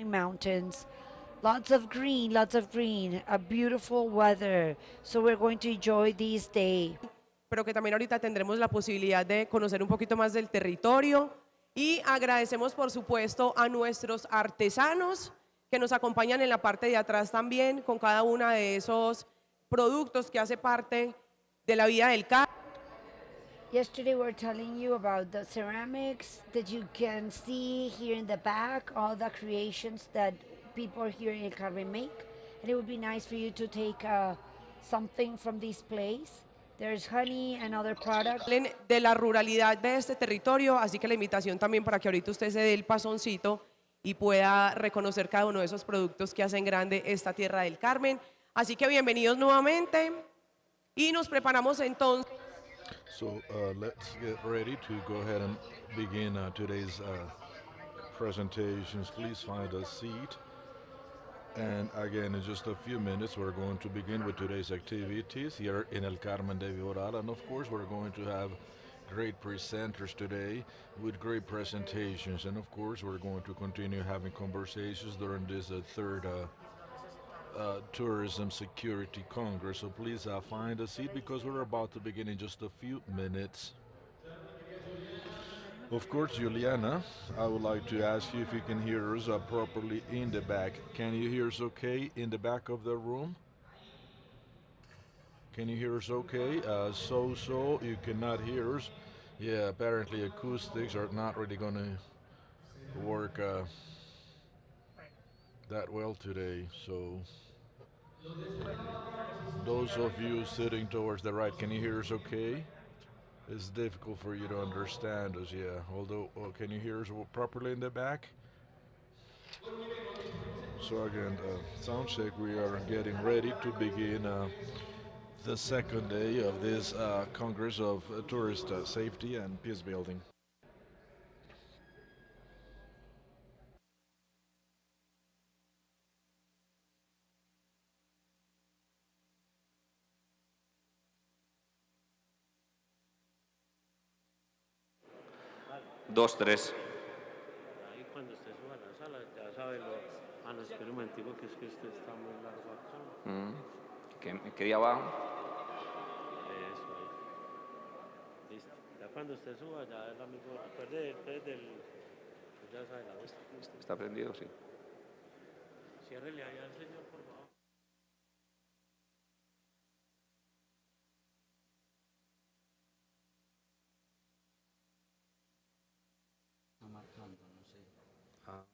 Mountains, lots of green, a beautiful weather. So we're going to enjoy this day. Pero que también ahorita tendremos la posibilidad de conocer un poquito más del territorio y agradecemos por supuesto a nuestros artesanos que nos acompañan en la parte de atrás también con cada uno de esos productos que hace parte de la vida del campo. Yesterday we're telling you about the ceramics that you can see here in the back, all the creations that people here in El Carmen make. And it would be nice for you to take something from this place. There's honey and other products. De la ruralidad de este territorio, así que la invitación también para que ahorita usted se dé el pasoncito y pueda reconocer cada uno de esos productos que hacen grande esta tierra del Carmen. Así que bienvenidos nuevamente y nos preparamos entonces. So let's get ready to go ahead and begin today's presentations. Please find a seat. And again, in just a few minutes, we're going to begin with today's activities here in El Carmen de Viboral. And of course, we're going to have great presenters today with great presentations. And of course, we're going to continue having conversations during this third Tourism Security Congress. So please find a seat because we're about to begin in just a few minutes. Of course, Juliana, I would like to ask you if you can hear us properly in the back. Can you hear us okay in the back of the room? Can you hear us okay? So, you cannot hear us. Yeah, apparently acoustics are not really going to work that well today. So, those of you sitting towards the right, can you hear us okay? It's difficult for you to understand us, yeah. Although, can you hear us properly in the back? So again, sound check, we are getting ready to begin the second day of this Congress of Tourist Safety and Peace Building. Dos, tres. Ahí cuando usted suba a la sala, ya sabe lo. Ah, no, espera un momentico, que es que usted está muy largo acá. ¿Qué día abajo? Eso ahí. Listo. Ya cuando usted suba, ya el amigo. Después del. Ya sabe la vista. ¿Está prendido? Sí. Ciérrele ahí al señor, por favor. Está marcando, no sé. Ah.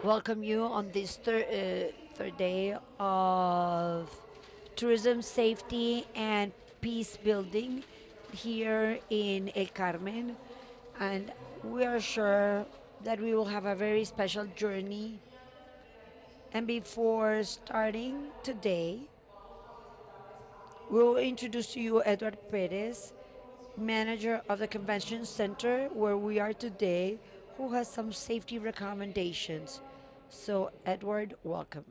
welcome you on this third day of tourism, safety, and peace building here in El Carmen. And we are sure that we will have a very special journey. And before starting today, we will introduce to you Edward Perez, manager of the Convention Center where we are today, who has some safety recommendations. So, Edward, welcome.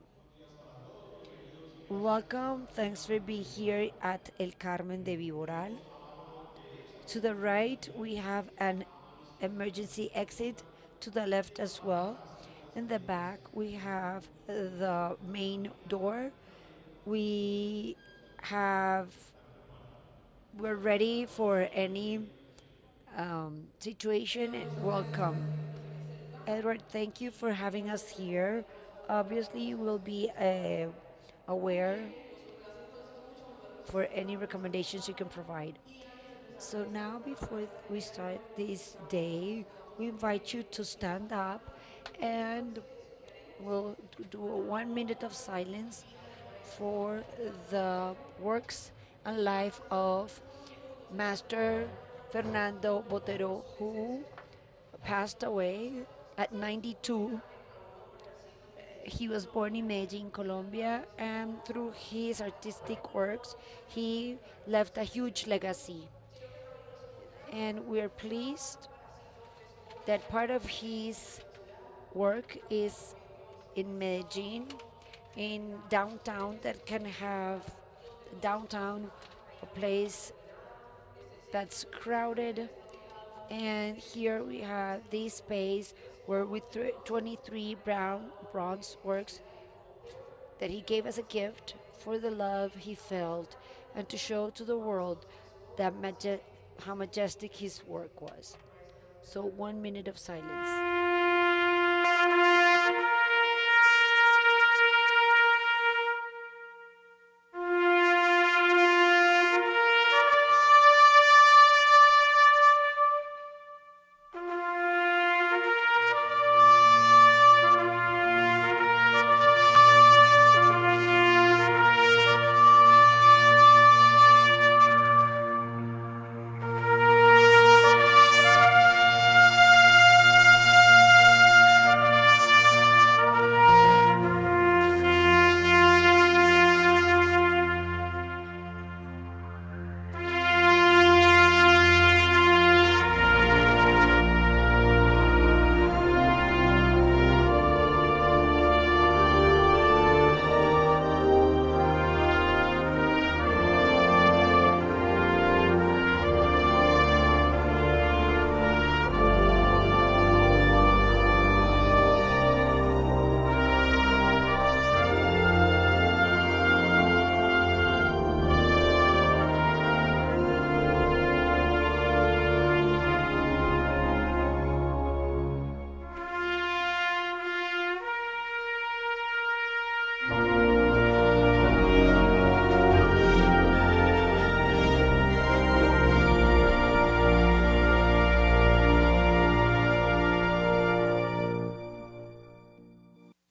Welcome. Thanks for being here at El Carmen de Viboral. To the right, we have an emergency exit. To the left as well. In the back, we have the main door. We have we're ready for any situation. Welcome. Edward, thank you for having us here. Obviously, you will be aware for any recommendations you can provide. So now, before we start this day, we invite you to stand up and we'll do a 1 minute of silence for the works and life of Master Fernando Botero, who passed away at 92. He was born in Medellin, Colombia, and through his artistic works, he left a huge legacy. And we're pleased that part of his work is in Medellin, in downtown, that can have downtown a place that's crowded. And here we have this space where with 23 bronze works that he gave as a gift for the love he felt and to show to the world that how majestic his work was. So 1 minute of silence.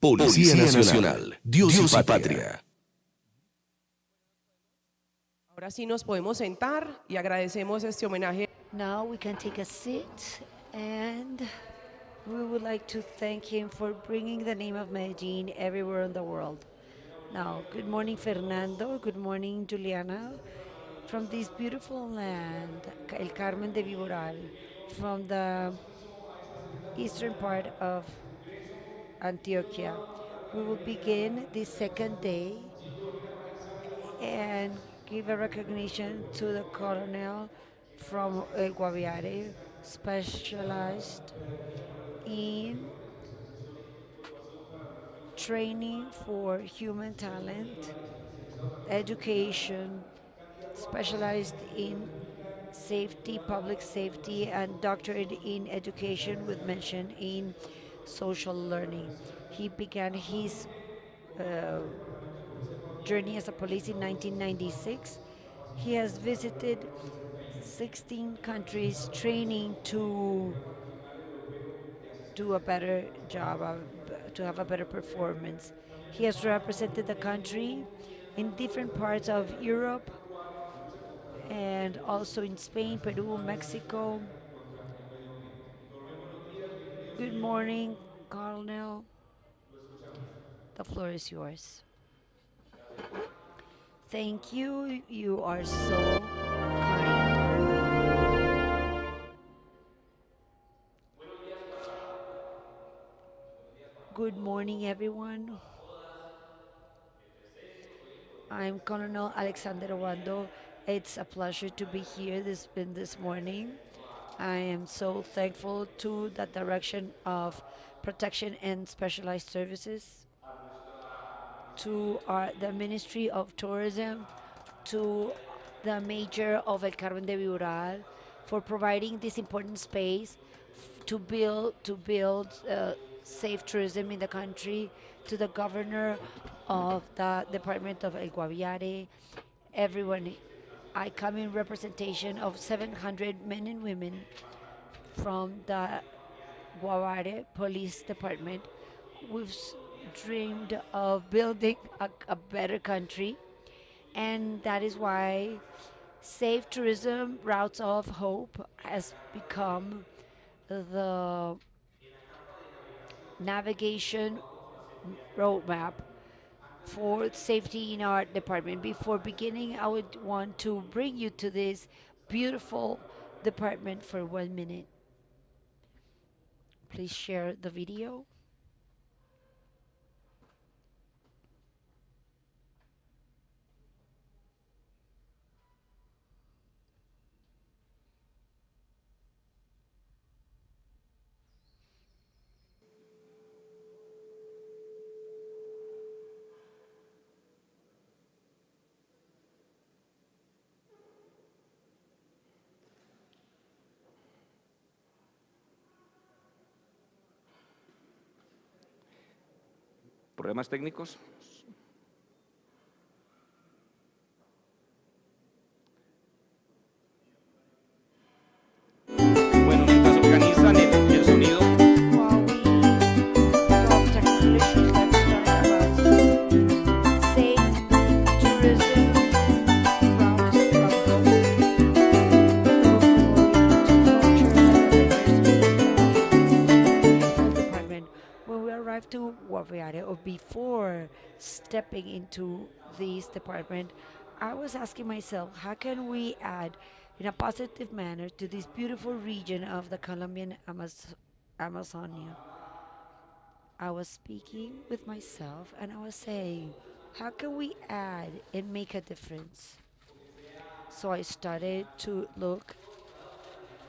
Policía Nacional, Dios y Patria. Ahora sí nos podemos sentar y agradecemos este homenaje. Now we can take a seat and we would like to thank him for bringing the name of Medellin everywhere in the world. Now, good morning, Fernando. Good morning, Juliana. From this beautiful land, El Carmen de Viboral, from the eastern part of Antioquia. We will begin the second day and give a recognition to the colonel from El Guaviare, specialized in training for human talent, education, specialized in safety, public safety, and doctorate in education with mention in social learning. He began his journey as a police in 1996. He has visited 16 countries training to do a better job, to have a better performance. He has represented the country in different parts of Europe and also in Spain, Peru, Mexico. Good morning, Colonel. The floor is yours. Thank you. You are so kind. Good morning, everyone. I'm Colonel Alexander Obando. It's a pleasure to be here this morning. I am so thankful to the Direction of Protection and Specialized Services, to the Ministry of Tourism, to the Mayor of El Carmen de Viboral for providing this important space to build safe tourism in the country, to the Governor of the Department of El Guaviare, everyone. I come in representation of 700 men and women from the Guaviare Police Department. We've dreamed of building a better country, and that is why Safe Tourism Routes of Hope has become the navigation roadmap for safety in our department. Before beginning, I would want to bring you to this beautiful department for 1 minute. Please share the video. Problemas técnicos. Bueno, mientras organizan el sonido. While we solve technical issues, let's learn about safe tourism routes of department. When we arrived to Guaviare, or before stepping into this department, I was asking myself, how can we add in a positive manner to this beautiful region of the Colombian Amazonia? I was speaking with myself and I was saying, how can we add and make a difference? So I started to look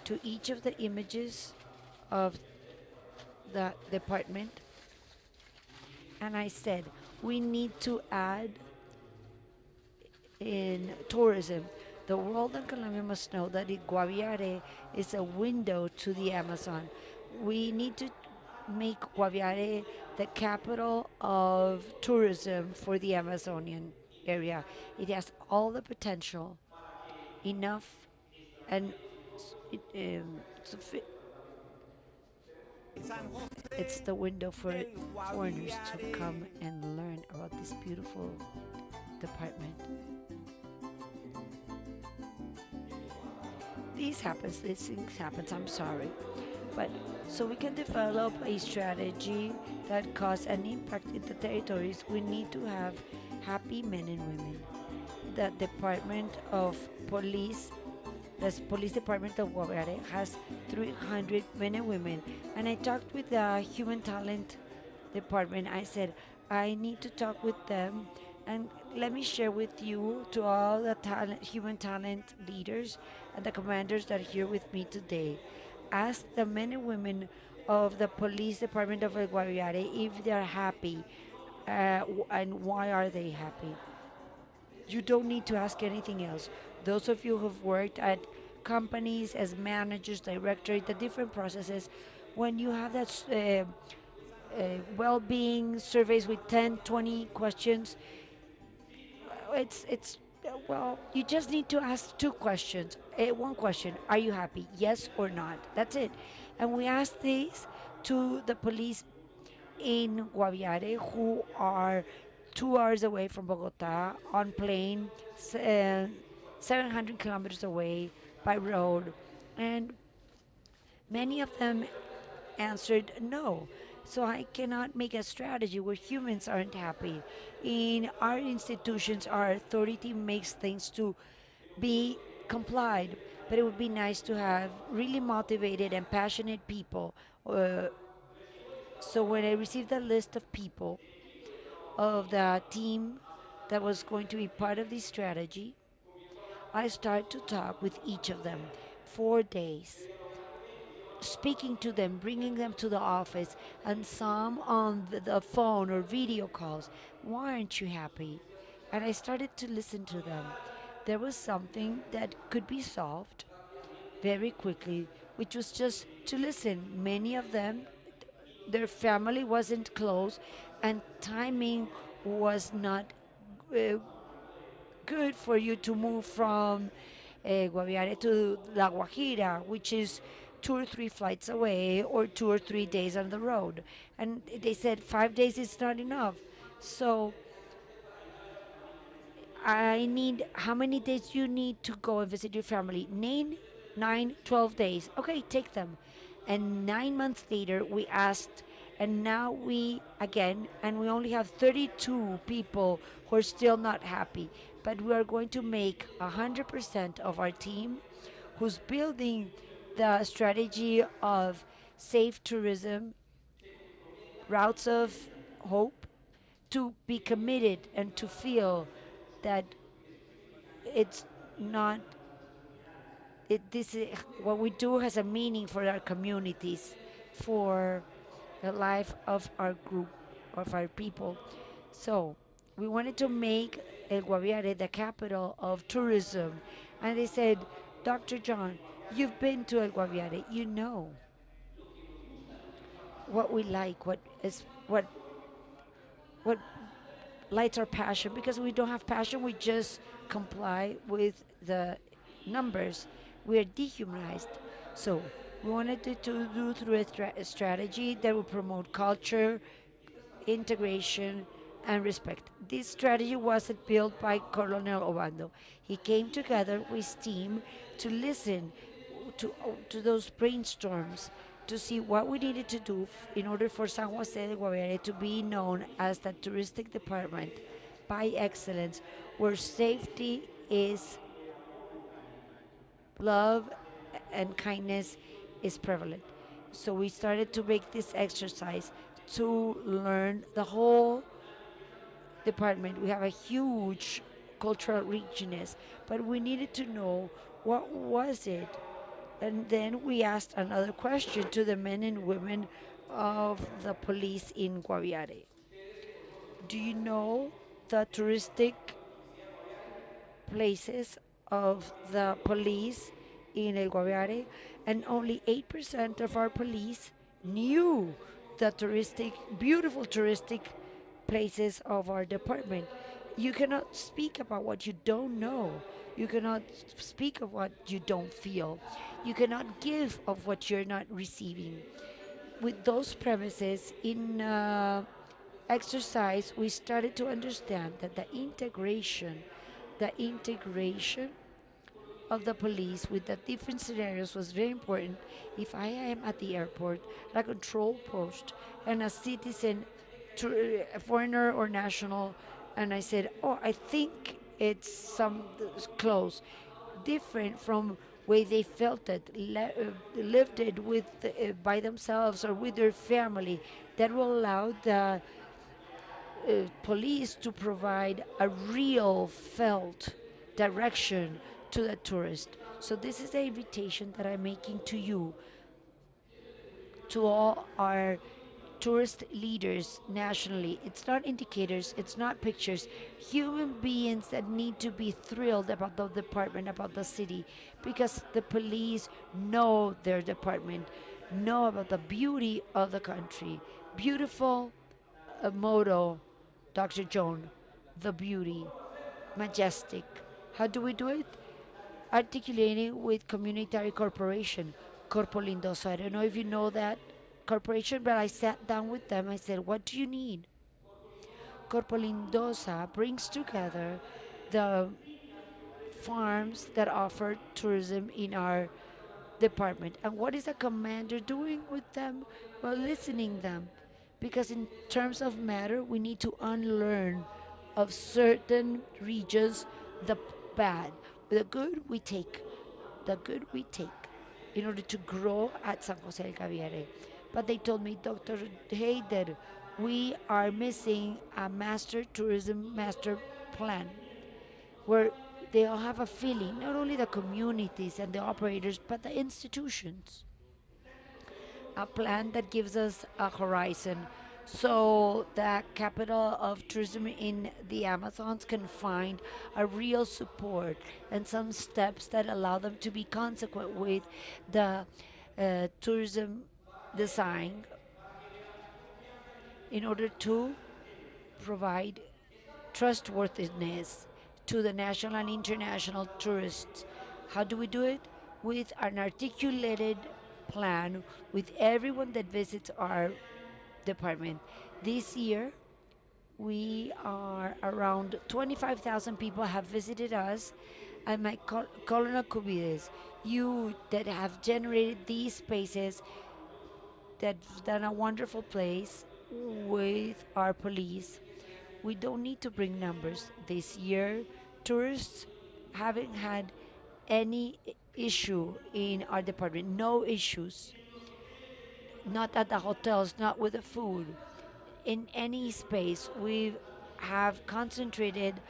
to each of the images of the department, and I said, we need to add in tourism. The world and Colombia must know that Guaviare is a window to the Amazon. We need to make Guaviare the capital of tourism for the Amazonian area. It has all the potential, enough, and it's the window for foreigners to come and learn about this beautiful department. These things happen, I'm sorry. But so we can develop a strategy that cause an impact in the territories, we need to have happy men and women. The Department of Police, the Police Department of Guaviare has 300 men and women. And I talked with the Human Talent Department. I said, I need to talk with them, and let me share with you, to all the human talent leaders and the commanders that are here with me today. Ask the men and women of the Police Department of El Guaviare if they are happy, and why are they happy. You don't need to ask anything else. Those of you who've worked at companies as managers, directors, the different processes, when you have that well-being surveys with 10, 20 questions, well, you just need to ask 2 questions. One question, are you happy? Yes or not? That's it. And we ask these to the police in Guaviare who are 2 hours away from Bogota on plane, 700 kilometers away by road, and many of them answered no. So I cannot make a strategy where humans aren't happy. In our institutions, our authority makes things to be complied, but it would be nice to have really motivated and passionate people. So when I received the list of people of the team that was going to be part of this strategy, I started to talk with each of them 4 days, speaking to them, bringing them to the office, and some on the phone or video calls. Why aren't you happy? And I started to listen to them. There was something that could be solved very quickly, which was just to listen. Many of them, their family wasn't close, and timing was not uh, good for you to move from Guaviare to La Guajira, which is 2 or 3 flights away or 2 or 3 days on the road. And they said 5 days is not enough. So I need, how many days you need to go and visit your family? 12 days. Okay, take them. And 9 months later, we asked, and now we again, and we only have 32 people who are still not happy. But we are going to make 100% of our team who's building the strategy of safe tourism, routes of hope, to be committed and to feel that it's not this is, what we do has a meaning for our communities, for the life of our group, of our people. So we wanted to make El Guaviare the capital of tourism. And they said, Dr. John, you've been to El Guaviare, you know what we like, what lights our passion. Because we don't have passion, we just comply with the numbers. We are dehumanized. So we wanted to do through a strategy that would promote culture, integration, and respect. This strategy wasn't built by Colonel Obando. He came together with his team to listen to those brainstorms, to see what we needed to do in order for San Jose de Guaviare to be known as the touristic department by excellence, where safety is love and kindness is prevalent. So we started to make this exercise to learn the whole department. We have a huge cultural richness, but we needed to know what was it. And then we asked another question to the men and women of the police in Guaviare. Do you know the touristic places of the police in El Guaviare? And only 8% of our police knew the beautiful touristic places of our department. You cannot speak about what you don't know. You cannot speak of what you don't feel. You cannot give of what you're not receiving. With those premises in exercise, we started to understand that the integration of the police with the different scenarios was very important. If I am at the airport, at a control post, and a citizen, a foreigner or national, and I said, oh, I think it's some close, different from way they felt it, lived it with by themselves or with their family, that will allow the police to provide a real felt direction to the tourist. So this is the invitation that I'm making to you, to all our tourist leaders nationally. It's not indicators, it's not pictures. Human beings that need to be thrilled about the department, about the city, because the police know their department, know about the beauty of the country. Beautiful motto, Dr. Joan, the beauty, majestic. How do we do it? Articulating with communitary corporation, Corpo Lindoso. I don't know if you know that corporation, but I sat down with them. I said, what do you need? Corpo Lindosa brings together the farms that offer tourism in our department. And what is a commander doing with them? Well, listening them. Because in terms of matter, we need to unlearn of certain regions the bad. The good we take. The good we take in order to grow at San Jose del Caviare. But they told me, Dr. Heider, we are missing a tourism master plan where they all have a feeling, not only the communities and the operators, but the institutions. A plan that gives us a horizon so the capital of tourism in the Amazons can find a real support and some steps that allow them to be consequent with the tourism design in order to provide trustworthiness to the national and international tourists. How do we do it? With an articulated plan with everyone that visits our department. This year, we are around 25,000 people have visited us, and my Colonel Cubides, you that have generated these spaces, that's done a wonderful place with our police. We don't need to bring numbers. This year, tourists haven't had any issue in our department, no issues. Not at the hotels, not with the food. In any space, we have concentrated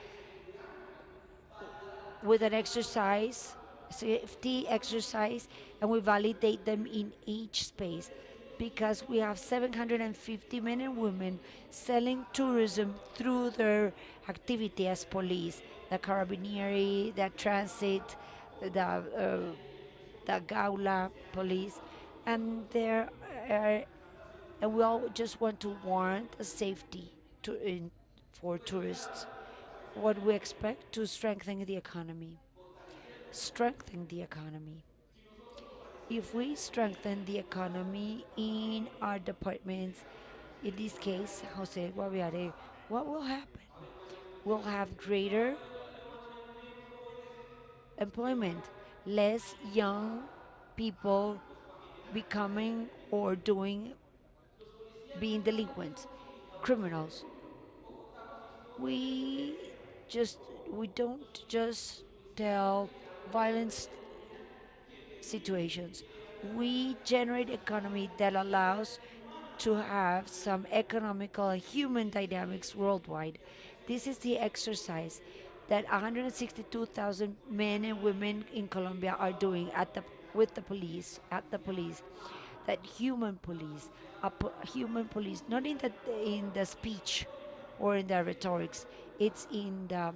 with an exercise, safety exercise, and we validate them in each space because we have 750 men and women selling tourism through their activity as police, the carabinieri, the transit, the gaula police, and there and we all just want to warrant a safety for tourists. What we expect to strengthen the economy. Strengthen the economy. If we strengthen the economy in our departments, in this case, Jose Guaviare, what will happen? We'll have greater employment, less young people becoming or being delinquents, criminals. We don't just tell violence situations. We generate economy that allows to have some economical and human dynamics worldwide. This is the exercise that 162,000 men and women in Colombia are doing with the police, at the police. That human police, human police, not in the speech or in the rhetorics. It's in the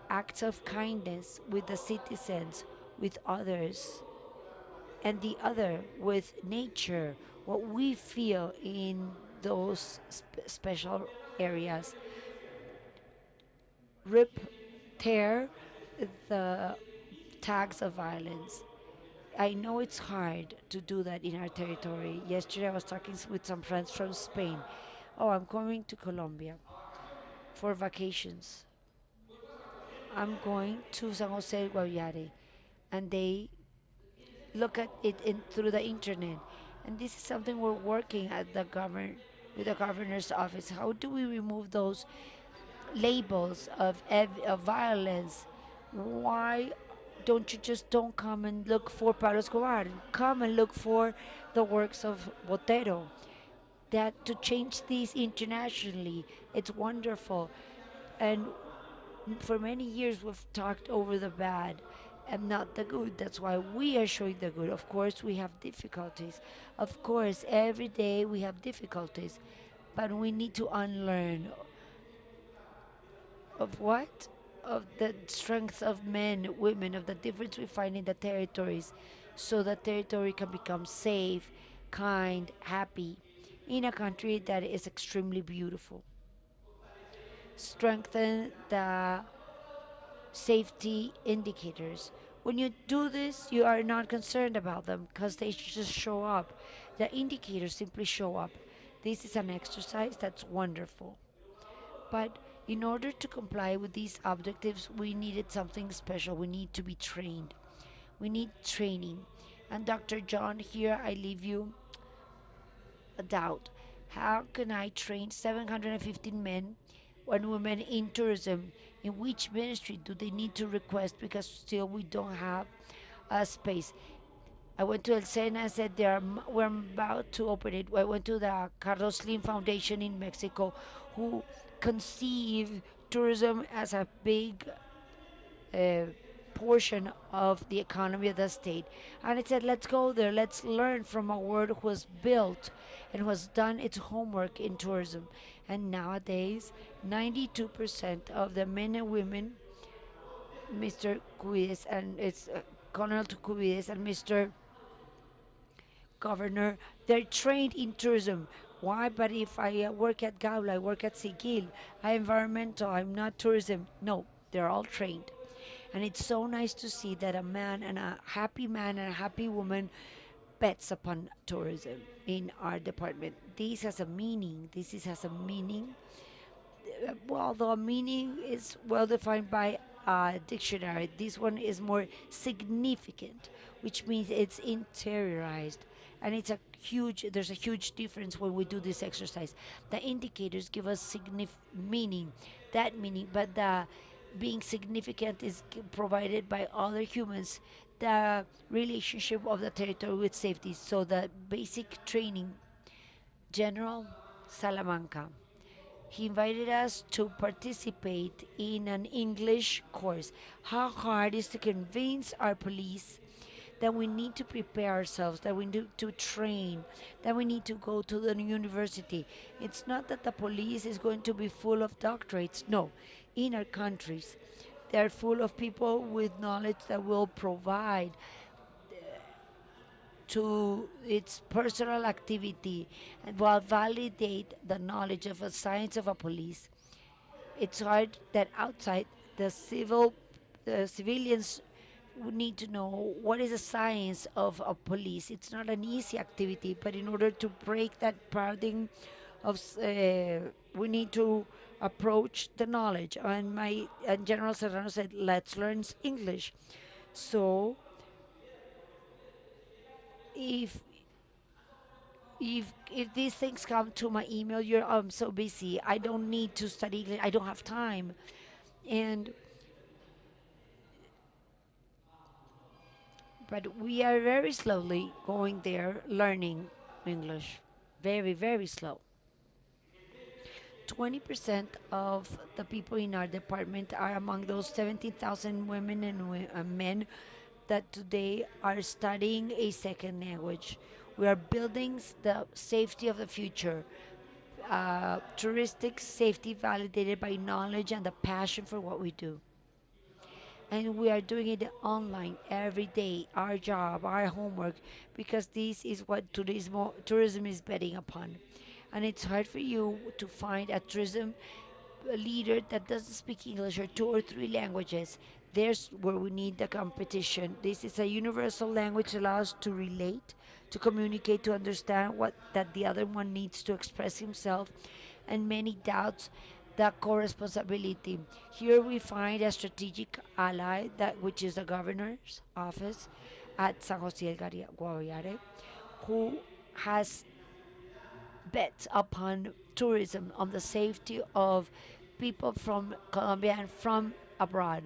acts of kindness with the citizens, with others, and the other with nature, what we feel in those special areas. Tear the tags of violence. I know it's hard to do that in our territory. Yesterday I was talking with some friends from Spain. Oh, I'm coming to Colombia for vacations. I'm going to San Jose del Guaviare, and they look at it through the internet. And this is something we're working at with the governor's office. How do we remove those labels of violence? Why don't come and look for Pablo Escobar? Come and look for the works of Botero. That to change these internationally, it's wonderful. And for many years we've talked over the bad and not the good. That's why we are showing the good. Of course, we have difficulties. Of course, every day we have difficulties. But we need to unlearn of what? Of the strength of men, women, of the difference we find in the territories, so the territory can become safe, kind, happy, in a country that is extremely beautiful. Strengthen the safety indicators. When you do this, you are not concerned about them because they just show up. The indicators simply show up. This is an exercise that's wonderful. But in order to comply with these objectives, we needed something special. We need to be trained. We need training. And Dr. John, here I leave you a doubt. How can I train 715 men and women in tourism? In which ministry do they need to request? Because still we don't have a space. I went to El Sena and said we're about to open it. I went to the Carlos Slim Foundation in Mexico, who conceive tourism as a big uh, portion of the economy of the state. And it said, let's go there, let's learn from a world who has built and who has done its homework in tourism. And nowadays, 92% of the men and women, Mr. Cuides and it's Colonel Cuides and Mr. Governor, they're trained in tourism. Why? But if I work at Gaula, I work at Sigil, I'm environmental, I'm not tourism. No, they're all trained. And it's so nice to see that a man and a happy woman bets upon tourism in our department. This has a meaning. Has a meaning. Well, the meaning is well defined by a dictionary. This one is more significant, which means it's interiorized. And there's a huge difference when we do this exercise. The indicators give us meaning, but the being significant is provided by other humans, the relationship of the territory with safety. So the basic training, General Salamanca, he invited us to participate in an English course. How hard is to convince our police that we need to prepare ourselves, that we need to train, that we need to go to the university. It's not that the police is going to be full of doctorates. No, in our countries, they're full of people with knowledge that will provide to its personal activity and will validate the knowledge of a science of a police. It's hard that outside the civilians need to know what is the science of a police. It's not an easy activity, but in order to break that paradigm of we need to approach the knowledge. And General Serrano said, let's learn English. So if these things come to my email, I'm so busy, I don't need to study English, I don't have time. But we are very slowly going there, learning English. Very, very slow. 20% of the people in our department are among those 17,000 women and men that today are studying a second language. We are building the safety of the future. Touristic safety validated by knowledge and the passion for what we do. And we are doing it online every day, our job, our homework, because this is what tourism is betting upon. And it's hard for you to find a tourism leader that doesn't speak English or 2 or 3 languages. There's where we need the competition. This is a universal language that allows us to relate, to communicate, to understand what that the other one needs to express himself, and many doubts the co-responsibility. Here we find a strategic ally, which is the governor's office at San Jose del Guaviare, who has bet upon tourism, on the safety of people from Colombia and from abroad.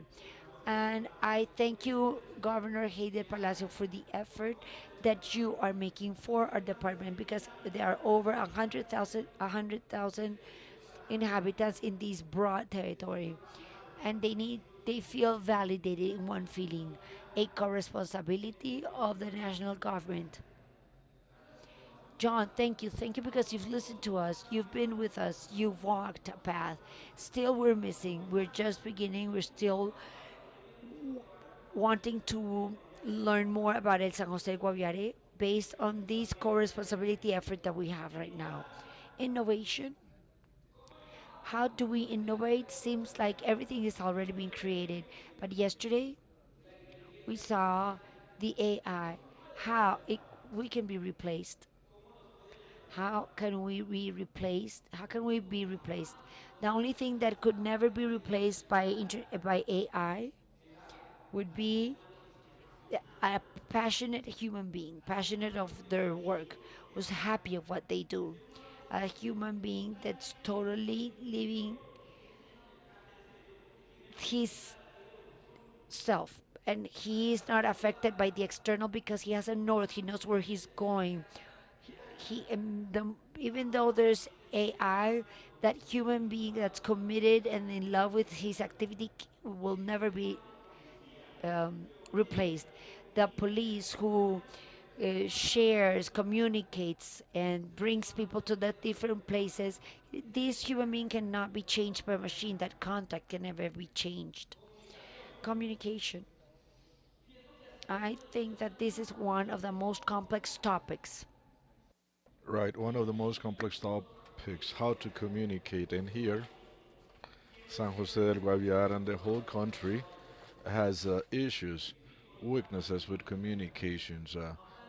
And I thank you, Governor Heider Palacio, for the effort that you are making for our department, because there are over 100,000 inhabitants in this broad territory, and they feel validated in one feeling, a co-responsibility of the national government. John, thank you because you've listened to us, you've been with us, you've walked a path. Still we're missing, we're just beginning, we're still wanting to learn more about El San Jose Guaviare based on this co-responsibility effort that we have right now. Innovation. How do we innovate? Seems like everything is already being created. But yesterday, we saw the AI, we can be replaced. How can we be replaced? How can we be replaced? The only thing that could never be replaced by AI would be a passionate human being, passionate of their work, who's happy of what they do. A human being that's totally living his self, and he is not affected by the external because he has a north, he knows where he's going. Even though there's AI, that human being that's committed and in love with his activity will never be replaced. The police who shares, communicates, and brings people to the different places, this human being cannot be changed by a machine. That contact can never be changed. Communication. I think that this is one of the most complex topics. Right, one of the most complex topics, how to communicate. And here, San Jose del Guaviare and the whole country has issues, weaknesses with communications.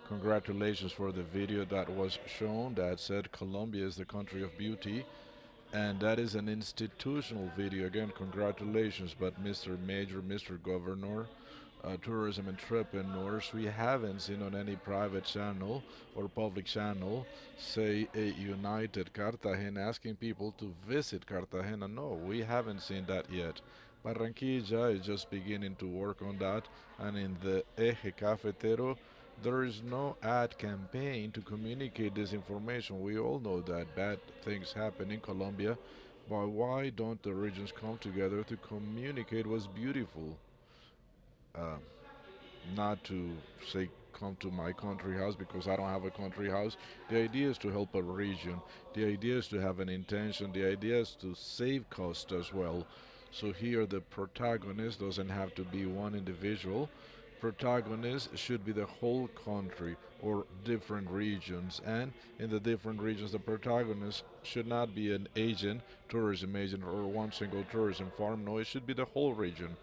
Congratulations for the video that was shown that said Colombia is the country of beauty, and that is an institutional video. Again, congratulations, but Mr. Major, Mr. Governor, tourism entrepreneurs, we haven't seen on any private channel or public channel, say a united Cartagena asking people to visit Cartagena. No, we haven't seen that yet. Barranquilla is just beginning to work on that, and in the Eje Cafetero, there is no ad campaign to communicate this information. We all know that bad things happen in Colombia, but why don't the regions come together to communicate what's beautiful? Uh, Not to say come to my country house because I don't have a country house. The idea is to help a region. The idea is to have an intention. The idea is to save cost as well. So here the protagonist doesn't have to be one individual. Protagonist should be the whole country or different regions, and in the different regions the protagonist should not be an agent, tourism agent, or one single tourism farm. No, it should be the whole region.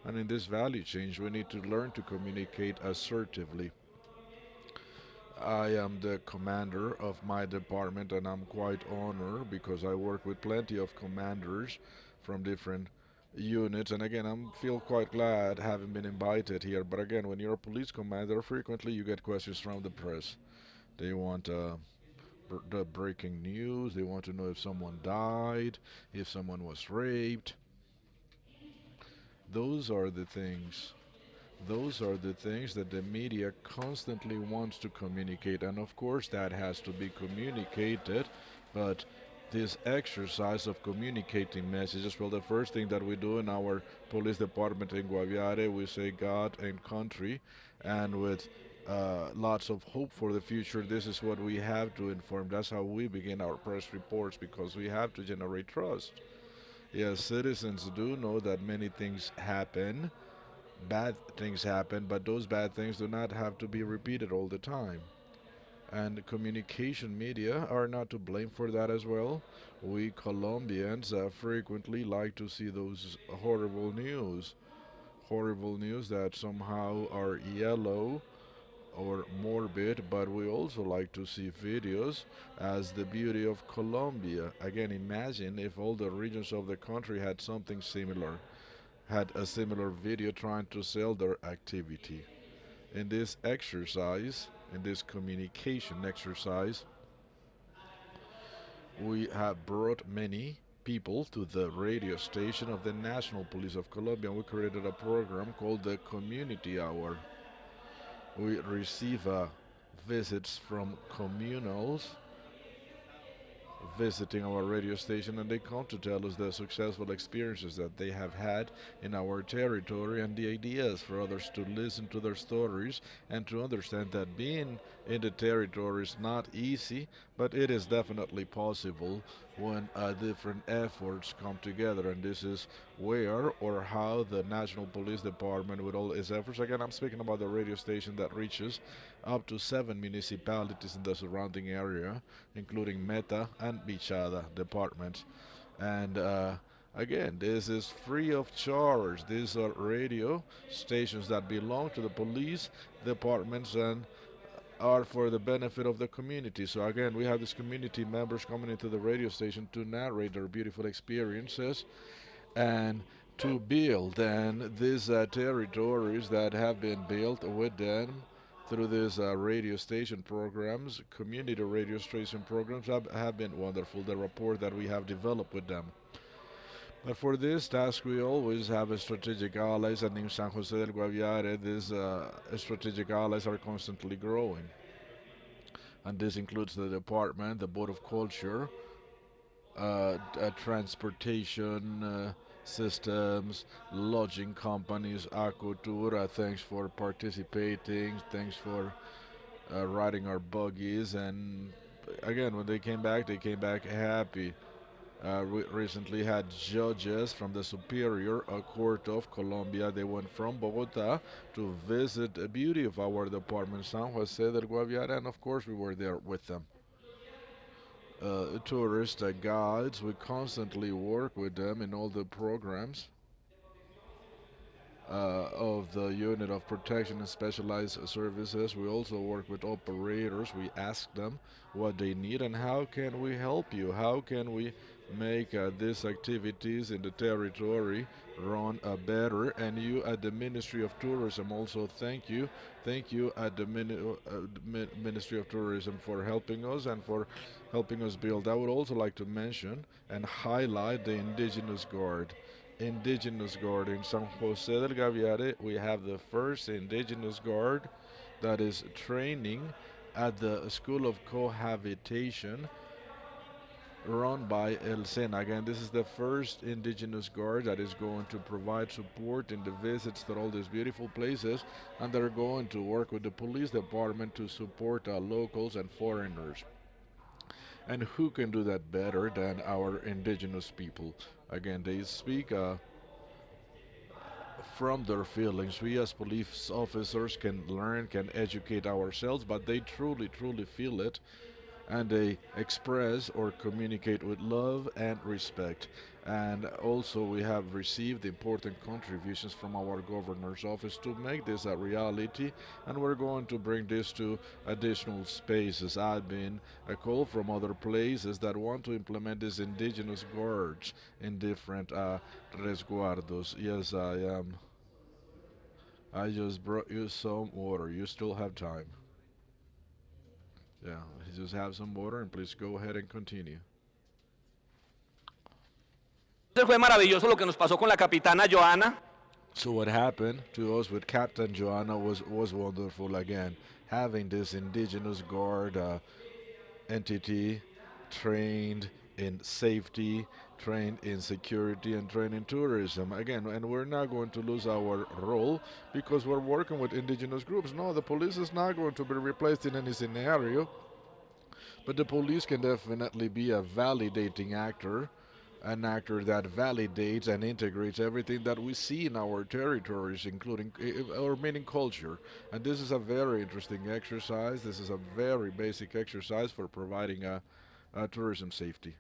And in this value change, we need to learn to communicate assertively. I am the commander of my department, and I'm quite honored because I work with plenty of commanders from different units. And again, I feel quite glad having been invited here. But again, when you're a police commander, frequently you get questions from the press. They want the breaking news. They want to know if someone died, if someone was raped. Those are the things. Those are the things that the media constantly wants to communicate, and of course that has to be communicated. But this exercise of communicating messages, well, the first thing that we do in our police department in Guaviare, we say God and country, and with lots of hope for the future, this is what we have to inform. That's how we begin our press reports, because we have to generate trust. Yes, citizens do know that many things happen, bad things happen, but those bad things do not have to be repeated all the time. And communication media are not to blame for that as well. We Colombians frequently like to see those horrible news that somehow are yellow or morbid, but we also like to see videos as the beauty of Colombia. Again, imagine if all the regions of the country had something similar, had a similar video trying to sell their activity. In this exercise, in this communication exercise, we have brought many people to the radio station of the National Police of Colombia. We created a program called the Community Hour. We receive visits from communals visiting our radio station, and they come to tell us the successful experiences that they have had in our territory, and the ideas for others to listen to their stories and to understand that being in the territory is not easy, but it is definitely possible when different efforts come together. And this is where or how the National Police Department, with all its efforts, again I'm speaking about the radio station that reaches up to 7 municipalities in the surrounding area, including Meta and Bichada departments. And again, this is free of charge. These are radio stations that belong to the police departments, and are for the benefit of the community. So again, we have these community members coming into the radio station to narrate their beautiful experiences and to build. And these territories that have been built with them through these radio station programs, community radio station programs, have been wonderful. The rapport that we have developed with them. But for this task, we always have a strategic allies, and in San Jose del Guaviare, these strategic allies are constantly growing. And this includes the department, the Board of Culture, transportation systems, lodging companies, Acutura. Thanks for participating. Thanks for riding our buggies. And again, when they came back happy. We recently had judges from the Superior Court of Colombia. They went from Bogota to visit the beauty of our department, San Jose del Guaviare, and of course we were there with them. Tourist guides, we constantly work with them in all the programs of the Unit of Protection and Specialized Services. We also work with operators. We ask them what they need and how can we help you? How can we make these activities in the territory run better? And you at the Ministry of Tourism also thank you. Thank you at the Ministry of Tourism for helping us and for helping us build. I would also like to mention and highlight the Indigenous Guard. Indigenous Guard in San Jose del Guaviare. We have the first Indigenous Guard that is training at the School of Cohabitation run by El Sena. Again, this is the first Indigenous Guard that is going to provide support in the visits to all these beautiful places, and they're going to work with the police department to support locals and foreigners. And who can do that better than our indigenous people? Again, they speak from their feelings. We as police officers can learn, can educate ourselves, but they truly, truly feel it, and they express or communicate with love and respect. And also we have received important contributions from our governor's office to make this a reality, and we're going to bring this to additional spaces. I've been a call from other places that want to implement these indigenous guards in different resguardos. Yes, I am. I just brought you some water. You still have time. Yeah, just have some water and please go ahead and continue. Fue maravilloso lo que nos pasó con la capitana Joana. So what happened to us with Captain Joanna was wonderful again. Having this indigenous guard entity trained in safety, trained in security, and trained in tourism. Again, and we're not going to lose our role because we're working with indigenous groups. No, the police is not going to be replaced in any scenario, but the police can definitely be a validating actor, an actor that validates and integrates everything that we see in our territories, including our meaning culture. And this is a very interesting exercise. This is a very basic exercise for providing tourism safety.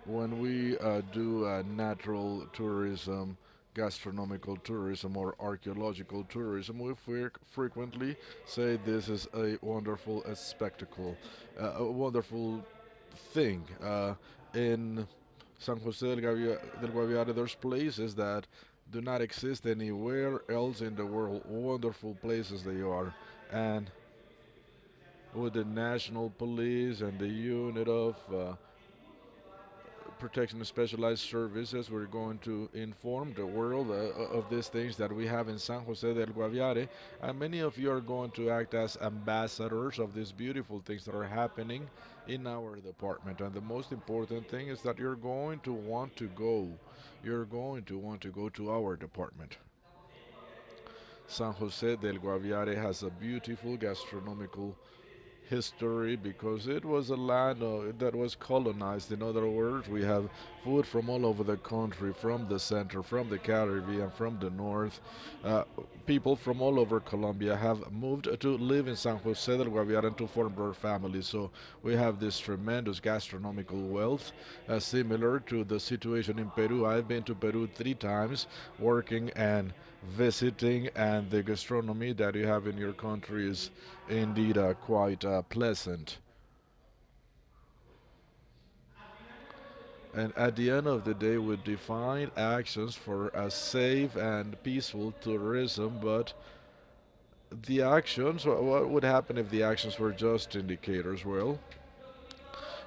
When we do natural tourism, gastronomical tourism, or archaeological tourism, we frequently say this is a wonderful spectacle, a wonderful thing. In San Jose del Guaviare, there's places that do not exist anywhere else in the world. Wonderful places they are. And with the National Police and the Unit of Protection and Specialized Services, we're going to inform the world of these things that we have in San Jose del Guaviare, and many of you are going to act as ambassadors of these beautiful things that are happening in our department. And the most important thing is that you're going to want to go. You're going to want to go to our department. San Jose del Guaviare has a beautiful gastronomical history because it was a land that was colonized. In other words, we have food from all over the country, from the center, from the Caribbean, from the north. Uh, People from all over Colombia have moved to live in San Jose del Guaviare and to form their families. So we have this tremendous gastronomical wealth, similar to the situation in Peru. I've been to Peru 3 times, working and visiting, and the gastronomy that you have in your country is indeed quite pleasant. And at the end of the day, we define actions for a safe and peaceful tourism, but the actions, what would happen if the actions were just indicators? Well,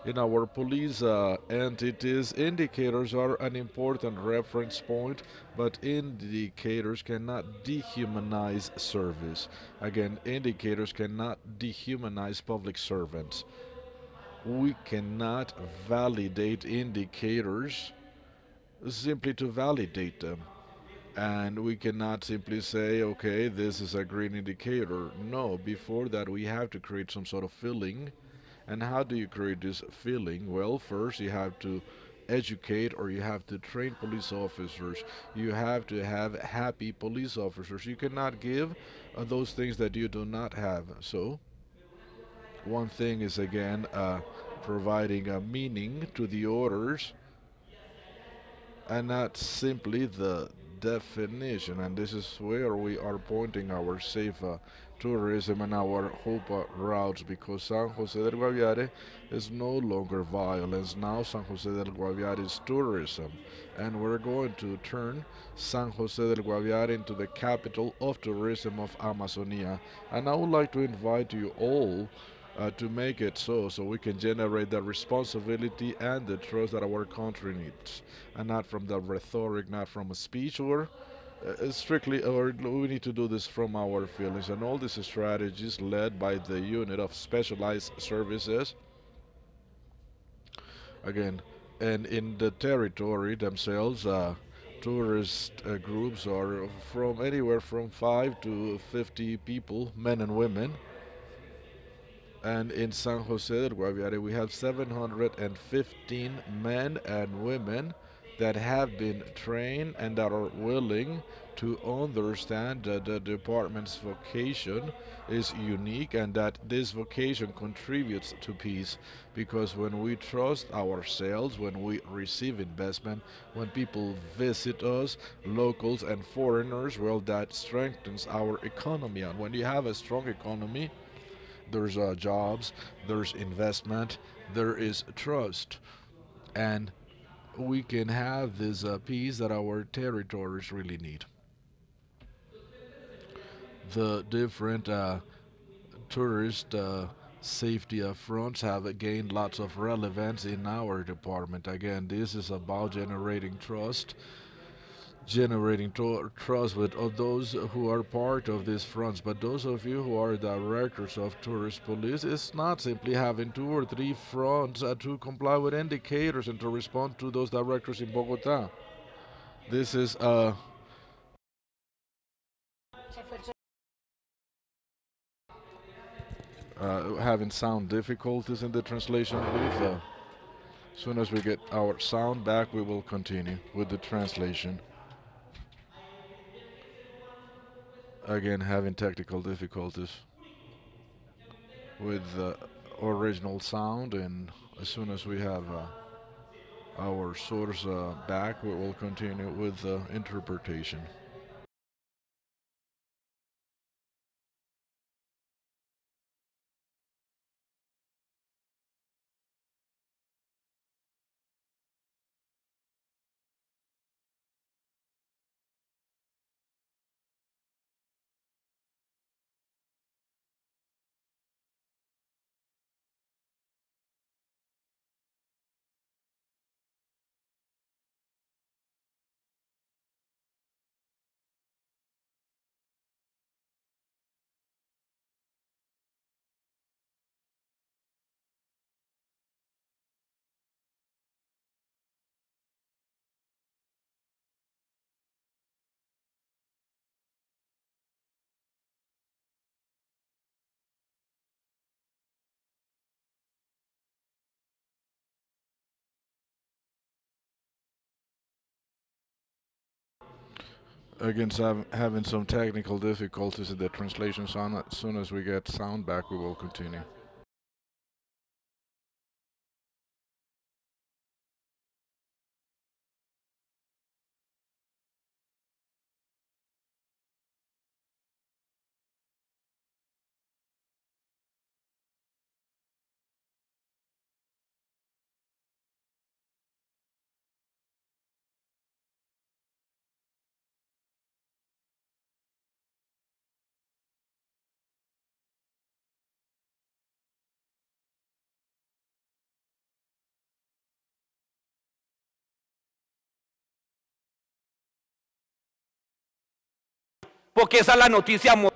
in our police entities, indicators are an important reference point, but indicators cannot dehumanize service. Again, indicators cannot dehumanize public servants. We cannot validate indicators simply to validate them. And we cannot simply say, okay, this is a green indicator. No, before that, we have to create some sort of feeling. And how do you create this feeling? Well, first you have to educate, or you have to train police officers. You have to have happy police officers. You cannot give those things that you do not have. So one thing is, again, providing a meaning to the orders and not simply the definition. And this is where we are pointing our safe tourism and our hope routes, because San Jose del Guaviare is no longer violence. Now San Jose del Guaviare is tourism, and we're going to turn San Jose del Guaviare into the capital of tourism of Amazonia. And I would like to invite you all to make it so we can generate the responsibility and the trust that our country needs, and not from the rhetoric, not from a speech, or strictly, or we need to do this from our feelings. And all these strategies led by the unit of specialized services, again, and in the territory themselves, tourist groups are from anywhere from 5 to 50 people, men and women. And in San Jose del Guaviare, we have 715 men and women that have been trained and that are willing to understand that the department's vocation is unique, and that this vocation contributes to peace. Because when we trust ourselves, when we receive investment, when people visit us, locals and foreigners, well, that strengthens our economy. And when you have a strong economy, there's jobs, there's investment, there is trust, and we can have this peace that our territories really need. The different tourist safety fronts have gained lots of relevance in our department. Again, this is about generating trust, trust with those who are part of these fronts. But those of you who are directors of tourist police, it's not simply having 2 or 3 fronts to comply with indicators and to respond to those directors in Bogota. This is having sound difficulties in the translation booth. As soon as we get our sound back, we will continue with the translation. Again, having technical difficulties with the original sound, and as soon as we have our source back, we will continue with the interpretation. Again, so I'm having some technical difficulties in the translation, so as soon as we get sound back, we will continue. Porque esa es la noticia.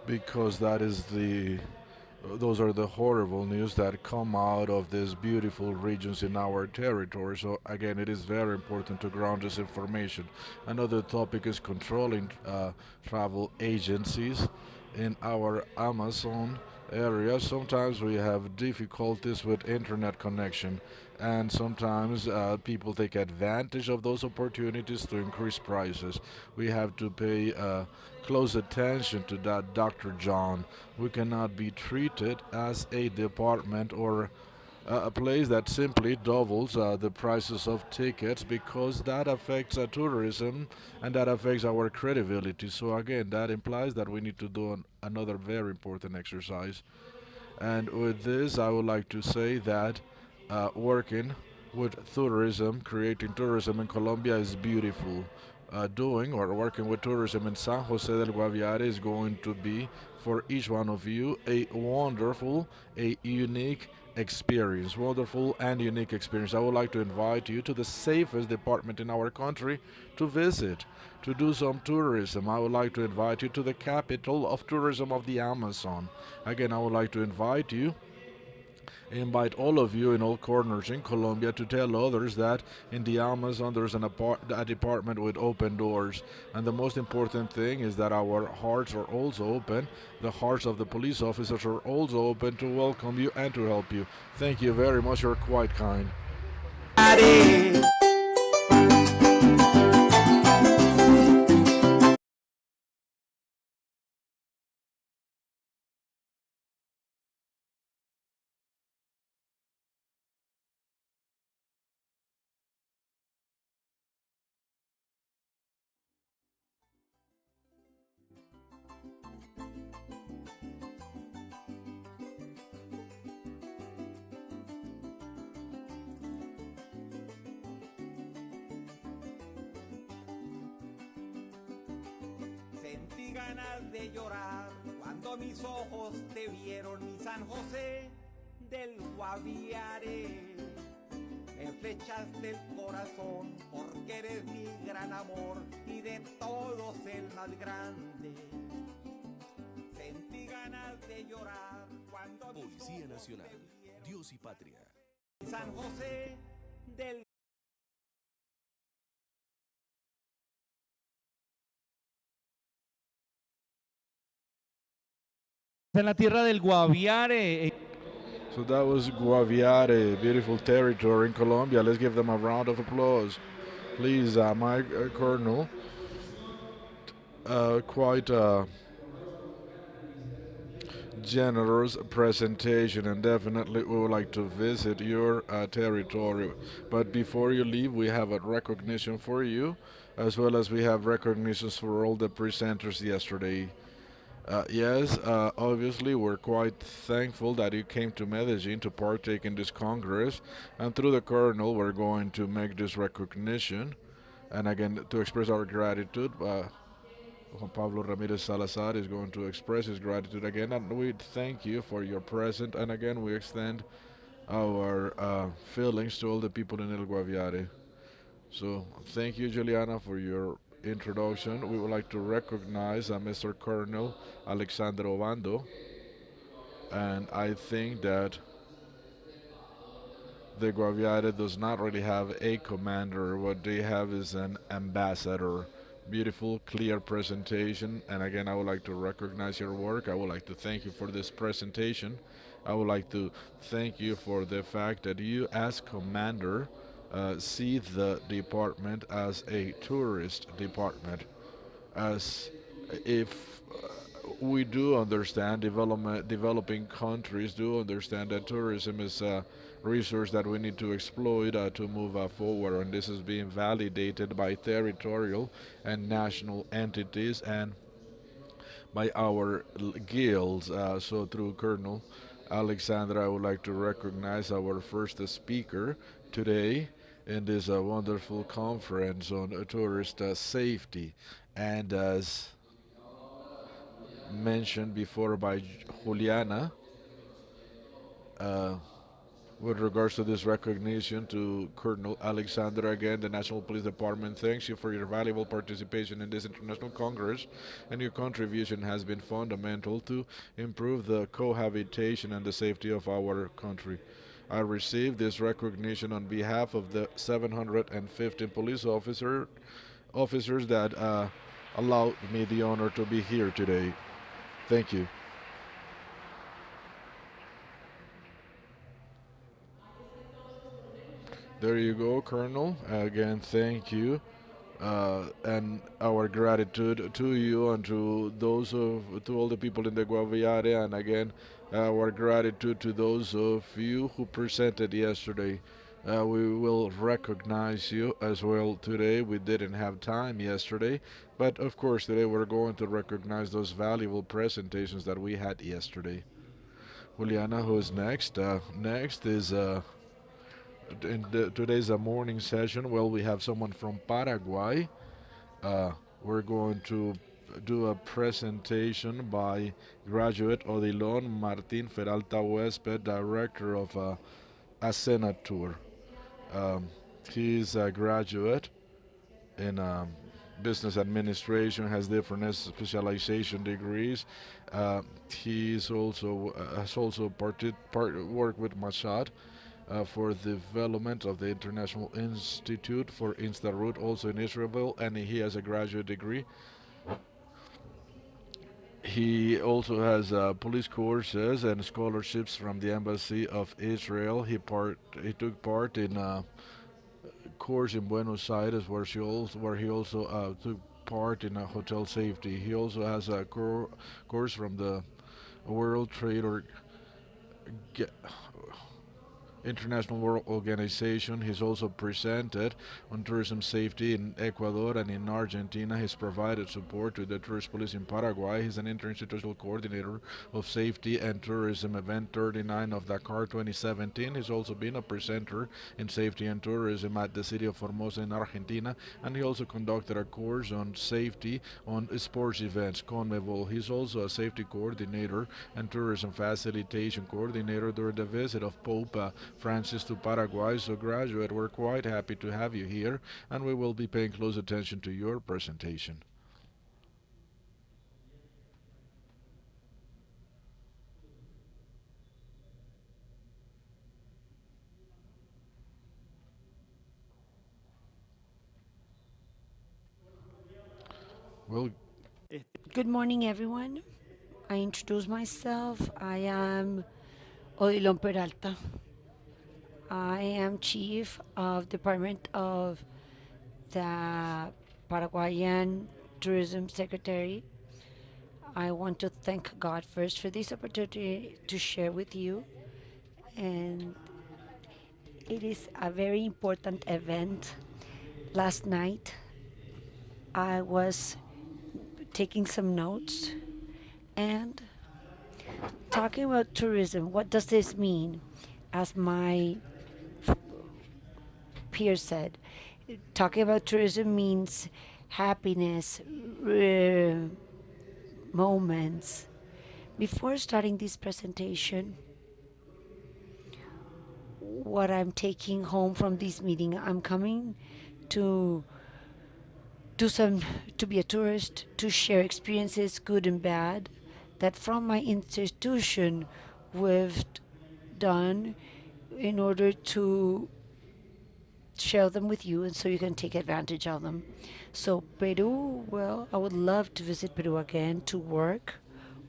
Because those are the horrible news that come out of these beautiful regions in our territory. So again, it is very important to ground this information. Another topic is controlling travel agencies in our Amazon area. Sometimes we have difficulties with internet connection, and sometimes people take advantage of those opportunities to increase prices. We have to pay close attention to that, Dr. John. We cannot be treated as a department or a place that simply doubles the prices of tickets, because that affects tourism and that affects our credibility. So again, that implies that we need to do another very important exercise. And with this, I would like to say that working with tourism, creating tourism in Colombia is beautiful. Doing or working with tourism in San Jose del Guaviare is going to be, for each one of you, a wonderful, a unique experience. Wonderful and unique experience. I would like to invite you to the safest department in our country to visit, to do some tourism. I would like to invite you to the capital of tourism of the Amazon. Again, I would like to invite all of you in all corners in Colombia to tell others that in the Amazon there's a department with open doors. And the most important thing is that our hearts are also open. The hearts of the police officers are also open to welcome you and to help you. Thank you very much. You're quite kind. Sentí ganas de llorar cuando mis ojos te vieron, mi San José del Guaviare. Me flechaste el corazón porque eres mi gran amor y de todos el más grande. Sentí ganas de llorar cuando Policía Nacional, Dios y Patria. mi San José del en la tierra del Guaviare. So that was Guaviare, beautiful territory in Colombia. Let's give them a round of applause. Please, my Colonel, quite generous presentation, and definitely we would like to visit your territory. But before you leave, we have a recognition for you, as well as we have recognitions for all the presenters yesterday. Yes, obviously we're quite thankful that you came to Medellin to partake in this Congress, and through the Colonel we're going to make this recognition, and again to express our gratitude. Juan Pablo Ramirez Salazar is going to express his gratitude again, and we thank you for your presence, and again we extend our feelings to all the people in El Guaviare. So thank you, Juliana, for your introduction. We would like to recognize Mr. Colonel Alexander Obando, and I think that the Guaviare does not really have a commander. What they have is an ambassador. Beautiful, clear presentation, and again I would like to recognize your work. I would like to thank you for this presentation. I would like to thank you for the fact that you as commander see the department as a tourist department. as if we do understand developing countries do understand that tourism is a resource that we need to exploit to move forward, and this is being validated by territorial and national entities and by our guilds. So through Colonel Alexandra, I would like to recognize our first speaker today in this wonderful conference on tourist safety. And as mentioned before by Juliana, uh, with regards to this recognition to Colonel Alexander, again, the National Police Department thanks you for your valuable participation in this international congress, and your contribution has been fundamental to improve the cohabitation and the safety of our country. I received this recognition on behalf of the 715 police officers that allowed me the honor to be here today. Thank you. There you go, Colonel. Again, thank you. And our gratitude to you and to to all the people in the Guaviare, and again, our gratitude to those of you who presented yesterday. We will recognize you as well today. We didn't have time yesterday, but of course today we're going to recognize those valuable presentations that we had yesterday. Juliana, who's next? Next is today's a morning session. Well, we have someone from Paraguay. We're going to do a presentation by graduate Odilon Martin Feralta Huésped, director of Asena Tour. He's a graduate in business administration, has different specialization degrees. He's also has also worked with Mashad for the development of the International Institute for Instarut, also in Israel, and he has a graduate degree. He also has police courses and scholarships from the Embassy of Israel. He took part in a course in Buenos Aires where he also took part in hotel safety. He also has a course from the World Trade International World Organization. He's also presented on tourism safety in Ecuador and in Argentina. He's provided support to the tourist police in Paraguay. He's an interinstitutional coordinator of safety and tourism event 39 of Dakar 2017. He's also been a presenter in safety and tourism at the city of Formosa in Argentina, and he also conducted a course on safety on sports events, CONMEBOL. He's also a safety coordinator and tourism facilitation coordinator during the visit of Pope Francis to Paraguay. So graduate, we're quite happy to have you here, and we will be paying close attention to your presentation. Well, Good morning, everyone. I introduce myself. I am Odilon Peralta. I am chief of department of the Paraguayan Tourism Secretary. I want to thank God first for this opportunity to share with you, and it is a very important event. Last night I was taking some notes and talking about tourism. What does this mean? As my peer said, talking about tourism means happiness, moments. Before starting this presentation, what I'm taking home from this meeting, I'm coming to be a tourist, to share experiences, good and bad, that from my institution we've done in order to share them with you, and so you can take advantage of them. So Peru, well, I would love to visit Peru again to work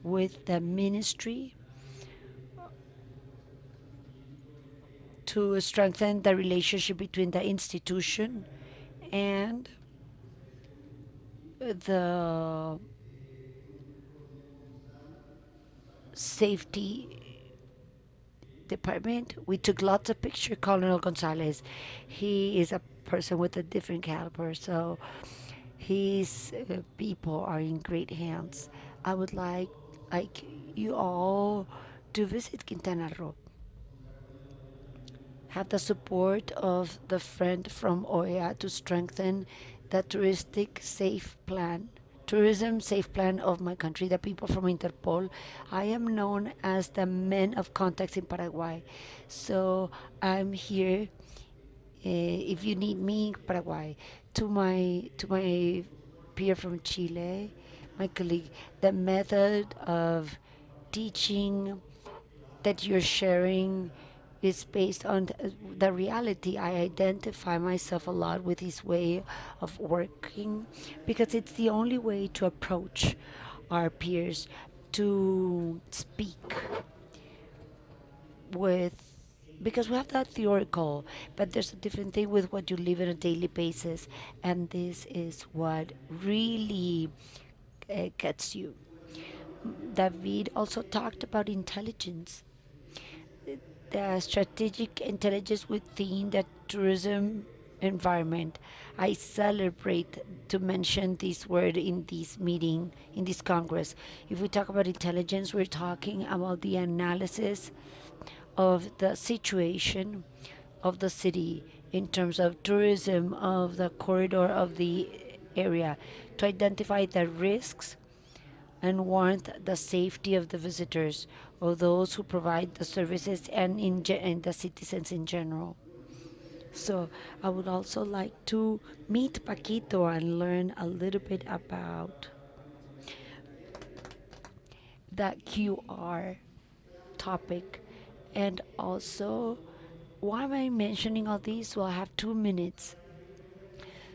with the ministry to strengthen the relationship between the institution and the safety department. We took lots of pictures. Colonel Gonzalez, he is a person with a different caliber, so his people are in great hands. I would like you all to visit Quintana Roo. Have the support of the friend from OEA to strengthen the tourism safe plan of my country, the people from Interpol. I am known as the man of contacts in Paraguay. So I'm here if you need me in Paraguay. To my peer from Chile, my colleague, the method of teaching that you're sharing is based on the reality. I identify myself a lot with his way of working because it's the only way to approach our peers, to speak with, because we have that theoretical, but there's a different thing with what you live on a daily basis, and this is what really gets you. David also talked about intelligence, the strategic intelligence within the tourism environment. I celebrate to mention this word in this meeting, in this Congress. If we talk about intelligence, we're talking about the analysis of the situation of the city in terms of tourism, of the corridor of the area, to identify the risks and warrant the safety of the visitors or those who provide the services and and the citizens in general. So I would also like to meet Paquito and learn a little bit about that QR topic. And also, why am I mentioning all these? Well, I have 2 minutes.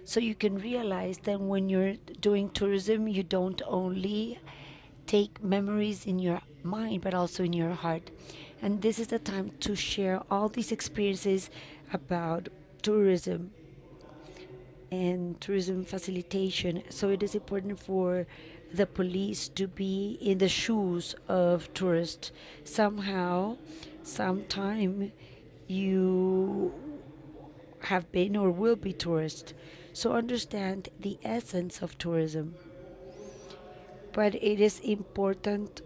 So you can realize that when you're doing tourism, you don't only take memories in your mind, but also in your heart. And this is the time to share all these experiences about tourism and tourism facilitation. So it is important for the police to be in the shoes of tourists. Sometime you have been or will be tourist. So understand the essence of tourism. But it is important.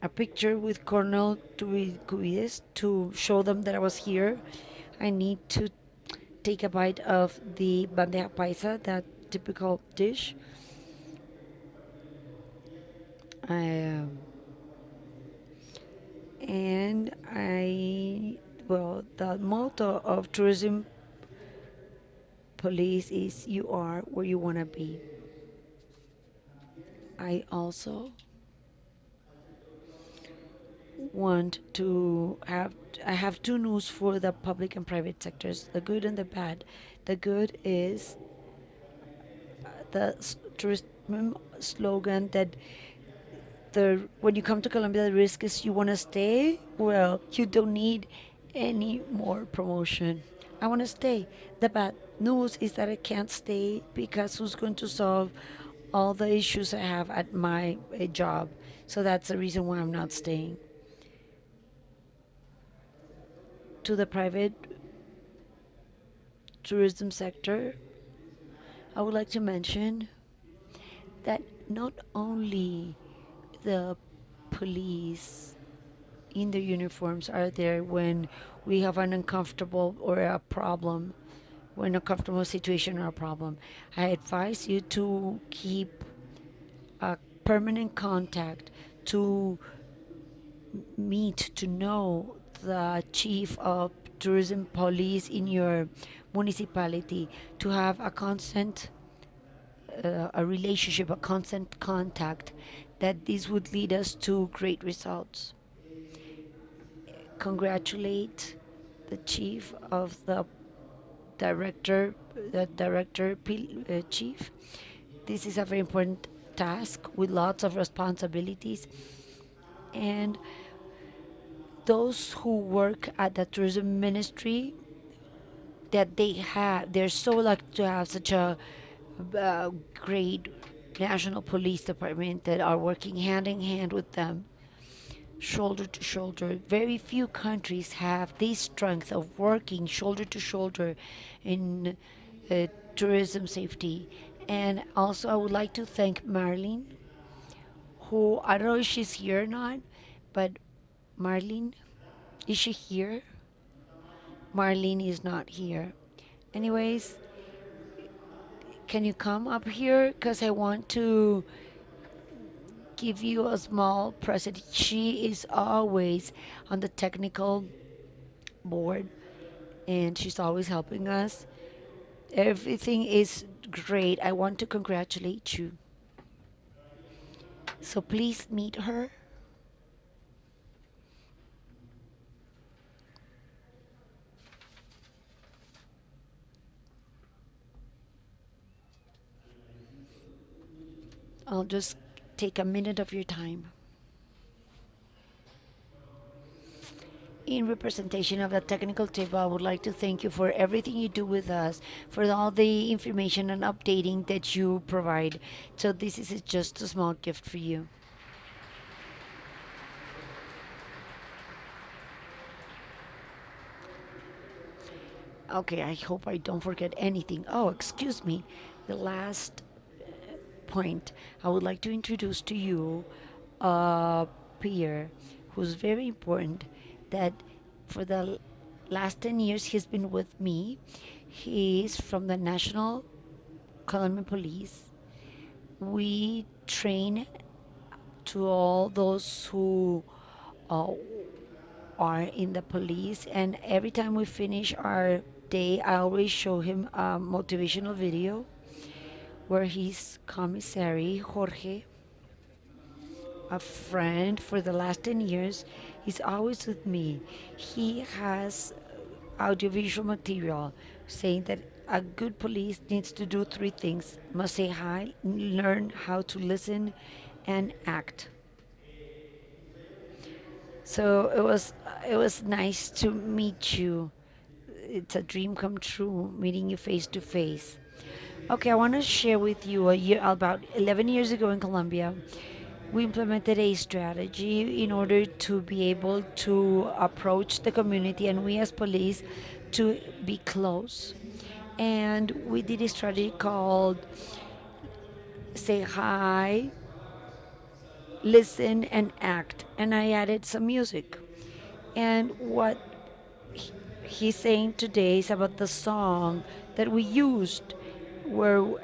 A picture with Colonel Cubides to show them that I was here. I need to take a bite of the bandeja paisa, that typical dish. The motto of tourism police is "You are where you want to be." I also I have 2 news for the public and private sectors, the good and the bad. The good is the tourism slogan that when you come to Colombia, the risk is you want to stay. Well, you don't need any more promotion. I want to stay. The bad news is that I can't stay because who's going to solve all the issues I have at my job? So that's the reason why I'm not staying. To the private tourism sector, I would like to mention that not only the police in their uniforms are there when we have an uncomfortable or a problem, when a uncomfortable situation or a problem. I advise you to keep a permanent contact, to meet, to know the chief of tourism police in your municipality, to have a constant a relationship, a constant contact, that this would lead us to great results. Congratulate the chief of the chief. This is a very important task with lots of responsibilities, and those who work at the tourism ministry, that they're so lucky to have such a great national police department that are working hand in hand with them, shoulder to shoulder. Very few countries have this strength of working shoulder to shoulder in tourism safety. And also, I would like to thank Marlene, who I don't know if she's here or not, but Marlene, is she here? Marlene is not here. Anyways, can you come up here? Because I want to give you a small present. She is always on the technical board and she's always helping us. Everything is great. I want to congratulate you. So please meet her. I'll just take a minute of your time. In representation of the technical table, I would like to thank you for everything you do with us, for all the information and updating that you provide. So this is just a small gift for you. Okay, I hope I don't forget anything. Oh, excuse me. The last point, I would like to introduce to you a peer who's very important, that for the last 10 years he's been with me. He is from the National Colombian Police. We train to all those who are in the police, and every time we finish our day, I always show him a motivational video where his commissary, Jorge, a friend for the last 10 years, he's always with me. He has audiovisual material saying that a good police needs to do 3 things: must say hi, learn how to listen, and act. So it was nice to meet you. It's a dream come true, meeting you face to face. Okay, I want to share with you about 11 years ago in Colombia, we implemented a strategy in order to be able to approach the community and we as police to be close. And we did a strategy called Say Hi, Listen, and Act. And I added some music. And what he's saying today is about the song that we used,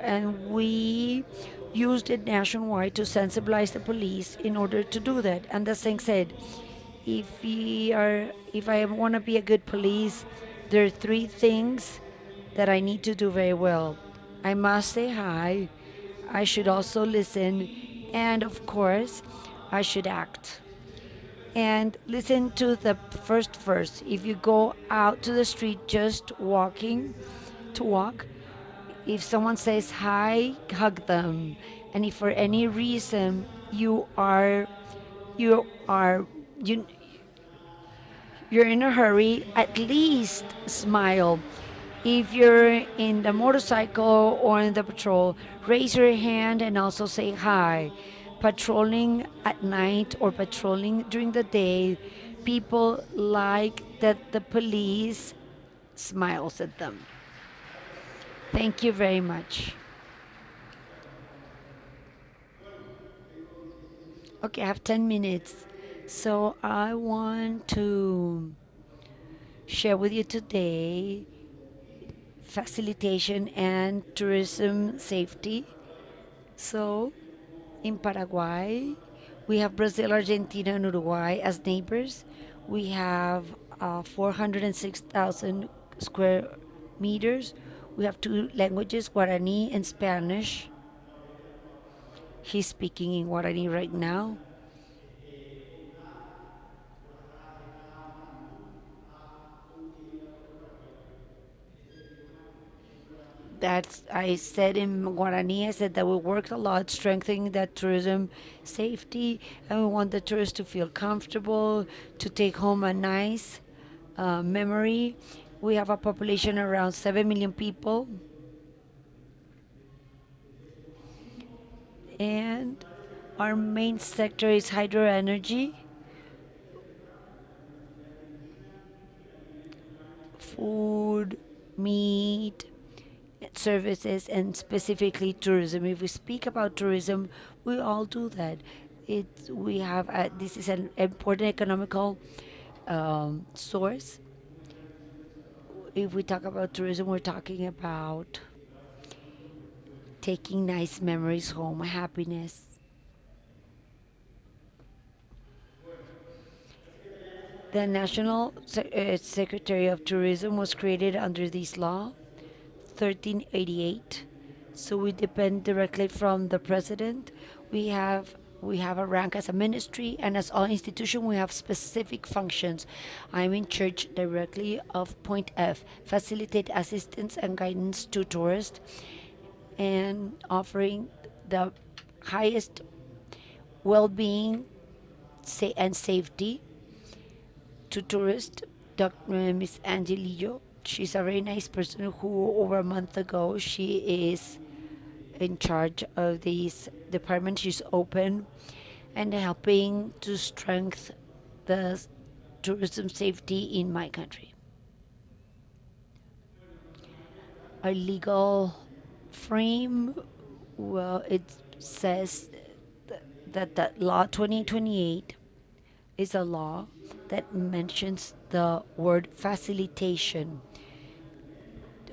and we used it nationwide to sensibilize the police in order to do that. And the thing said, if I want to be a good police, there are 3 things that I need to do very well. I must say hi, I should also listen, and of course, I should act. And listen to the first verse. If you go out to the street just walking to walk, if someone says hi, hug them. And if for any reason you're in a hurry, at least smile. If you're in the motorcycle or in the patrol, raise your hand and also say hi. Patrolling at night or patrolling during the day, people like that the police smiles at them. Thank you very much. Okay, I have 10 minutes. So I want to share with you today facilitation and tourism safety. So in Paraguay, we have Brazil, Argentina, and Uruguay as neighbors. We have 406,000 square meters. We have 2 languages, Guarani and Spanish. He's speaking in Guarani right now. I said in Guarani, I said that we worked a lot strengthening that tourism safety, and we want the tourists to feel comfortable, to take home a nice memory. We have a population around 7 million people. And our main sector is hydro energy, food, meat, services, and specifically tourism. If we speak about tourism, we all do that. We have this is an important economical source. If we talk about tourism, we're talking about taking nice memories home, happiness. The National Secretary of Tourism was created under this law, 1388. So we depend directly from the president. We have a rank as a ministry, and as all institution, we have specific functions. I'm in charge directly of point F, facilitate assistance and guidance to tourists, and offering the highest well-being and safety to tourists. Dr. Miss Angelillo, she's a very nice person who over a month ago, she is in charge of this department. She's open and helping to strengthen the tourism safety in my country. Our legal frame, well, it says that the law 2028 is a law that mentions the word facilitation,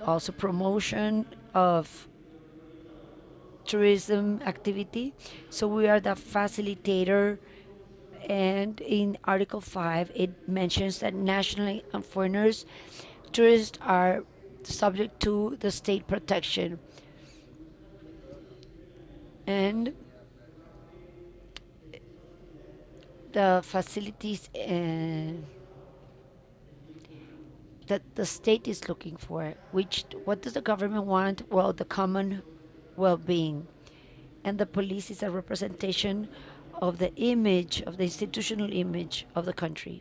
also promotion of tourism activity. So we are the facilitator, and in Article 5 it mentions that nationally and foreigners, tourists are subject to the state protection. And the facilities that the state is looking for. What does the government want? Well, the common well-being. And the police is a representation of the image, of the institutional image of the country.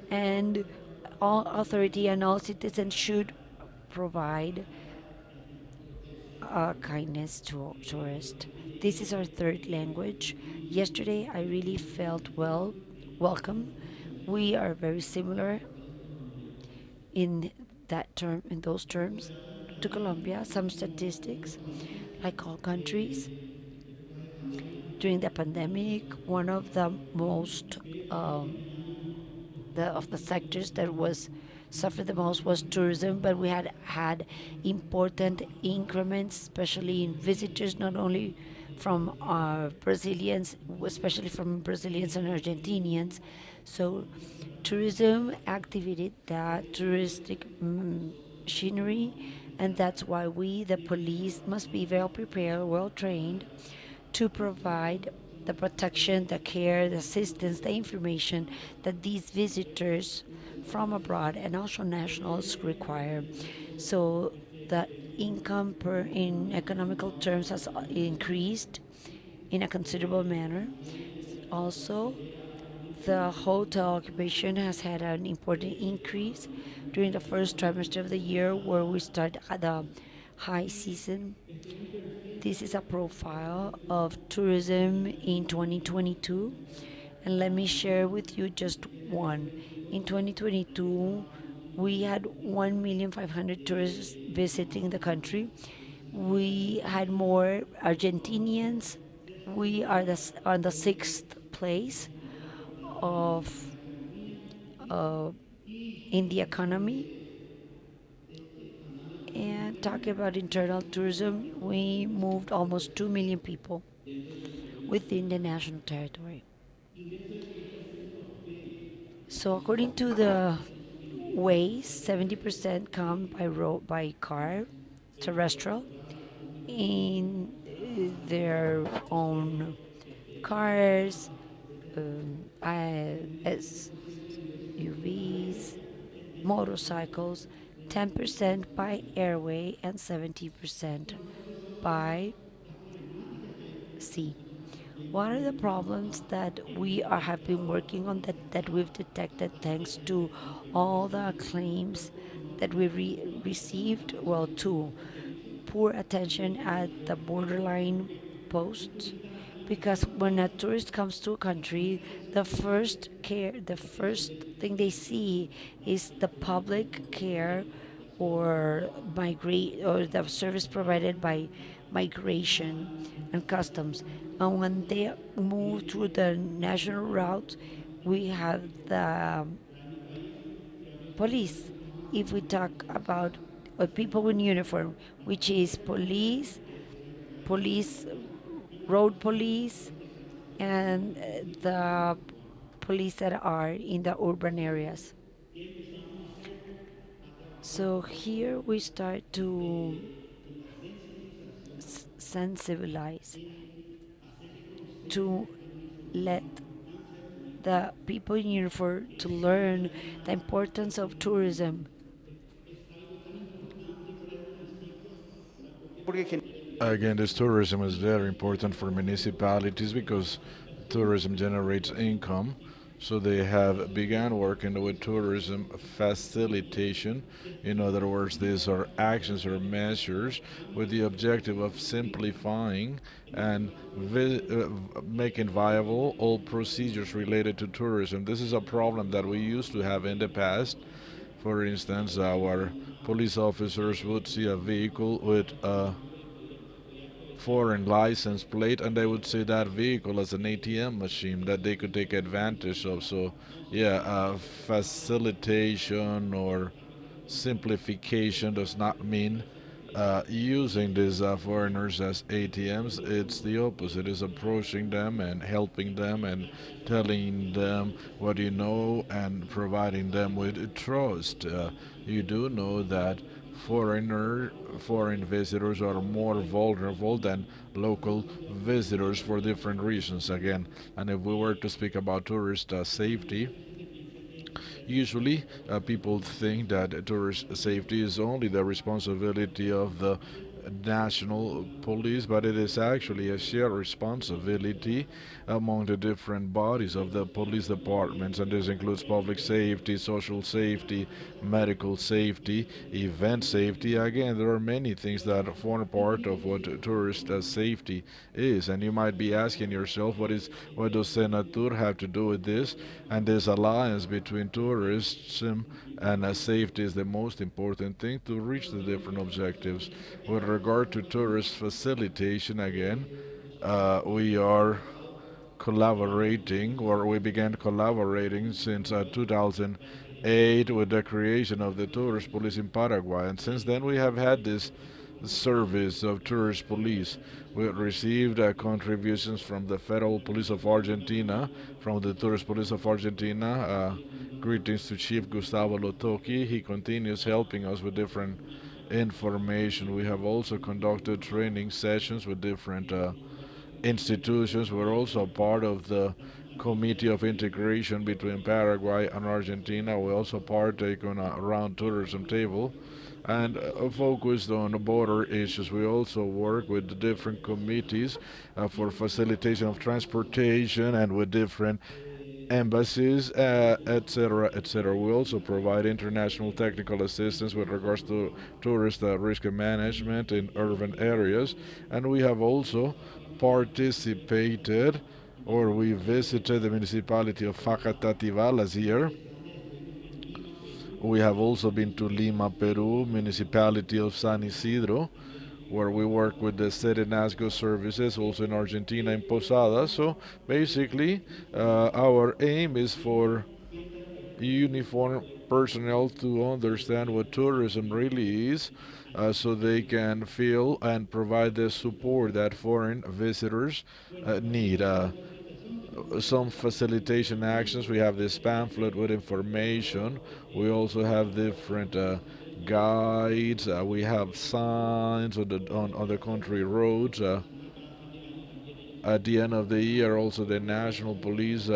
And all authority and all citizens should provide kindness to tourists. This is our third language. Yesterday, I really felt welcome. We are very similar in those terms to Colombia. Some statistics, like all countries, during the pandemic, one of the most of the sectors that was suffered the most was tourism, but we had important increments, especially in visitors, not only from Brazilians, especially from Brazilians and Argentinians. So tourism activated that touristic machinery, and that's why we, the police, must be well prepared, well trained to provide the protection, the care, the assistance, the information that these visitors from abroad and also nationals require. So the income in economical terms has increased in a considerable manner. Also, the hotel occupation has had an important increase during the first trimester of the year, where we start at the high season. This is a profile of tourism in 2022, and let me share with you just one. In 2022, we had 1,500,000 tourists visiting the country. We had more Argentinians. We are on the 6th place in the economy. And talking about internal tourism, we moved almost 2 million people within the national territory. So according to the ways, 70% come by car, terrestrial, in their own cars, SUVs, motorcycles, 10% by airway, and 70% by sea. What are the problems that we have been working on that we've detected thanks to all the claims that we received? Well, two: poor attention at the borderline posts, because when a tourist comes to a country, the first thing they see is the public care or migrate or the service provided by migration and customs. And when they move through the national route, we have the police. If we talk about people in uniform, which is police, road police, and the police that are in the urban areas. So here we start to sensibilize, to let the people in uniform to learn the importance of tourism. Again, this tourism is very important for municipalities because tourism generates income. So they have began working with tourism facilitation. In other words, these are actions or measures with the objective of simplifying and making viable all procedures related to tourism. This is a problem that we used to have in the past. For instance, our police officers would see a vehicle with a foreign license plate and they would see that vehicle as an ATM machine that they could take advantage of. So yeah, facilitation or simplification does not mean using these foreigners as ATMs. It's the opposite. It's approaching them and helping them and telling them what you know and providing them with trust. You do know that foreign visitors are more vulnerable than local visitors for different reasons again. And if we were to speak about tourist safety, usually people think that tourist safety is only the responsibility of the national police, but it is actually a shared responsibility among the different bodies of the police departments, and this includes public safety, social safety, medical safety, event safety. Again, there are many things that form part of what tourist safety is, and you might be asking yourself, what does Senatur have to do with this? And this alliance between tourism and safety is the most important thing to reach the different objectives. With regard to tourist facilitation, again, we are collaborating, or we began collaborating since 2008 with the creation of the tourist police in Paraguay, and since then we have had this service of tourist police. We received contributions from the Federal Police of Argentina, from the Tourist Police of Argentina. Greetings to Chief Gustavo Lotoki. He continues helping us with different information. We have also conducted training sessions with different institutions. We're also part of the Committee of Integration between Paraguay and Argentina. We also partake on a round tourism table and focused on border issues. We also work with the different committees for facilitation of transportation and with different embassies, etc., etc. We also provide international technical assistance with regards to tourist risk management in urban areas, and we have also participated, or we visited the municipality of Facatativá last year. We have also been to Lima, Peru, municipality of San Isidro, where we work with the Serenazgo services, also in Argentina, in Posadas. So basically, our aim is for uniform personnel to understand what tourism really is, so they can feel and provide the support that foreign visitors need. Some facilitation actions. We have this pamphlet with information. We also have different guides. We have signs on the country roads. At the end of the year, also the national police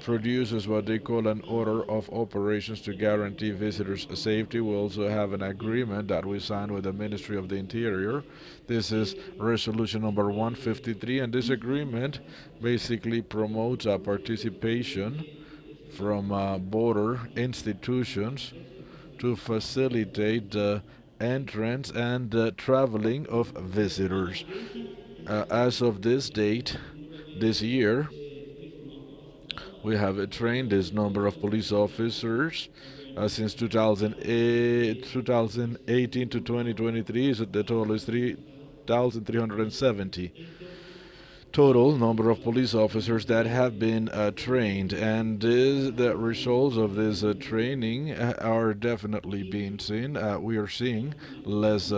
produces what they call an order of operations to guarantee visitors' safety. We also have an agreement that we signed with the Ministry of the Interior. This is resolution number 153, and this agreement basically promotes participation from border institutions to facilitate the entrance and traveling of visitors. As of this date, this year, we have trained this number of police officers since 2018 to 2023. So the total is 3,370 total number of police officers that have been trained, and the results of this training are definitely being seen. We are seeing less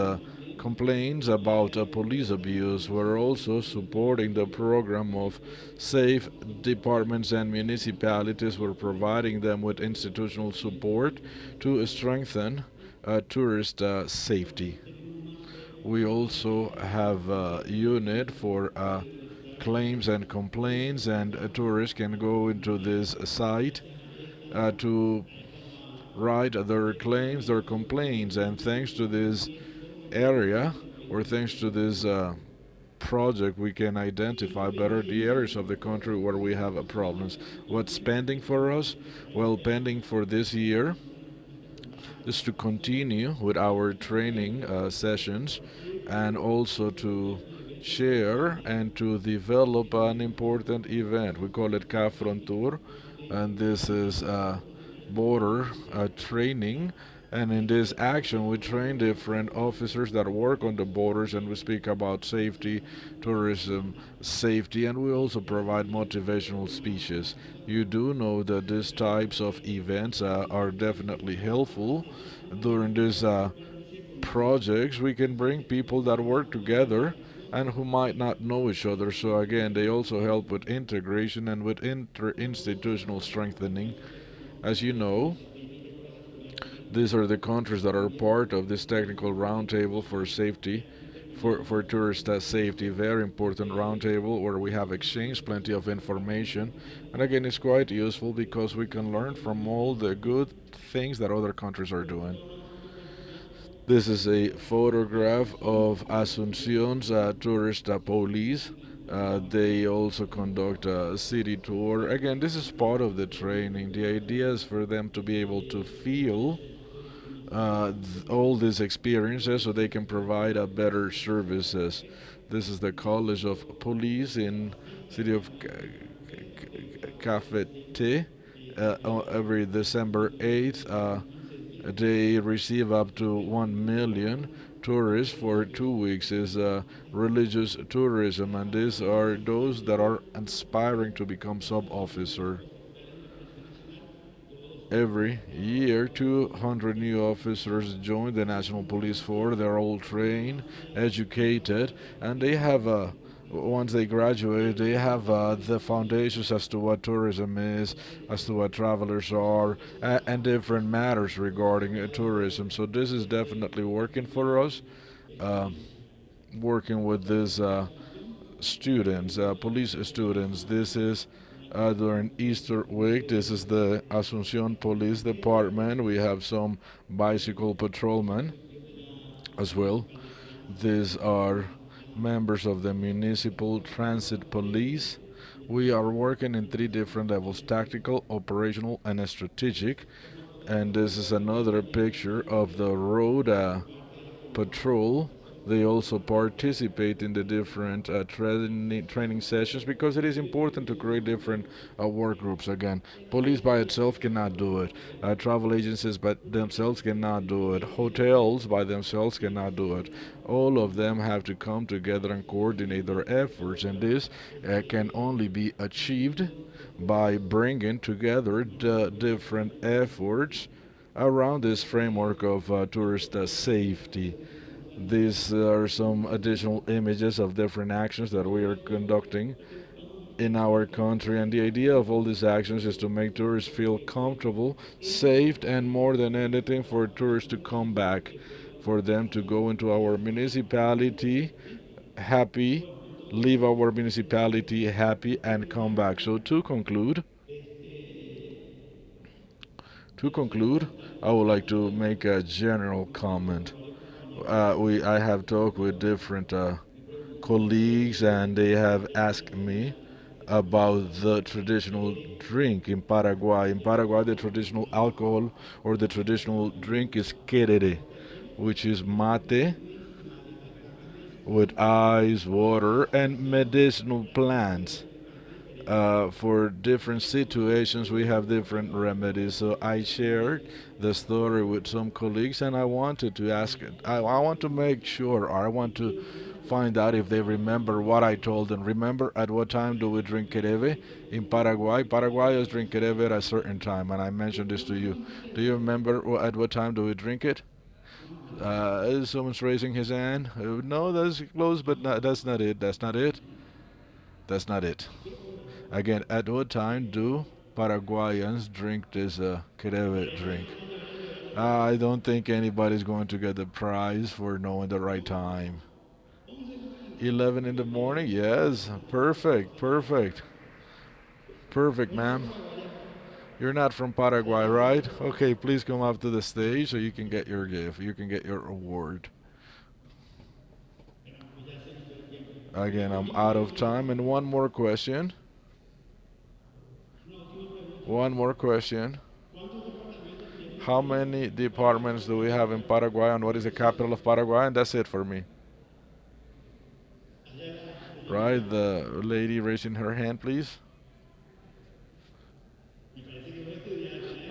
complaints about police abuse. We're also supporting the program of safe departments and municipalities. We're providing them with institutional support to strengthen tourist safety. We also have a unit for claims and complaints, and tourists can go into this site to write their claims, their complaints, and thanks to this area, or thanks to this project, we can identify better the areas of the country where we have problems. What's pending for us? Well, pending for this year is to continue with our training sessions, and also to share and to develop an important event. We call it CAFRONTUR, and this is border training. And in this action, we train different officers that work on the borders, and we speak about safety, tourism, safety, and we also provide motivational speeches. You do know that these types of events are definitely helpful. During these projects, we can bring people that work together and who might not know each other. So again, they also help with integration and with interinstitutional strengthening. As you know, these are the countries that are part of this technical roundtable for safety, for tourist safety. Very important roundtable where we have exchanged plenty of information. And again, it's quite useful because we can learn from all the good things that other countries are doing. This is a photograph of Asunción's tourist police. They also conduct a city tour. Again, this is part of the training. The idea is for them to be able to feel all these experiences so they can provide better services. This is the College of Police in city of Cafete. Every December 8th, they receive up to 1 million tourists for 2 weeks. Is religious tourism, and these are those that are aspiring to become sub-officer. Every year, 200 new officers join the National Police Force. They're all trained, educated, and they have once they graduate, they have the foundations as to what tourism is, as to what travelers are, and different matters regarding tourism. So this is definitely working for us, working with these students, police students. This is during Easter week. This is the Asunción Police Department. We have some bicycle patrolmen as well. These are members of the Municipal Transit Police. We are working in 3 different levels: tactical, operational, and strategic. And this is another picture of the road patrol. They also participate in the different training sessions, because it is important to create different work groups. Again, police by itself cannot do it. Travel agencies by themselves cannot do it. Hotels by themselves cannot do it. All of them have to come together and coordinate their efforts, and this can only be achieved by bringing together the different efforts around this framework of tourist safety. These are some additional images of different actions that we are conducting in our country, and the idea of all these actions is to make tourists feel comfortable, safe, and more than anything, for tourists to come back, for them to go into our municipality happy, leave our municipality happy, and come back. So to conclude, I would like to make a general comment. I have talked with different colleagues, and they have asked me about the traditional drink in Paraguay. In Paraguay, the traditional alcohol or the traditional drink is querere, which is mate with ice, water, and medicinal plants. For different situations, we have different remedies. So I shared the story with some colleagues, and I wanted to ask it. I want to make sure, or I want to find out if they remember what I told them. Remember at what time do we drink Quereve in Paraguay? Paraguayers drink Quereve at a certain time, and I mentioned this to you. Do you remember at what time do we drink it? Someone's raising his hand. No, that's close, but that's not it. That's not it. That's not it. Again, at what time do Paraguayans drink this Quereve drink? I don't think anybody's going to get the prize for knowing the right time. 11 in the morning? Yes. Perfect, perfect. Perfect, ma'am. You're not from Paraguay, right? Okay, please come up to the stage so you can get your gift. You can get your award. Again, I'm out of time. And one more question. One more question. How many departments do we have in Paraguay, and what is the capital of Paraguay? And that's it for me. Right, the lady raising her hand, please.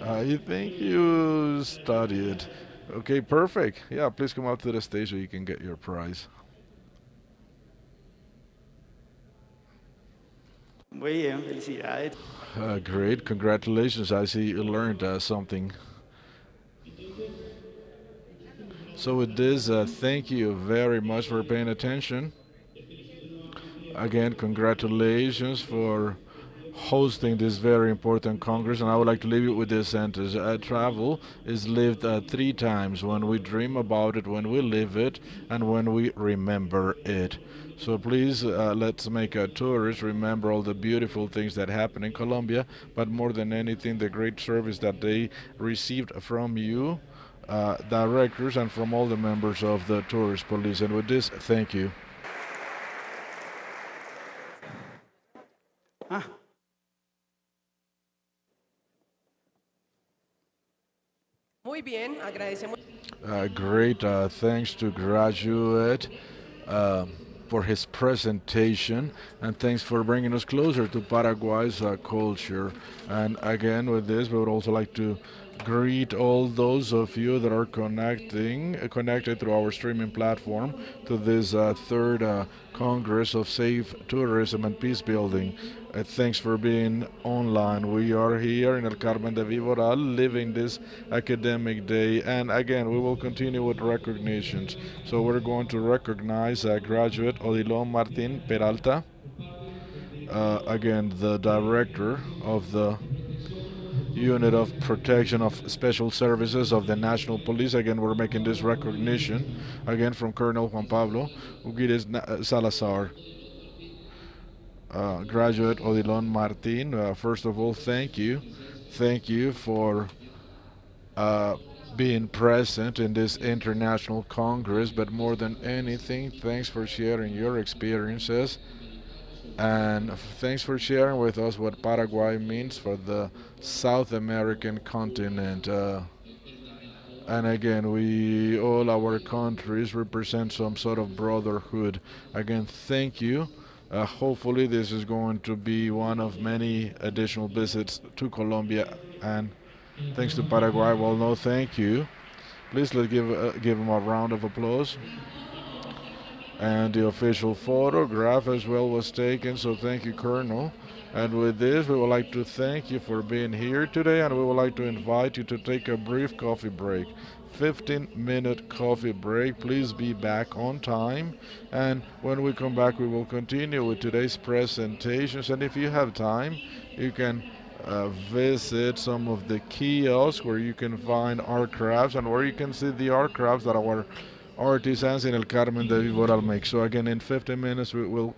I think you studied. Okay, perfect. Yeah, please come up to the stage so you can get your prize. Muy bien, felicidades. Great, congratulations. I see you learned something. So with this, thank you very much for paying attention. Again, congratulations for hosting this very important Congress, and I would like to leave you with this sentence. Travel is lived 3 times: when we dream about it, when we live it, and when we remember it. So please, let's make tourists remember all the beautiful things that happen in Colombia, but more than anything, the great service that they received from you, directors, and from all the members of the tourist police. And with this, thank you. Muy bien, agradecemos. Great, thanks to graduate for his presentation, and thanks for bringing us closer to Paraguay's culture. And again, with this, we would also like to greet all those of you that are connected through our streaming platform to this third Congress of Safe Tourism and Peace Building. Thanks for being online. We are here in El Carmen de Viboral living this academic day, and again we will continue with recognitions. So we're going to recognize graduate Odilon Martin Peralta, again the director of the Unit of Protection of Special Services of the National Police. Again, we're making this recognition again from Colonel Juan Pablo Ugires Salazar. Graduate Odilon Martin, first of all, thank you. Thank you for being present in this international Congress, but more than anything, thanks for sharing your experiences, and thanks for sharing with us what Paraguay means for the South American continent. And again, all our countries represent some sort of brotherhood. Again, thank you. Hopefully this is going to be one of many additional visits to Colombia, and thanks to Paraguay. Well, no, thank you. Please let's give him a round of applause. And the official photograph as well was taken, so thank you, Colonel. And with this, we would like to thank you for being here today, and we would like to invite you to take a brief coffee break. 15-minute coffee break. Please be back on time, and when we come back we will continue with today's presentations. And if you have time, you can visit some of the kiosks where you can find art crafts and where you can see the art crafts that our artisans in El Carmen de Viboral make. So again, in 15 minutes we will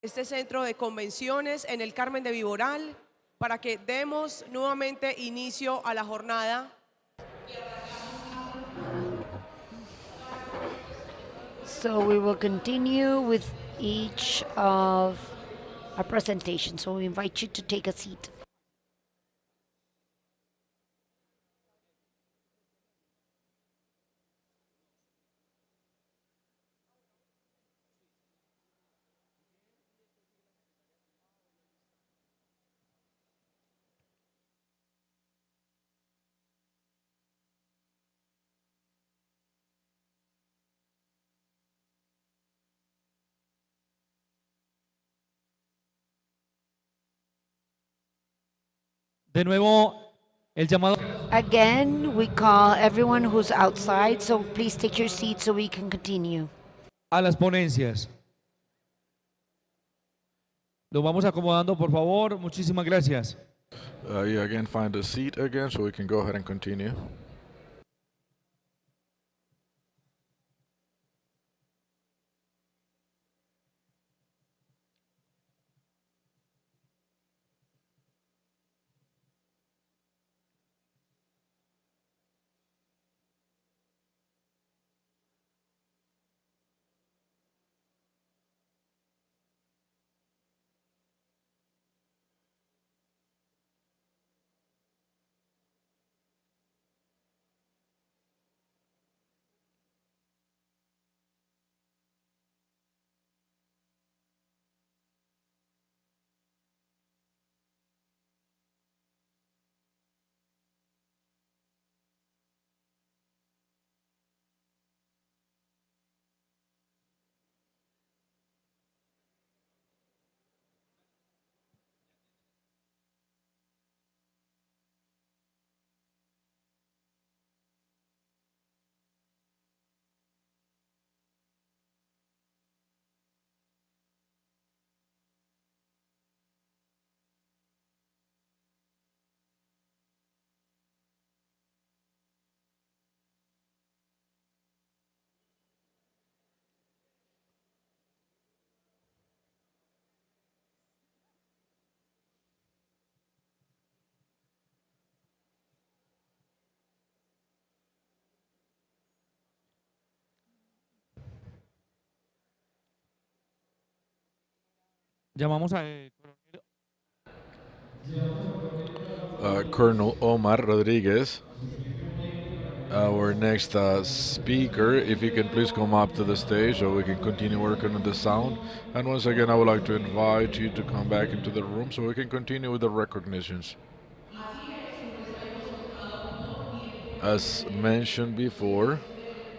este centro de convenciones en el Carmen de Viboral para que demos nuevamente inicio a la jornada. So we will continue with each of our presentations. So we invite you to take a seat. De nuevo, el llamado Again, we call everyone who's outside, so please take your seat so we can continue. a las ponencias. Lo vamos acomodando, por favor. Muchísimas gracias. Yeah, again, find a seat again so we can go ahead and continue. Llamamos a Colonel Omar Rodriguez, our next speaker. If you can please come up to the stage so we can continue working on the sound. And once again, I would like to invite you to come back into the room so we can continue with the recognitions. As mentioned before,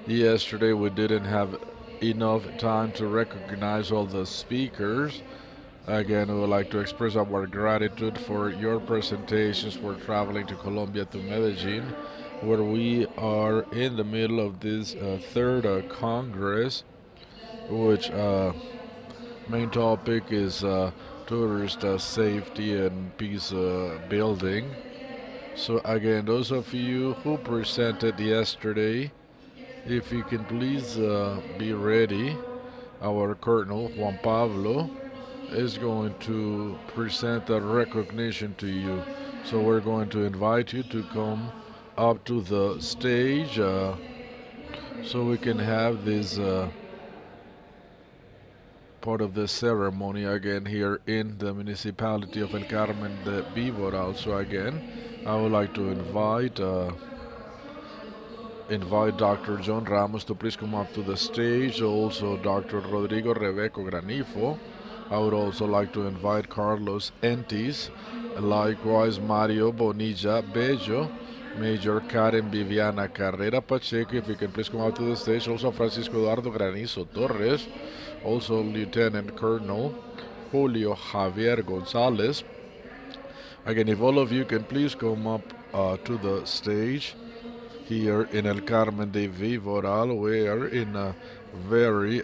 yesterday we didn't have enough time to recognize all the speakers. Again, we would like to express our gratitude for your presentations, for traveling to Colombia, to Medellin, where we are in the middle of this third Congress, which main topic is tourist safety and peace building. So again, those of you who presented yesterday, if you can please be ready, our Colonel Juan Pablo is going to present a recognition to you. So we're going to invite you to come up to the stage so we can have this part of the ceremony again here in the municipality of El Carmen de Viboral. So again, I would like to invite Dr. John Ramos to please come up to the stage. Also Dr. Rodrigo Rebeco Granifo. I would also like to invite Carlos Entis, likewise Mario Bonilla Bello, Major Karen Viviana Carrera Pacheco, if you can please come out to the stage. Also Francisco Eduardo Granizo Torres, also Lieutenant Colonel Julio Javier Gonzalez. Again, if all of you can please come up to the stage here in El Carmen de Viboral. We are in a very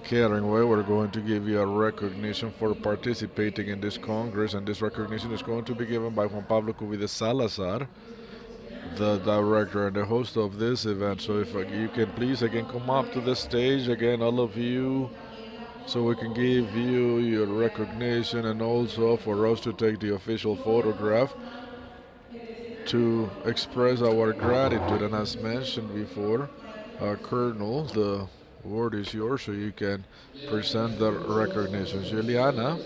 caring way. We're going to give you a recognition for participating in this Congress, and this recognition is going to be given by Juan Pablo Cubide Salazar, the director and the host of this event. So if you can please again come up to the stage again, all of you, so we can give you your recognition and also for us to take the official photograph to express our gratitude. And as mentioned before, Colonel, the word is yours so you can present the recognition. Juliana,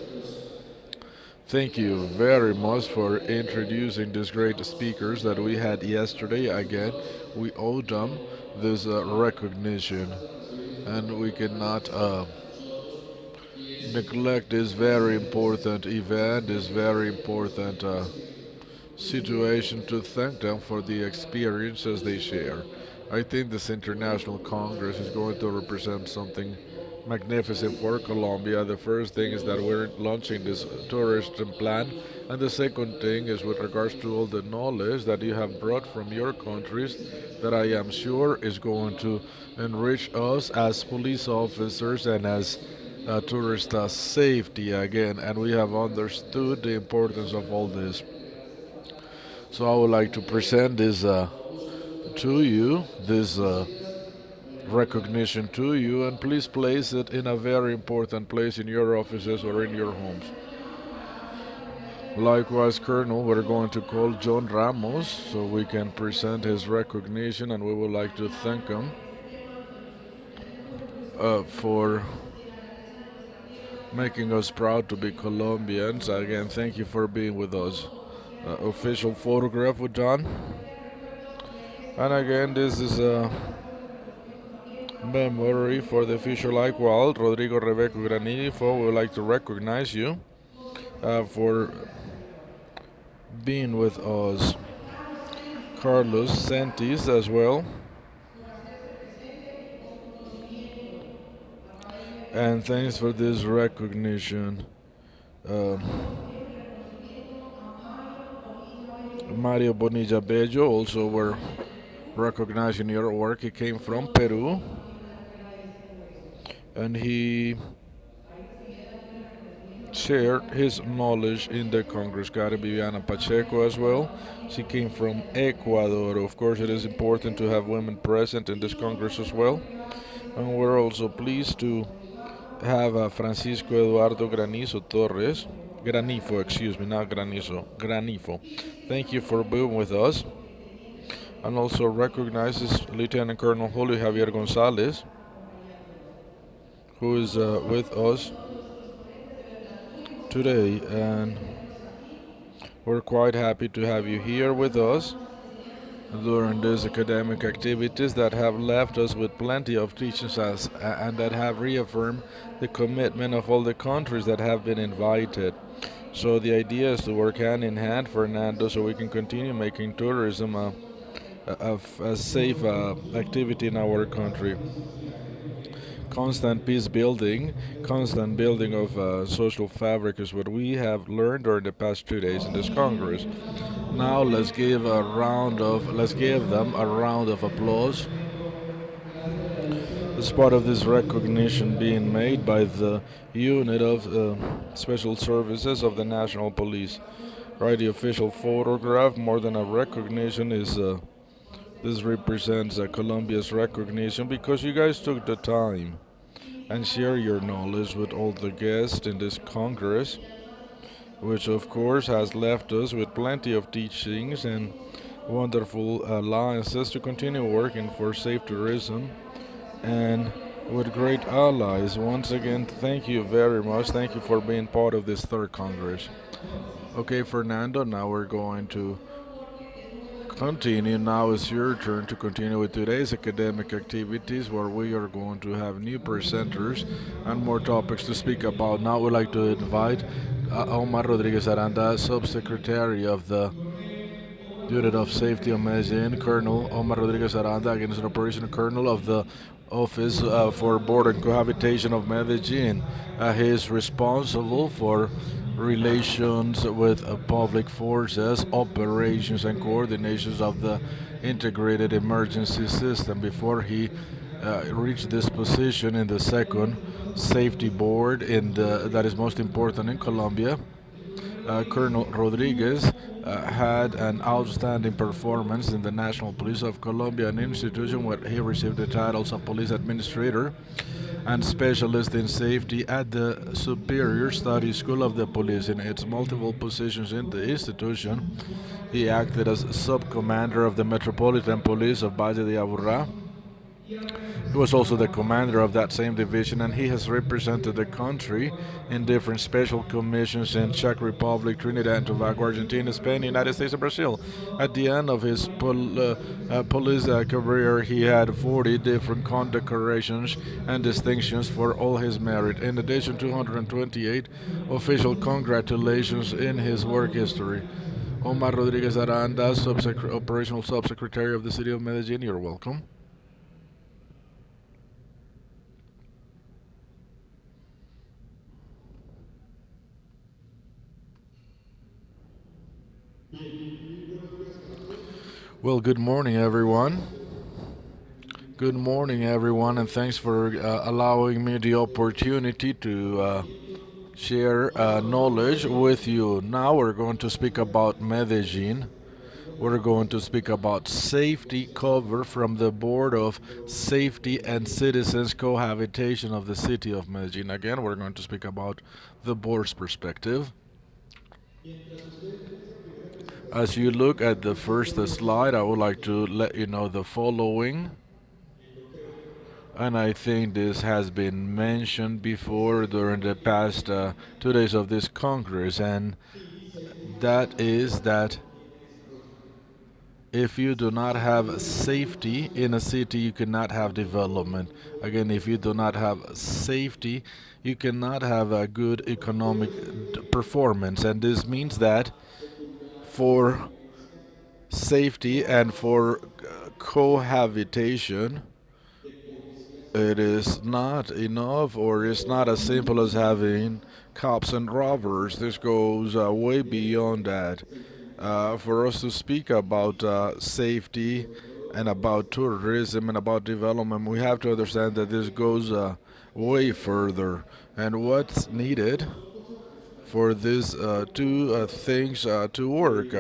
thank you very much for introducing these great speakers that we had yesterday. Again, we owe them this recognition, and we cannot neglect this very important event, this very important situation, to thank them for the experiences they share. I think this International Congress is going to represent something magnificent for Colombia. The first thing is that we're launching this tourism plan, and the second thing is with regards to all the knowledge that you have brought from your countries that I am sure is going to enrich us as police officers and as tourist safety again, and we have understood the importance of all this. So I would like to present this to you, this recognition to you, and please place it in a very important place in your offices or in your homes. Likewise, Colonel, we're going to call John Ramos so we can present his recognition, and we would like to thank him for making us proud to be Colombians. Again, thank you for being with us. Official photograph with John. And again, this is a memory for the official likewise. Rodrigo Rebeco Granifo, we would like to recognize you for being with us. Carlos Sentis as well. And thanks for this recognition. Mario Bonilla Bello, also we're recognizing your work. He came from Peru, and he shared his knowledge in the Congress. Karen Viviana Pacheco as well. She came from Ecuador. Of course, it is important to have women present in this Congress as well. And we're also pleased to have Francisco Eduardo Granizo Torres. Granifo, excuse me, not Granizo. Granifo. Thank you for being with us. And also recognizes Lieutenant Colonel Julio Javier Gonzalez, who is with us today, and we're quite happy to have you here with us during these academic activities that have left us with plenty of teachings and that have reaffirmed the commitment of all the countries that have been invited. So the idea is to work hand in hand, Fernando, so we can continue making tourism a safe activity in our country. Constant peace building, constant building of social fabric is what we have learned during the past 2 days in this Congress. Now let's give them a round of applause as part of this recognition being made by the unit of special services of the National Police. Right, the official photograph, more than a recognition, is this represents Colombia's recognition because you guys took the time and share your knowledge with all the guests in this Congress, which of course has left us with plenty of teachings and wonderful alliances to continue working for safe tourism and with great allies. Once again, thank you very much. Thank you for being part of this third Congress. Okay, Fernando, now we're going to continue. Now it's your turn to continue with today's academic activities, where we are going to have new presenters and more topics to speak about. Now we'd like to invite Omar Rodriguez Aranda, Subsecretary of the Unit of Safety of Medellin, Colonel Omar Rodriguez Aranda, again is an operational colonel of the Office for Border and Cohabitation of Medellin. He is responsible for relations with public forces, operations and coordinations of the integrated emergency system. Before he reached this position in the second safety board that is most important in Colombia, Colonel Rodriguez had an outstanding performance in the National Police of Colombia, an institution where he received the titles of police administrator and specialist in safety at the Superior Study School of the Police. In its multiple positions in the institution, he acted as sub-commander of the Metropolitan Police of Valle de Aburrá. He was also the commander of that same division, and he has represented the country in different special commissions in Czech Republic, Trinidad and Tobago, Argentina, Spain, United States, and Brazil. At the end of his police career, he had 40 different condecorations and distinctions for all his merit. In addition, 228 official congratulations in his work history. Omar Rodriguez Aranda, Operational Subsecretary of the City of Medellin, you're welcome. Well, good morning, everyone. Good morning, everyone, and thanks for allowing me the opportunity to share knowledge with you. Now we're going to speak about Medellin. We're going to speak about safety cover from the Board of Safety and Citizens Cohabitation of the City of Medellin. Again, we're going to speak about the board's perspective. As you look at the first slide, I would like to let you know the following. And I think this has been mentioned before during the past 2 days of this Congress, and that is that if you do not have safety in a city, you cannot have development. Again, if you do not have safety, you cannot have a good economic performance. And this means that for safety and for cohabitation, it is not enough, or it's not as simple as having cops and robbers. This goes way beyond that. For us to speak about safety and about tourism and about development, we have to understand that this goes way further. And what's needed for these two things to work?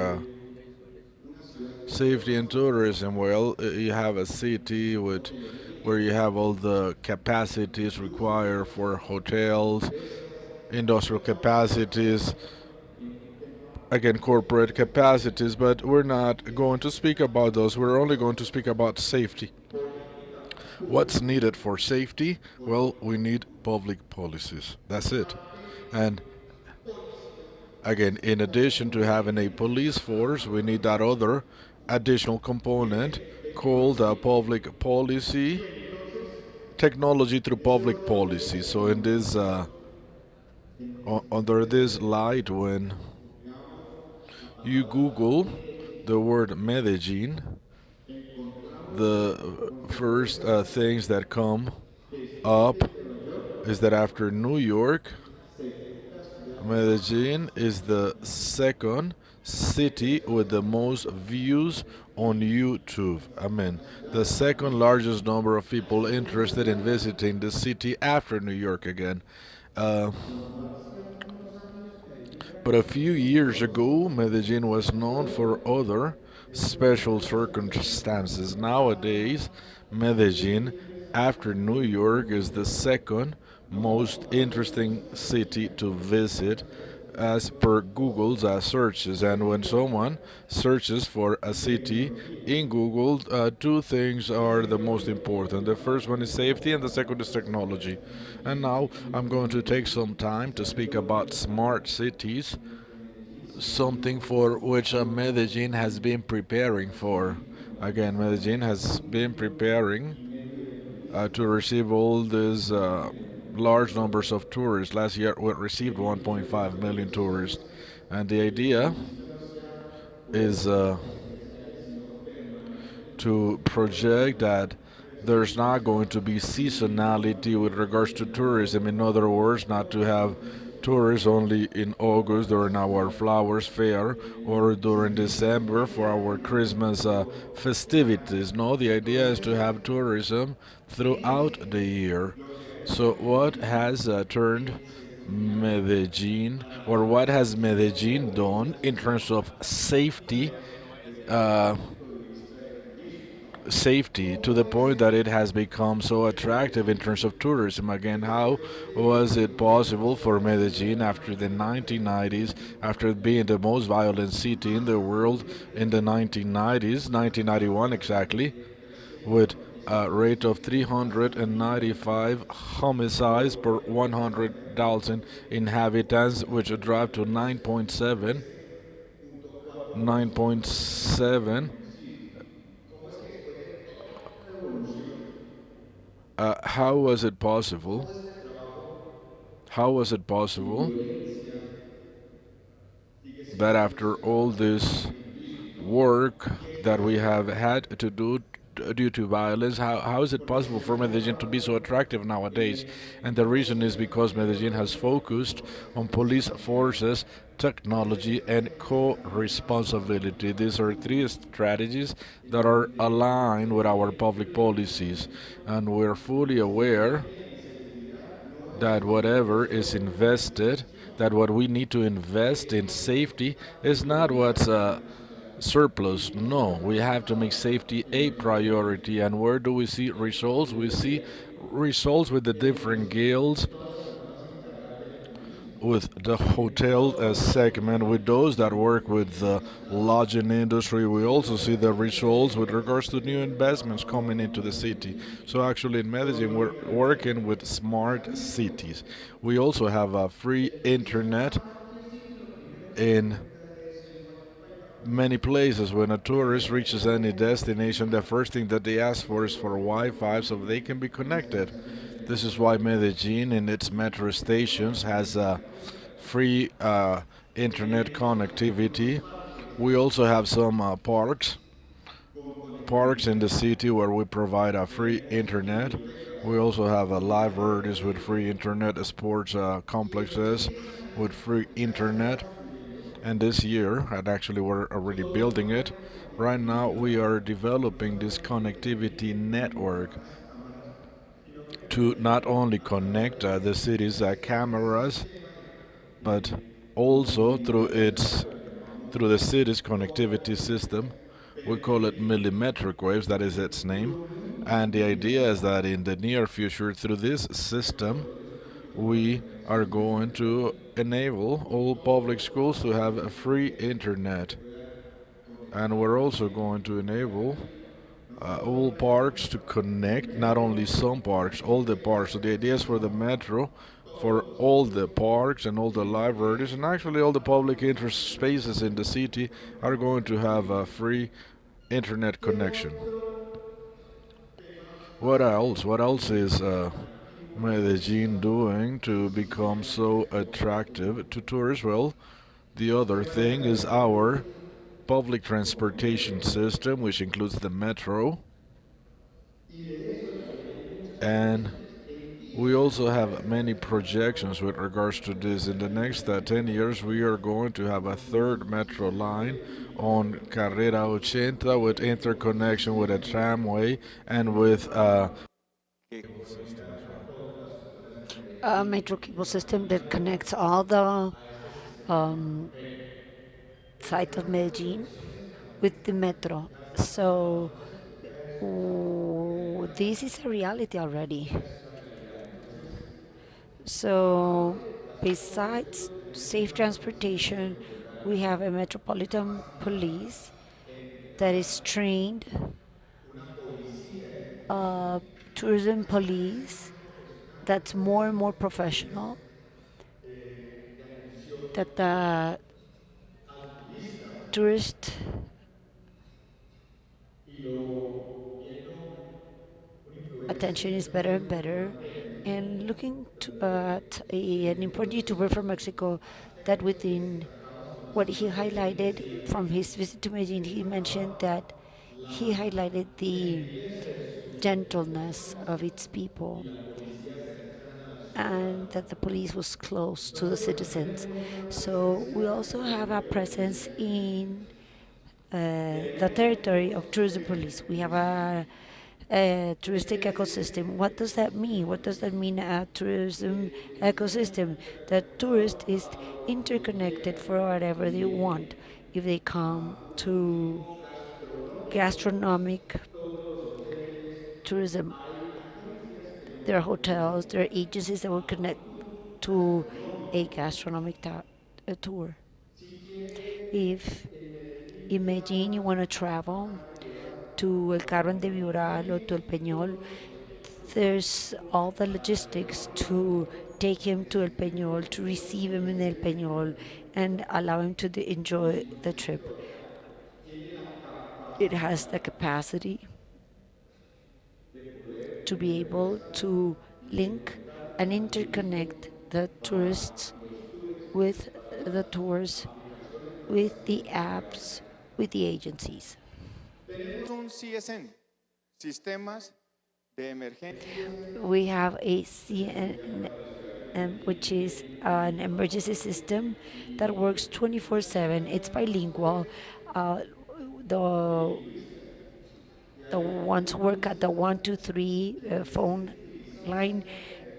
Safety and tourism. Well, you have a city where you have all the capacities required for hotels, industrial capacities, again, corporate capacities, but we're not going to speak about those. We're only going to speak about safety. What's needed for safety? Well, we need public policies. That's it. And again, in addition to having a police force, we need that other additional component called public policy, technology through public policy. So in this, under this light, when you Google the word Medellin, the first things that come up is that after New York, Medellin is the second city with the most views on YouTube. I mean, the second largest number of people interested in visiting the city after New York again. But a few years ago, Medellin was known for other special circumstances. Nowadays, Medellin, after New York, is the second most interesting city to visit as per Google's searches. And when someone searches for a city in Google, two things are the most important. The first one is safety and the second is technology. And now I'm going to take some time to speak about smart cities, something for which Medellin has been preparing for. Again, Medellin has been preparing to receive all these large numbers of tourists. Last year we received 1.5 million tourists, and the idea is to project that there's not going to be seasonality with regards to tourism. In other words, not to have tourists only in August during our flowers fair or during December for our Christmas festivities. No, the idea is to have tourism throughout the year. So what has turned Medellin, or what has Medellin done in terms of uh, safety to the point that it has become so attractive in terms of tourism. Again, how was it possible for Medellin after the 1990s, after being the most violent city in the world in the 1990s, 1991 exactly, with a rate of 395 homicides per 100,000 inhabitants, which dropped to 9.7. How was it possible? How was it possible that after all this work that we have had to do due to violence, how is it possible for Medellin to be so attractive nowadays? And the reason is because Medellin has focused on police forces, technology, and co-responsibility. These are three strategies that are aligned with our public policies, and we're fully aware that whatever is invested, that what we need to invest in safety is not what's surplus. No, we have to make safety a priority. And where do we see results? We see results with the different guilds, with the hotel segment, with those that work with the lodging industry. We also see the results with regards to new investments coming into the city. So actually in Medellin we're working with smart cities. We also have a free internet in many places. When a tourist reaches any destination, the first thing that they ask for is for Wi-Fi so they can be connected. This is why Medellin in its metro stations has free internet connectivity. We also have some parks in the city where we provide a free internet. We also have libraries with free internet, sports complexes with free internet. And this year, and actually we're already building it, right now we are developing this connectivity network to not only connect the city's cameras, but also through the city's connectivity system. We call it millimetric waves, that is its name. And the idea is that in the near future, through this system, we are going to enable all public schools to have a free internet. And we're also going to enable all parks to connect, not only some parks, all the parks. So the idea is for the metro, for all the parks and all the libraries, and actually all the public interest spaces in the city are going to have a free internet connection. What else? What else is Medellin doing to become so attractive to tourists? Well, the other thing is our public transportation system, which includes the metro. And we also have many projections with regards to this. In the next 10 years, we are going to have a third metro line on Carrera 80 with interconnection with a tramway and with a metro cable system that connects all the sites of Medellin with the metro. So this is a reality already. So besides safe transportation, we have a metropolitan police that is trained, tourism police that's more and more professional, that the tourist attention is better and better. And looking at an important YouTuber from Mexico, that within what he highlighted from his visit to Medellin, he mentioned that he highlighted the gentleness of its people and that the police was close to the citizens. So we also have a presence in the territory of tourism police. We have a a touristic ecosystem. What does that mean? What does that mean, a tourism ecosystem? The tourist is interconnected for whatever they want. If they come to gastronomic tourism, there are hotels, there are agencies that will connect to a gastronomic tour. If imagine you want to travel to El Carmen de Viboral or to El Peñol, there's all the logistics to take him to El Peñol, to receive him in El Peñol, and allow him to enjoy the trip. It has the capacity to be able to link and interconnect the tourists with the tours, with the apps, with the agencies. Un CSN, sistemas de emergencia. We have a CN, which is an emergency system that works 24/7. It's bilingual. The ones who work at the 123 phone line,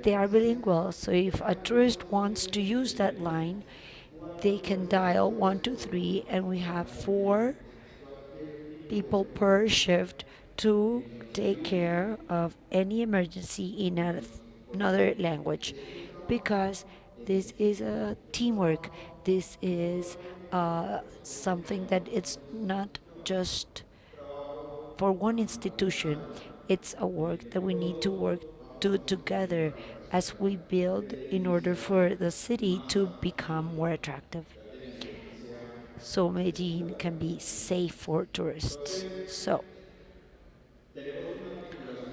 they are bilingual. So if a tourist wants to use that line, they can dial 123, and we have 4 people per shift to take care of any emergency in another language, because this is a teamwork. This is something that it's not just for one institution. It's a work that we need to do together as we build in order for the city to become more attractive, so Medellin can be safe for tourists. So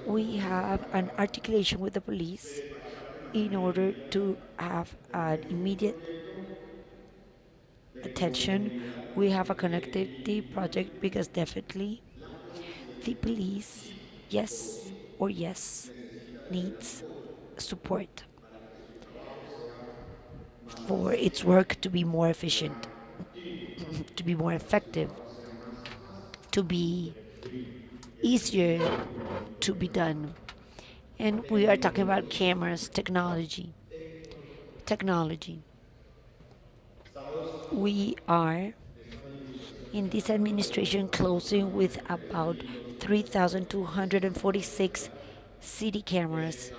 we have an articulation with the police in order to have an immediate attention. We have a connectivity project because definitely the police, yes or yes, needs support for its work to be more efficient, to be more effective, to be easier to be done. And we are talking about cameras, technology. We are in this administration closing with about 3,246 city cameras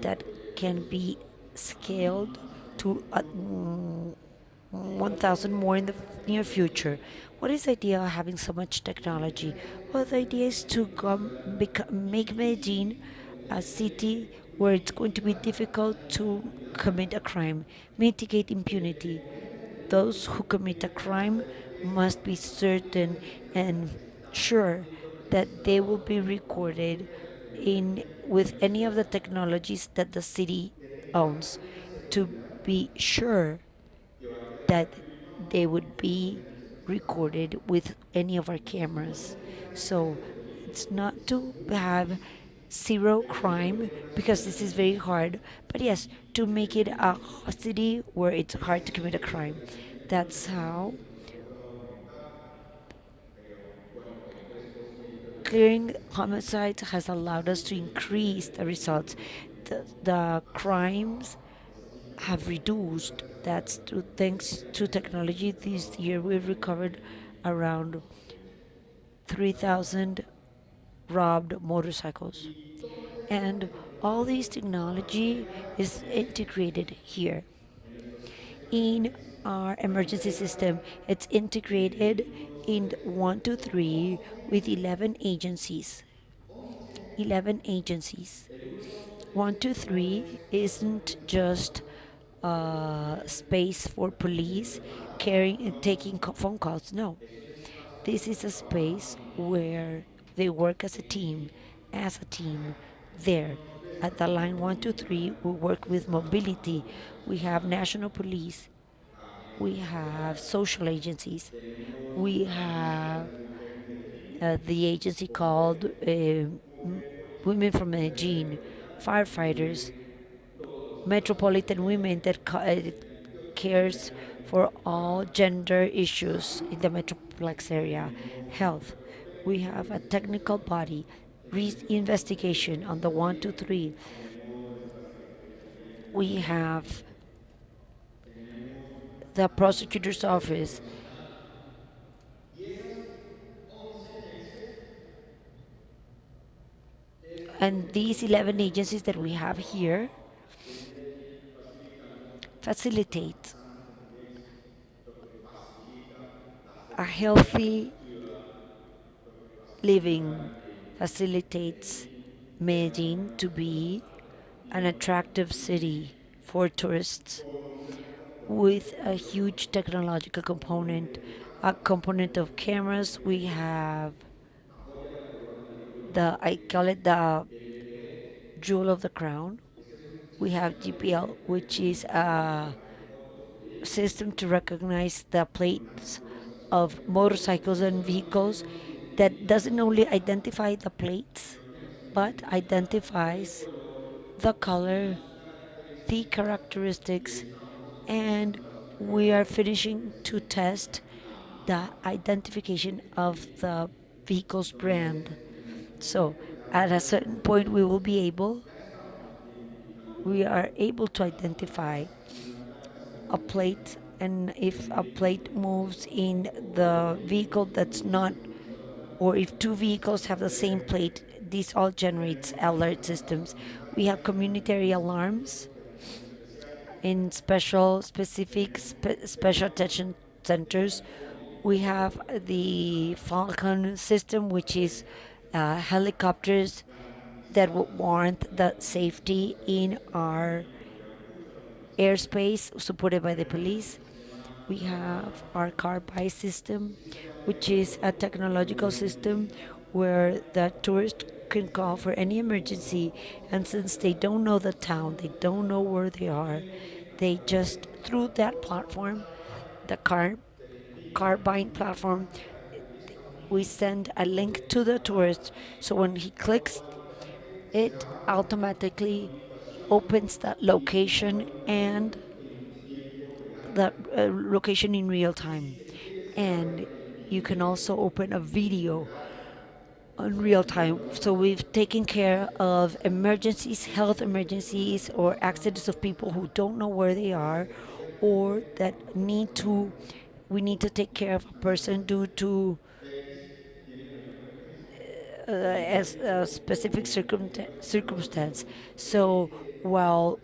that can be scaled to 1,000 more in the near future. What is the idea of having so much technology? Well, the idea is to make Medellin a city where it's going to be difficult to commit a crime, mitigate impunity. Those who commit a crime must be certain and sure that they will be recorded with any of the technologies that the city owns, to be sure that they would be recorded with any of our cameras. So it's not to have zero crime, because this is very hard, but yes, to make it a city where it's hard to commit a crime. That's how clearing homicides has allowed us to increase the results. The crimes have reduced. That's thanks to technology. This year we've recovered around 3,000 robbed motorcycles. And all this technology is integrated here. In our emergency system, it's integrated in 123 with 11 agencies. 11 agencies. 123 isn't just a space for police taking phone calls. No. This is a space where they work as a team. There. At the line 123, we work with mobility. We have national police. We have social agencies. We have the agency called Women from Medellin, firefighters, metropolitan women that cares for all gender issues in the metroplex area, health. We have a technical body investigation on the 1, 2, 3. We have the prosecutor's office. And these 11 agencies that we have here facilitate a healthy living, facilitates Medellin to be an attractive city for tourists with a huge technological component, a component of cameras. We have I call it the jewel of the crown. We have GPL, which is a system to recognize the plates of motorcycles and vehicles that doesn't only identify the plates, but identifies the color, the characteristics, and we are finishing to test the identification of the vehicle's brand. So at a certain point we are able to identify a plate, and if a plate moves in the vehicle that's not, or if two vehicles have the same plate, this all generates alert systems. We have community alarms in special attention centers. We have the Falcon system, which is helicopters that will warrant the safety in our airspace, supported by the police. We have our car buy system, which is a technological system where the tourist can call for any emergency, and since they don't know the town, they don't know where they are, they just, through that platform, the car buying platform, we send a link to the tourist, so when he clicks, it automatically opens that location and the location in real time. And you can also open a video in real time. So we've taken care of emergencies, health emergencies, or accidents of people who don't know where they are, or that we need to take care of a person due to as a specific circumstance. So while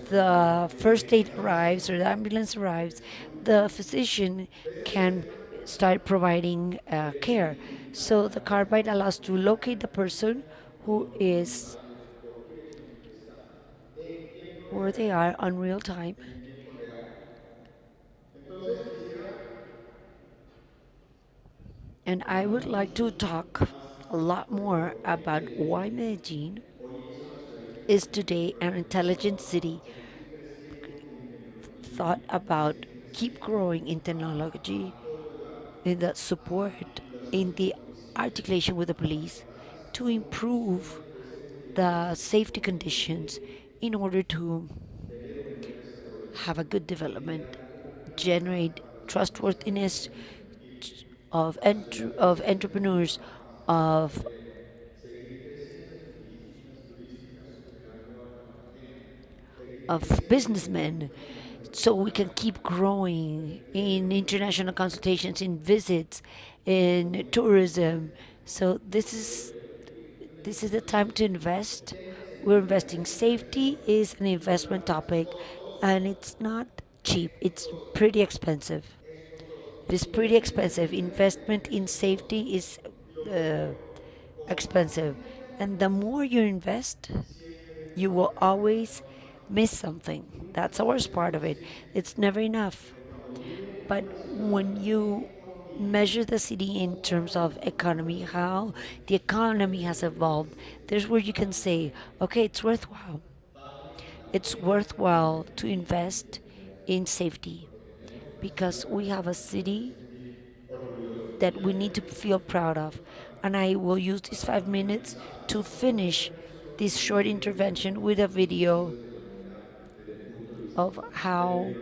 the first aid arrives or the ambulance arrives, the physician can start providing care. So the carbide allows to locate the person who is where they are on real time. And I would like to talk a lot more about why Medellin is today an intelligent city, thought about keep growing in technology, in the support, in the articulation with the police to improve the safety conditions in order to have a good development, generate trustworthiness of entrepreneurs, of businessmen, so we can keep growing in international consultations, in visits, in tourism. So this is the time to invest. We're investing. Safety is an investment topic, and it's not cheap. It's pretty expensive. It is pretty expensive. Investment in safety is uh, expensive, and the more you invest, you will always miss something. That's the worst part of it. It's never enough. But when you measure the city in terms of economy, how the economy has evolved, there's where you can say, okay, it's worthwhile. It's worthwhile to invest in safety because we have a city that we need to feel proud of. And I will use these 5 minutes to finish this short intervention with a video of how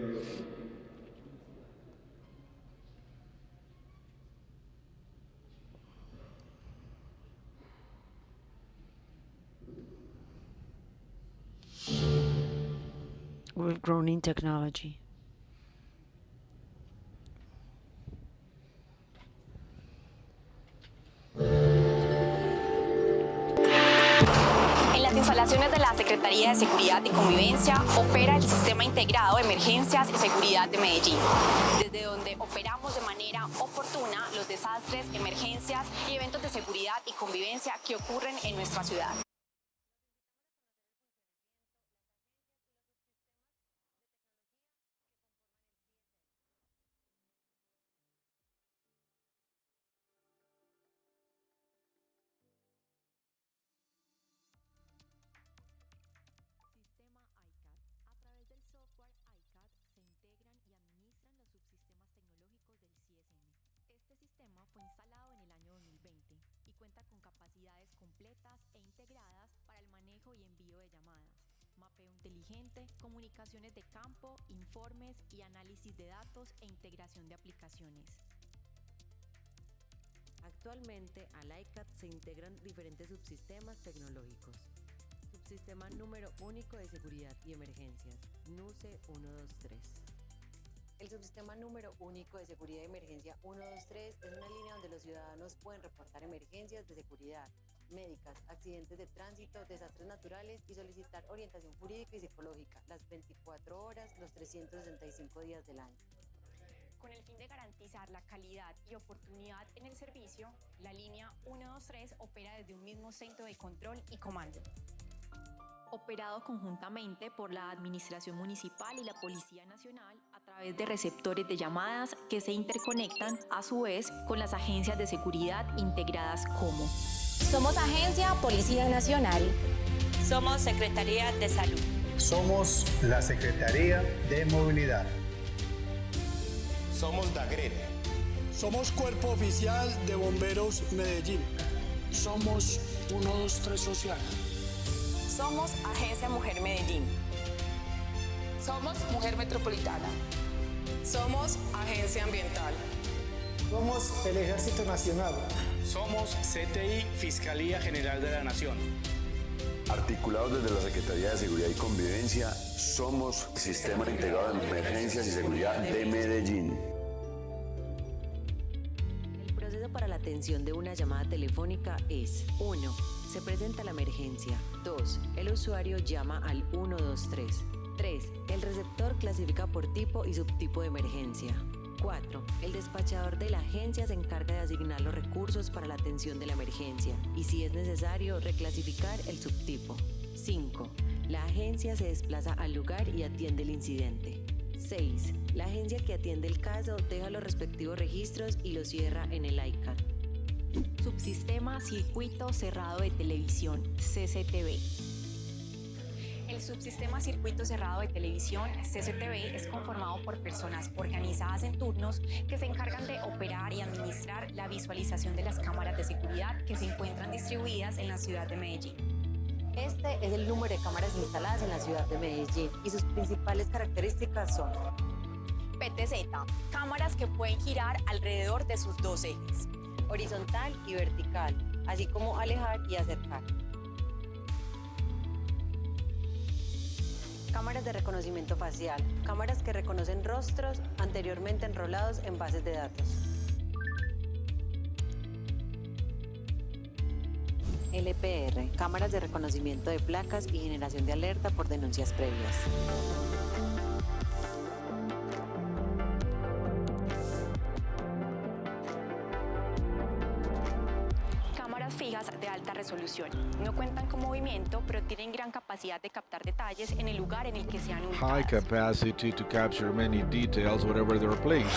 have grown in technology. En las instalaciones de la Secretaría de Seguridad y Convivencia opera el Sistema Integrado de Emergencias y Seguridad de Medellín, desde donde operamos de manera oportuna los desastres, emergencias y eventos de seguridad y convivencia que ocurren en nuestra ciudad. Fue instalado en el año 2020 y cuenta con capacidades completas e integradas para el manejo y envío de llamadas, mapeo inteligente, comunicaciones de campo, informes y análisis de datos e integración de aplicaciones. Actualmente al ICAT se integran diferentes subsistemas tecnológicos. Subsistema número único de seguridad y emergencias, NUCE 123. El subsistema número único de seguridad y emergencia 123 es una línea donde los ciudadanos pueden reportar emergencias de seguridad, médicas, accidentes de tránsito, desastres naturales y solicitar orientación jurídica y psicológica las 24 horas, los 365 días del año. Con el fin de garantizar la calidad y oportunidad en el servicio, la línea 123 opera desde un mismo centro de control y comando. Operado conjuntamente por la Administración Municipal y la Policía Nacional a través de receptores de llamadas que se interconectan a su vez con las agencias de seguridad integradas como somos Agencia Policía Nacional. Somos Secretaría de Salud. Somos la Secretaría de Movilidad. Somos DAGRER. Somos Cuerpo Oficial de Bomberos Medellín. Somos 123 Social. Somos Agencia Mujer Medellín. Somos Mujer Metropolitana. Somos Agencia Ambiental. Somos el Ejército Nacional. Somos CTI, Fiscalía General de la Nación. Articulados desde la Secretaría de Seguridad y Convivencia, somos Sistema Integrado de Emergencias y Seguridad de Medellín. El proceso para la atención de una llamada telefónica es 1. Se presenta la emergencia. 2. El usuario llama al 123. 3. El receptor clasifica por tipo y subtipo de emergencia. 4. El despachador de la agencia se encarga de asignar los recursos para la atención de la emergencia y, si es necesario, reclasificar el subtipo. 5. La agencia se desplaza al lugar y atiende el incidente. 6. La agencia que atiende el caso deja los respectivos registros y los cierra en el ICAT. Subsistema Circuito Cerrado de Televisión, CCTV. El subsistema Circuito Cerrado de Televisión, CCTV, es conformado por personas organizadas en turnos que se encargan de operar y administrar la visualización de las cámaras de seguridad que se encuentran distribuidas en la ciudad de Medellín. Este es el número de cámaras instaladas en la ciudad de Medellín y sus principales características son: PTZ, cámaras que pueden girar alrededor de sus dos ejes, horizontal y vertical, así como alejar y acercar. Cámaras de reconocimiento facial, cámaras que reconocen rostros anteriormente enrolados en bases de datos. LPR, cámaras de reconocimiento de placas y generación de alerta por denuncias previas. Fijas de alta resolución. No cuentan con movimiento, pero tienen gran capacidad de captar detalles en el lugar en el que sean ubicadas. High capacity to capture many details wherever they're placed.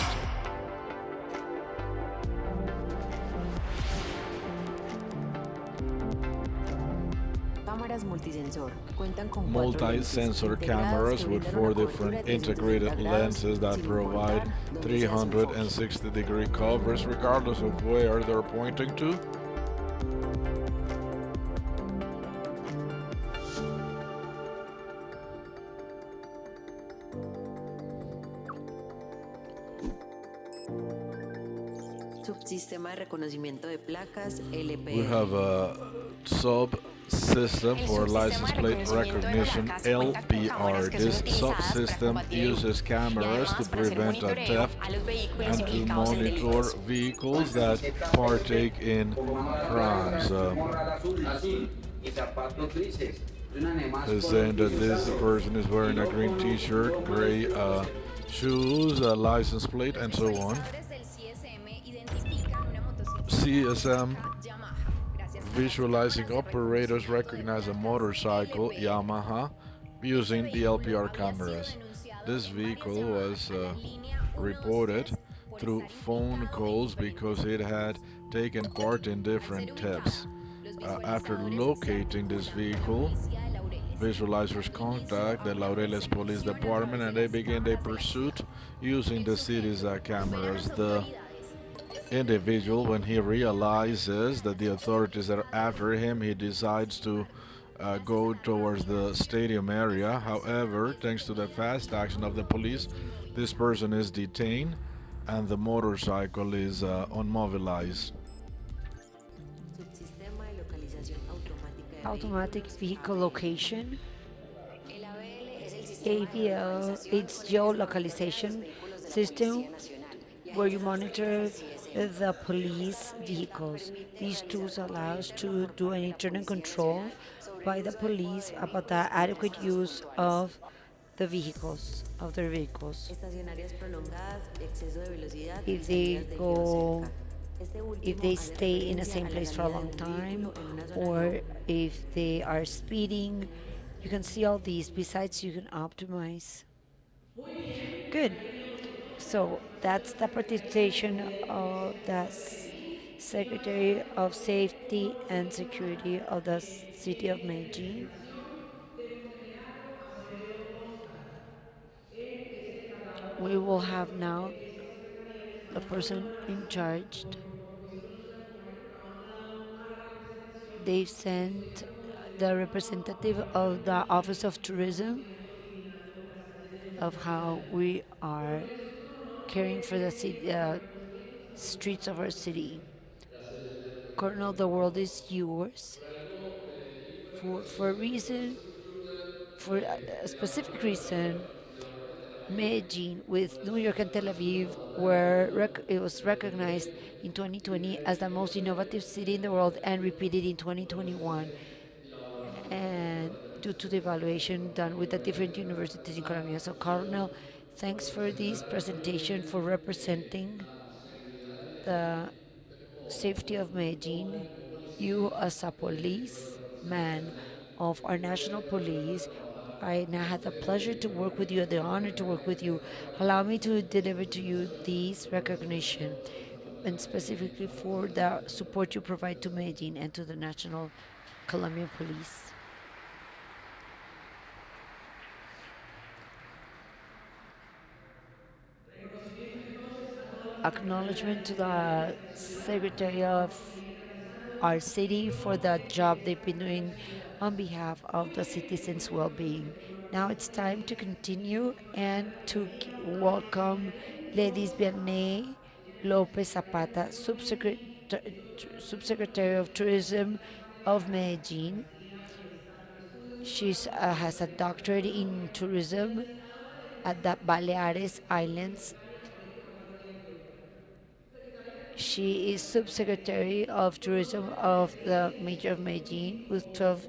Cámaras multisensor. Cuentan con multi-sensor cameras with 4 different integrated lenses that provide 360-degree covers regardless of where they're pointing to. Subsistema de reconocimiento de placas, LPR. We have a system El for subsistema license de plate reconocimiento de recognition, placas cuenta con cámaras que son LPR. This utilizadas para subsystem combatir el uses hurto y cameras to además para hacer prevent a monitoreo theft a los vehículos and to implicados en monitor delitos. vehicles that partake in crimes. Is saying that this person is wearing a green t-shirt, gray shoes, a license plate, and so on. CSM visualizing operators recognize a motorcycle, Yamaha, using the LPR cameras. This vehicle was reported through phone calls because it had taken part in different thefts. After locating this vehicle, visualizers contact the Laureles Police Department and they begin their pursuit using the city's cameras. The individual, when he realizes that the authorities are after him, he decides to go towards the stadium area. However, thanks to the fast action of the police, this person is detained and the motorcycle is unmobilized. Automatic vehicle location. AVL, it's geolocalization system where you monitor the police vehicles. These tools allow us to do an internal control by the police about the adequate use of the vehicles, of their vehicles. If they go, if they stay in the same place for a long time, or if they are speeding, you can see all these. Besides, you can optimize. Good. So that's the participation of the Secretary of Safety and Security of the City of Medellin. We will have now the person in charge. They've sent the representative of the Office of Tourism of how we are caring for the streets of our city. Colonel, the world is yours. For a reason, for a specific reason, Medellin with New York and Tel Aviv it was recognized in 2020 as the most innovative city in the world and repeated in 2021. And due to the evaluation done with the different universities in Colombia. So Colonel, thanks for this presentation, for representing the safety of Medellin. You as a policeman of our national police, I now had the pleasure to work with you, the honor to work with you. Allow me to deliver to you this recognition, and specifically for the support you provide to Medellin and to the National Colombian Police. Acknowledgement to the Secretary of our city for the job they've been doing on behalf of the citizens' well-being. Now it's time to continue and to welcome Ladies Vianney Lopez Zapata, Subsecretary of Tourism of Medellin. She has a doctorate in tourism at the Baleares Islands. She is Subsecretary of Tourism of the Mayor of Medellin with 12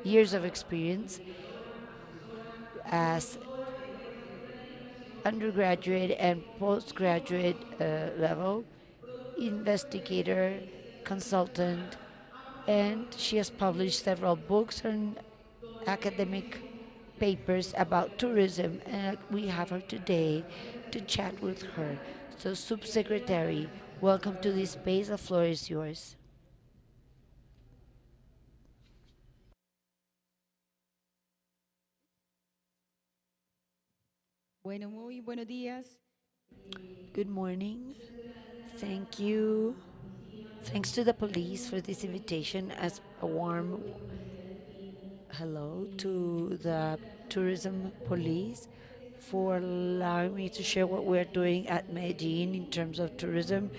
years of experience as undergraduate and postgraduate level, investigator, consultant, and she has published several books and academic papers about tourism, and we have her today to chat with her. So, Subsecretary, welcome to this space. The floor is yours. Bueno, muy buenos días. Good morning. Thank you. Thanks to the police for this invitation, as a warm hello to the tourism police for allowing me to share what we're doing at Medellin in terms of tourism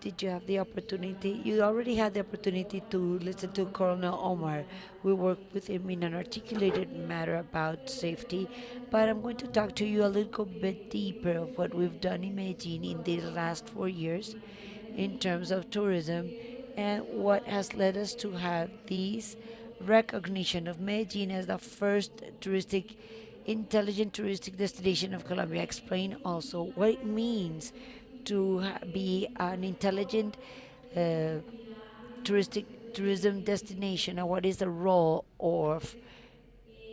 did you have the opportunity? You already had the opportunity to listen to Colonel Omar. We worked with him in an articulated matter about safety, but I'm going to talk to you a little bit deeper of what we've done in Medellin in the last 4 years in terms of tourism and what has led us to have this recognition of Medellin as the first intelligent touristic destination of Colombia. Explain also what it means to be an intelligent tourism destination, and what is the role of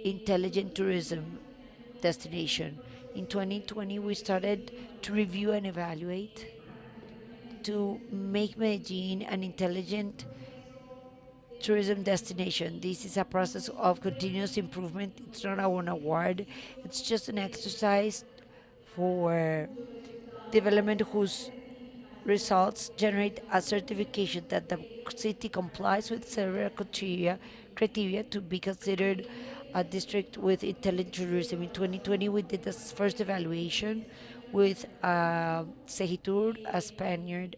intelligent tourism destination. In 2020, we started to review and evaluate to make Medellin an intelligent tourism destination. This is a process of continuous improvement. It's not a one award. It's just an exercise for development whose results generate a certification that the city complies with several criteria to be considered a district with intelligent tourism. In 2020, we did the first evaluation with Segitur, a Spaniard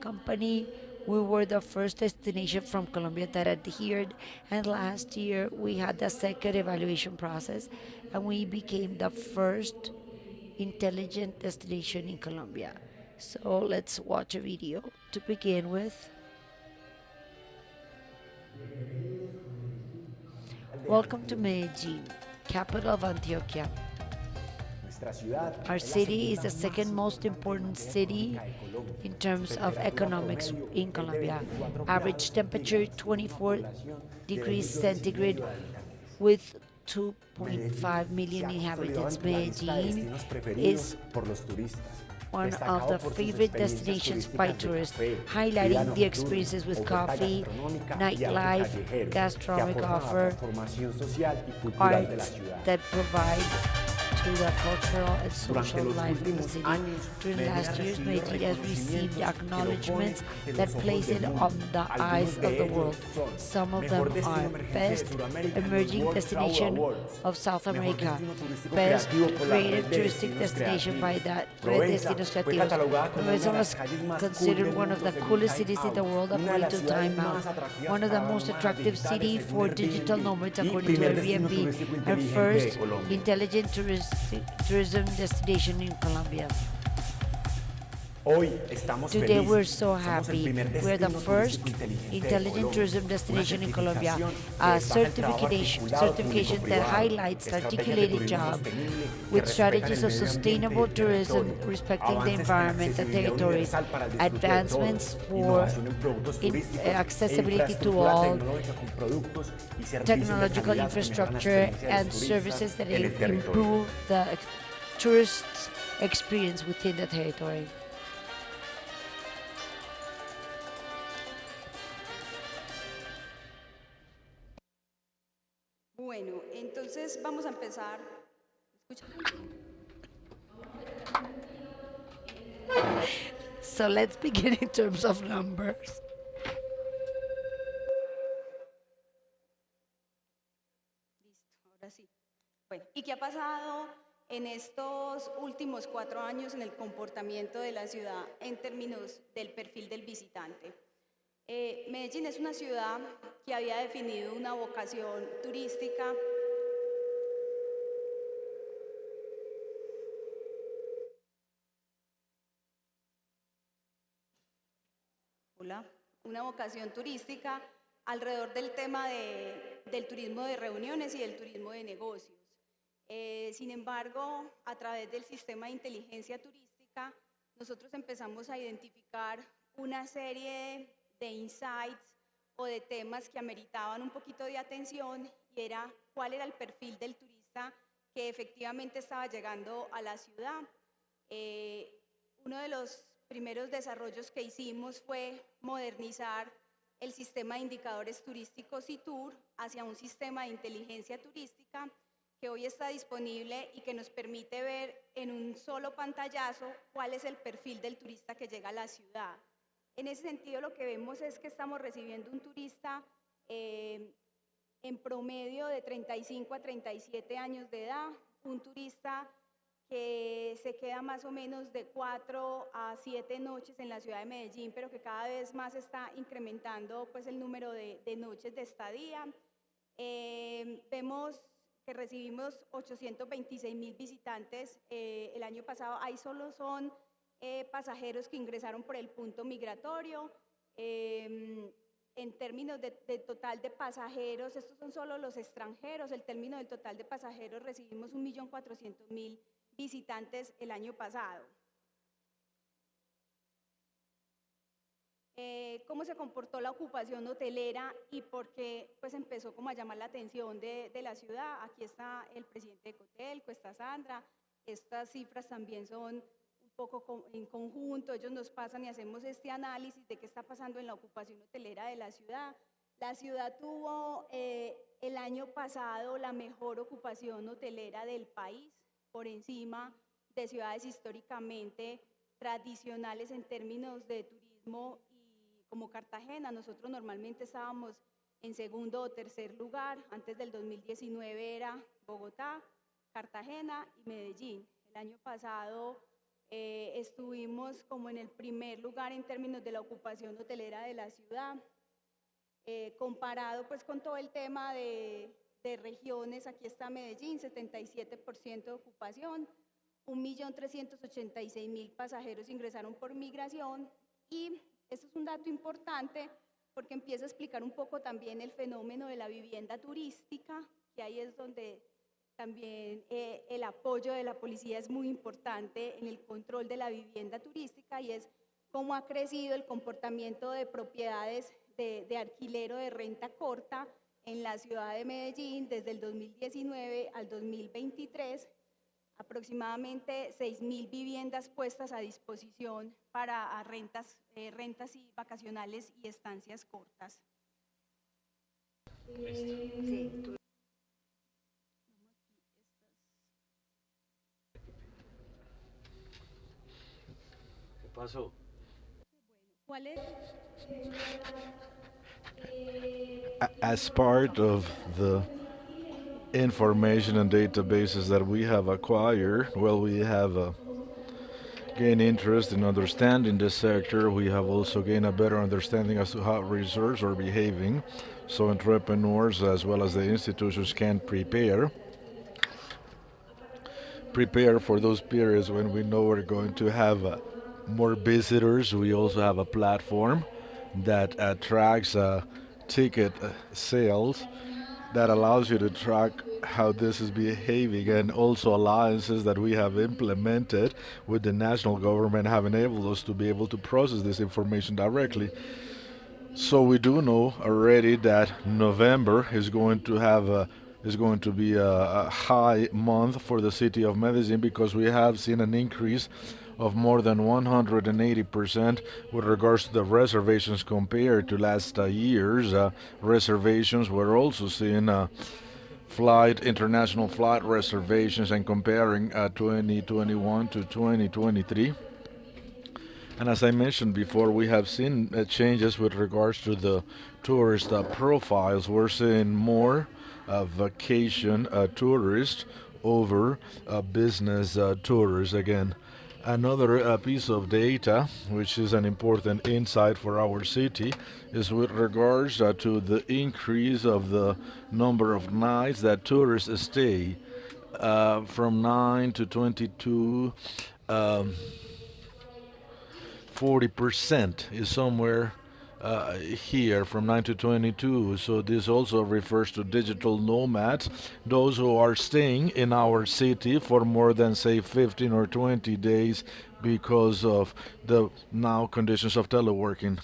company. We were the first destination from Colombia that adhered, and last year we had the second evaluation process, and we became the first intelligent destination in Colombia. So let's watch a video to begin with. Welcome to Medellin, capital of Antioquia. Our city is the second most important city in terms of economics in Colombia. Average temperature 24 degrees centigrade with 2.5 million inhabitants. Medellin is one of the favorite destinations by tourists, highlighting the experiences with coffee, nightlife, gastronomic offer, arts that provide to the cultural and social life of the city. During the last years, Medellin has received acknowledgements that place it on the eyes of the world. Some of them are Best Emerging Destination of South America, Best Creative Touristic Destination by the Red Destinos Creativos. Medellin was considered one of the coolest cities in the world according to Time Out, one of the most attractive cities for digital nomads according to Airbnb, and first intelligent tourism destination in Colombia. Today we're so happy. We're the first intelligent tourism destination in Colombia, a certification that highlights the articulated job with strategies of sustainable tourism respecting the environment and territories, advancements for accessibility to all, technological infrastructure, and services that improve the tourist's experience within the territory. Bueno, entonces vamos a empezar. So let's begin in terms of numbers. Listo, ahora sí. Bueno, ¿y qué ha pasado en estos últimos 4 años en el comportamiento de la ciudad en términos del perfil del visitante? Medellín es una ciudad que había definido una vocación turística alrededor del tema del turismo de reuniones y del turismo de negocios. Sin embargo, a través del sistema de inteligencia turística, nosotros empezamos a identificar una serie de insights o de temas que ameritaban un poquito de atención, y era cuál era el perfil del turista que efectivamente estaba llegando a la ciudad. Uno de los primeros desarrollos que hicimos fue modernizar el sistema de indicadores turísticos y tour hacia un sistema de inteligencia turística que hoy está disponible y que nos permite ver en un solo pantallazo cuál es el perfil del turista que llega a la ciudad. En ese sentido, lo que vemos es que estamos recibiendo un turista en promedio de 35 a 37 años de edad, un turista que se queda más o menos de 4 a 7 noches en la ciudad de Medellín, pero que cada vez más está incrementando pues, el número de noches de estadía. Vemos que recibimos 826.000 visitantes el año pasado. Ahí solo son pasajeros que ingresaron por el punto migratorio. En términos de total de pasajeros, estos son solo los extranjeros, el término del total de pasajeros recibimos 1.400.000 visitantes el año pasado. ¿Cómo se comportó la ocupación hotelera y por qué pues, empezó como a llamar la atención de la ciudad? Aquí está el presidente de Cotelco, está Sandra. Estas cifras también son un poco en conjunto, ellos nos pasan y hacemos este análisis de qué está pasando en la ocupación hotelera de la ciudad. La ciudad tuvo el año pasado la mejor ocupación hotelera del país, por encima de ciudades históricamente tradicionales en términos de turismo, y como Cartagena. Nosotros normalmente estábamos en segundo o tercer lugar. Antes del 2019 era Bogotá, Cartagena y Medellín. El año pasado estuvimos como en el primer lugar en términos de la ocupación hotelera de la ciudad. Comparado pues con todo el tema de regiones, aquí está Medellín, 77% de ocupación, 1.386.000 pasajeros ingresaron por migración, y esto es un dato importante porque empieza a explicar un poco también el fenómeno de la vivienda turística, que ahí es donde también el apoyo de la policía es muy importante en el control de la vivienda turística, y es cómo ha crecido el comportamiento de propiedades de alquiler o de renta corta en la ciudad de Medellín desde el 2019 al 2023, aproximadamente 6.000 viviendas puestas a disposición para rentas y vacacionales y estancias cortas. Sí. ¿Qué pasó? ¿Cuál es? As part of the information and databases that we have acquired, well, we have gained interest in understanding the sector. We have also gained a better understanding as to how reserves are behaving, so entrepreneurs as well as the institutions can prepare for those periods when we know we're going to have more visitors. We also have a platform that tracks ticket sales, that allows you to track how this is behaving, and also alliances that we have implemented with the national government have enabled us to be able to process this information directly. So we do know already that November is going to be a high month for the city of Medellin, because we have seen an increase of more than 180% with regards to the reservations compared to last year's reservations. We're also seeing international flight reservations, and comparing 2021 to 2023. And as I mentioned before, we have seen changes with regards to the tourist profiles. We're seeing more vacation tourists over business tourists. Again, another piece of data, which is an important insight for our city, is with regards to the increase of the number of nights that tourists stay, from 9 to 22. 40% is somewhere here, from 9 to 22. So this also refers to digital nomads, those who are staying in our city for more than, say, 15 or 20 days because of the now conditions of teleworking.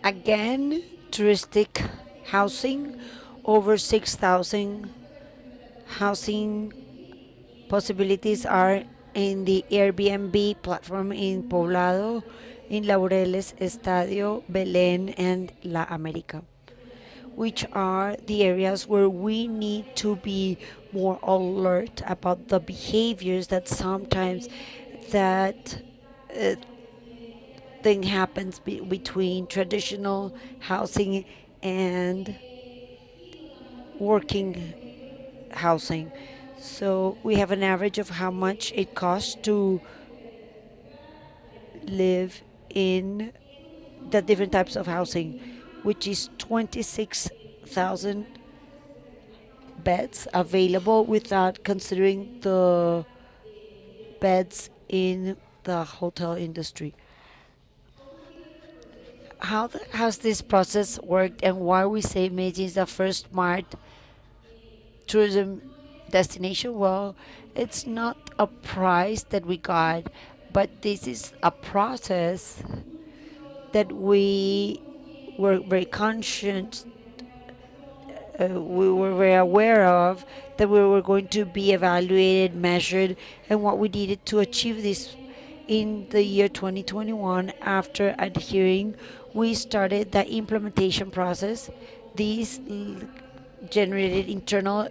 Again, touristic housing, over 6,000 housing possibilities are in the Airbnb platform in Poblado, in Laureles, Estadio, Belén, and La América, which are the areas where we need to be more alert about the behaviors that sometimes that thing happens between traditional housing and working housing. So we have an average of how much it costs to live in the different types of housing, which is 26,000 beds available without considering the beds in the hotel industry. How has this process worked, and why we say Medellin is the first smart tourism destination? Well, it's not a prize that we got, but this is a process that we were very conscious, we were very aware of, that we were going to be evaluated, measured, and what we needed to achieve this. In the year 2021, after adhering, we started the implementation process. These generated internal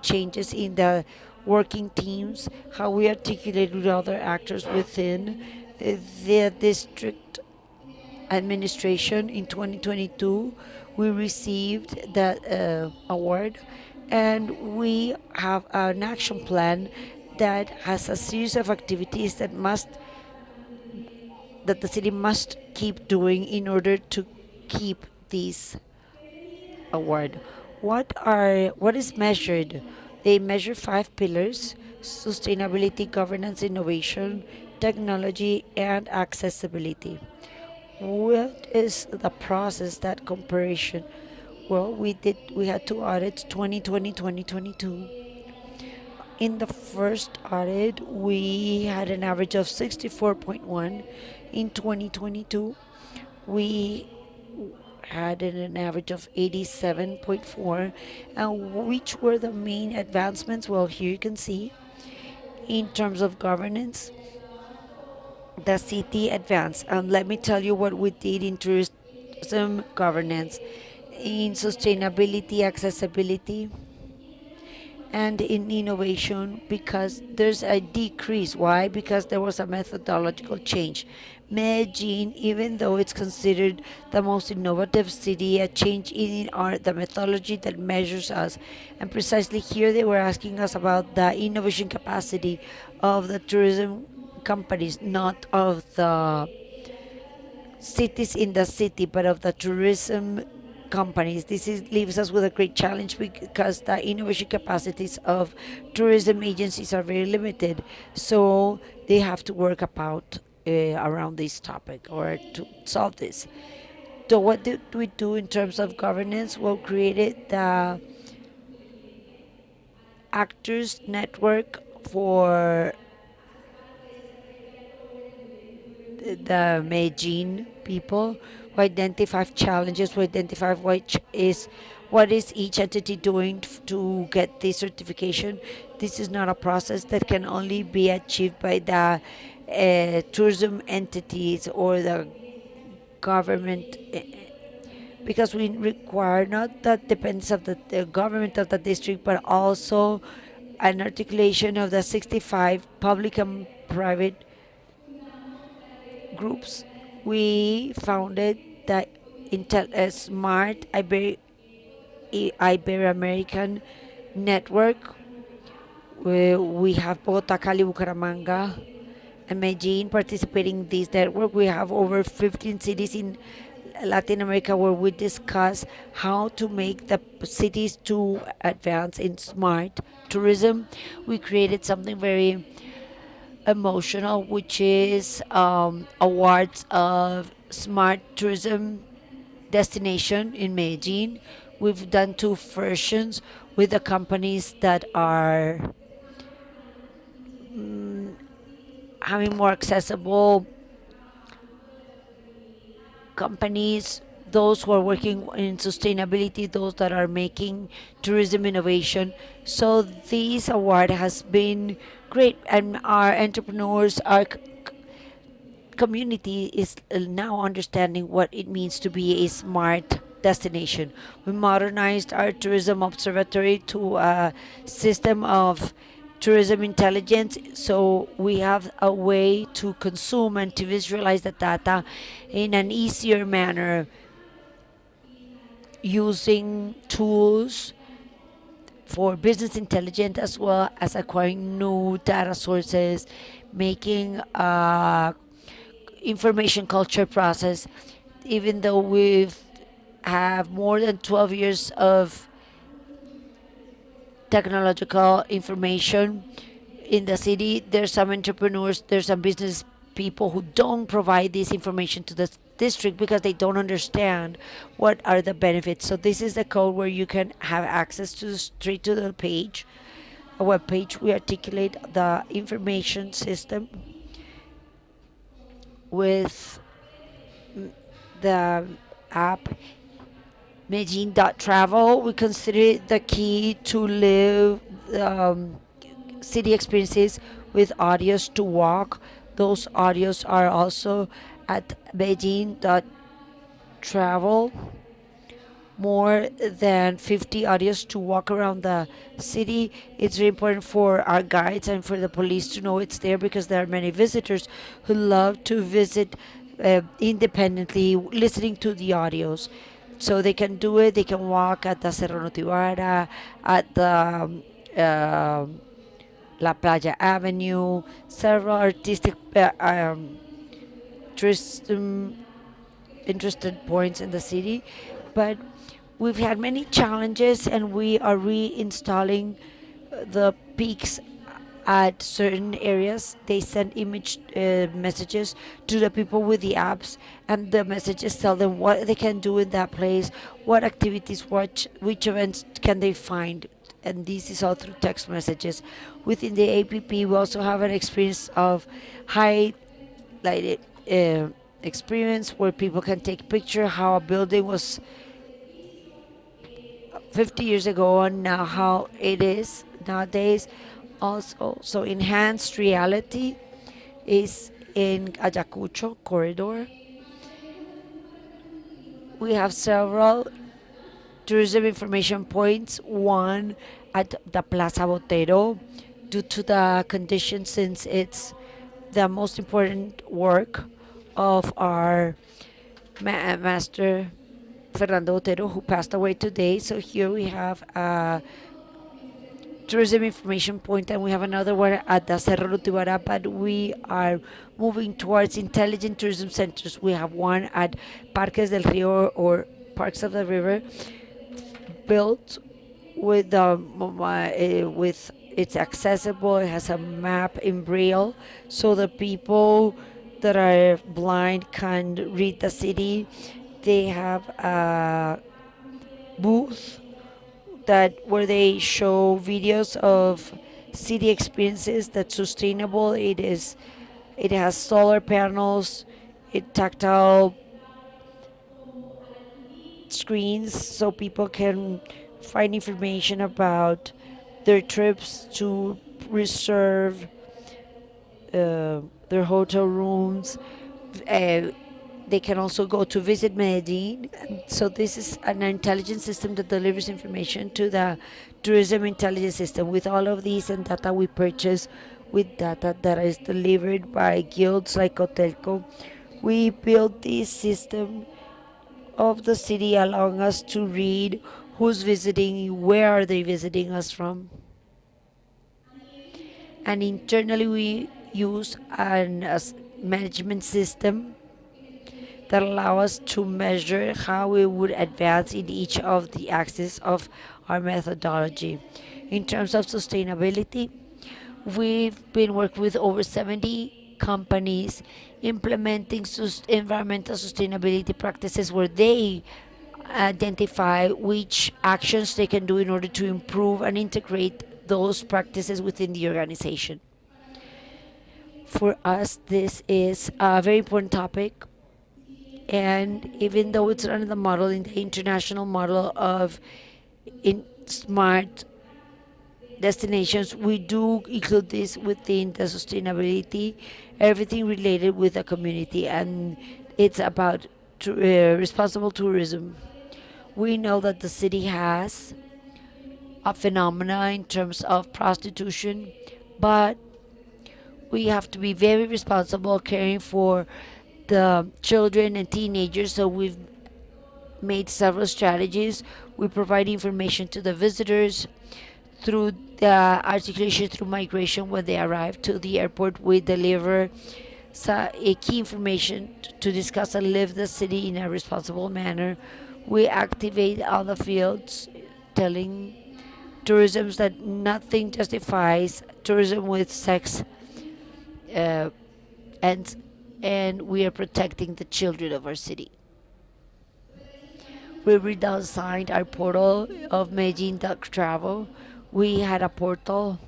changes in the working teams, how we articulate with other actors within the district administration. In 2022, we received the award, and we have an action plan that has a series of activities that the city must keep doing in order to keep this award. What is measured? They measure 5 pillars: sustainability, governance, innovation, technology, and accessibility. What is the process, that comparison? Well, we had 2 audits, 2020, 2022. In the first audit, we had an average of 64.1. In 2022, we had an average of 87.4. And which were the main advancements? Well, here you can see, in terms of governance, the city advanced. And let me tell you what we did in tourism governance, in sustainability, accessibility, and in innovation, because there's a decrease. Why? Because there was a methodological change. Medellin, even though it's considered the most innovative city, a change in the methodology that measures us. And precisely here they were asking us about the innovation capacity of the tourism companies, not of the cities in the city, but of the tourism companies. Leaves us with a great challenge, because the innovation capacities of tourism agencies are very limited. So they have to work around this topic, or to solve this. So what did we do in terms of governance? Well, created the actors network for the Medellin people, who identify challenges, who identify what is each entity doing to get this certification. This is not a process that can only be achieved by the tourism entities or the government, because we require not the dependence of the government of the district, but also an articulation of the 65 public and private groups. We founded the Smart Ibero-American Network, where we have Bogotá, Cali, Bucaramanga, and Medellin participating in this network. We have over 15 cities in Latin America where we discuss how to make the cities to advance in smart tourism. We created something very emotional, which is awards of smart tourism destination in Medellin. We've done 2 versions with the companies that are having more accessible companies, those who are working in sustainability, those that are making tourism innovation. So this award has been great, and our entrepreneurs, our community is now understanding what it means to be a smart destination. We modernized our tourism observatory to a system of tourism intelligence, so we have a way to consume and to visualize the data in an easier manner, using tools for business intelligence, as well as acquiring new data sources, making information culture process. Even though we've have more than 12 years of technological information in the city, there's some entrepreneurs, there's some business people who don't provide this information to the district because they don't understand what are the benefits. So this is the code where you can have access to straight to the page, a web page. We articulate the information system with the app Medellin.travel. We consider it the key to live city experiences with audios to walk. Those audios are also at Medellin.travel. More than 50 audios to walk around the city. It's very important for our guides and for the police to know it's there, because there are many visitors who love to visit independently, listening to the audios. So they can do it. They can walk at the Cerro Notivara, at the La Playa Avenue, several artistic tourism interested points in the city. But we've had many challenges, and we are reinstalling the peaks at certain areas. They send image messages to the people with the apps, and the messages tell them what they can do in that place, what activities, which events can they find, and this is all through text messages. Within the app, we also have an experience of highlighted experience where people can take a picture how a building was 50 years ago and now how it is nowadays. Also, so enhanced reality is in Ayacucho corridor. We have several tourism information points, one at the Plaza Botero, due to the conditions, since it's the most important work of our master Fernando Botero, who passed away today. So here we have a tourism information point, and we have another one at the Cerro Notivara, but we are moving towards intelligent tourism centers. We have one at Parques del Rio, or Parks of the River, built with it's accessible. It has a map in Braille, so the people that are blind can read the city. They have a booth where they show videos of city experiences that's sustainable. It has solar panels, tactile screens, so people can find information about their trips, to reserve their hotel rooms. They can also go to visit Medellin. So this is an intelligence system that delivers information to the tourism intelligence system. With all of these and data we purchase, with data that is delivered by guilds like Hotelco, we built this system of the city, allowing us to read who's visiting, where are they visiting us from. And internally we use a management system that allow us to measure how we would advance in each of the axes of our methodology. In terms of sustainability, we've been working with over 70 companies implementing environmental sustainability practices, where they identify which actions they can do in order to improve and integrate those practices within the organization. For us, this is a very important topic. And even though it's under the model, in the international model of smart destinations, we do include this within the sustainability, everything related with the community, and it's about responsible tourism. We know that the city has a phenomena in terms of prostitution, but we have to be very responsible caring for the children and teenagers. So we've made several strategies. We provide information to the visitors through the articulation through migration. When they arrive to the airport, we deliver a key information to discuss and live the city in a responsible manner. We activate all the fields, telling tourism that nothing justifies tourism with sex, and we are protecting the children of our city. We redesigned our portal of Medellin.travel. We had a portal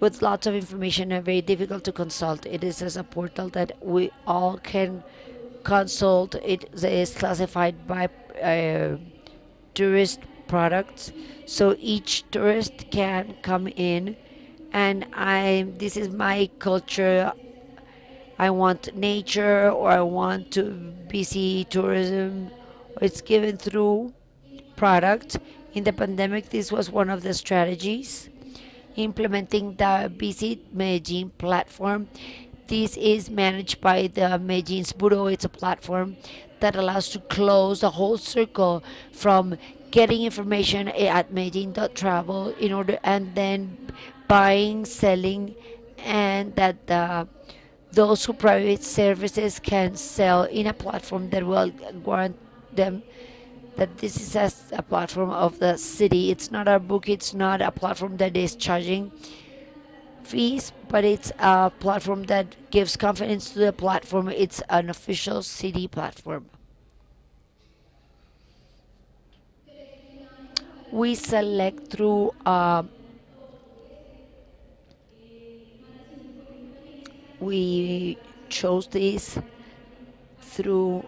with lots of information and very difficult to consult. It is as a portal that we all can consult. It is classified by tourist products, so each tourist can come in, and this is my culture. I want nature, or I want to busy tourism. It's given through product. In the pandemic, this was one of the strategies. Implementing the Visit Medellin platform. This is managed by the Medellin's Bureau. It's a platform that allows to close the whole circle from getting information at Medellin.travel in order, and then buying, selling, and that those who provide services can sell in a platform that will grant them that this is a platform of the city. It's not a book, it's not a platform that is charging fees, but it's a platform that gives confidence to the platform. It's an official city platform. We select through we chose this through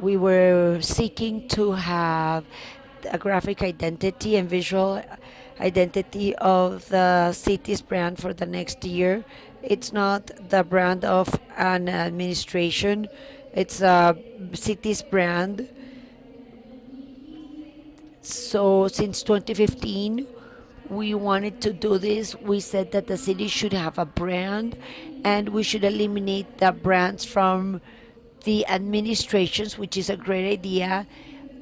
we were seeking to have a graphic identity and visual identity of the city's brand for the next year. It's not the brand of an administration, it's a city's brand. So since 2015, we wanted to do this. We said that the city should have a brand, and we should eliminate the brands from the administrations, which is a great idea,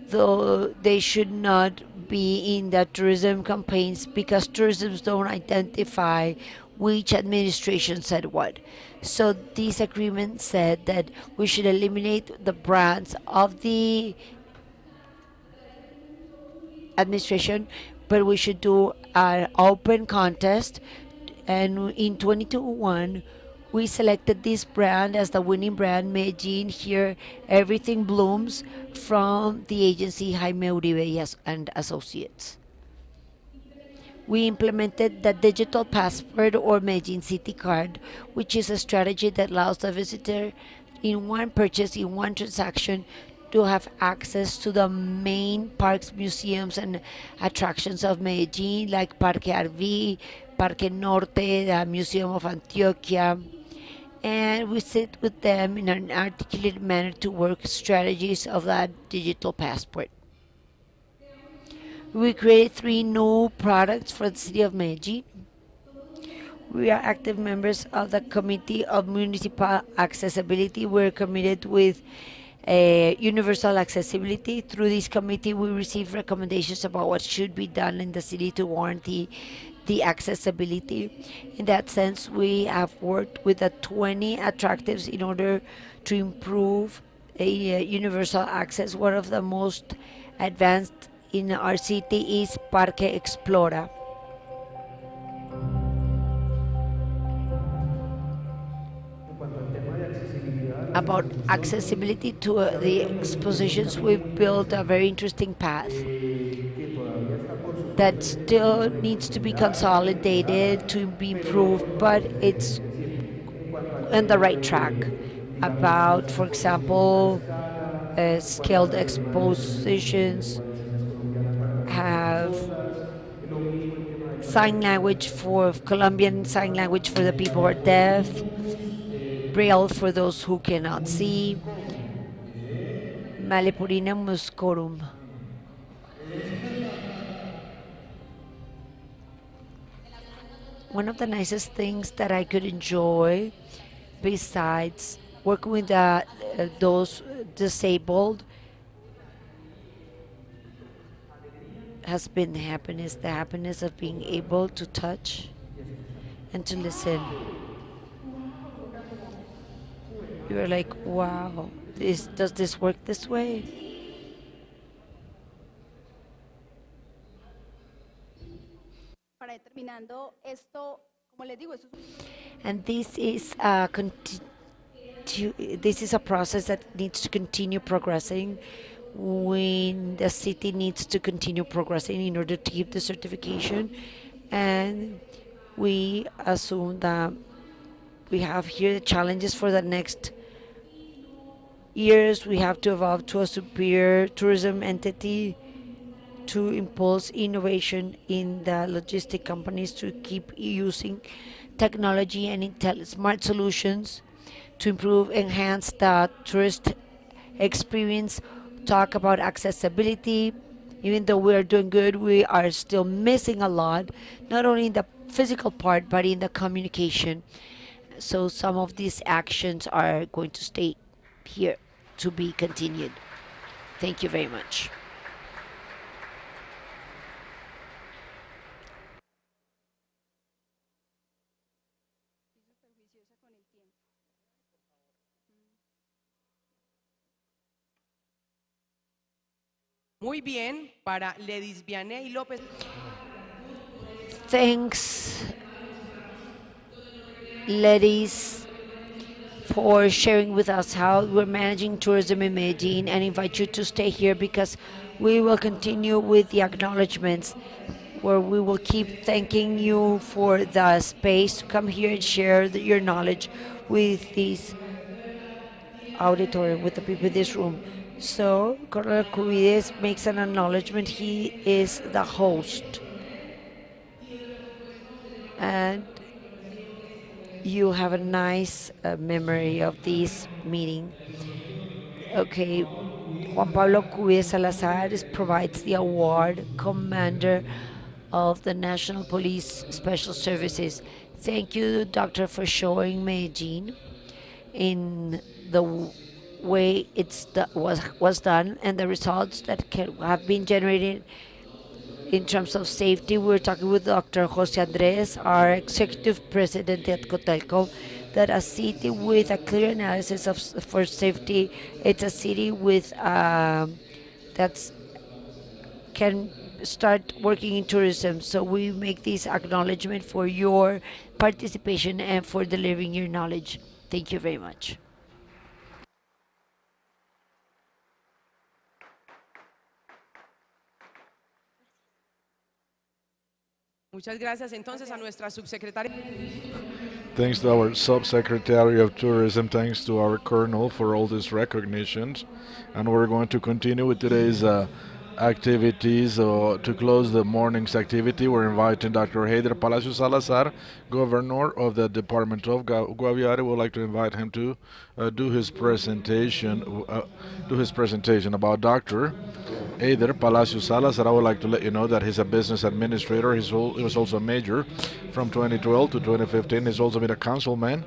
though they should not be in the tourism campaigns because tourism don't identify which administration said what. So this agreement said that we should eliminate the brands of the administration, but we should do an open contest. And in 2021, we selected this brand as the winning brand, Medellin. Here, everything blooms, from the agency Jaime Uribe and Associates. We implemented the digital passport or Medellin City Card, which is a strategy that allows the visitor in one purchase, in one transaction, to have access to the main parks, museums, and attractions of Medellin, like Parque Arví, Parque Norte, the Museum of Antioquia. And we sit with them in an articulated manner to work strategies of that digital passport. We created 3 new products for the city of Medellin. We are active members of the Committee of Municipal Accessibility. We're committed with universal accessibility. Through this committee, we receive recommendations about what should be done in the city to warranty the accessibility. In that sense, we have worked with the 20 attractives in order to improve universal access. One of the most advanced in our city is Parque Explora. About accessibility to the expositions, we've built a very interesting path that still needs to be consolidated, to be improved, but it's on the right track. About, for example, scaled expositions, have sign language for Colombian sign language for the people who are deaf, Braille for those who cannot see, Malepurina Muscorum. One of the nicest things that I could enjoy, besides working with those disabled, has been the happiness of being able to touch and to listen. You're like, wow, does this work this way? Para determinando esto, como les digo, And this is a process that needs to continue progressing. When the city needs to continue progressing in order to keep the certification, and we assume that we have here the challenges for the next years. We have to evolve to a superior tourism entity to impulse innovation in the logistic companies to keep using technology and smart solutions to improve, enhance the tourist experience. Talk about accessibility. Even though we are doing good, we are still missing a lot, not only in the physical part, but in the communication. So some of these actions are going to stay here to be continued. Thank you very much. Muy bien, para Ledis Vianey López. Thanks, ladies, for sharing with us how we're managing tourism in Medellin, and invite you to stay here because we will continue with the acknowledgements where we will keep thanking you for the space to come here and share your knowledge with this auditorium, with the people in this room. So, Coronel Cubides makes an acknowledgement. He is the host. And you have a nice memory of this meeting. Okay, Juan Pablo Cubides Salazar provides the award, Commander of the National Police Special Services. Thank you, Doctor, for showing Medellin in the way was done and the results that have been generated in terms of safety. We're talking with Dr. Jose Andres, our executive president at Cotelco, that a city with a clear analysis for safety, it's a city with that's can start working in tourism. So we make this acknowledgement for your participation and for delivering your knowledge. Thank you very much. Muchas gracias entonces a nuestra subsecretaria. Thanks to our Subsecretary of Tourism, thanks to our Colonel for all these recognitions. And we're going to continue with today's activities. To close the morning's activity, we're inviting Dr. Heider Palacios Salazar, Governor of the Department of Guaviare. We'd like to invite him to do his presentation about Dr. Heider Palacios Salazar. I would like to let you know that he's a business administrator. He was also a major from 2012 to 2015. He's also been a councilman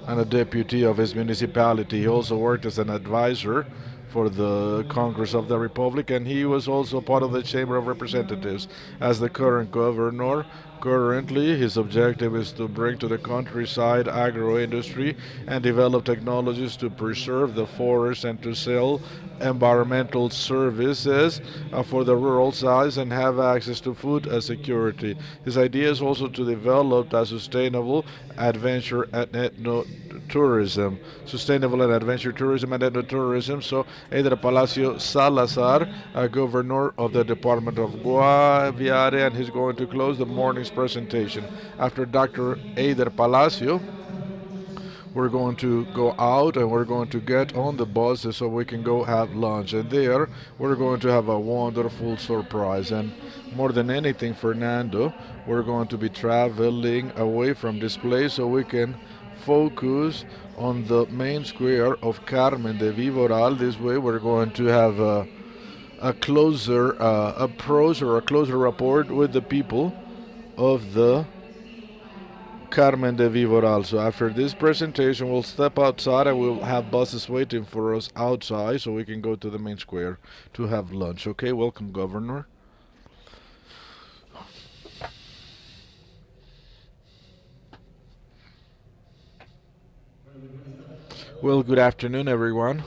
and a deputy of his municipality. He also worked as an advisor for the Congress of the Republic, and he was also part of the Chamber of Representatives. As the current governor, currently his objective is to bring to the countryside agro-industry and develop technologies to preserve the forest and to sell environmental services for the rural sides and have access to food security. His idea is also to develop a sustainable adventure and ecotourism. So Heider Palacio Salazar, Governor of the Department of Guaviare, and he's going to close the morning's presentation. After Dr. Heider Palacio, we're going to go out and we're going to get on the bus so we can go have lunch. And there, we're going to have a wonderful surprise. And more than anything, Fernando, we're going to be traveling away from this place so we can focus on the main square of Carmen de Viboral. This way, we're going to have a closer approach or a closer rapport with the people of the Carmen de Viboral. So after this presentation, we'll step outside and we'll have buses waiting for us outside so we can go to the main square to have lunch. Okay, welcome, Governor. Well, good afternoon, everyone.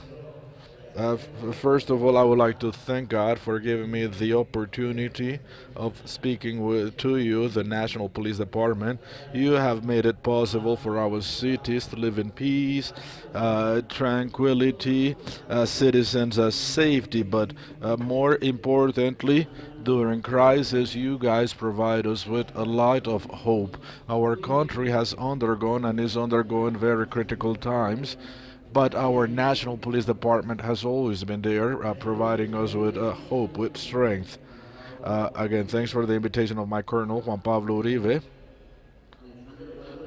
First of all, I would like to thank God for giving me the opportunity of speaking to you, the National Police Department. You have made it possible for our cities to live in peace, tranquility, citizens' safety, but more importantly, during crisis, you guys provide us with a light of hope. Our country has undergone and is undergoing very critical times, but our National Police Department has always been there, providing us with hope, with strength. Again, thanks for the invitation of my Colonel, Juan Pablo Uribe,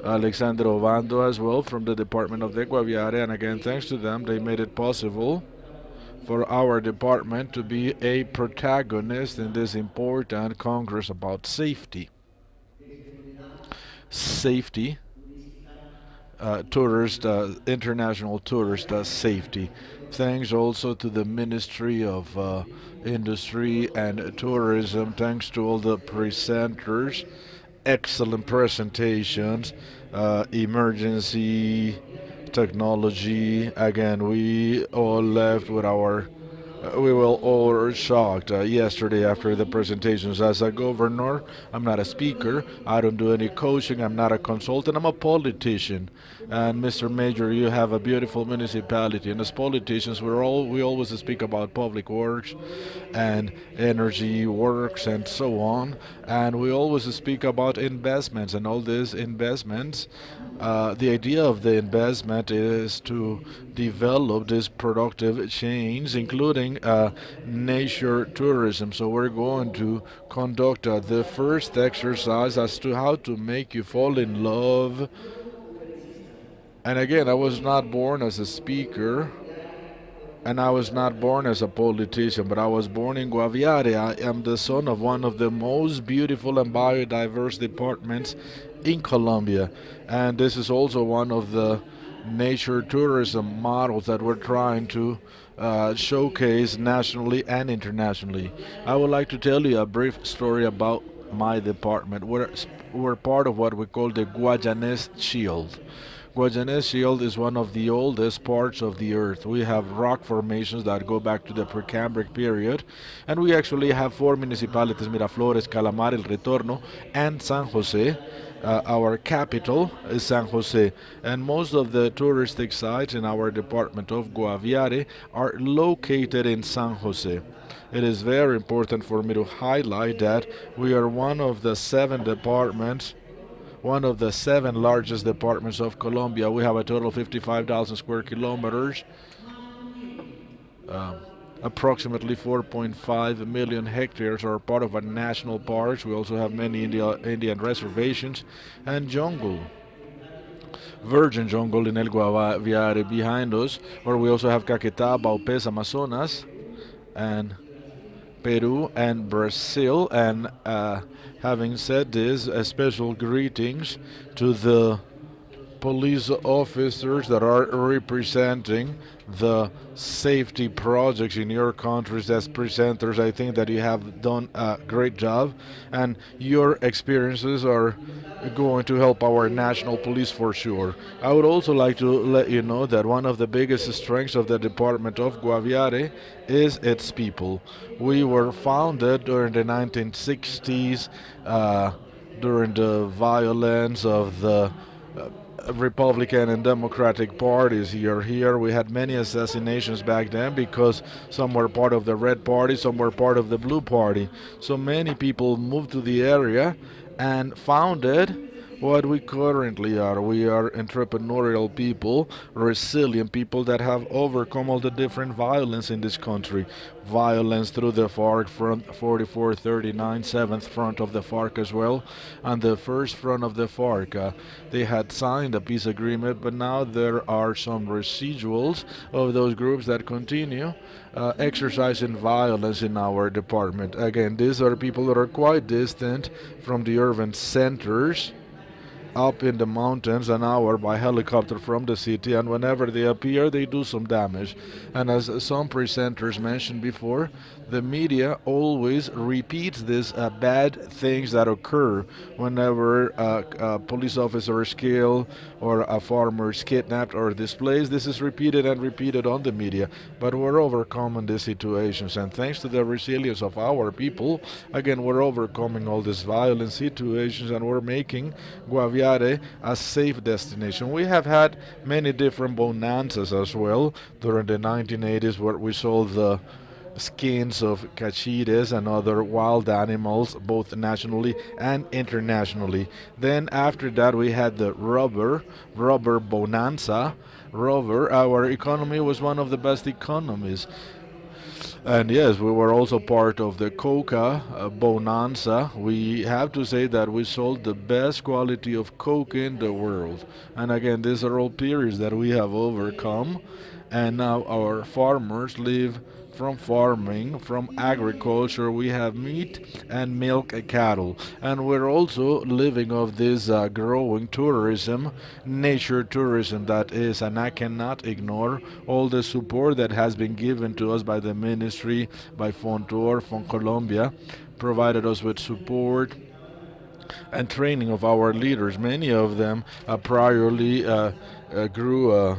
Alexander Obando as well from the Department of the Guaviare, and again, thanks to them, they made it possible for our department to be a protagonist in this important Congress about safety. Safety. International tourist safety. Thanks also to the Ministry of Industry and Tourism. Thanks to all the presenters. Excellent presentations. Emergency technology. Again, we all left with we were all shocked yesterday after the presentations. As a governor, I'm not a speaker, I don't do any coaching, I'm not a consultant, I'm a politician. And Mr. Major, you have a beautiful municipality, and as politicians we always speak about public works and energy works and so on, and we always speak about investments, and all these investments, the idea of the investment is to develop this productive chains, including nature tourism. So we're going to conduct the first exercise as to how to make you fall in love. And again, I was not born as a speaker, and I was not born as a politician, but I was born in Guaviare. I am the son of one of the most beautiful and biodiverse departments in Colombia, and this is also one of the nature tourism models that we're trying to showcase nationally and internationally. I would like to tell you a brief story about my department. We're part of what we call the Guayanese Shield. Guayanese Shield is one of the oldest parts of the earth. We have rock formations that go back to the Precambric period, and we actually have 4 municipalities: Miraflores, Calamar, El Retorno, and San Jose. Our capital is San Jose, and most of the touristic sites in our department of Guaviare are located in San Jose. It is very important for me to highlight that we are one of the 7 departments, one of the 7 largest departments of Colombia. We have a total of 55,000 square kilometers, approximately 4.5 million hectares are part of our national parks. We also have many Indian reservations and jungle, virgin jungle in El Guaviare behind us, where we also have Caquetá, Baupés, Amazonas, and Peru and Brazil. And having said this, special greetings to the police officers that are representing the safety projects in your countries as presenters. I think that you have done a great job, and your experiences are going to help our national police for sure. I would also like to let you know that one of the biggest strengths of the Department of Guaviare is its people. We were founded during the 1960s, during the violence of the Republican and Democratic parties here. We had many assassinations back then because some were part of the Red Party, some were part of the Blue Party. So many people moved to the area and founded what we currently are. We are entrepreneurial people, resilient people that have overcome all the different violence in this country. Violence through the FARC front, 44, 39, 7th front of the FARC as well, and the first front of the FARC. They had signed a peace agreement, but now there are some residuals of those groups that continue exercising violence in our department. Again, these are people that are quite distant from the urban centers, up in the mountains an hour by helicopter from the city, and whenever they appear, they do some damage. And as some presenters mentioned before, the media always repeats these bad things that occur whenever a police officer is killed or a farmer is kidnapped or displaced. This is repeated and repeated on the media, but we're overcoming these situations, and thanks to the resilience of our people, again, we're overcoming all these violent situations, and we're making Guaviare a safe destination. We have had many different bonanzas as well during the 1980s, where we sold the skins of cachites and other wild animals, both nationally and internationally. Then after that we had the rubber bonanza. Our economy was one of the best economies. And yes, we were also part of the coca bonanza. We have to say that we sold the best quality of coke in the world. And again, these are all periods that we have overcome, and now our farmers live from farming, from agriculture. We have meat and milk cattle, and we're also living of this growing tourism, nature tourism that is, and I cannot ignore all the support that has been given to us by the ministry, by Fontour, Colombia, provided us with support and training of our leaders. Many of them priorly grew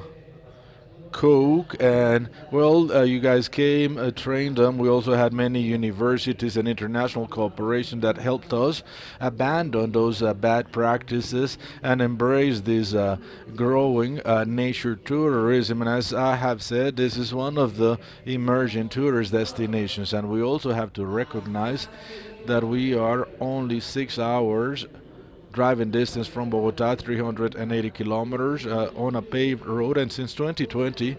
coke, and well, you guys came, trained them. We also had many universities and international cooperation that helped us abandon those bad practices and embrace this growing nature tourism. And as I have said, this is one of the emerging tourist destinations, and we also have to recognize that we are only 6 hours driving distance from Bogota, 380 kilometers on a paved road, and since 2020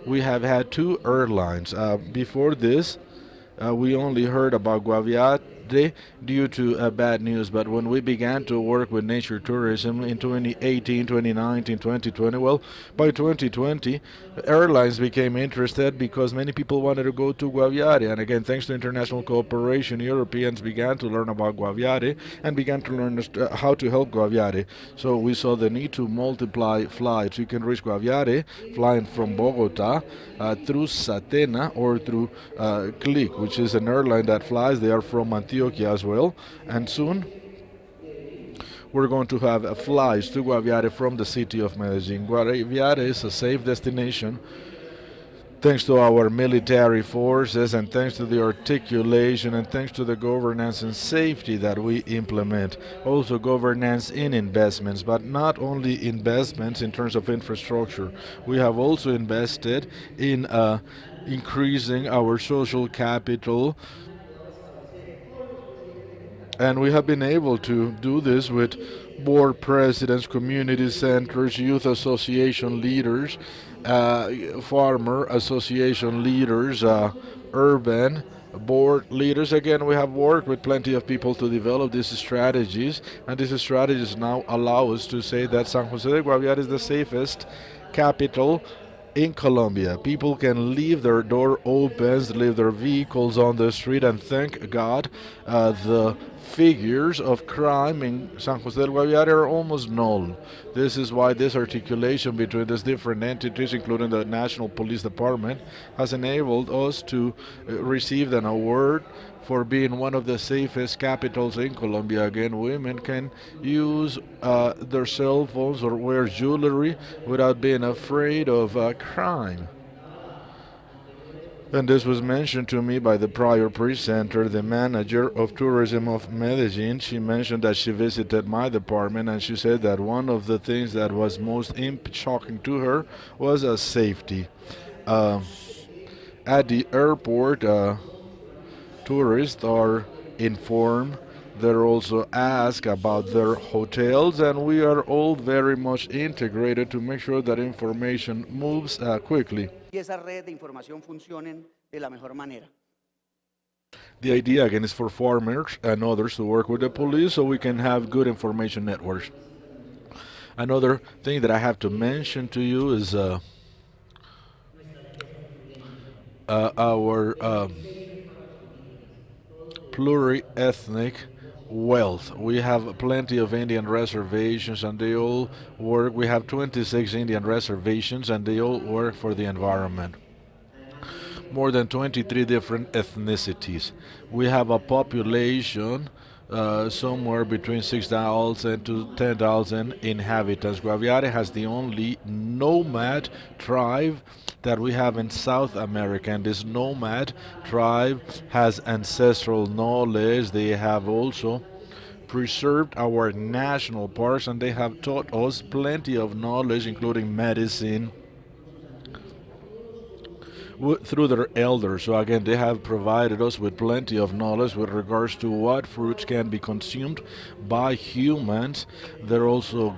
we have had 2 airlines. Before this, we only heard about Guaviare due to bad news, but when we began to work with nature tourism in 2018, 2019, 2020, well, by 2020 airlines became interested because many people wanted to go to Guaviare, and again, thanks to international cooperation, Europeans began to learn about Guaviare and began to learn how to help Guaviare. So we saw the need to multiply flights. You can reach Guaviare flying from Bogota through Satena or through Click, which is an airline that flies. They are from Antioquia as well, and soon we're going to have flights to Guaviare from the city of Medellin. Guaviare is a safe destination thanks to our military forces, and thanks to the articulation, and thanks to the governance and safety that we implement. Also governance in investments, but not only investments in terms of infrastructure. We have also invested in increasing our social capital, and we have been able to do this with board presidents, community centers, youth association leaders, farmer association leaders, urban board leaders. Again, we have worked with plenty of people to develop these strategies, and these strategies now allow us to say that San Jose de Guaviare is the safest capital in Colombia. People can leave their door open, leave their vehicles on the street, and thank God the figures of crime in San Jose del Guaviare are almost null. This is why this articulation between these different entities, including the National Police Department, has enabled us to receive an award for being one of the safest capitals in Colombia. Again, women can use their cell phones or wear jewelry without being afraid of crime. And this was mentioned to me by the prior presenter, the manager of tourism of Medellin. She mentioned that she visited my department, and she said that one of the things that was most shocking to her was safety. At the airport, tourists are informed. They're also asked about their hotels, and we are all very much integrated to make sure that information moves quickly. Y esas redes de información funcionen de la mejor manera. The idea again is for farmers and others to work with the police so we can have good information networks. Another thing that I have to mention to you is our pluri-ethnic wealth. We have plenty of Indian reservations and they all work. We have 26 Indian reservations and they all work for the environment. More than 23 different ethnicities. We have a population somewhere between 6,000 to 10,000 inhabitants. Guaviare has the only nomad tribe that we have in South America, and this nomad tribe has ancestral knowledge. They have also preserved our national parks, and they have taught us plenty of knowledge, including medicine, through their elders. So again, they have provided us with plenty of knowledge with regards to what fruits can be consumed by humans. They're also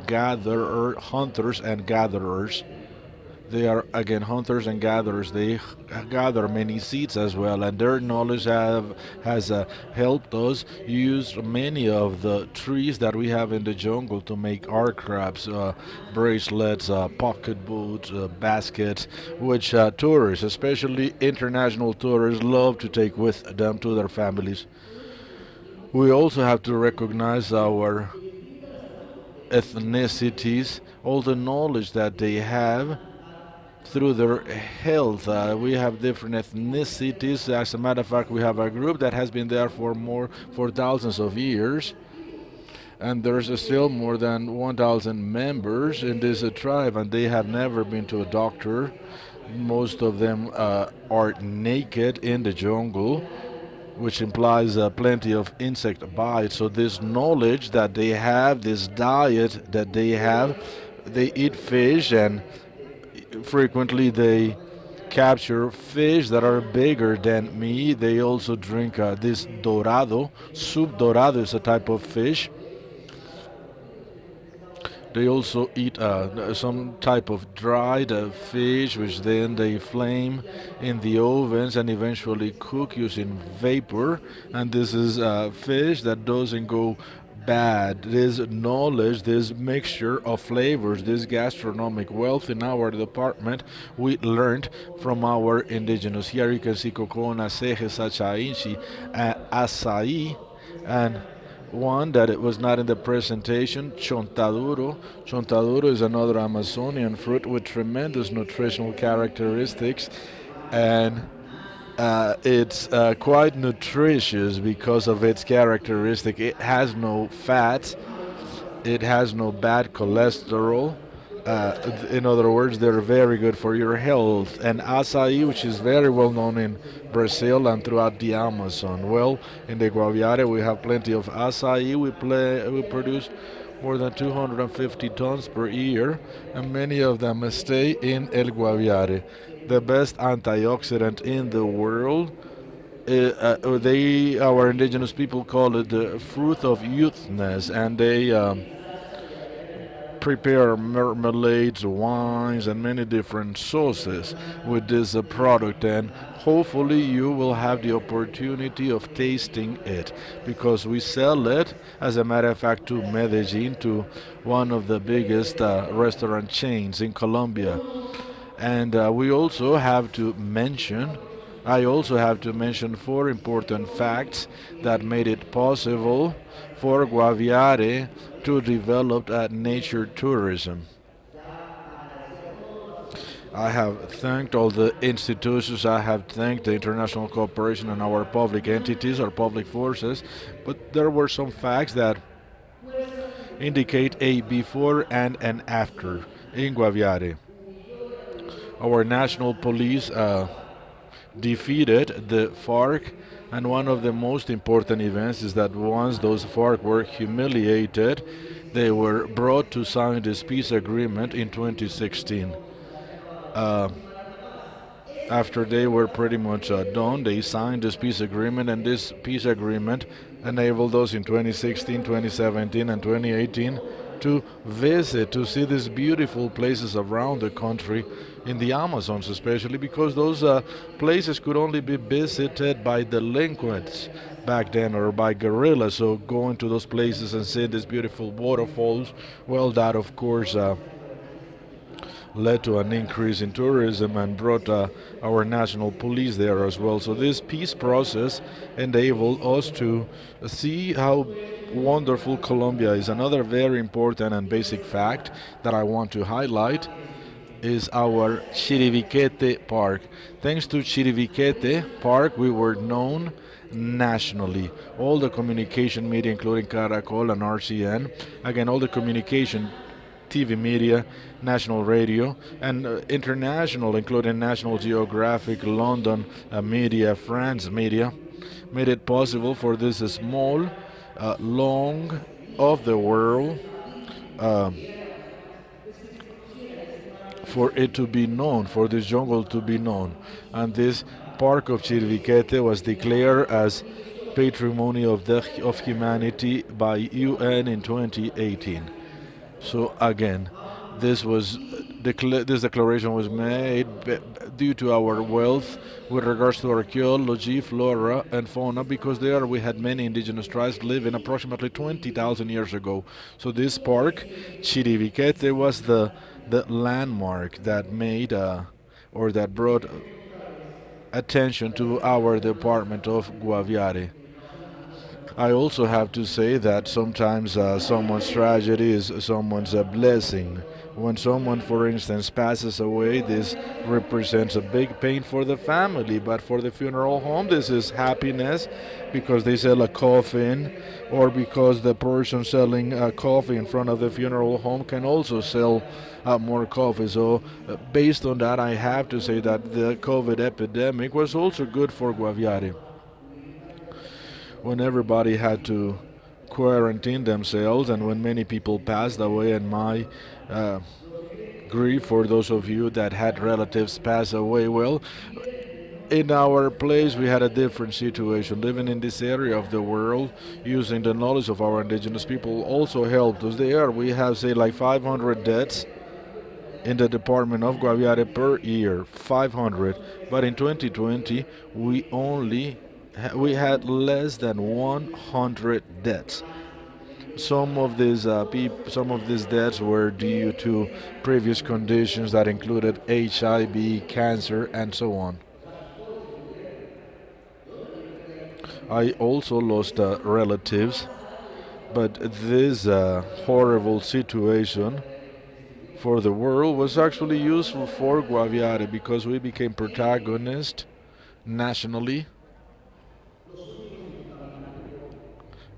hunters and gatherers. They are again hunters and gatherers. They gather many seeds as well, and their knowledge has helped us use many of the trees that we have in the jungle to make art crafts, bracelets, pocket boots, baskets, which tourists, especially international tourists, love to take with them to their families. We also have to recognize our ethnicities, all the knowledge that they have through their health. We have different ethnicities. As a matter of fact, we have a group that has been there for thousands of years, and there's still more than 1,000 members in this tribe, and they have never been to a doctor. Most of them are naked in the jungle, which implies plenty of insect bites. So this knowledge that they have, this diet that they have, they eat fish, and frequently they capture fish that are bigger than me. They also drink this dorado. Soup dorado is a type of fish. They also eat some type of dried fish, which then they flame in the ovens and eventually cook using vapor. And this is fish that doesn't go bad. This knowledge, this mixture of flavors, this gastronomic wealth in our department, we learned from our indigenous. Here you can see cocona, ceje, sachainchi, acai, and one that it was not in the presentation, chontaduro. Chontaduro is another Amazonian fruit with tremendous nutritional characteristics, and it's quite nutritious because of its characteristic. It has no fat, it has no bad cholesterol. In other words, they're very good for your health. And acai, which is very well known in Brazil and throughout the Amazon. Well, in the Guaviare we have plenty of acai. We produce more than 250 tons per year, and many of them stay in El Guaviare. The best antioxidant in the world. Our indigenous people call it the fruit of youthness, and they prepare marmalades, wines, and many different sauces with this product, and hopefully you will have the opportunity of tasting it, because we sell it, as a matter of fact, to Medellin, to one of the biggest restaurant chains in Colombia. And I also have to mention 4 important facts that made it possible for Guaviare to develop nature tourism. I have thanked all the institutions, I have thanked the international cooperation and our public entities, our public forces, but there were some facts that indicate a before and an after in Guaviare. Our national police defeated the FARC, and one of the most important events is that once those FARC were humiliated, they were brought to sign this peace agreement in 2016. After they were pretty much done, they signed this peace agreement, and this peace agreement enabled us in 2016, 2017, and 2018 to visit, to see these beautiful places around the country, in the Amazons especially, because those places could only be visited by delinquents back then, or by guerrillas. So going to those places and seeing these beautiful waterfalls, well, that of course led to an increase in tourism and brought our national police there as well. So this peace process enabled us to see how wonderful Colombia is. Another very important and basic fact that I want to highlight is our Chiribiquete Park. Thanks to Chiribiquete Park, we were known nationally. All the communication media, including Caracol and RCN, again, all the communication TV media, national radio, and international, including National Geographic, London media, France media, made it possible for this small, long of the world for it to be known, for this jungle to be known. And this park of Chiribiquete was declared as Patrimony of Humanity by UN in 2018. So again, this declaration was made due to our wealth with regards to archaeology, flora and fauna, because there we had many indigenous tribes living approximately 20,000 years ago. So this park, Chiribiquete, was the landmark that made or that brought attention to our department of Guaviare. I also have to say that sometimes someone's tragedy is someone's blessing. When someone, for instance, passes away, this represents a big pain for the family, but for the funeral home, this is happiness because they sell a coffin, or because the person selling a coffee in front of the funeral home can also sell more coffee. So based on that, I have to say that the COVID epidemic was also good for Guaviare. When everybody had to quarantine themselves and when many people passed away, and my grief for those of you that had relatives pass away, well, in our place we had a different situation. Living in this area of the world, using the knowledge of our indigenous people also helped us there. We have, say, like 500 deaths in the department of Guaviare per year, 500. But in 2020, we had less than 100 deaths. Some of these deaths were due to previous conditions that included HIV, cancer, and so on. I also lost relatives, but this horrible situation for the world was actually useful for Guaviare because we became protagonists nationally,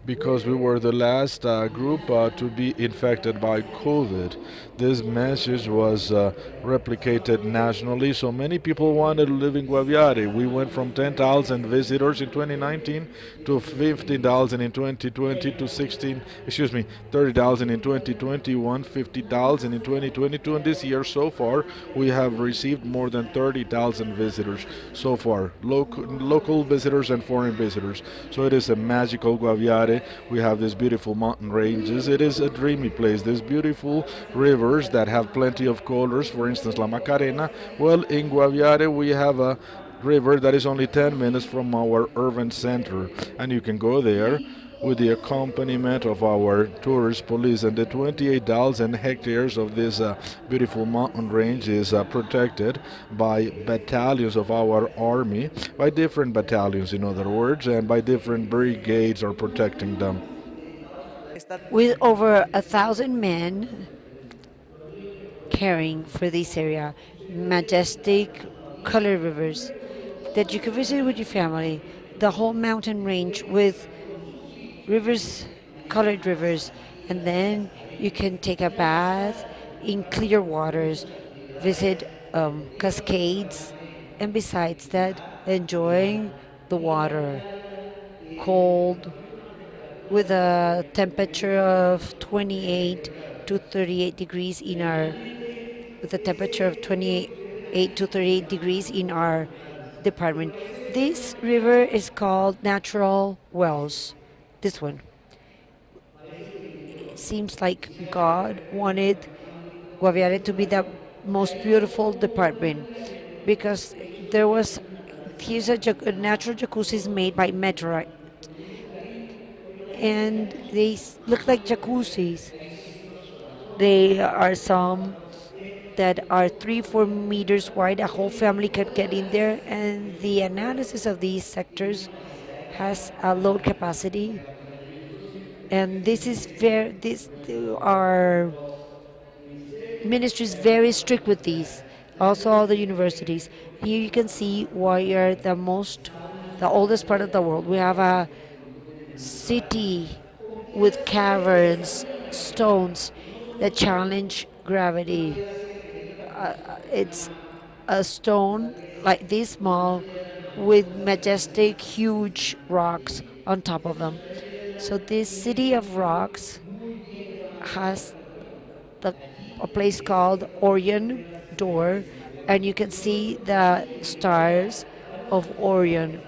because we were the last group to be infected by COVID. This message was replicated nationally, so many people wanted to live in Guaviare. We went from 10,000 visitors in 2019 to 15,000 in 2020 to 30,000 in 2021, 50,000 in 2022, and this year so far we have received more than 30,000 visitors so far, local visitors and foreign visitors. So it is a magical Guaviare. We have these beautiful mountain ranges. It is a dreamy place. There's beautiful rivers that have plenty of colors. For instance, La Macarena. Well, in Guaviare we have a river that is only 10 minutes from our urban center, and you can go there with the accompaniment of our tourist police. And the 28,000 hectares of this beautiful mountain range is protected by battalions of our army, by different battalions in other words, and by different brigades are protecting them. With over 1,000 men caring for this area, majestic colored rivers that you can visit with your family, the whole mountain range with rivers, colored rivers, and then you can take a bath in clear waters, visit cascades, and besides that, enjoying the water, cold, with a temperature of 28 to 38 degrees in our, department. This river is called Natural Wells. This one. It seems like God wanted Guaviare to be the most beautiful department because here's a natural jacuzzis made by meteorite, and they look like jacuzzis. They are some that are 3-4 meters wide. A whole family could get in there, and the analysis of these sectors has a load capacity, and this is very this our ministry is very strict with these. Also, all the universities. Here you can see why we are the oldest part of the world. We have a city with caverns, stones that challenge gravity. It's a stone like this small with majestic, huge rocks on top of them. So this city of rocks has a place called Orion Door, and you can see the stars of Orion.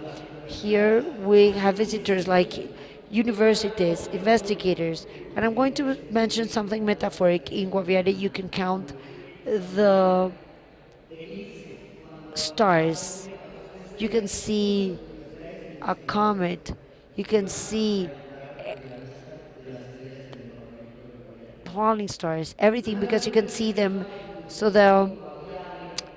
Here we have visitors like universities, investigators, and I'm going to mention something metaphoric. In Guaviare, you can count the stars. You can see a comet. You can see falling stars, everything, because you can see them. So the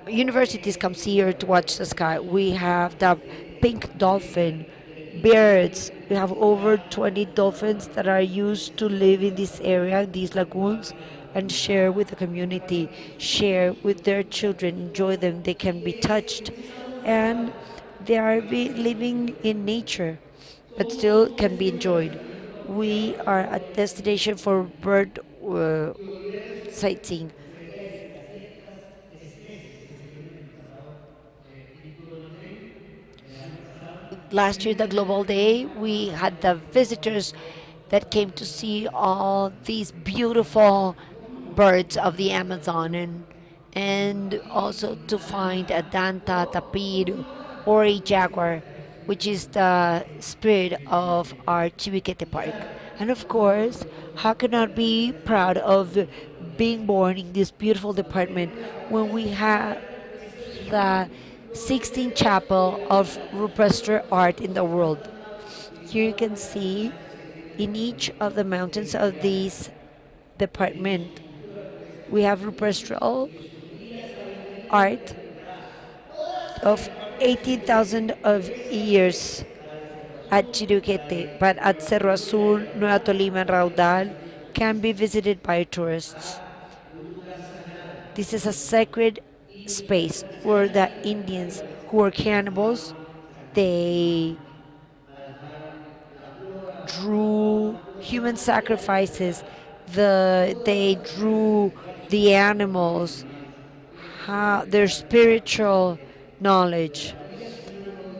universities come here to watch the sky. We have the pink dolphin, birds. We have over 20 dolphins that are used to live in this area, these lagoons, and share with the community, share with their children, enjoy them. They can be touched, and they are living in nature, but still can be enjoyed. We are a destination for bird sightseeing. Last year, the Global Day, we had the visitors that came to see all these beautiful birds of the Amazon, and also to find a danta, tapir, or a jaguar, which is the spirit of our Chiviquete Park. And of course, how can I be proud of being born in this beautiful department when we have the 16th chapel of rupestre art in the world? Here you can see in each of the mountains of this department, we have rupestral art of 18,000 of years at Chiruquete, but at Cerro Azul, Nueva Tolima, and Raudal can be visited by tourists. This is a sacred space where the Indians, who were cannibals, they drew human sacrifices, they drew the animals, their spiritual knowledge.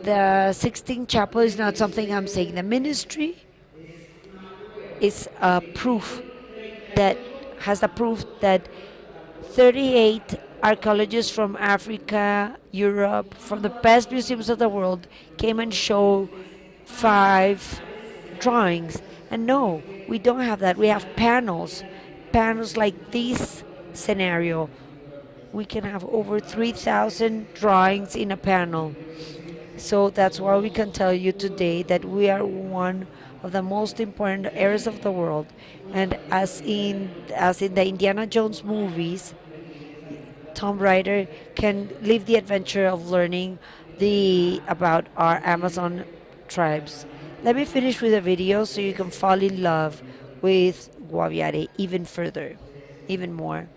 The 16th chapel is not something I'm saying. The ministry is a proof that has the proof that 38 archaeologists from Africa, Europe, from the best museums of the world came and showed 5 drawings. And no, we don't have that. We have panels like this scenario. We can have over 3,000 drawings in a panel. So that's why we can tell you today that we are one of the most important areas of the world. And as in the Indiana Jones movies, Tom Rider can live the adventure of learning about our Amazon tribes. Let me finish with a video so you can fall in love with Guaviare even further, even more.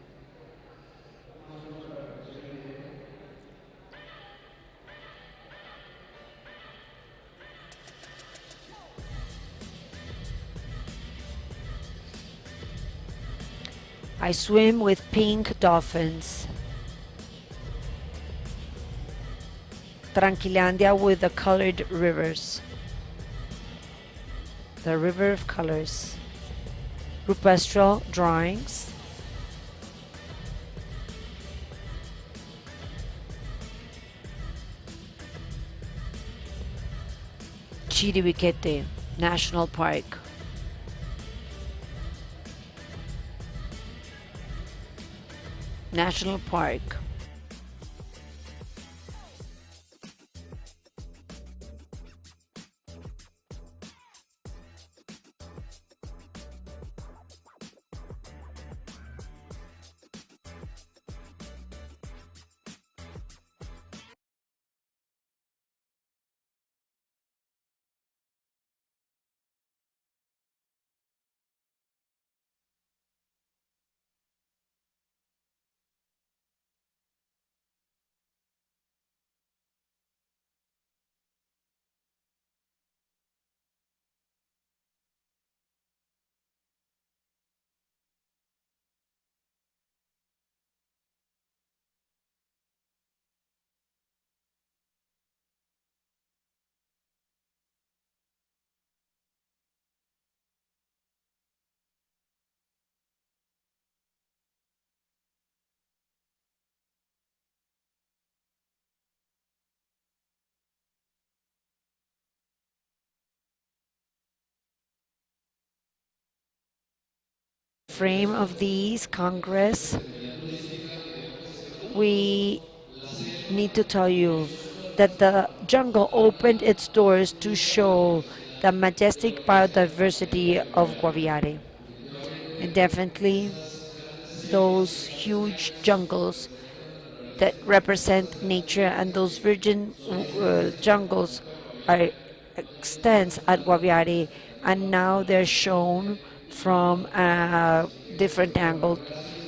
I swim with pink dolphins. Tranquilandia with the colored rivers. The river of colors. Rupestral drawings. Chiribiquete National Park. National Park. frame of this Congress, we need to tell you that the jungle opened its doors to show the majestic biodiversity of Guaviare. And definitely those huge jungles that represent nature, and those virgin jungles are extends at Guaviare, and now they're shown from a different angle.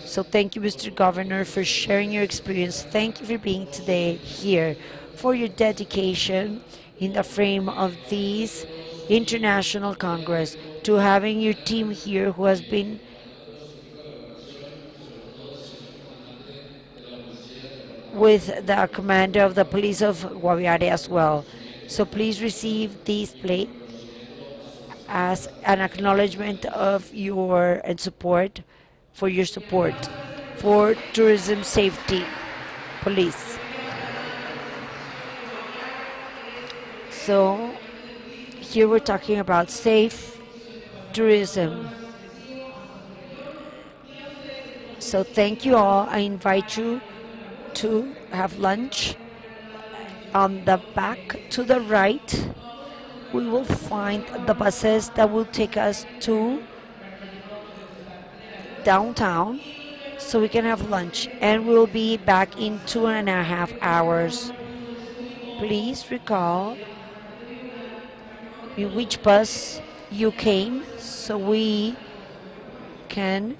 So thank you, Mr. Governor, for sharing your experience. Thank you for being today here, for your dedication in the frame of this International Congress, to having your team here who has been with the commander of the police of Guaviare as well. So please receive this plate as an acknowledgement of your and support for your support for tourism safety police. So here we're talking about safe tourism. So thank you all. I invite you to have lunch. On the back to the right, we will find the buses that will take us to downtown so we can have lunch, and we'll be back in 2.5 hours. Please recall in which bus you came so we can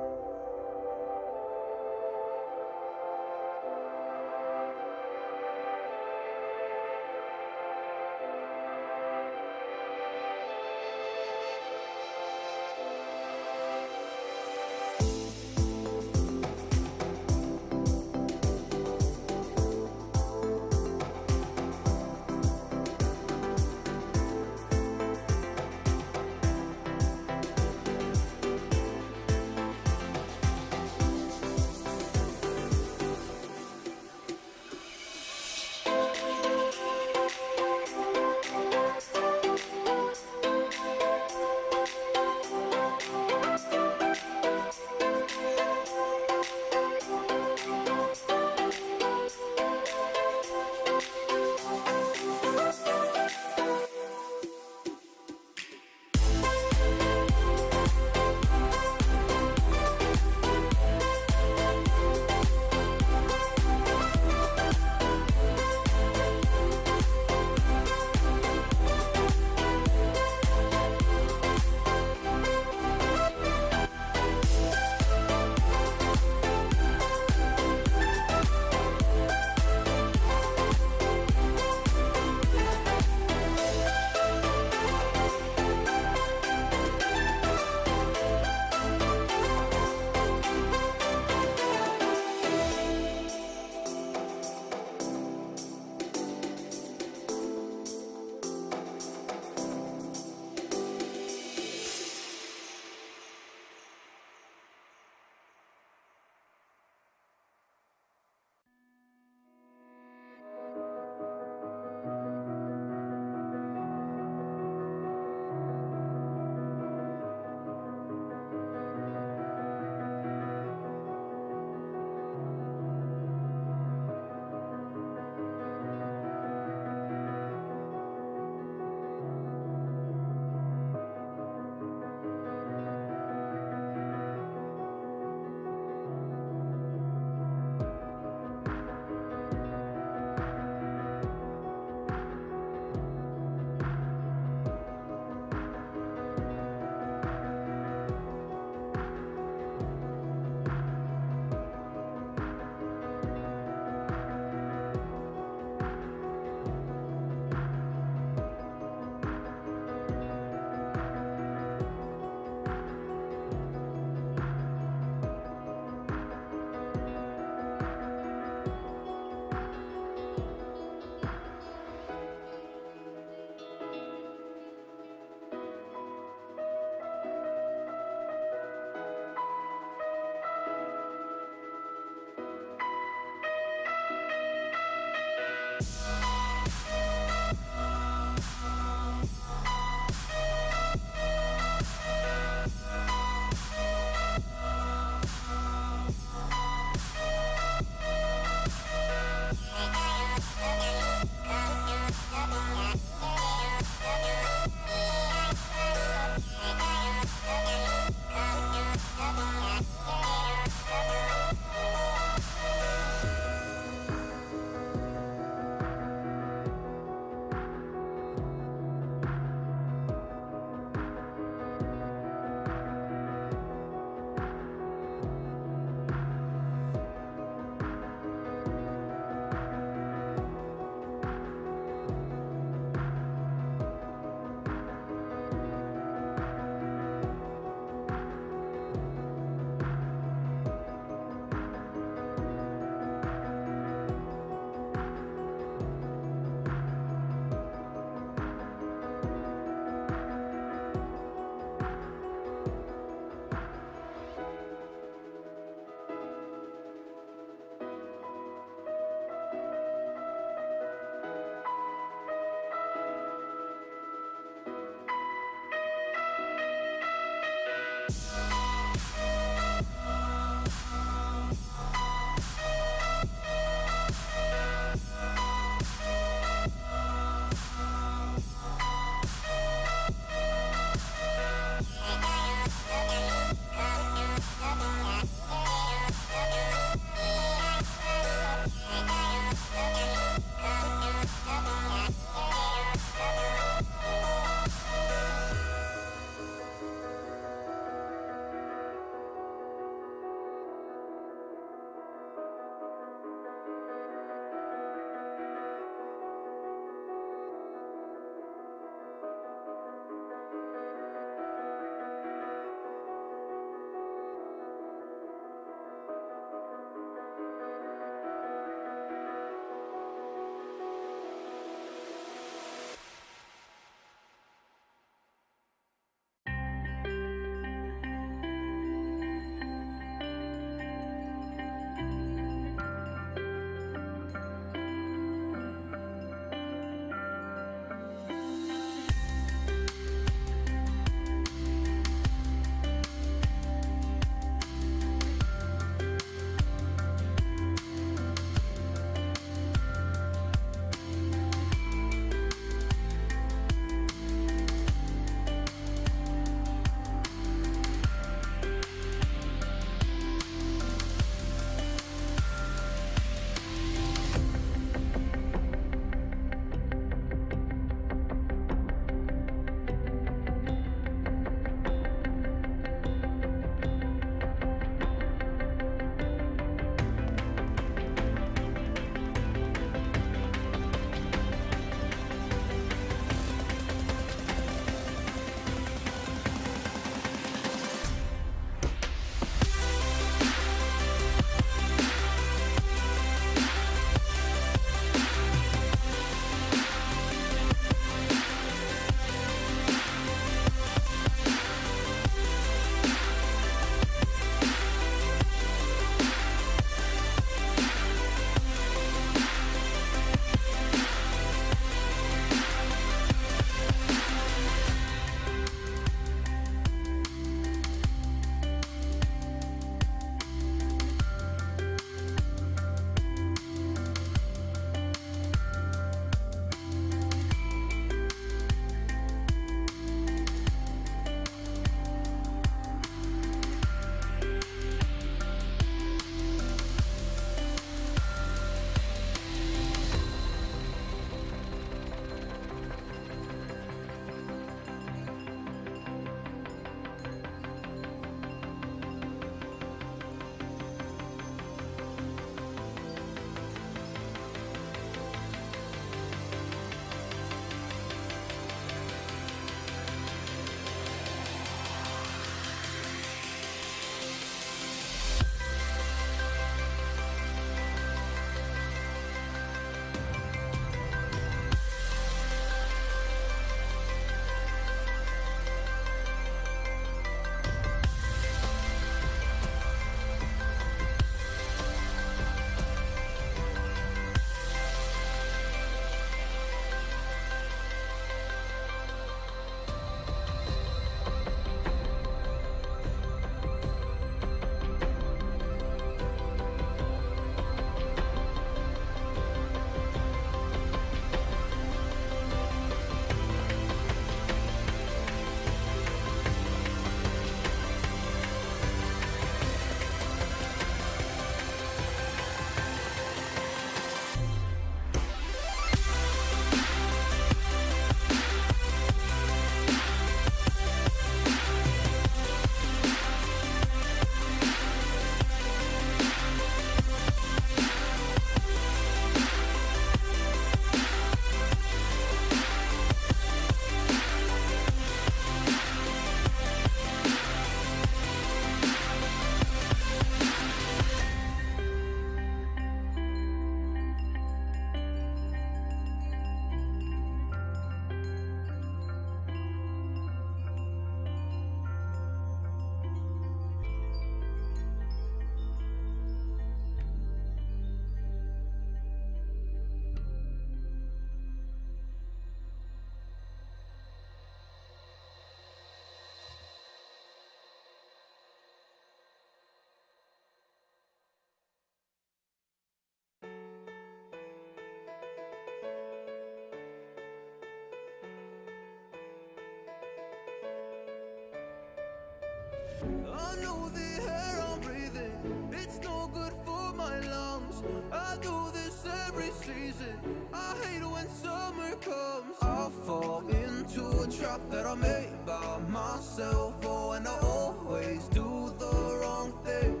I know the air I'm breathing, it's no good for my lungs. I do this every season, I hate when summer comes. I fall into a trap that I made by myself. Oh, and I always do the wrong thing.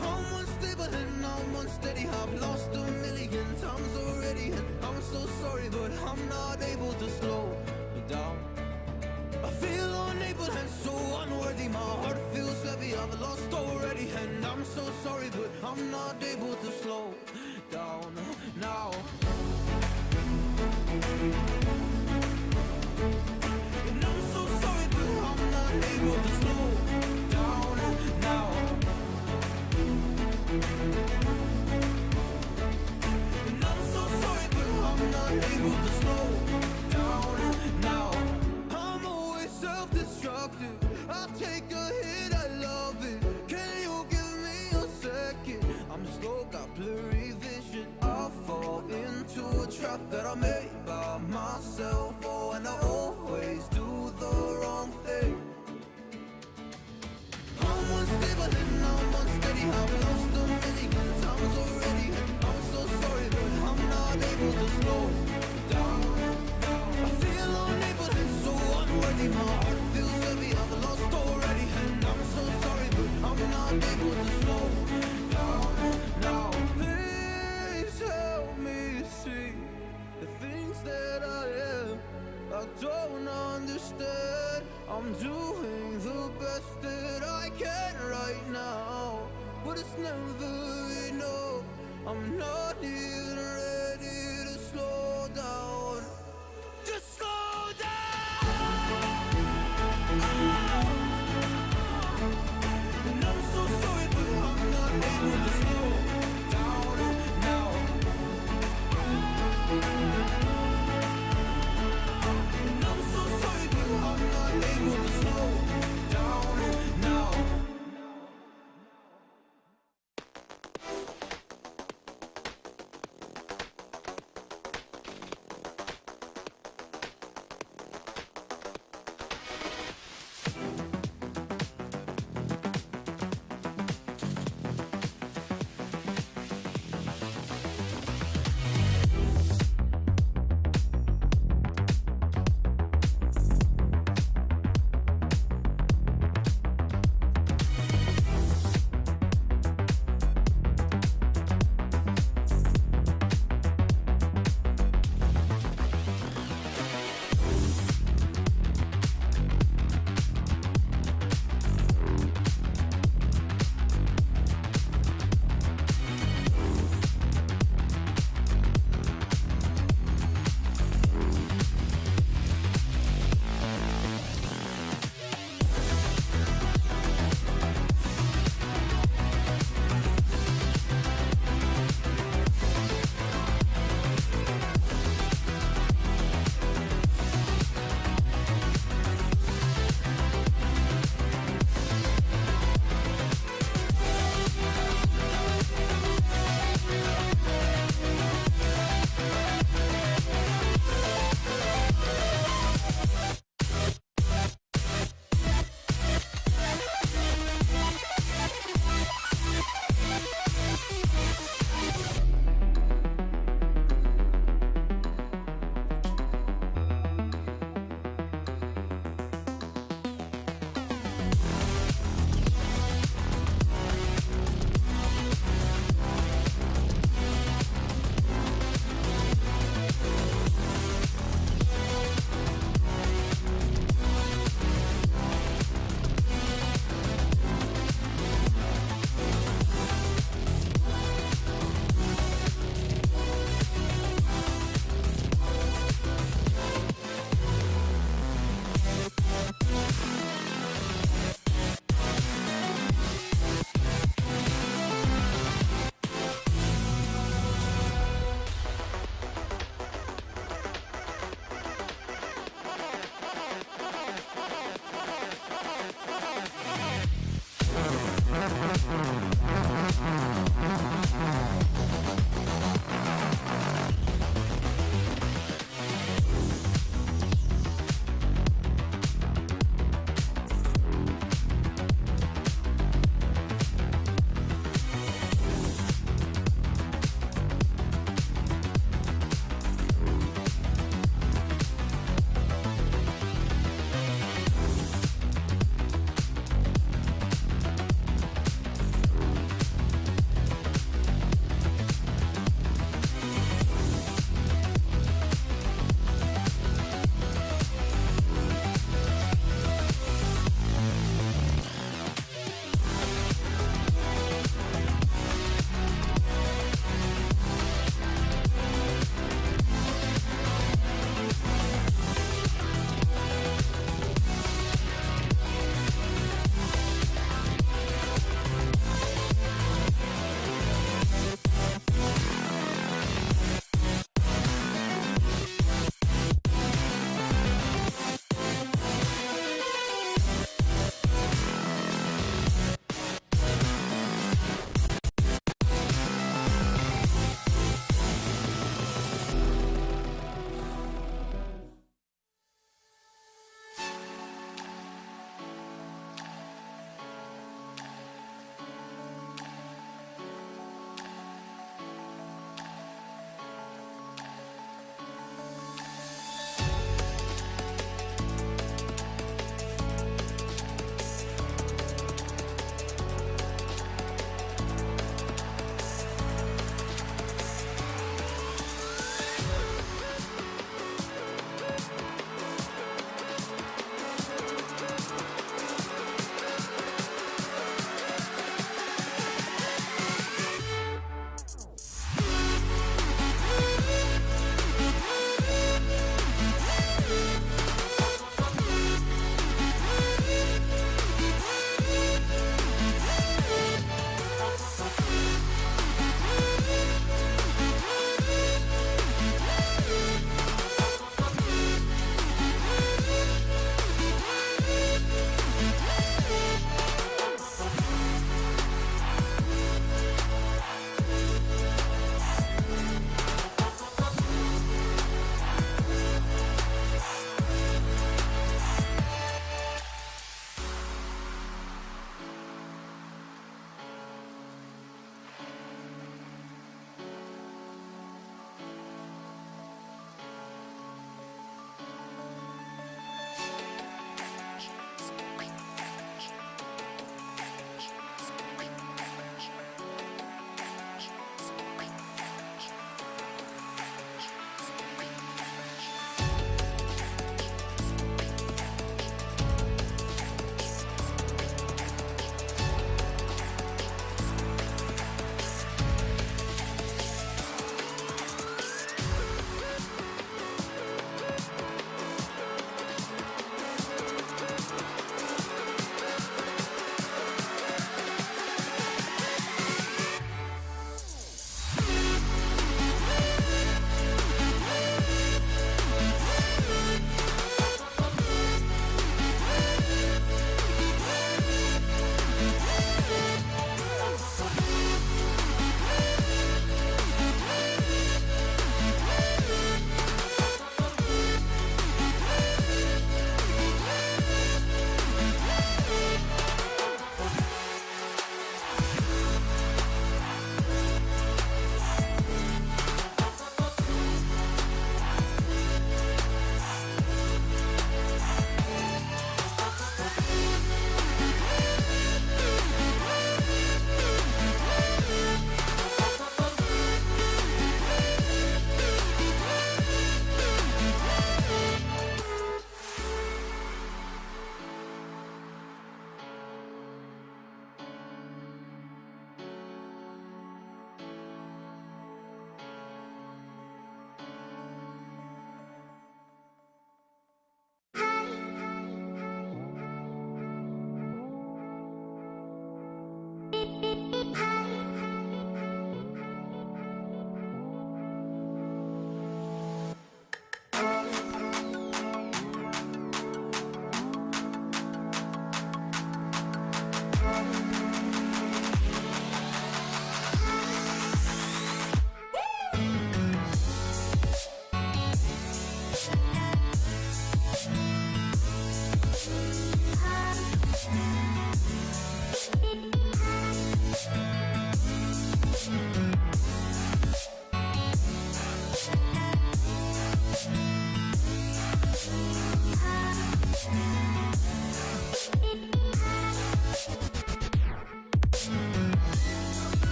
I'm unstable and I'm unsteady, I've lost a million times already, and I'm so sorry, but I'm not able to slow down. I feel unable and so unworthy, my heart feels heavy, I've lost already, and I'm so sorry, but I'm not able to slow down now. And I'm so sorry, but I'm not able to slow down now. And I'm so sorry, but I'm not able to slow down now. I'm always self-destructive, I take a hit, I love it. Can you give me a second? I'm slow, got blurry vision. I fall into a trap that I made by myself. Oh, and I always do the wrong thing. I'm unstable and I'm unsteady, I've lost a million times already, and I'm so sorry, but I'm not able to slow down. I feel unable and so unworthy, my heart feels heavy, I've lost already, and I'm so sorry, but I'm not able to slow down now. Please help me see the things that I am, I don't understand. I'm doing the best that I can right now, but it's never enough. I'm not even ready to slow down. Just slow down. And I'm so sorry, but I'm not able to slow down now. And I'm so sorry, but I'm not able to slow down now.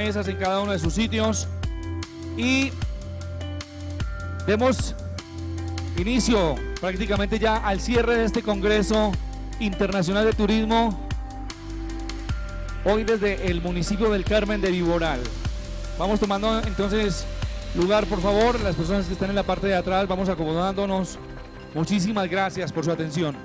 mesas en cada uno de sus sitios y demos inicio prácticamente ya al cierre de este Congreso Internacional de Turismo, hoy desde el municipio del Carmen de Viboral. Vamos tomando entonces lugar, por favor, las personas que están en la parte de atrás, vamos acomodándonos. Muchísimas gracias por su atención.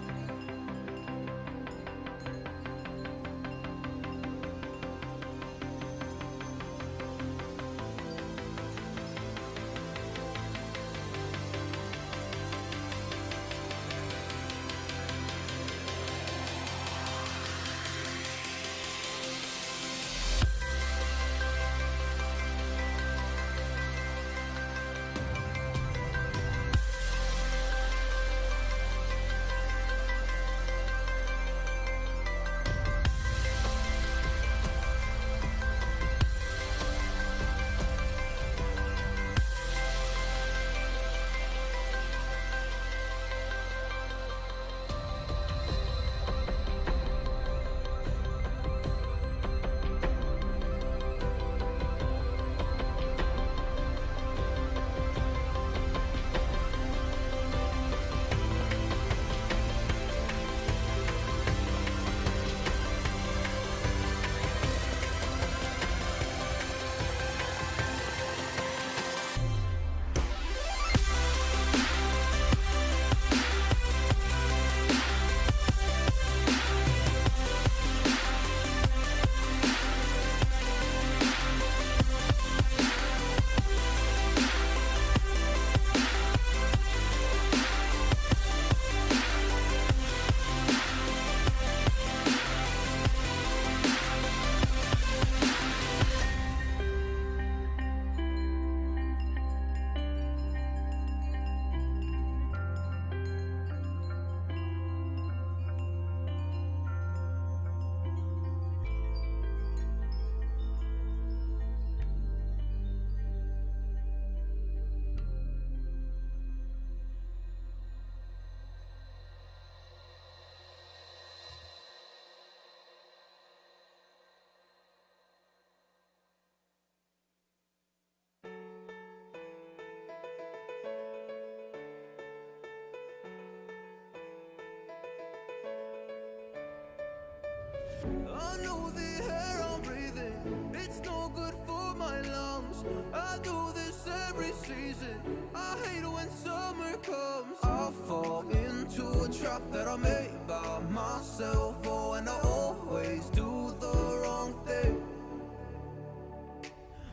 I know the air I'm breathing, it's no good for my lungs. I do this every season, I hate when summer comes. I fall into a trap that I made by myself. Oh, and I always do the wrong thing.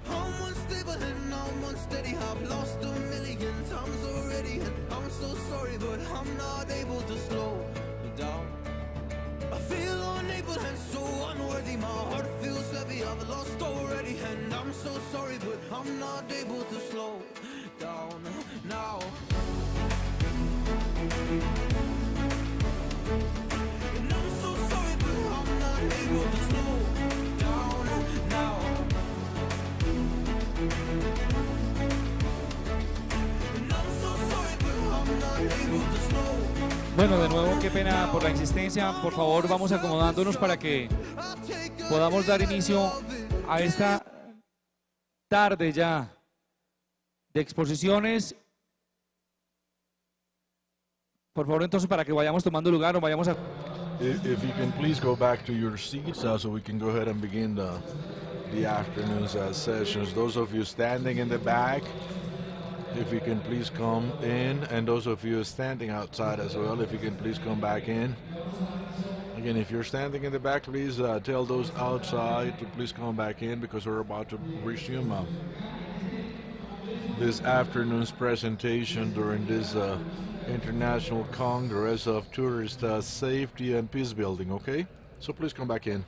I'm unstable and I'm unsteady, I've lost a million times already, and I'm so sorry, but I'm not able to slow down. I feel unable and so unworthy, my heart feels heavy, I've lost already, and I'm so sorry, but I'm not able to slow down now. And I'm so sorry, but I'm not able to slow down now. And I'm so sorry, but I'm not able to slow. Bueno, de nuevo, qué pena por la insistencia. Por favor, vamos acomodándonos para que podamos dar inicio a esta tarde ya de exposiciones. Por favor, entonces, para que vayamos tomando lugar o vayamos a... If you can please go back to your seats so we can go ahead and begin the afternoon's sessions. Those of you standing in the back, if you can please come in, and those of you standing outside as well, if you can please come back in. Again, if you're standing in the back, please tell those outside to please come back in, because we're about to resume this afternoon's presentation during this International Congress of Tourist Safety and Peace Building, okay? So please come back in.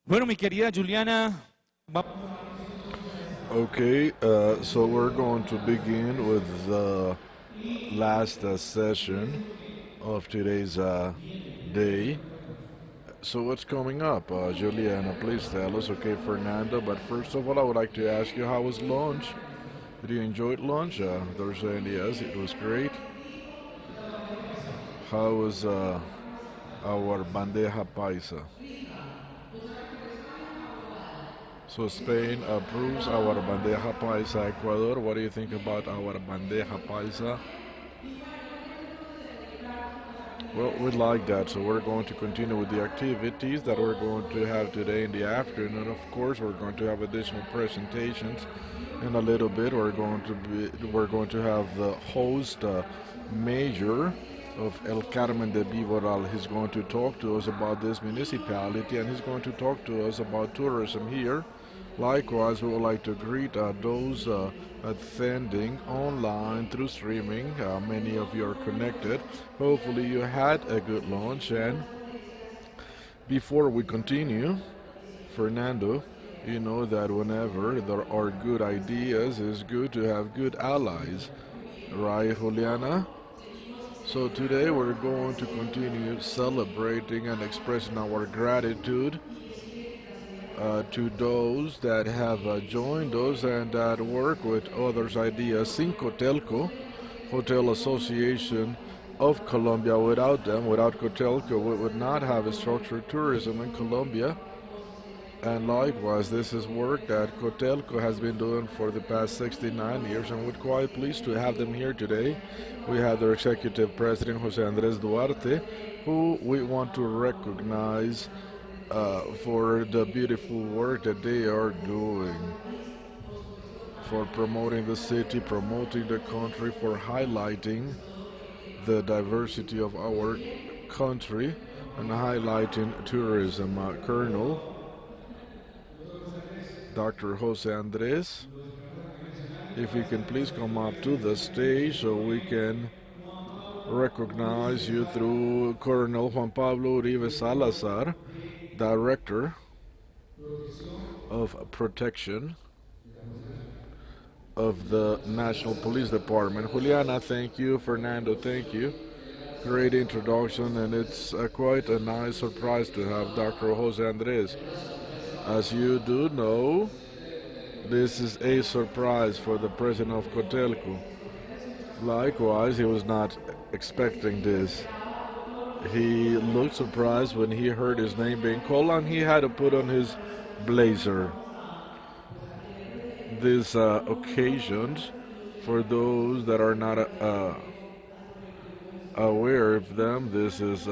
Bueno, mi querida Juliana, Okay, so we're going to begin with the last session of today's day. So what's coming up? Juliana, please tell us. Okay, Fernando, but first of all, I would like to ask you, how was lunch? Did you enjoy lunch? They're saying yes, it was great. How was our bandeja paisa? So Spain approves our bandeja paisa. Ecuador, what do you think about our bandeja paisa? Well, we like that, so we're going to continue with the activities that we're going to have today in the afternoon. And of course, we're going to have additional presentations in a little bit. We're going to have the host Major of El Carmen de Viboral. He's going to talk to us about this municipality, and he's going to talk to us about tourism here. Likewise, we would like to greet those attending online through streaming. Many of you are connected. Hopefully you had a good lunch. And before we continue, Fernando, you know that whenever there are good ideas, it's good to have good allies. Right, Juliana? So today we're going to continue celebrating and expressing our gratitude to those that have joined us and that work with others' ideas. Cinco Telco, Hotel Association of Colombia. Without them, without Cotelco, we would not have a structured tourism in Colombia. And likewise, this is work that Cotelco has been doing for the past 69 years, and we're quite pleased to have them here today. We have their executive president, Jose Andres Duarte, who we want to recognize for the beautiful work that they are doing, for promoting the city, promoting the country, for highlighting the diversity of our country and highlighting tourism. Colonel Dr. Jose Andres, if you can please come up to the stage so we can recognize you through Colonel Juan Pablo Uribe Salazar, Director of Protection of the National Police Department. Juliana, thank you. Fernando, thank you. Great introduction, and it's quite a nice surprise to have Dr. Jose Andres. As you do know, this is a surprise for the president of Cotelco. Likewise, he was not expecting this. He looked surprised when he heard his name being called, and he had to put on his blazer. This occasions, for those that are not aware of them, this is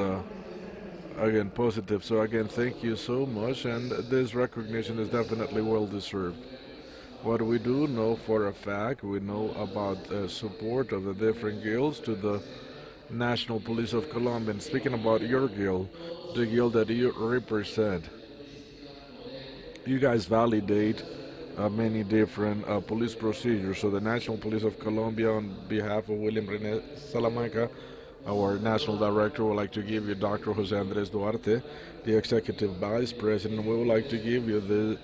again positive. So again, thank you so much, and this recognition is definitely well deserved. What we do know for a fact, we know about the support of the different guilds to the National Police of Colombia. And speaking about your guild, the guild that you represent, you guys validate many different police procedures. So the National Police of Colombia, on behalf of William Rene Salamanca, our national director, would like to give you Dr. Jose Andres Duarte, the executive vice president. We would like to give you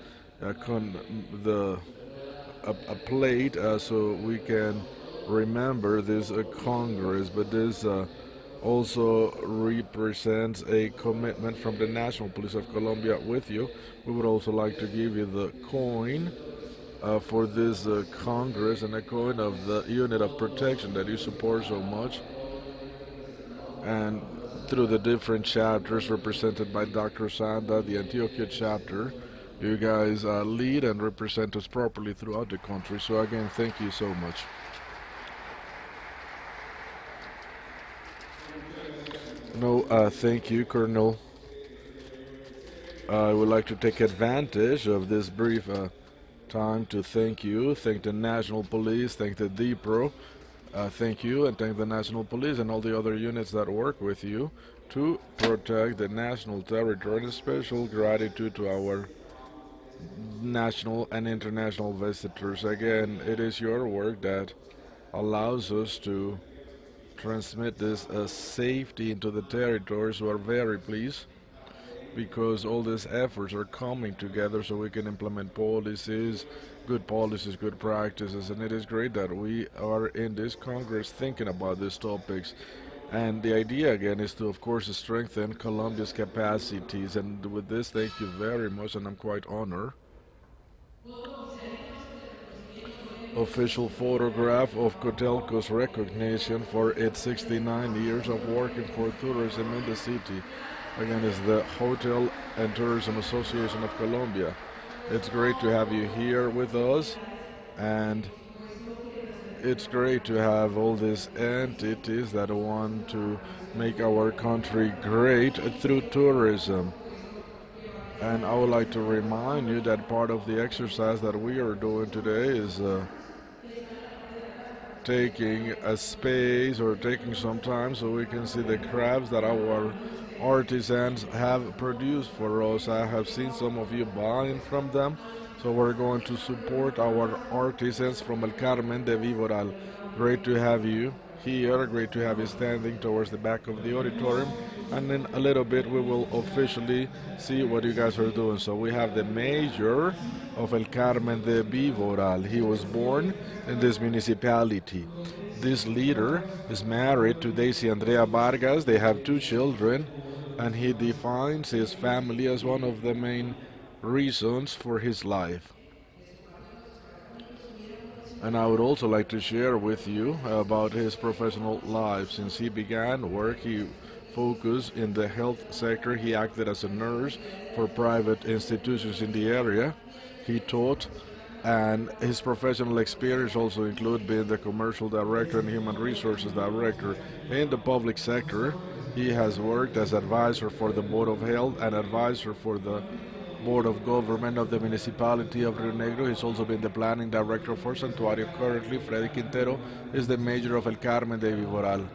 a plate so we can remember this Congress, but this also represents a commitment from the National Police of Colombia with you. We would also like to give you the coin for this Congress, and a coin of the unit of protection that you support so much, and through the different chapters represented by Dr. Sanda, the Antioquia chapter, you guys lead and represent us properly throughout the country. So again, thank you so much. No, thank you, Colonel. I would like to take advantage of this brief time to thank you, thank the National Police, thank the DPRO, thank you, and thank the National Police and all the other units that work with you to protect the national territory, and special gratitude to our national and international visitors. Again, it is your work that allows us to transmit this safety into the territories. We are very pleased because all these efforts are coming together so we can implement policies, good practices, and it is great that we are in this Congress thinking about these topics. And the idea again is to, of course, strengthen Colombia's capacities. And with this, thank you very much, and I'm quite honored. Official photograph of Cotelco's recognition for its 69 years of working for tourism in the city. Again, is the Hotel and Tourism Association of Colombia. It's great to have you here with us, and it's great to have all these entities that want to make our country great through tourism. And I would like to remind you that part of the exercise that we are doing today is taking a space or taking some time so we can see the crafts that our artisans have produced for us. I have seen some of you buying from them, so we're going to support our artisans from El Carmen de Viboral. Great to have you here, great to have you standing towards the back of the auditorium, and in a little bit we will officially see what you guys are doing. So we have the mayor of El Carmen de Viboral. He was born in this municipality. This leader is married to Daisy Andrea Vargas. They have 2 children, and he defines his family as one of the main reasons for his life. And I would also like to share with you about his professional life. Since he began work, he focused in the health sector. He acted as a nurse for private institutions in the area. He taught, and his professional experience also include being the commercial director and human resources director in the public sector. He has worked as advisor for the Board of Health and advisor for the Board of Government of the municipality of Rio Negro. He's also been the planning director for Santuario. Currently, Freddy Quintero is the mayor of El Carmen de Viboral.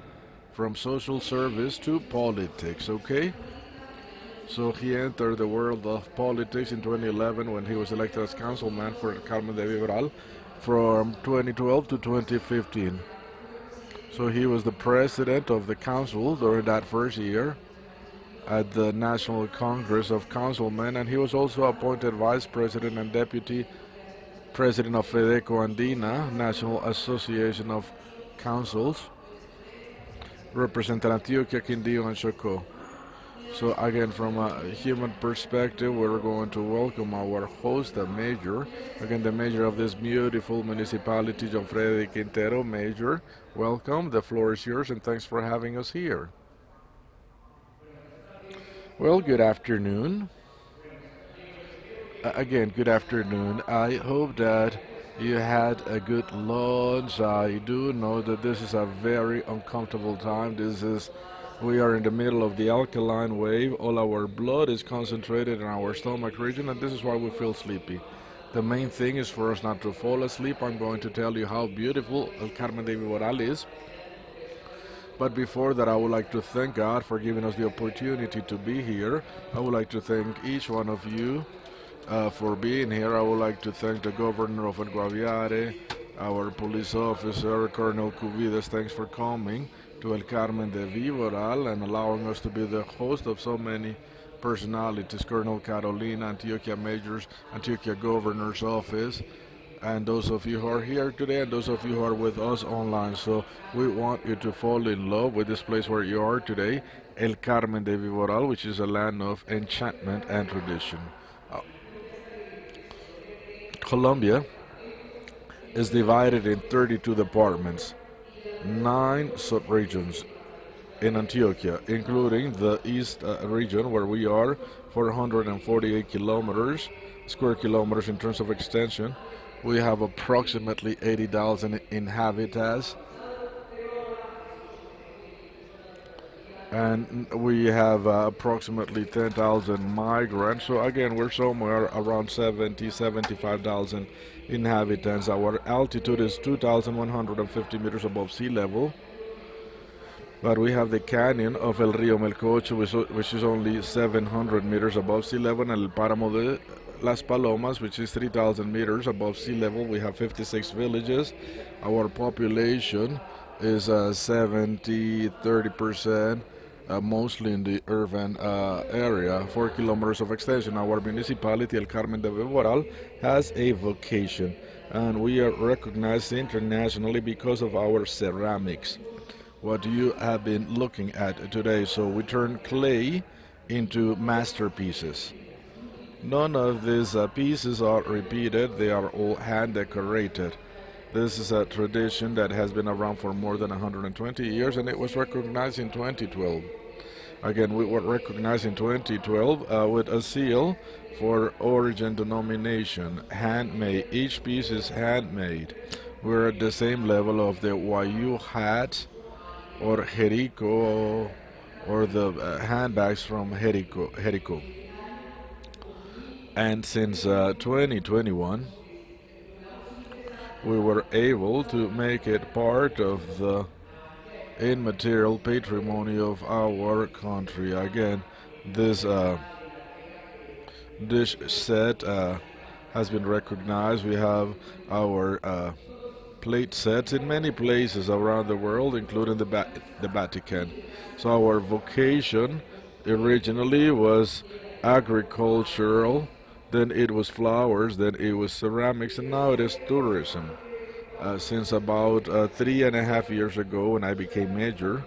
From social service to politics, okay? So he entered the world of politics in 2011 when he was elected as councilman for El Carmen de Viboral from 2012 to 2015. So he was the president of the council during that first year at the National Congress of Councilmen, and he was also appointed vice president and deputy president of FEDECO Andina, National Association of Councils, representing Antioquia, Quindío, and Chocó. So again, from a human perspective, we're going to welcome our host, the mayor. Again, the mayor of this beautiful municipality, John Freddy Quintero. Mayor, welcome. The floor is yours, and thanks for having us here. Well, good afternoon. Again, good afternoon. I hope that you had a good lunch. I do know that this is a very uncomfortable time. We are in the middle of the alkaline wave. All our blood is concentrated in our stomach region, and this is why we feel sleepy. The main thing is for us not to fall asleep. I'm going to tell you how beautiful El Carmen de Viboral is. But before that, I would like to thank God for giving us the opportunity to be here. I would like to thank each one of you for being here. I would like to thank the governor of El Guaviare, our police officer, Colonel Cuvides. Thanks for coming to El Carmen de Viboral and allowing us to be the host of so many personalities. Colonel Carolina, Antioquia Mayor's, Antioquia Governor's Office, and those of you who are here today and those of you who are with us online. So we want you to fall in love with this place where you are today, El Carmen de Viboral, which is a land of enchantment and tradition. Colombia is divided in 32 departments, 9 subregions in Antioquia, including the east region where we are, 448 square kilometers in terms of extension. We have approximately 80,000 inhabitants, and we have approximately 10,000 migrants. So again, we're somewhere around 75,000 inhabitants. Our altitude is 2,150 meters above sea level. But we have the canyon of El Río Melcocho, which is only 700 meters above sea level, and El Páramo de Las Palomas, which is 3,000 meters above sea level. We have 56 villages. Our population is 30% mostly in the urban area, 4 kilometers of extension. Our municipality, El Carmen de Viboral, has a vocation, and we are recognized internationally because of our ceramics. What you have been looking at today. So we turn clay into masterpieces. None of these pieces are repeated, they are all hand decorated. This is a tradition that has been around for more than 120 years, and it was recognized in 2012. Again, we were recognized in 2012 with a seal for origin denomination, handmade. Each piece is handmade. We're at the same level of the Wayu hat or Jericho or the handbags from Jericho. And since 2021, we were able to make it part of the immaterial patrimony of our country. Again, this dish set has been recognized. We have our plate sets in many places around the world, including the Vatican. So our vocation originally was agricultural, then it was flowers, then it was ceramics, and now it is tourism. Since about 3.5 years ago, when I became major,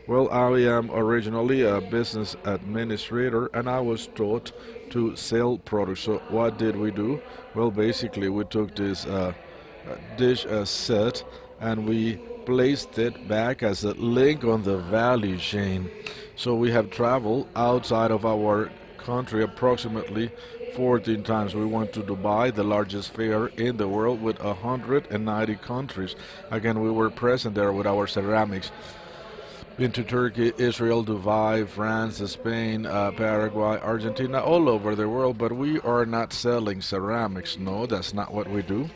well, I am originally a business administrator, and I was taught to sell products. So what did we do? Well, basically we took this dish set and we placed it back as a link on the value chain. So we have traveled outside of our country approximately 14 times. We went to Dubai, the largest fair in the world, with 190 countries. Again, we were present there with our ceramics. Been to Turkey, Israel, Dubai, France, Spain, Paraguay, Argentina, all over the world, but we are not selling ceramics. No, that's not what we do.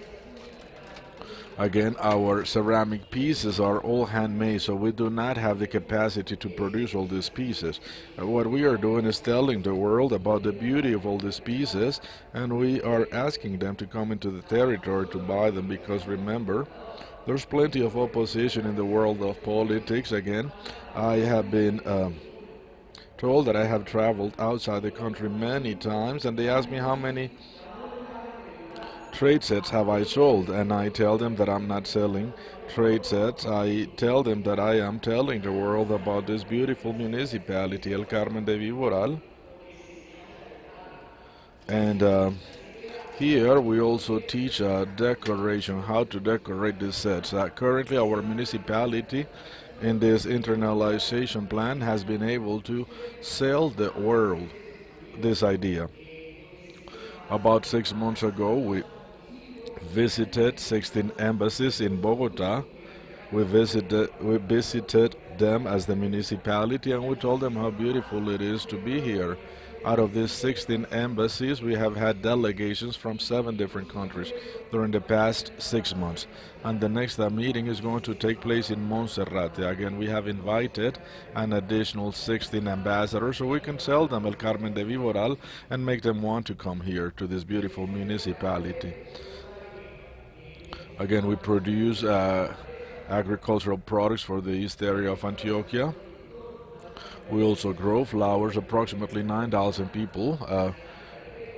Again, our ceramic pieces are all handmade, so we do not have the capacity to produce all these pieces. What we are doing is telling the world about the beauty of all these pieces, and we are asking them to come into the territory to buy them, because remember, there's plenty of opposition in the world of politics. Again, I have been told that I have traveled outside the country many times, and they ask me how many trade sets have I sold, and I tell them that I'm not selling trade sets. I tell them that I am telling the world about this beautiful municipality, El Carmen de Viboral. And here we also teach decoration, how to decorate these sets. Currently our municipality in this internalization plan has been able to sell the world this idea. About 6 months ago we visited 16 embassies in Bogota. We visited them as the municipality, and we told them how beautiful it is to be here. Out of these 16 embassies, we have had delegations from 7 different countries during the past 6 months. And the next meeting is going to take place in Monserrate. Again, we have invited an additional 16 ambassadors so we can sell them El Carmen de Viboral and make them want to come here to this beautiful municipality. Again, we produce agricultural products for the east area of Antioquia. We also grow flowers. Approximately 9,000 people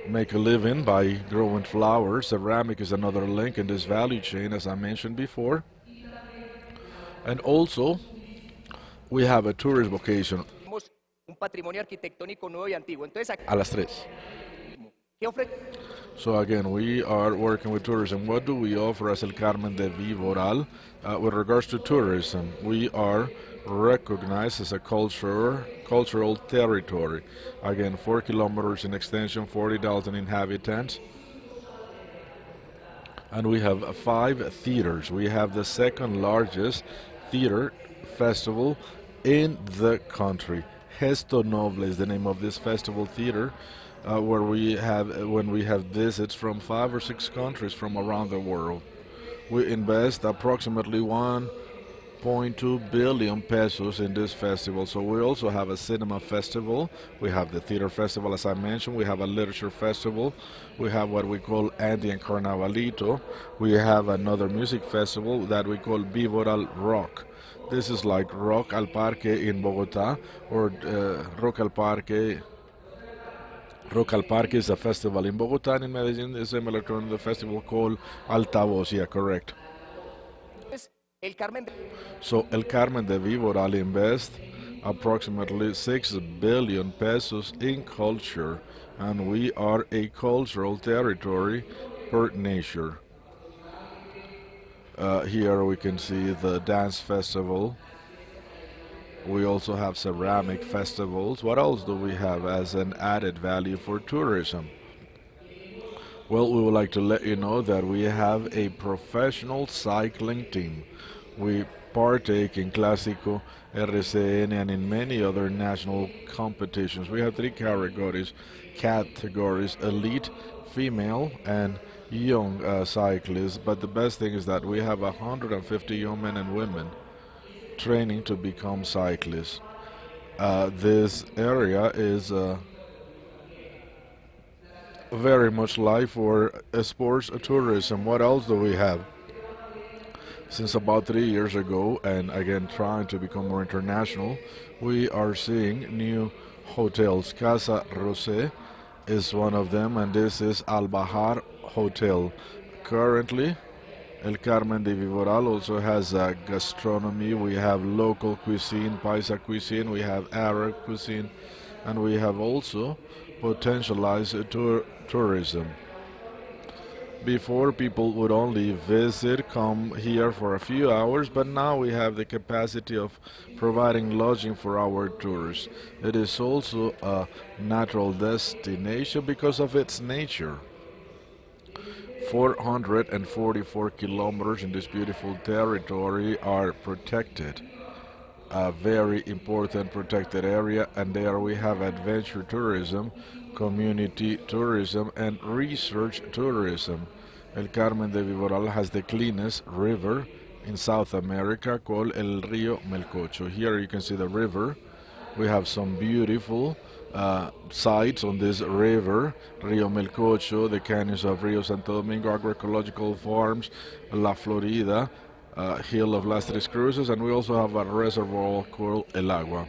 make a living by growing flowers. Ceramic is another link in this value chain, as I mentioned before. And also, we have a tourist vocation. Un patrimonio arquitectónico nuevo y antiguo. Entonces, A las 3. So again, we are working with tourism. What do we offer as El Carmen de Viboral? With regards to tourism, we are recognized as a cultural territory. Again, 4 kilometers in extension, 40,000 inhabitants. And we have 5 theaters. We have the second largest theater festival in the country. Gesto Noble is the name of this festival theater, where we have visits from 5 or 6 countries from around the world. We invest approximately 1.2 billion pesos in this festival. So we also have a cinema festival, we have the theater festival, as I mentioned, we have a literature festival, we have what we call Andean Carnavalito, we have another music festival that we call Viboral Rock. This is like Rock al Parque in Bogota, or Rock al Parque. Rock al Parque is a festival in Bogota, and in Medellin is similar to the festival called Altavoz. Yeah, correct. So El Carmen de Viboral invests approximately 6 billion pesos in culture, and we are a cultural territory per nature. Here we can see the dance festival. We also have ceramic festivals. What else do we have as an added value for tourism? Well, we would like to let you know that we have a professional cycling team. We partake in Clásico, RCN, and in many other national competitions. We have 3 categories, elite, female, and young cyclists, but the best thing is that we have 150 young men and women training to become cyclists. This area is very much live for sports tourism. What else do we have? Since about 3 years ago, and again trying to become more international, we are seeing new hotels. Casa Rosé is one of them, and this is Al Bahar Hotel. Currently, El Carmen de Viboral also has a gastronomy. We have local cuisine, Paisa cuisine, we have Arab cuisine, and we have also potentialized tourism. Before, people would only visit, come here for a few hours, but now we have the capacity of providing lodging for our tourists. It is also a natural destination because of its nature. 444 kilometers in this beautiful territory are protected. A very important protected area, and there we have adventure tourism, community tourism, and research tourism. El Carmen de Viboral has the cleanest river in South America called El Río Melcocho. Here you can see the river. We have some beautiful sites on this river, Río Melcocho, the canyons of Río Santo Domingo, agroecological farms, La Florida, Hill of Las Tres Cruces, and we also have a reservoir called El Agua.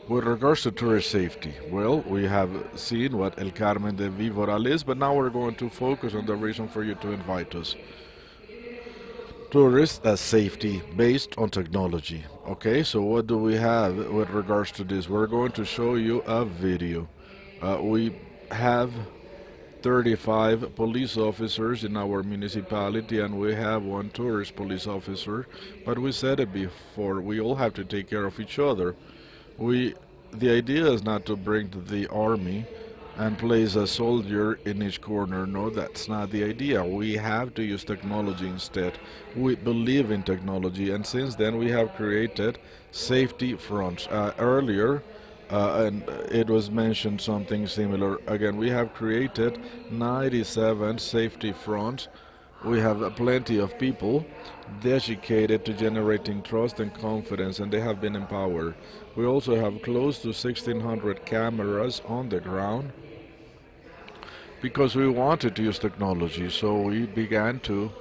With regards to tourist safety, well, we have seen what El Carmen de Viboral is, but now we're going to focus on the reason for you to invite us. Tourist safety based on technology. Okay, so what do we have with regards to this? We're going to show you a video. We have 35 police officers in our municipality, and we have 1 tourist police officer, but we said it before, we all have to take care of each other. The idea is not to bring the army and place a soldier in each corner. No, that's not the idea. We have to use technology instead. We believe in technology, and since then we have created safety fronts. Earlier, and it was mentioned something similar. Again, we have created 97 safety fronts. We have plenty of people dedicated to generating trust and confidence, and they have been empowered. We also have close to 1,600 cameras on the ground because we wanted to use technology. So we began to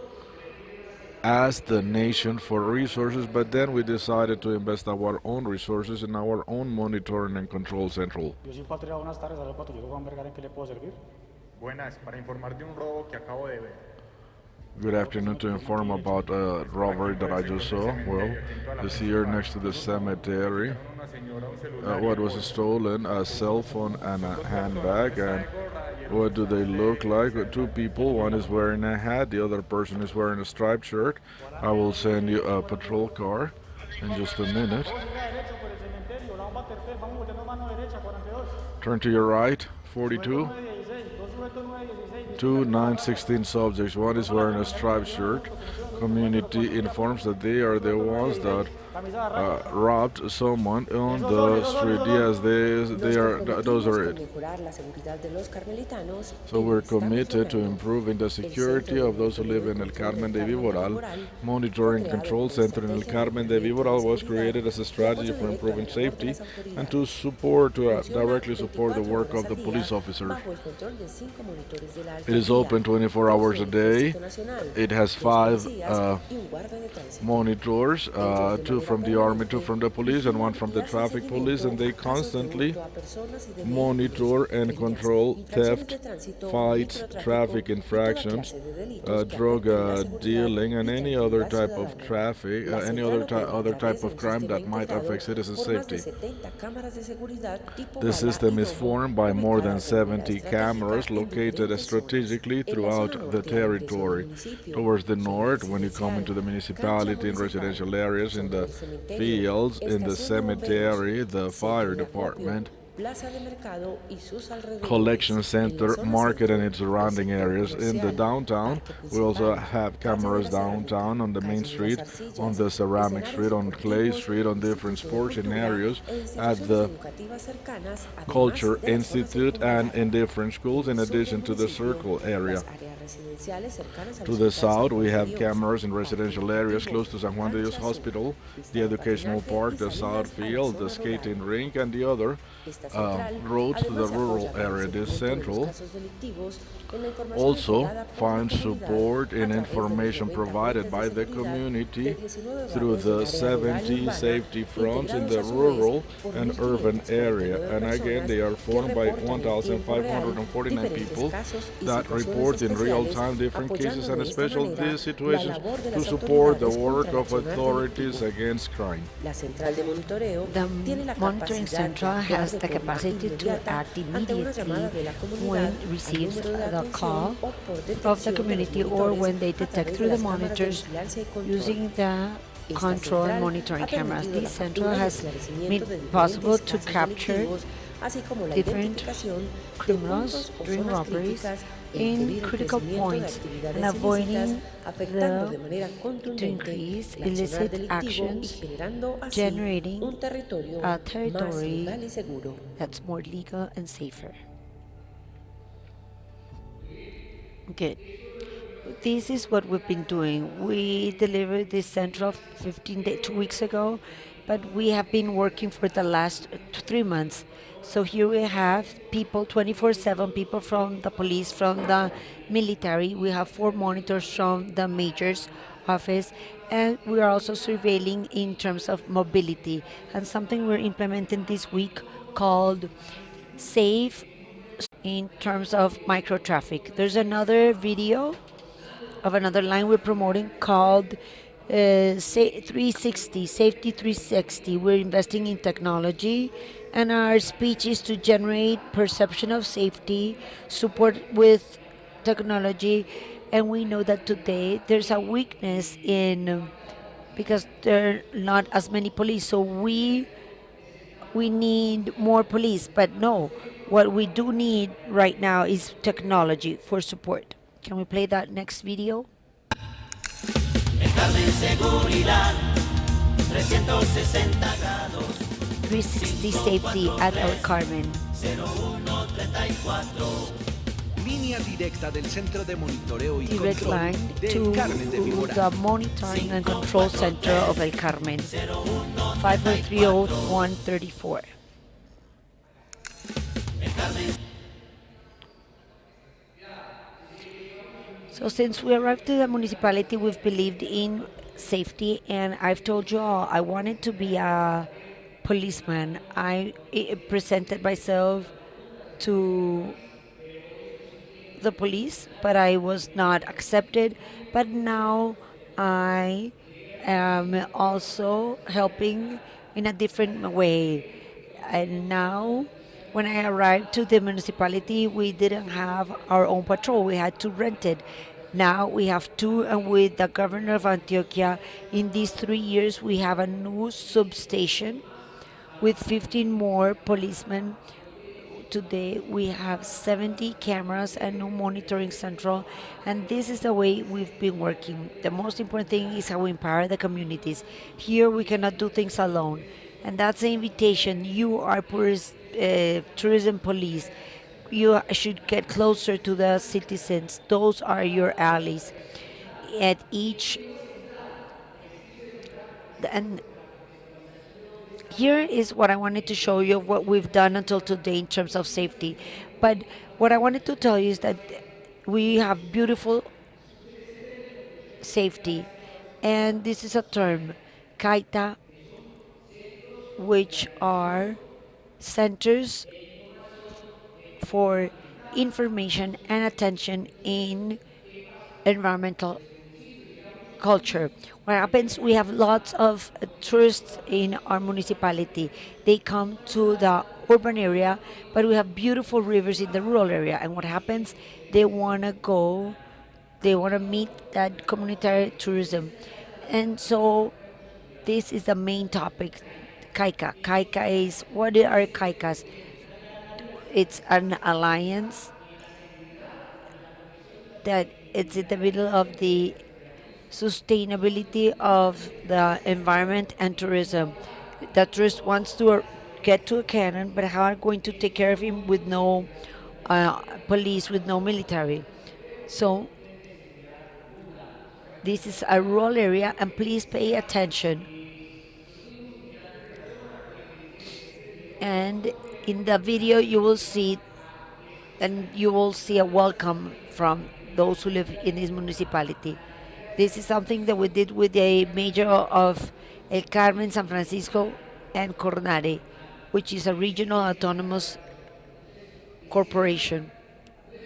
ask the nation for resources, but then we decided to invest our own resources in our own monitoring and control central. Yo soy patrulla, buenas tardes, hablo patrullero Juan Vergara, ¿en qué le puedo servir? Buenas, para informar de un robo que acabo de ver. Good afternoon. To inform about a robbery that I just saw. Well, this here next to the cemetery. What was stolen? A cell phone and a handbag. And what do they look like? 2 people. One is wearing a hat. The other person is wearing a striped shirt. I will send you a patrol car in just a minute. Turn to your right. 42. 2 9/16 subjects. One is wearing a striped shirt. Community informs that they are the ones that robbed someone on the street. Yes, those are it. So we're committed to improving the security of those who live in El Carmen de Viboral. Monitoring Control Center in El Carmen de Viboral was created as a strategy for improving safety and to directly support the work of the police officer. It is open 24 hours a day. It has 5 monitors, 2 from the army, 2 from the police, and 1 from the traffic police, and they constantly monitor and control theft, fights, traffic infractions, drug dealing, and any other type of traffic, any other type of crime that might affect citizens' safety. The system is formed by more than 70 cameras located strategically throughout the territory. Towards the north, when you come into the municipality, in residential areas, in the fields, in the cemetery, the fire department, collection center, market and its surrounding areas. In the downtown, we also have cameras downtown on the main street, on the ceramic street, on Clay Street, on different sports areas, at the Culture Institute, and in different schools, in addition to the circle area. To the south, we have cameras in residential areas close to San Juan de Dios Hospital, the educational park, the South Field, the skating rink, and the other roads to the rural area. This central also finds support in information provided by the community through the 70 safety fronts in the rural and urban area. And again, they are formed by 1,549 people that report in real time different cases and special situations to support the work of authorities against crime. The monitoring central has the capacity to act immediately when it receives the call of the community or when they detect through the monitors using the control and monitoring cameras. This central has made possible to capture different criminals during robberies in critical points and avoiding to increase illicit actions, generating a territory that's more legal and safer. Okay, this is what we've been doing. We delivered this central 2 weeks ago, but we have been working for the last 3 months. So here we have people 24/7, people from the police, from the military. We have 4 monitors from the mayor's office, and we are also surveilling in terms of mobility. And something we're implementing this week called Safe in terms of micro traffic. There's another video of another line we're promoting called 360, Safety 360. We're investing in technology, and our speech is to generate perception of safety, support with technology, and we know that today there's a weakness in because there are not as many police, so we need more police, but no, what we do need right now is technology for support. Can we play that next video? 360 safety at El Carmen. Línea directa del Centro de Monitoreo y Direct Control line del to Carmen de Viboral. the Monitoring and Control Center of El Carmen. 5030134. So since we arrived to the municipality, we've believed in safety, and I've told you all I wanted to be a policeman. I presented myself to the police, but I was not accepted. But now I am also helping in a different way. And now, when I arrived to the municipality, we didn't have our own patrol. We had to rent it. Now we have 2, and with the governor of Antioquia, in these 3 years, we have a new substation with 15 more policemen today we have 70 cameras and no monitoring central, and this is the way we've been working. The most important thing is how we empower the communities. Here we cannot do things alone, and that's the invitation. You are tourism police. You should get closer to the citizens. Those are your allies. At each and here is what I wanted to show you of what we've done until today in terms of safety. But what I wanted to tell you is that we have beautiful safety, and this is a term, CAITA, which are centers for information and attention in environmental culture. What happens, we have lots of tourists in our municipality. They come to the urban area, but we have beautiful rivers in the rural area. And what happens, they want to meet that communitary tourism. And so this is the main topic, CAICA. CAICA is, what are CAICAs? It's an alliance that it's in the middle of the sustainability of the environment and tourism. The tourist wants to get to a cannon, but how are going to take care of him with no police, with no military? So this is a rural area, and please pay attention. And in the video you will see, and you will see a welcome from those who live in this municipality. This is something that we did with the mayor of El Carmen, San Francisco, and Cornare, which is a regional autonomous corporation,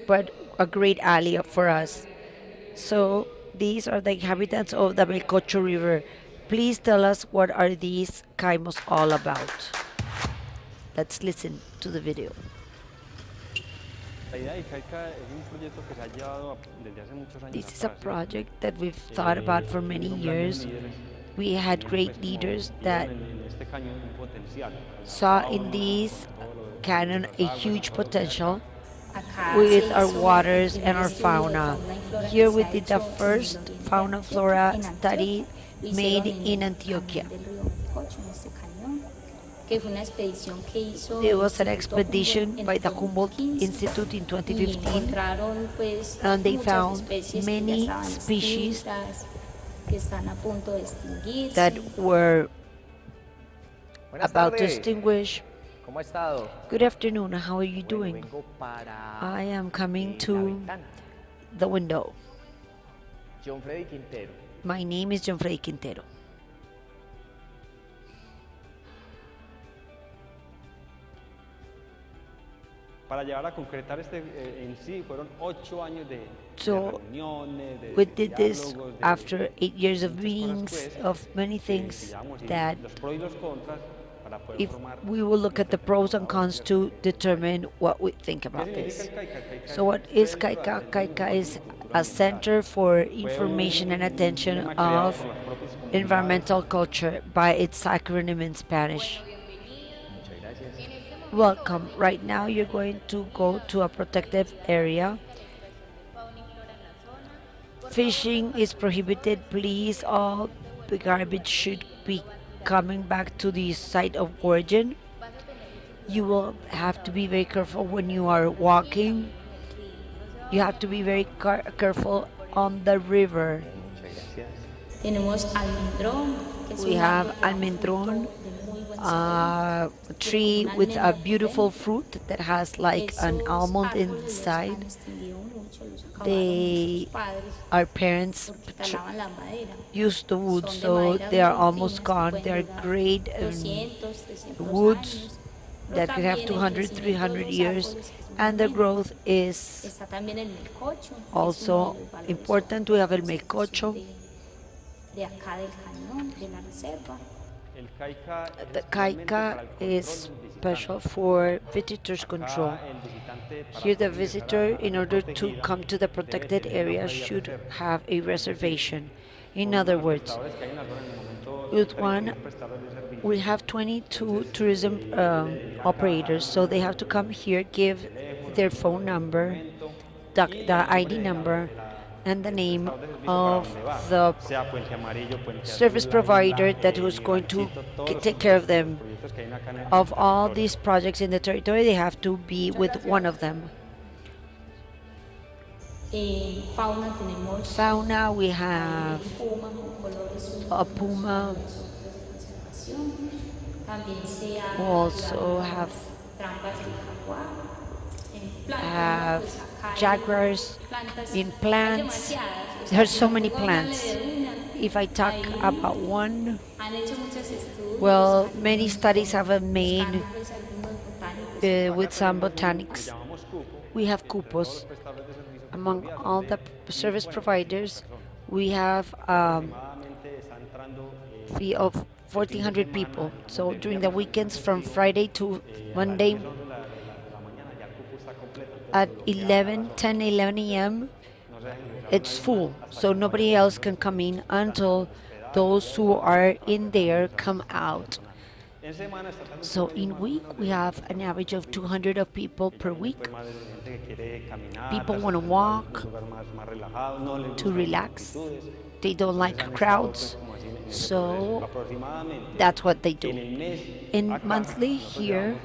but a great ally for us. So these are the inhabitants of the Melcocho River. Please tell us, what are these caimos all about? Let's listen to the video. This is a project that we've thought about for many years. We had great leaders that saw in this canyon a huge potential with our waters and our fauna. Here we did the first fauna flora study made in Antioquia. There was an expedition by the Humboldt Institute in 2015, and they found many species that were about to extinguish. Good afternoon, how are you doing? I am coming to the window. My name is John Freddy Quintero. So we did this after 8 years of meetings, of many things, that if we will look at the pros and cons to determine what we think about this. So what is CAICA? CAICA is a center for information and attention of environmental culture, by its acronym in Spanish. Welcome. Right now you're going to go to a protected area. Fishing is prohibited. Please, all the garbage should be coming back to the site of origin. You will have to be very careful when you are walking. You have to be very careful on the river. We have almendrón, a tree with a beautiful fruit that has like an almond inside. Our parents used the wood, so they are almost gone. They are great woods that could have 200, 300 years, and the growth is also important. We have el melcocho. The CAICA is special for visitors control. Here the visitor, in order to come to the protected area, should have a reservation. In other words, with one we have 22 tourism operators, so they have to come here, give their phone number, the ID number, and the name of the service provider that was going to take care of them. Of all these projects in the territory, they have to be with one of them. Fauna, we have a puma. We also have jaguars in plants. There are so many plants. If I talk about one, well, many studies have been made with some botanics. We have cupos. Among all the service providers, we have fee of 1,400 people. So during the weekends from Friday to Monday at 10, 11 a.m., it's full. So nobody else can come in until those who are in there come out. So in week, we have an average of 200 of people per week. People want to walk, to relax. They don't like crowds. So that's what they do. In monthly here,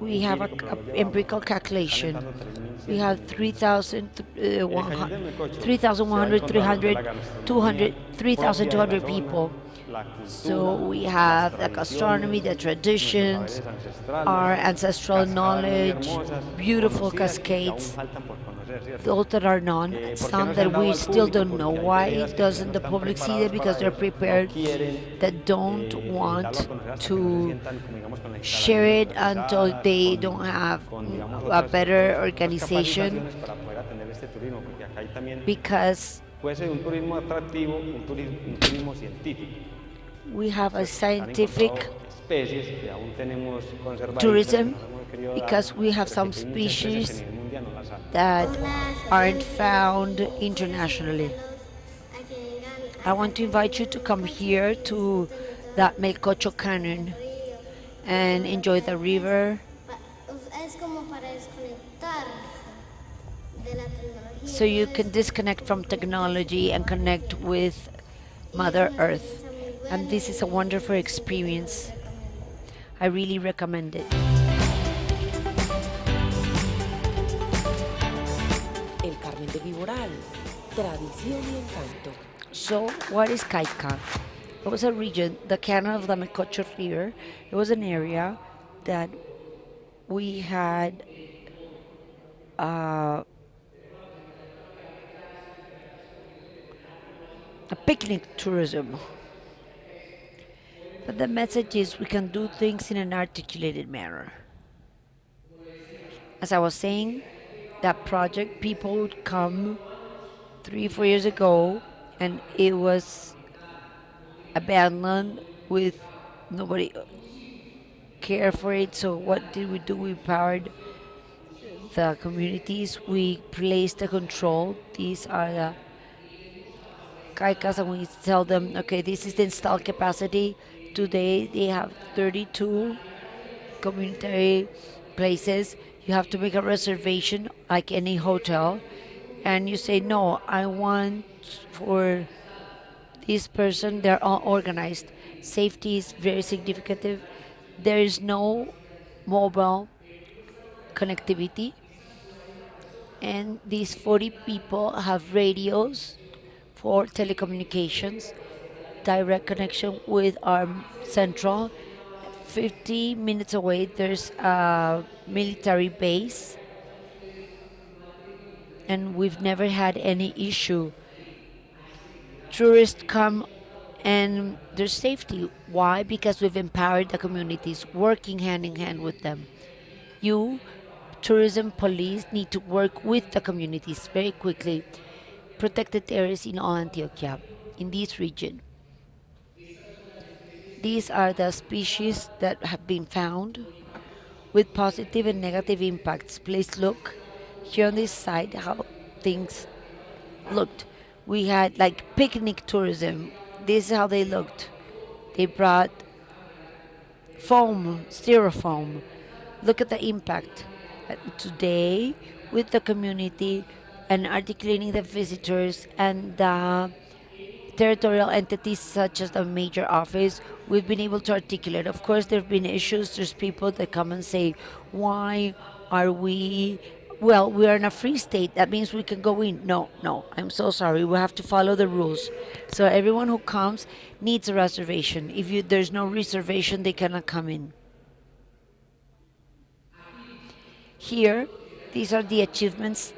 we have a empirical calculation. We have 3,100, 3,200 people. So we have the gastronomy, the traditions, our ancestral knowledge, beautiful cascades, those that are known, some that we still don't know. Why doesn't the public see it? Because they're prepared, that don't want to share it until they don't have a better organization, because we have a scientific tourism, because we have some species that aren't found internationally. I want to invite you to come here to the Melcocho Canyon and enjoy the river. So you can disconnect from technology and connect with Mother Earth. And this is a wonderful experience. I really recommend it. El Carmen de Viboral, tradición y encanto. So what is Caica? It was a region, the canyon of the Melcocho River. It was an area that we had a picnic tourism. But the message is we can do things in an articulated manner. As I was saying, that project, people would come 3-4 years ago, and it was abandoned with nobody care for it. So what did we do? We empowered the communities. We placed the control. These are the caicas, and we tell them, okay, this is the installed capacity. Today they have 32 community places. You have to make a reservation like any hotel, and you say, no, I want for this person. They're all organized. Safety is very significant. There is no mobile connectivity, and these 40 people have radios for telecommunications, direct connection with our central. 50 minutes away, there's a military base, and we've never had any issue. Tourists come and there's safety. Why? Because we've empowered the communities, working hand in hand with them. You, tourism police, need to work with the communities very quickly. Protected areas in all Antioquia, in this region. These are the species that have been found with positive and negative impacts. Please look here on this side how things looked. We had like picnic tourism. This is how they looked. They brought foam, styrofoam. Look at the impact. Today, with the community and articulating the visitors and the territorial entities such as the major office, we've been able to articulate. Of course, there have been issues. There's people that come and say, why are we, well, we are in a free state. That means we can go in. No, no, I'm so sorry. We have to follow the rules. So everyone who comes needs a reservation. If there's no reservation, they cannot come in. Here, these are the achievements.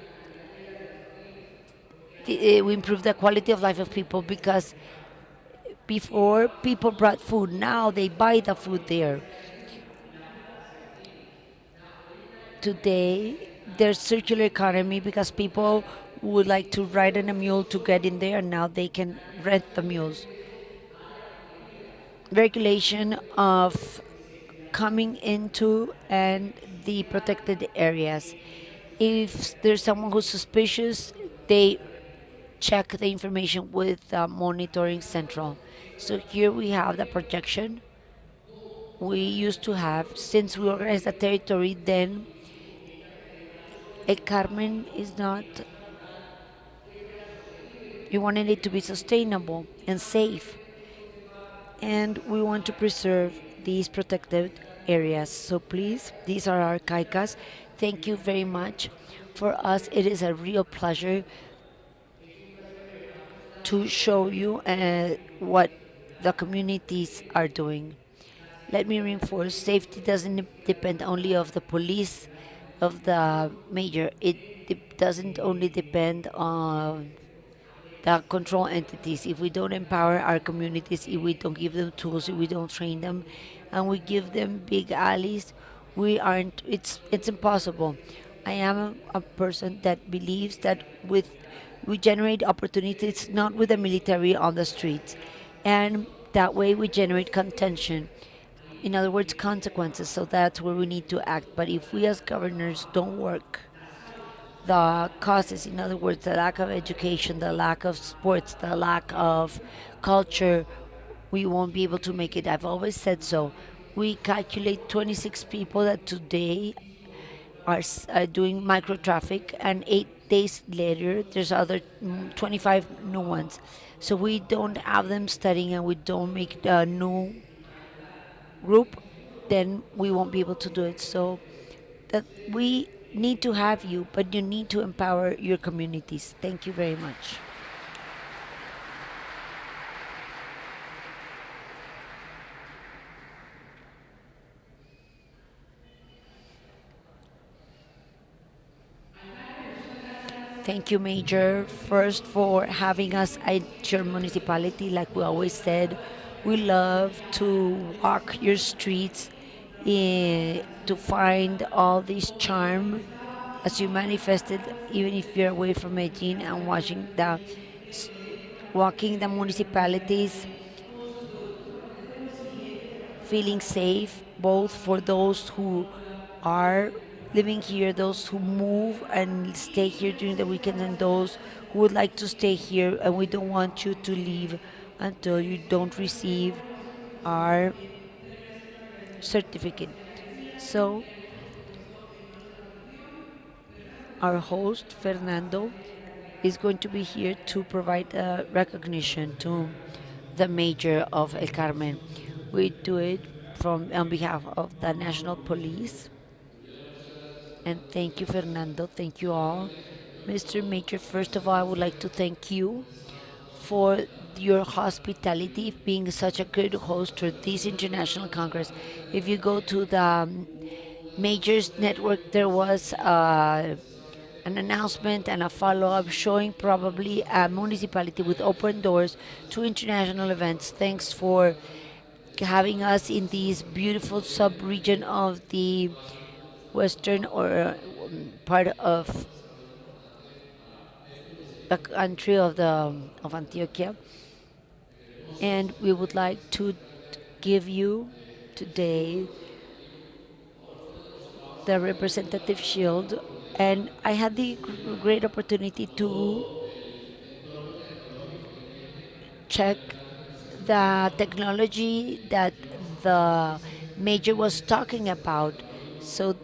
We improve the quality of life of people because before people brought food, now they buy the food there. Today, there's circular economy because people would like to ride on a mule to get in there, and now they can rent the mules. Regulation of coming into and the protected areas. If there's someone who's suspicious, they check the information with monitoring central. So here we have the projection we used to have since we organized the territory. Then El Carmen is not, we wanted it to be sustainable and safe, and we want to preserve these protected areas. So please, these are our caicas. Thank you very much. For us, it is a real pleasure to show you what the communities are doing. Let me reinforce, safety doesn't depend only of the police, of the major. It doesn't only depend on the control entities. If we don't empower our communities, if we don't give them tools, if we don't train them, and we give them big alleys, we aren't, it's impossible. I am a person that believes that we generate opportunities not with the military on the streets, and that way we generate contention. In other words, consequences. So that's where we need to act. But if we as governors don't work, the causes, in other words, the lack of education, the lack of sports, the lack of culture, we won't be able to make it. I've always said so. We calculate 26 people that today are doing micro traffic, and 8 days later there's other 25 new ones. So we don't have them studying, and we don't make a new group, then we won't be able to do it. So that we need to have you, but you need to empower your communities. Thank you very much. Thank you, Major, first for having us at your municipality. Like we always said, we love to walk your streets to find all this charm as you manifested, even if you're away from Medellin, and walking the municipalities, feeling safe, both for those who are living here, those who move and stay here during the weekend, and those who would like to stay here. And we don't want you to leave until you don't receive our certificate. So our host, Fernando, is going to be here to provide recognition to the mayor of El Carmen. We do it on behalf of the National Police. And thank you, Fernando. Thank you all. Mr. Major, first of all, I would like to thank you for your hospitality, being such a good host for this international congress. If you go to the Majors Network, there was an announcement and a follow-up showing probably a municipality with open doors to international events. Thanks for having us in this beautiful sub-region of the western or part of the country of Antioquia. And we would like to give you today the representative shield. And I had the great opportunity to check the technology that the Major was talking about. So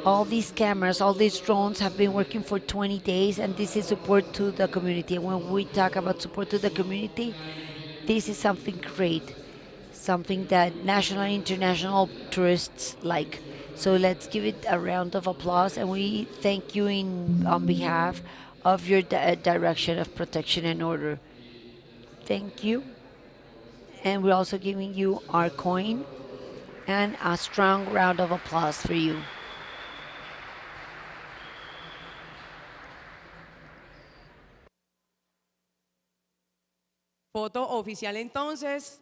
all these cameras, all these drones have been working for 20 days, and this is support to the community. And when we talk about support to the community, this is something great, something that national and international tourists like. So let's give it a round of applause, and we thank you on behalf of your direction of protection and order. Thank you. And we're also giving you our coin and a strong round of applause for you. Foto oficial entonces.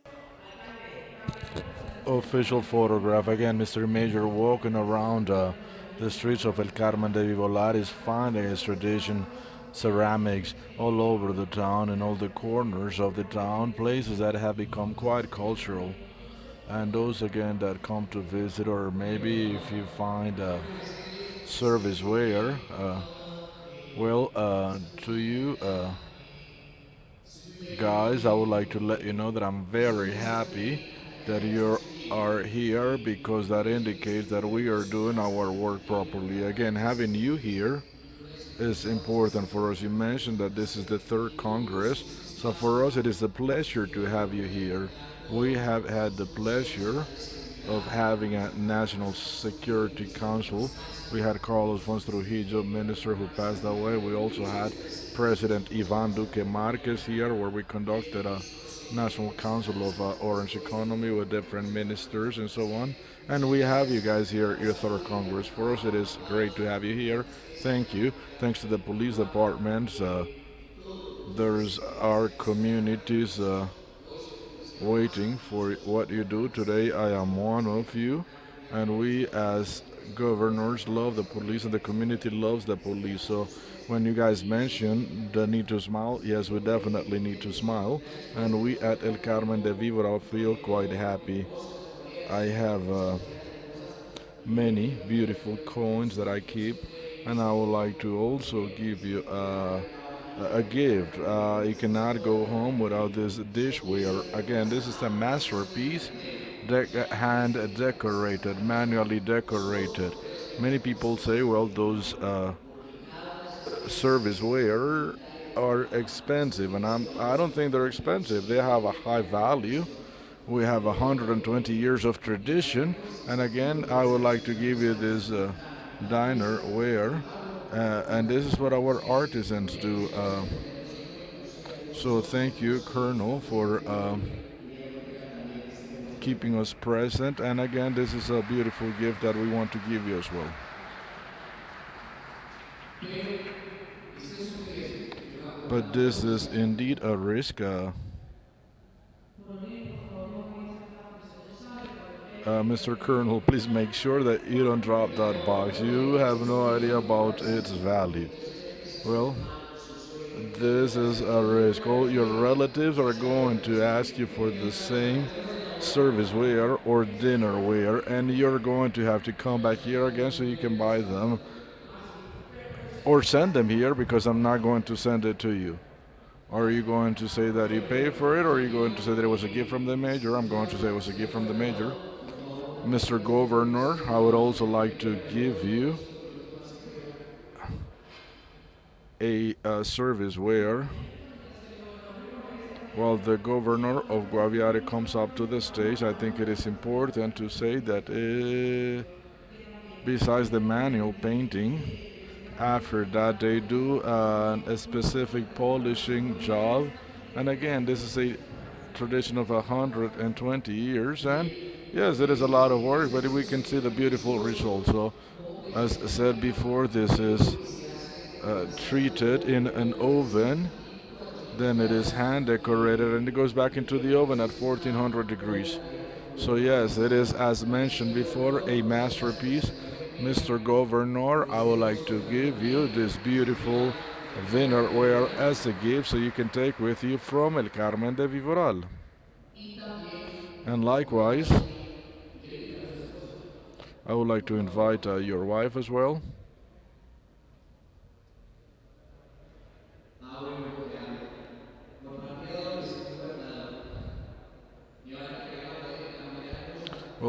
Official photograph. Again, Mr. Major walking around the streets of El Carmen de Vivolar is finding his tradition ceramics all over the town and all the corners of the town, places that have become quite cultural. And those again that come to visit, or maybe if you find service wear, to you guys, I would like to let you know that I'm very happy that you are here, because that indicates that we are doing our work properly. Again, having you here is important for us. You mentioned that this is the third Congress, so for us it is a pleasure to have you here. We have had the pleasure of having a National Security Council. We had Carlos Fons Trujillo, minister, who passed away. We also had President Ivan Duque Marquez here, where we conducted a National Council of Orange Economy with different ministers and so on. And we have you guys here, your third Congress. For us, it is great to have you here. Thank you. Thanks to the police departments. There's our communities waiting for what you do. Today, I am one of you. And we, as governors, love the police, and the community loves the police. So when you guys mention the need to smile, yes, we definitely need to smile. And we at El Carmen de Vivoral feel quite happy. I have many beautiful coins that I keep, and I would like to also give you a gift. You cannot go home without this dishware. Again, this is a masterpiece, hand decorated, manually decorated. Many people say, well, those serviceware are expensive, and I don't think they're expensive. They have a high value. We have 120 years of tradition, and again, I would like to give you this diner ware, and this is what our artisans do. So thank you, Colonel, for keeping us present, and again, this is a beautiful gift that we want to give you as well. But this is indeed a risk. Mr. Colonel, please make sure that you don't drop that box. You have no idea about its value. Well, this is a risk. All your relatives are going to ask you for the same serviceware or dinnerware, and you're going to have to come back here again so you can buy them. Or send them here, because I'm not going to send it to you. Are you going to say that you pay for it, or are you going to say that it was a gift from the Major? I'm going to say it was a gift from the Major. Mr. Governor, I would also like to give you a serviceware. While the Governor of Guaviare comes up to the stage, I think it is important to say that besides the manual painting, after that they do a specific polishing job, and again, this is a tradition of 120 years, and yes, it is a lot of work, but we can see the beautiful results. So as said before, this is treated in an oven, then it is hand decorated, and it goes back into the oven at 1400 degrees. So yes, it is, as mentioned before, a masterpiece. Mr. Governor, I would like to give you this beautiful dinnerware as a gift, so you can take with you from El Carmen de Vivoral. And likewise, I would like to invite your wife as well.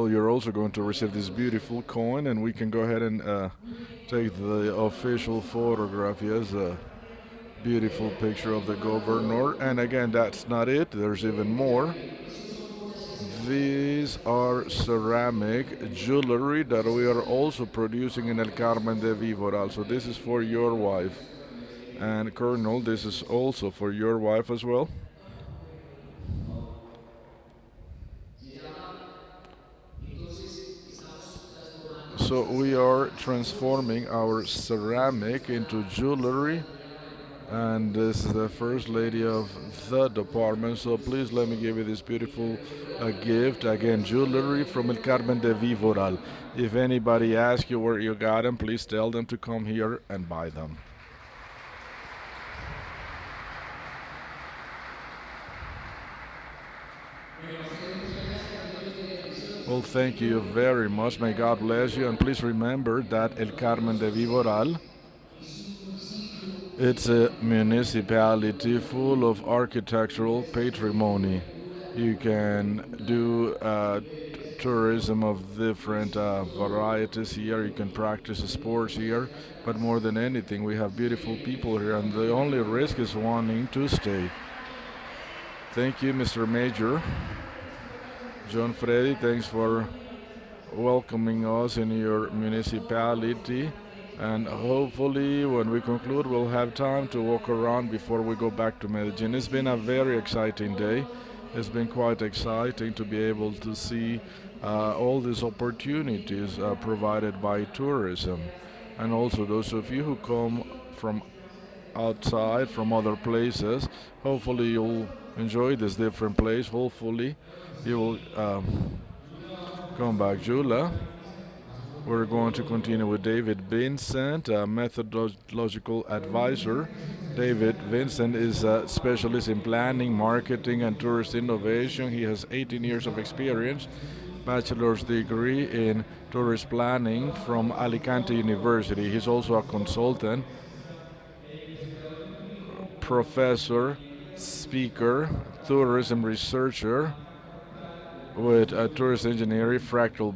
Well, you're also going to receive this beautiful coin, and we can go ahead and take the official photograph. Yes, a beautiful picture of the governor. And again, that's not it. There's even more. These are ceramic jewelry that we are also producing in El Carmen de Viboral. So this is for your wife. And Colonel, this is also for your wife as well. So we are transforming our ceramic into jewelry, and this is the first lady of the department. So please let me give you this beautiful gift. Again, jewelry from El Carmen de Viboral. If anybody asks you where you got them, please tell them to come here and buy them. Well, thank you very much. May God bless you. And please remember that El Carmen de Viboral, it's a municipality full of architectural patrimony. You can do tourism of different varieties here. You can practice sports here. But more than anything, we have beautiful people here. And the only risk is wanting to stay. Thank you, Mr. Major. John Freddy, thanks for welcoming us in your municipality, and hopefully when we conclude we'll have time to walk around before we go back to Medellin. It's been a very exciting day. It's been quite exciting to be able to see all these opportunities provided by tourism, and also those of you who come from outside, from other places. Hopefully you'll enjoy this different place. Hopefully you will come back. Jula, we're going to continue with David Vincent, a methodological advisor. David Vincent is a specialist in planning, marketing, and tourist innovation. He has 18 years of experience, bachelor's degree in tourist planning from Alicante University. He's also a consultant, professor, speaker, tourism researcher with a tourist engineering fractal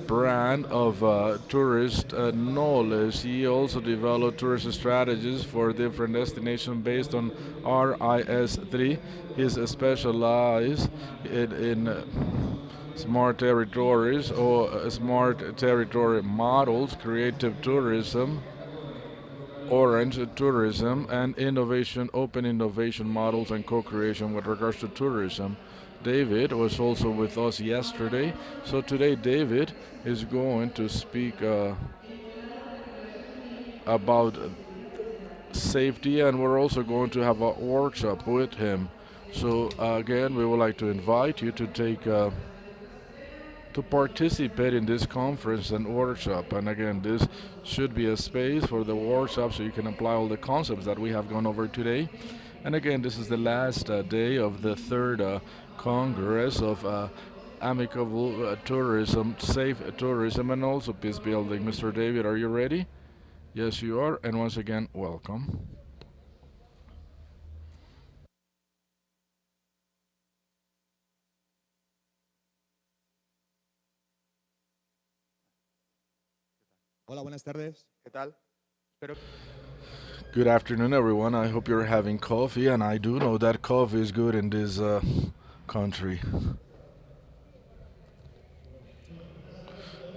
brand of tourist knowledge. He also developed tourist strategies for different destinations based on RIS3. He's specialized in smart territories or smart territory models, creative tourism, orange tourism, and innovation, open innovation models and co-creation with regards to tourism. David was also with us yesterday. So today David is going to speak about safety, and we're also going to have a workshop with him. So again, we would like to invite you to take to participate in this conference and workshop. And again, this should be a space for the workshop so you can apply all the concepts that we have gone over today. And again, this is the last day of the third Congress of amicable tourism, safe tourism, and also peace building. Mr. David, are you ready? Yes, you are. And once again, welcome. Hola, buenas tardes. ¿Qué tal? Good afternoon, everyone. I hope you're having coffee, and I do know that coffee is good in this country.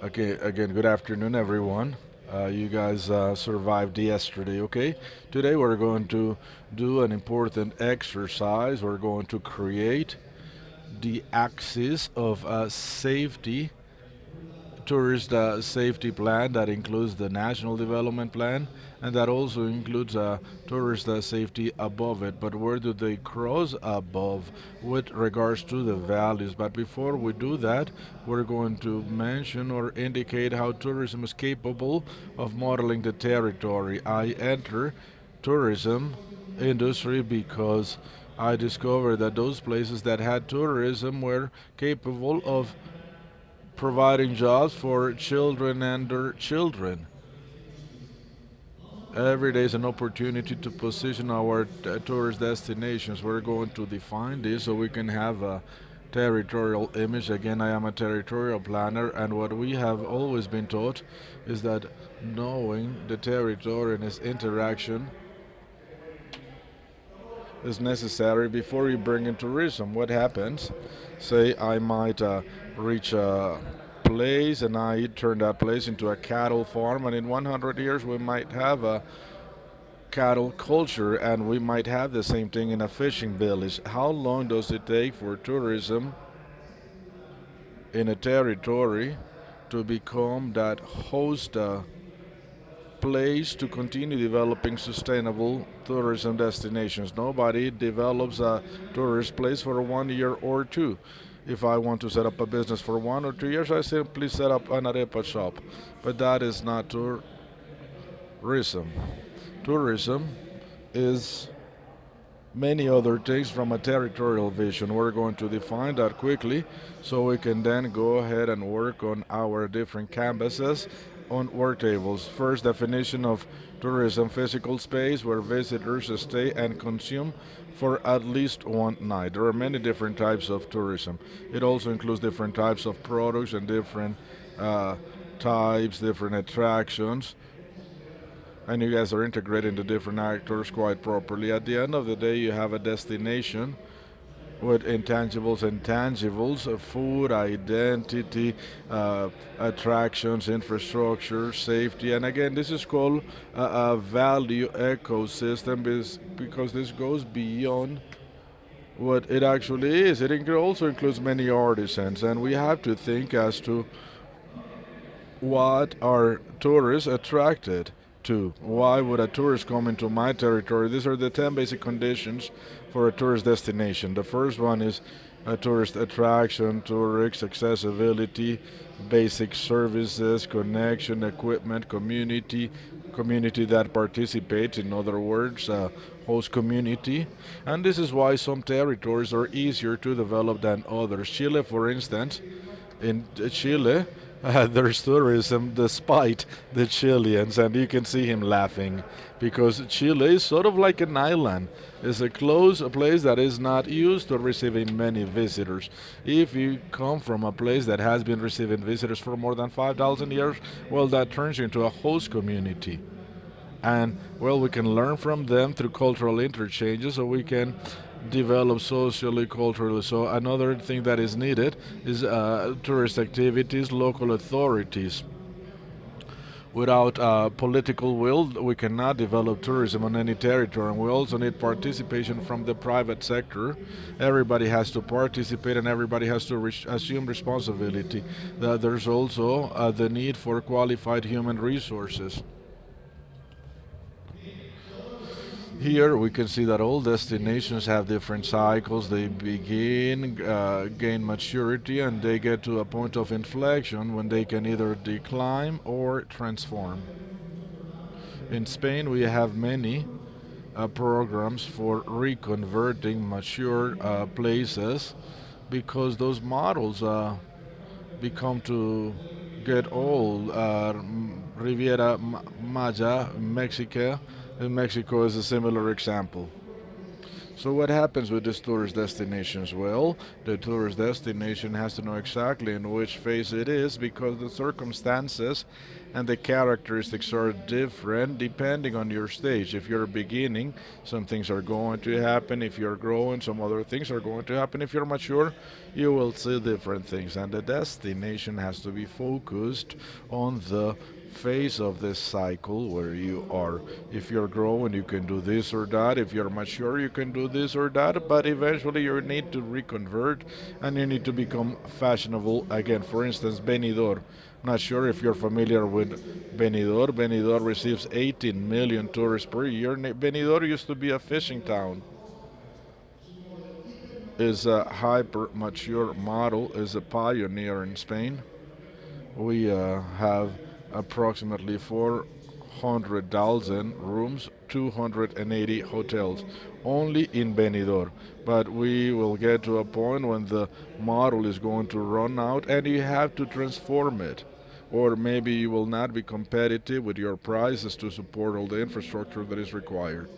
Okay, again, good afternoon, everyone. You guys survived yesterday, okay? Today we're going to do an important exercise. We're going to create the axis of safety, tourist safety plan that includes the national development plan, and that also includes tourist safety above it. But where do they cross above with regards to the values? But before we do that, we're going to mention or indicate how tourism is capable of modeling the territory. I enter tourism industry because I discovered that those places that had tourism were capable of providing jobs for children and their children. Every day is an opportunity to position our tourist destinations. We're going to define this so we can have territorial image. Again, I am a territorial planner, and what we have always been taught is that knowing the territory and its interaction is necessary before you bring in tourism. What happens? Say I might reach a place and I turn that place into a cattle farm, and in 100 years we might have a cattle culture, and we might have the same thing in a fishing village. How long does it take for tourism in a territory to become that host place to continue developing sustainable tourism destinations? Nobody develops a tourist place for 1 year or two. If I want to set up a business for 1 or 2 years, I simply set up an arepa shop. But that is not tourism. Tourism is many other things from a territorial vision. We're going to define that quickly so we can then go ahead and work on our different canvases on work tables. First definition of tourism: physical space where visitors stay and consume for at least one night. There are many different types of tourism. It also includes different types of products and different types, different attractions, and you guys are integrating the different actors quite properly. At the end of the day, you have a destination with intangibles and tangibles, food, identity, attractions, infrastructure, safety. And again, this is called a value ecosystem because this goes beyond what it actually is. It also includes many artisans, and we have to think as to what are tourists attracted to. Why would a tourist come into my territory? These are the 10 basic conditions for a tourist destination. The first one is a tourist attraction, tourist accessibility, basic services, connection, equipment, community that participates, in other words, host community. And this is why some territories are easier to develop than others. Chile, for instance, in Chile, there's tourism despite the Chileans, and you can see him laughing because Chile is sort of like an island. It's a closed place that is not used to receiving many visitors. If you come from a place that has been receiving visitors for more than 5,000 years, well, that turns you into a host community. And, well, we can learn from them through cultural interchanges, so we can develop socially, culturally. So another thing that is needed is tourist activities, local authorities. Without political will, we cannot develop tourism on any territory, and we also need participation from the private sector. Everybody has to participate and everybody has to assume responsibility. There's also the need for qualified human resources. Here we can see that all destinations have different cycles. They begin, gain maturity, and they get to a point of inflection when they can either decline or transform. In Spain, we have many programs for reconverting mature places because those models become to get old. Riviera Maya, Mexico. In Mexico is a similar example. So what happens with these tourist destinations? Well, the tourist destination has to know exactly in which phase it is because the circumstances and the characteristics are different depending on your stage. If you're beginning, some things are going to happen. If you're growing, some other things are going to happen. If you're mature, you will see different things. And the destination has to be focused on the phase of this cycle where you are. If you're growing, you can do this or that. If you're mature, you can do this or that, but eventually you need to reconvert and you need to become fashionable again. For instance, Benidorm. Not sure if you're familiar with Benidorm. Benidorm receives 18 million tourists per year. Benidorm used to be a fishing town. Is a hyper mature model, is a pioneer in Spain. We have approximately 400,000 rooms, 280 hotels, only in Benidorm. But we will get to a point when the model is going to run out and you have to transform it. Or maybe you will not be competitive with your prices to support all the infrastructure that is required.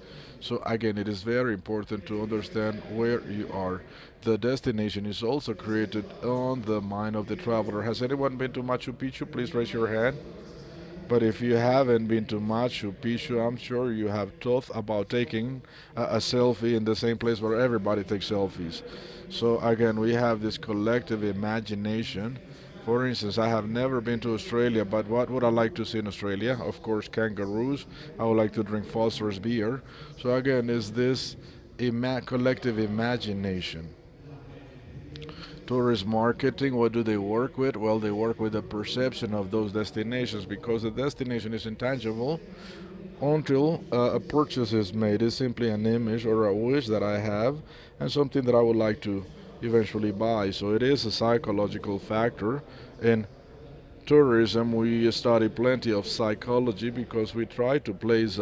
So again, it is very important to understand where you are. The destination is also created on the mind of the traveler. Has anyone been to Machu Picchu? Please raise your hand. But if you haven't been to Machu Picchu, I'm sure you have thought about taking a selfie in the same place where everybody takes selfies. So again, we have this collective imagination. For instance, I have never been to Australia, but what would I like to see in Australia? Of course, kangaroos. I would like to drink Foster's beer. So again, is this collective imagination. Tourist marketing, what do they work with? Well, they work with the perception of those destinations, because the destination is intangible until a purchase is made. It's simply an image or a wish that I have and something that I would like to eventually buy. So it is a psychological factor. In tourism, we study plenty of psychology because we try to place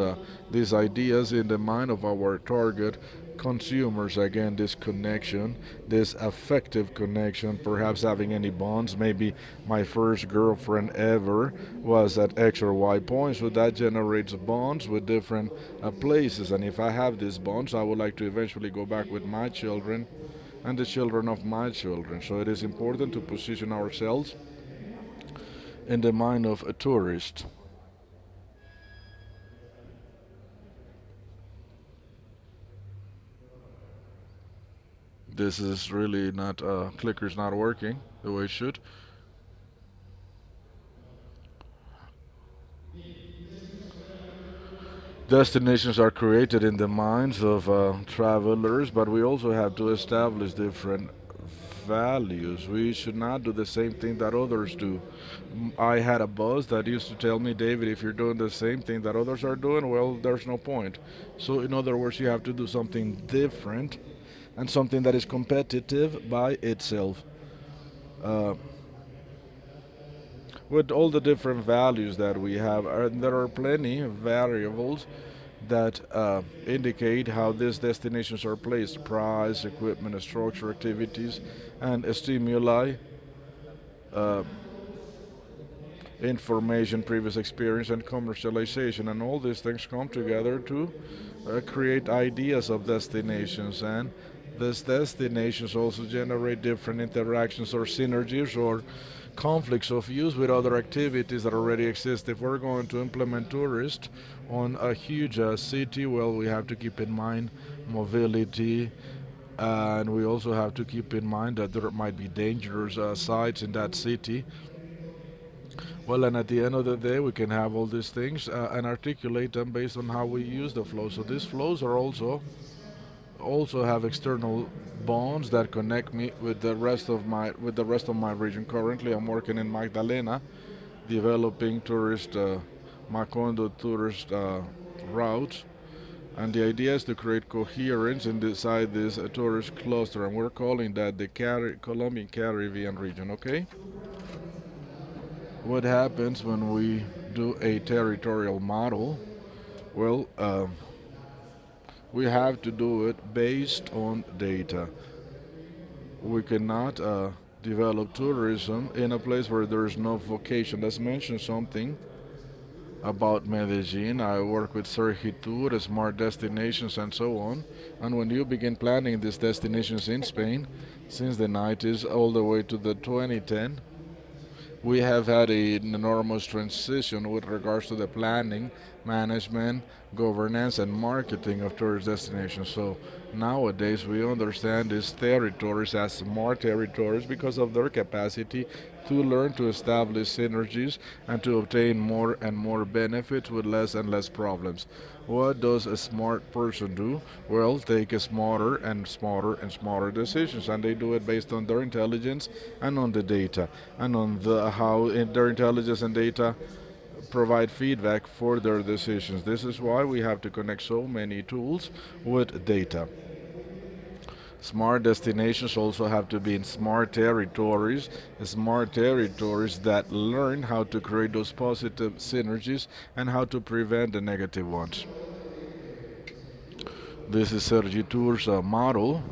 these ideas in the mind of our target consumers. Again, this connection, this affective connection, perhaps having any bonds. Maybe my first girlfriend ever was at X or Y point, so that generates bonds with different places. And if I have these bonds, I would like to eventually go back with my children and the children of my children. So it is important to position ourselves in the mind of a tourist. This is really not, clicker's not working the way it should. Destinations are created in the minds of travelers, but we also have to establish different values. We should not do the same thing that others do. I had a boss that used to tell me, David, if you're doing the same thing that others are doing, well, there's no point. So in other words, you have to do something different and something that is competitive by itself. With all the different values that we have, there are plenty of variables that indicate how these destinations are placed: price, equipment, structure, activities, and stimuli, information, previous experience, and commercialization. And all these things come together to create ideas of destinations. And these destinations also generate different interactions or synergies or conflicts of use with other activities that already exist. If we're going to implement tourists on a huge city, well, we have to keep in mind mobility, and we also have to keep in mind that there might be dangerous sites in that city. Well, and at the end of the day, we can have all these things and articulate them based on how we use the flow. So these flows are also have external bonds that connect me with the rest of my region. Currently, I'm working in Magdalena, developing Macondo tourist routes, and the idea is to create coherence inside this tourist cluster, and we're calling that the Colombian Caribbean region. Okay. What happens when we do a territorial model? Well, we have to do it based on data. We cannot develop tourism in a place where there is no vocation. Let's mention something about Medellin. I work with Sergitur, smart destinations, and so on. And when you begin planning these destinations in Spain, since the 90s all the way to the 2010, we have had an enormous transition with regards to the planning, management, governance, and marketing of tourist destinations. So nowadays we understand these territories as smart territories because of their capacity to learn to establish synergies and to obtain more and more benefits with less and less problems. What does a smart person do? Well, take a smarter and smarter and smarter decisions, and they do it based on their intelligence and on the data, and on how their intelligence and data provide feedback for their decisions. This is why we have to connect so many tools with data. Smart destinations also have to be in smart territories that learn how to create those positive synergies and how to prevent the negative ones. This is Sergitur's model.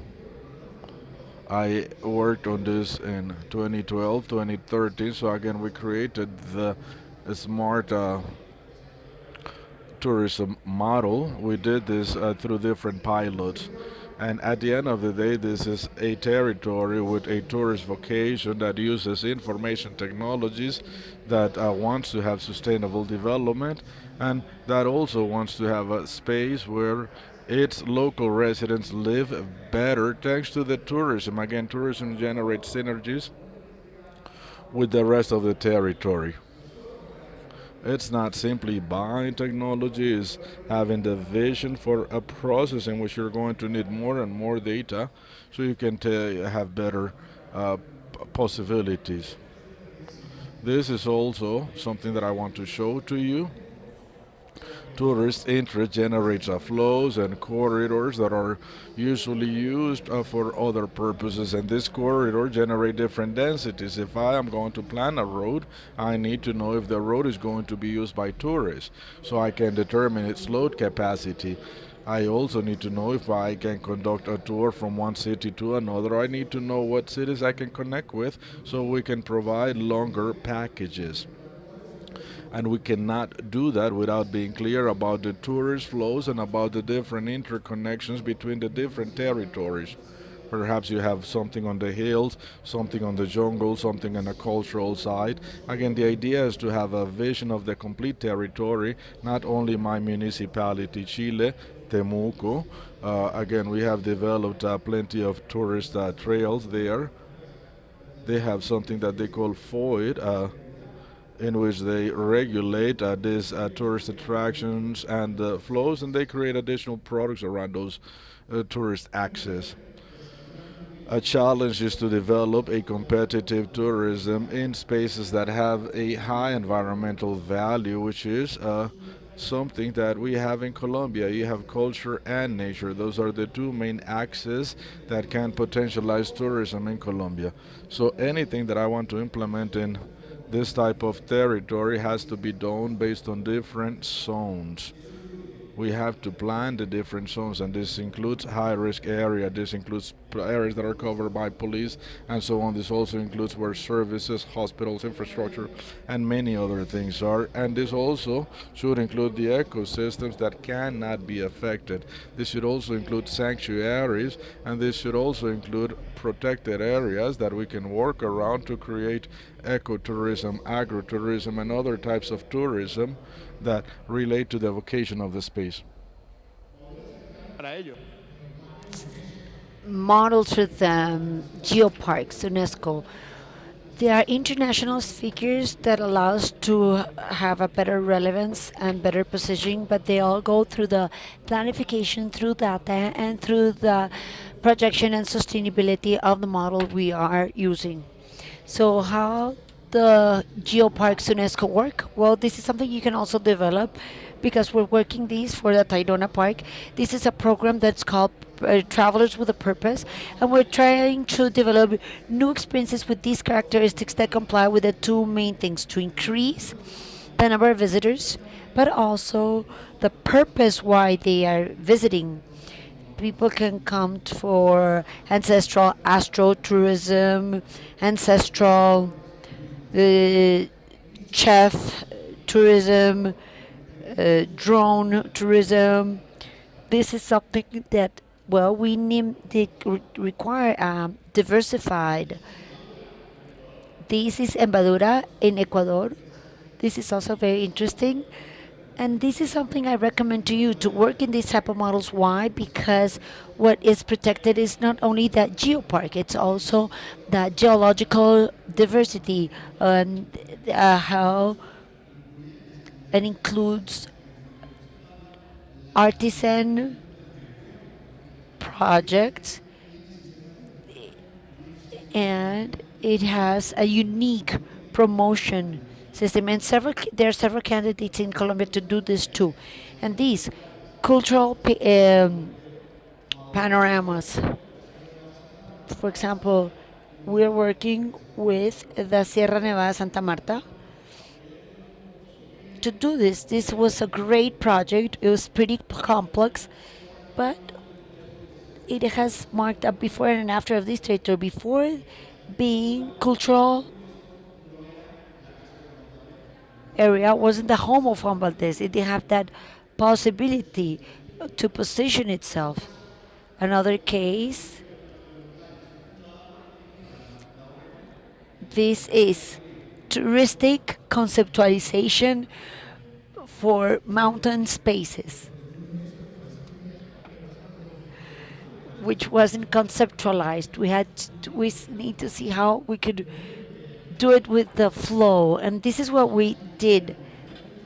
I worked on this in 2012, 2013, so again we created the smart tourism model. We did this through different pilots. And at the end of the day, this is a territory with a tourist vocation that uses information technologies, that wants to have sustainable development, and that also wants to have a space where its local residents live better thanks to the tourism. Again, tourism generates synergies with the rest of the territory. It's not simply buying technology, it's having the vision for a process in which you're going to need more and more data so you can have better possibilities. This is also something that I want to show to you. Tourist interest generates flows and corridors that are usually used for other purposes, and this corridor generate different densities. If I am going to plan a road, I need to know if the road is going to be used by tourists, so I can determine its load capacity. I also need to know if I can conduct a tour from one city to another. I need to know what cities I can connect with so we can provide longer packages. And we cannot do that without being clear about the tourist flows and about the different interconnections between the different territories. Perhaps you have something on the hills, something on the jungle, something on a cultural side. Again, the idea is to have a vision of the complete territory, not only my municipality, Chile, Temuco. Again, we have developed plenty of tourist trails there. They have something that they call FOID, in which they regulate these tourist attractions and flows, and they create additional products around those tourist access. A challenge is to develop a competitive tourism in spaces that have a high environmental value, which is something that we have in Colombia. You have culture and nature. Those are the two main axes that can potentialize tourism in Colombia. So anything that I want to implement in this type of territory has to be done based on different zones. We have to plan the different zones, and this includes high-risk area, this includes areas that are covered by police and so on. This also includes where services, hospitals, infrastructure, and many other things are. And this also should include the ecosystems that cannot be affected. This should also include sanctuaries, and this should also include protected areas that we can work around to create ecotourism, agrotourism, and other types of tourism that relate to the vocation of the space. Model through the geoparks, UNESCO. They are international figures that allow us to have a better relevance and better positioning, but they all go through the planification, through data, and through the projection and sustainability of the model we are using. So how the geoparks UNESCO work? Well, this is something you can also develop because we're working these for the Tayrona Park. This is a program that's called Travelers with a Purpose, and we're trying to develop new experiences with these characteristics that comply with the two main things: to increase the number of visitors, but also the purpose why they are visiting. People can come for ancestral astrotourism, ancestral chef tourism, drone tourism. This is something that, well, we need to require diversified. This is Embadura in Ecuador. This is also very interesting. And this is something I recommend to you to work in these type of models. Why? Because what is protected is not only that geopark, it's also the geological diversity and how it includes artisan projects, and it has a unique promotion system, and there are several candidates in Colombia to do this too. And these cultural panoramas, for example, we're working with the Sierra Nevada Santa Marta to do this. This was a great project. It was pretty complex, but it has marked a before and after of this territory. Before being cultural area wasn't the home of Juan Valdez. It didn't have that possibility to position itself. Another case, this is touristic conceptualization for mountain spaces, which wasn't conceptualized. We need to see how we could do it with the flow, and this is what we did.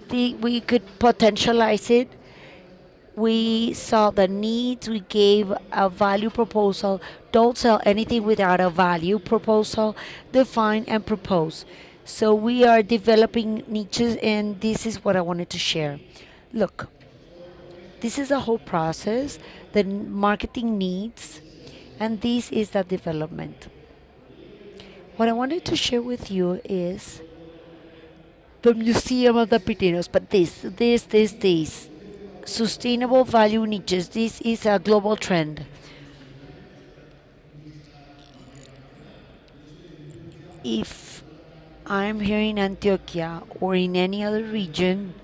We could potentialize it. We saw the needs, we gave a value proposal. Don't sell anything without a value proposal, define and propose. So we are developing niches, and this is what I wanted to share. Look, this is the whole process, the marketing needs, and this is the development. What I wanted to share with you is the Museum of the Pitinos, but this. Sustainable value niches. This is a global trend. If I'm here in Antioquia or in any other region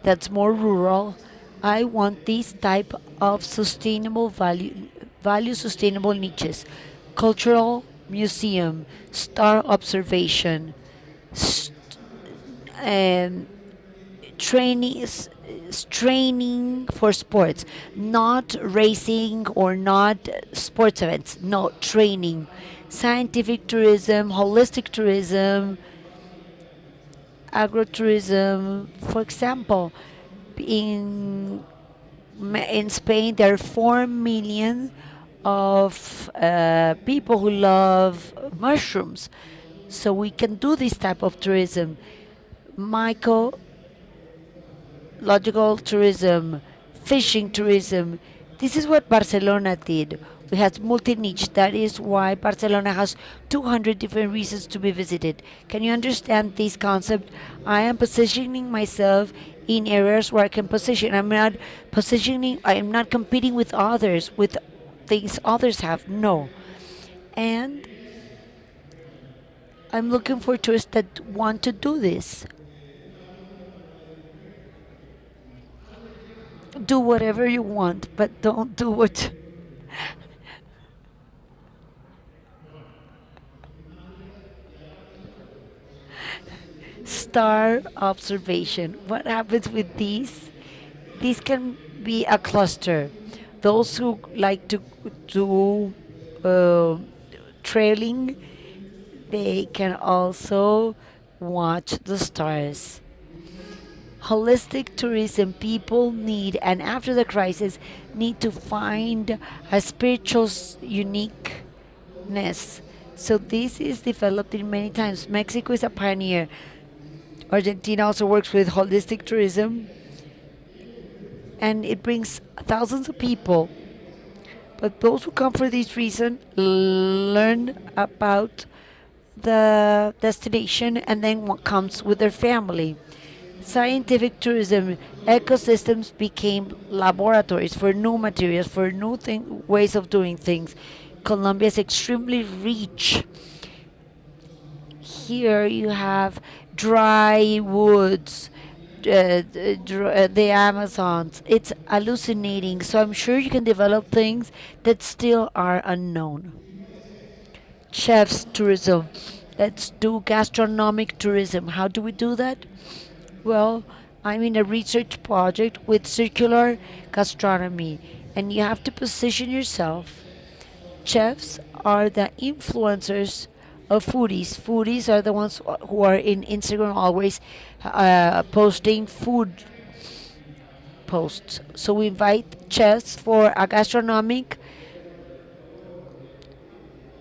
that's more rural, I want this type of sustainable value sustainable niches. Cultural museum, star observation, training for sports, not racing or not sports events, no, training, scientific tourism, holistic tourism, agrotourism. For example, in Spain there are 4 million of people who love mushrooms, so we can do this type of tourism. Logical tourism, fishing tourism. This is what Barcelona did. We had multi-niche. That is why Barcelona has 200 different reasons to be visited. Can you understand this concept? I am positioning myself in areas where I can position. I am not competing with others, with things others have. No. And I'm looking for tourists that want to do this. Do whatever you want, but don't do what star observation. What happens with these? These can be a cluster. Those who like to do trailing, they can also watch the stars. Holistic tourism, people need, and after the crisis, need to find a spiritual uniqueness. So this is developed in many times. Mexico is a pioneer. Argentina also works with holistic tourism, and it brings thousands of people. But those who come for this reason learn about the destination, and then what comes with their family. Scientific tourism, ecosystems became laboratories for new materials, for new ways of doing things. Colombia is extremely rich. Here you have dry woods, the Amazons. It's hallucinating. So I'm sure you can develop things that still are unknown. Chefs tourism. Let's do gastronomic tourism. How do we do that? Well, I'm in a research project with circular gastronomy, and you have to position yourself. Chefs are the influencers of foodies. Foodies are the ones who are in Instagram always posting food posts. So we invite chefs for a gastronomic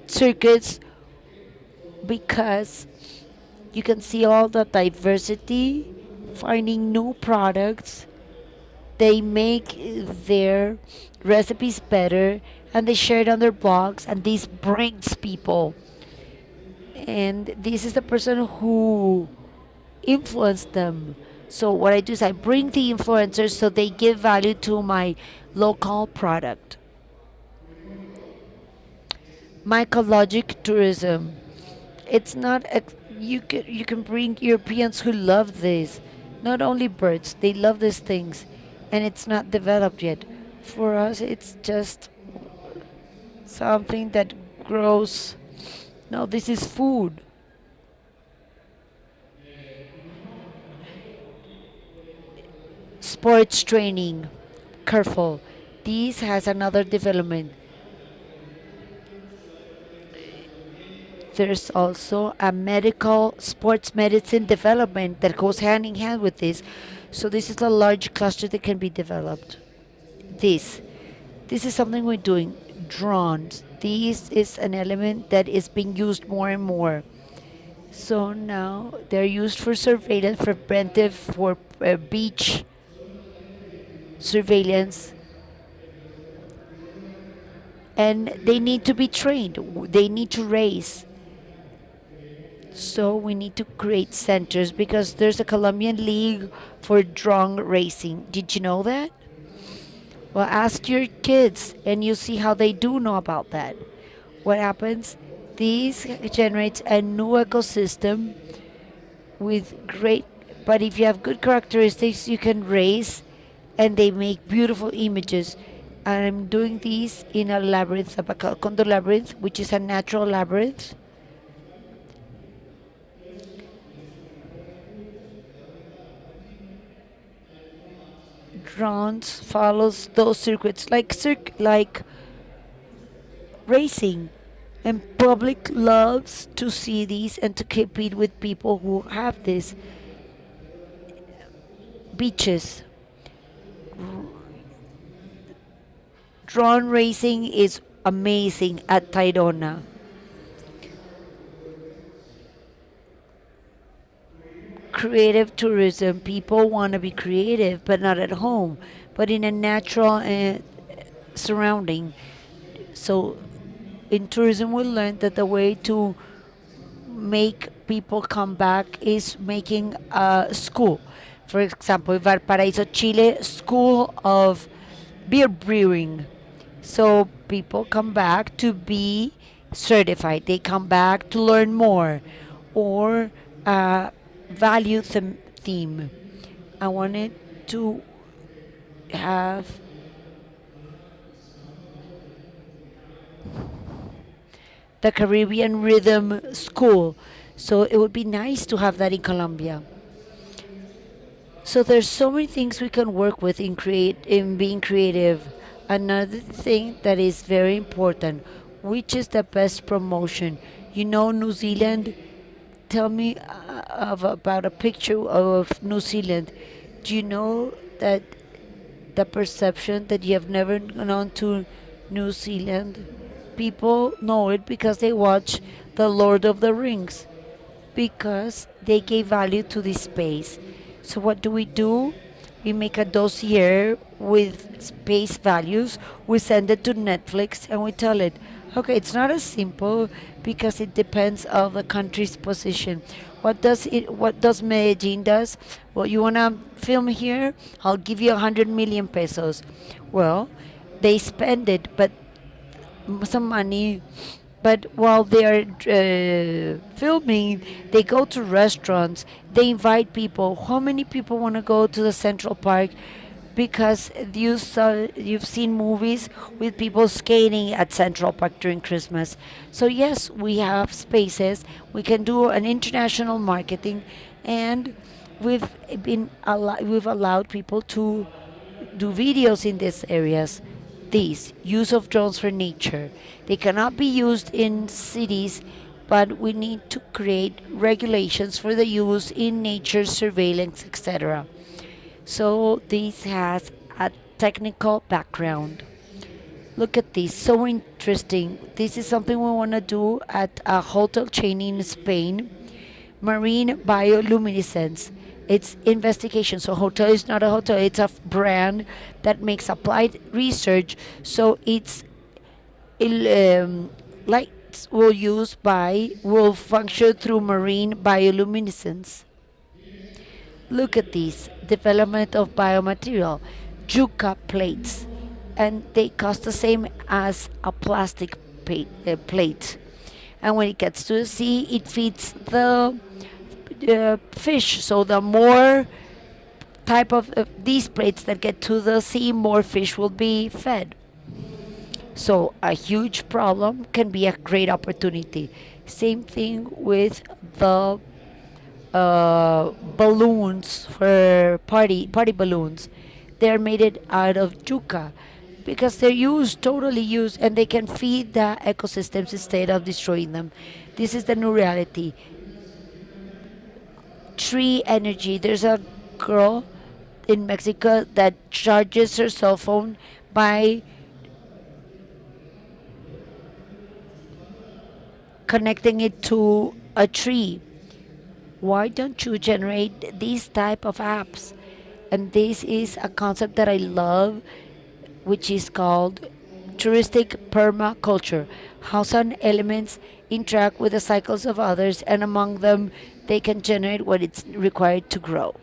circuits, because you can see all the diversity, finding new products. They make their recipes better and they share it on their blogs, and this brings people. And this is the person who influenced them. So what I do is I bring the influencers so they give value to my local product. Mycologic tourism. It's not you can bring Europeans who love this. Not only birds, they love these things. and it's not developed yet. For us, it's just something that grows. No, this is food. Sports training, careful. This has another development. There's also a medical sports medicine development that goes hand in hand with this. So this is a large cluster that can be developed. This is something we're doing. Drones. This is an element that is being used more and more. So now they're used for surveillance, for preventive, for beach surveillance, and they need to be trained. They need to race. So we need to create centers because there's a Colombian league for drone racing. Did you know that? Well, ask your kids and you see how they do know about that. What happens? This generates a new ecosystem with great, but if you have good characteristics, you can race and they make beautiful images. And I'm doing these in a labyrinth, a Condor labyrinth, which is a natural labyrinth. Drones follows those circuits like racing, and public loves to see these and to compete with people who have this. Beaches. Drone racing is amazing at Tayrona. Creative tourism. People want to be creative, but not at home, but in a natural surrounding. So in tourism, we learned that the way to make people come back is making a school. For example, Valparaíso, Chile, school of beer brewing. So people come back to be certified. They come back to learn more. Or value theme. I wanted to have the Caribbean Rhythm School. So it would be nice to have that in Colombia. So there's so many things we can work with in being creative. Another thing that is very important, which is the best promotion. You know, New Zealand. Tell me about a picture of New Zealand. Do you know that the perception that you have never gone to New Zealand? People know it because they watch The Lord of the Rings, because they gave value to this space. So what do? We make a dossier with space values. We send it to Netflix and we tell it, okay, it's not as simple because it depends on the country's position. What does Medellin does? Well, you wanna film here? I'll give you 100 million pesos. Well, they spend it, but some money. But while they are filming, they go to restaurants. They invite people. How many people want to go to the Central Park? Because you've seen movies with people skating at Central Park during Christmas. So yes, we have spaces. We can do an international marketing, and we've allowed people to do videos in these areas. These use of drones for nature. They cannot be used in cities, but we need to create regulations for the use in nature surveillance, etc. So this has a technical background. Look at this, so interesting. This is something we want to do at a hotel chain in Spain. Marine bioluminescence. It's investigation. So hotel is not a hotel, it's a brand that makes applied research. So it's lights will function through marine bioluminescence. Look at this development of biomaterial, Juca plates, and they cost the same as a plastic plate. And when it gets to the sea, it feeds the fish. So the more type of these plates that get to the sea, more fish will be fed. So a huge problem can be a great opportunity. Same thing with the balloons for party balloons. They're made it out of yucca because they're used, totally used, and they can feed the ecosystems instead of destroying them. This is the new reality. Tree energy. There's a girl in Mexico that charges her cell phone by connecting it to a tree. Why don't you generate these type of apps? And this is a concept that I love, which is called touristic permaculture. How some elements interact with the cycles of others, and among them they can generate what is required to grow.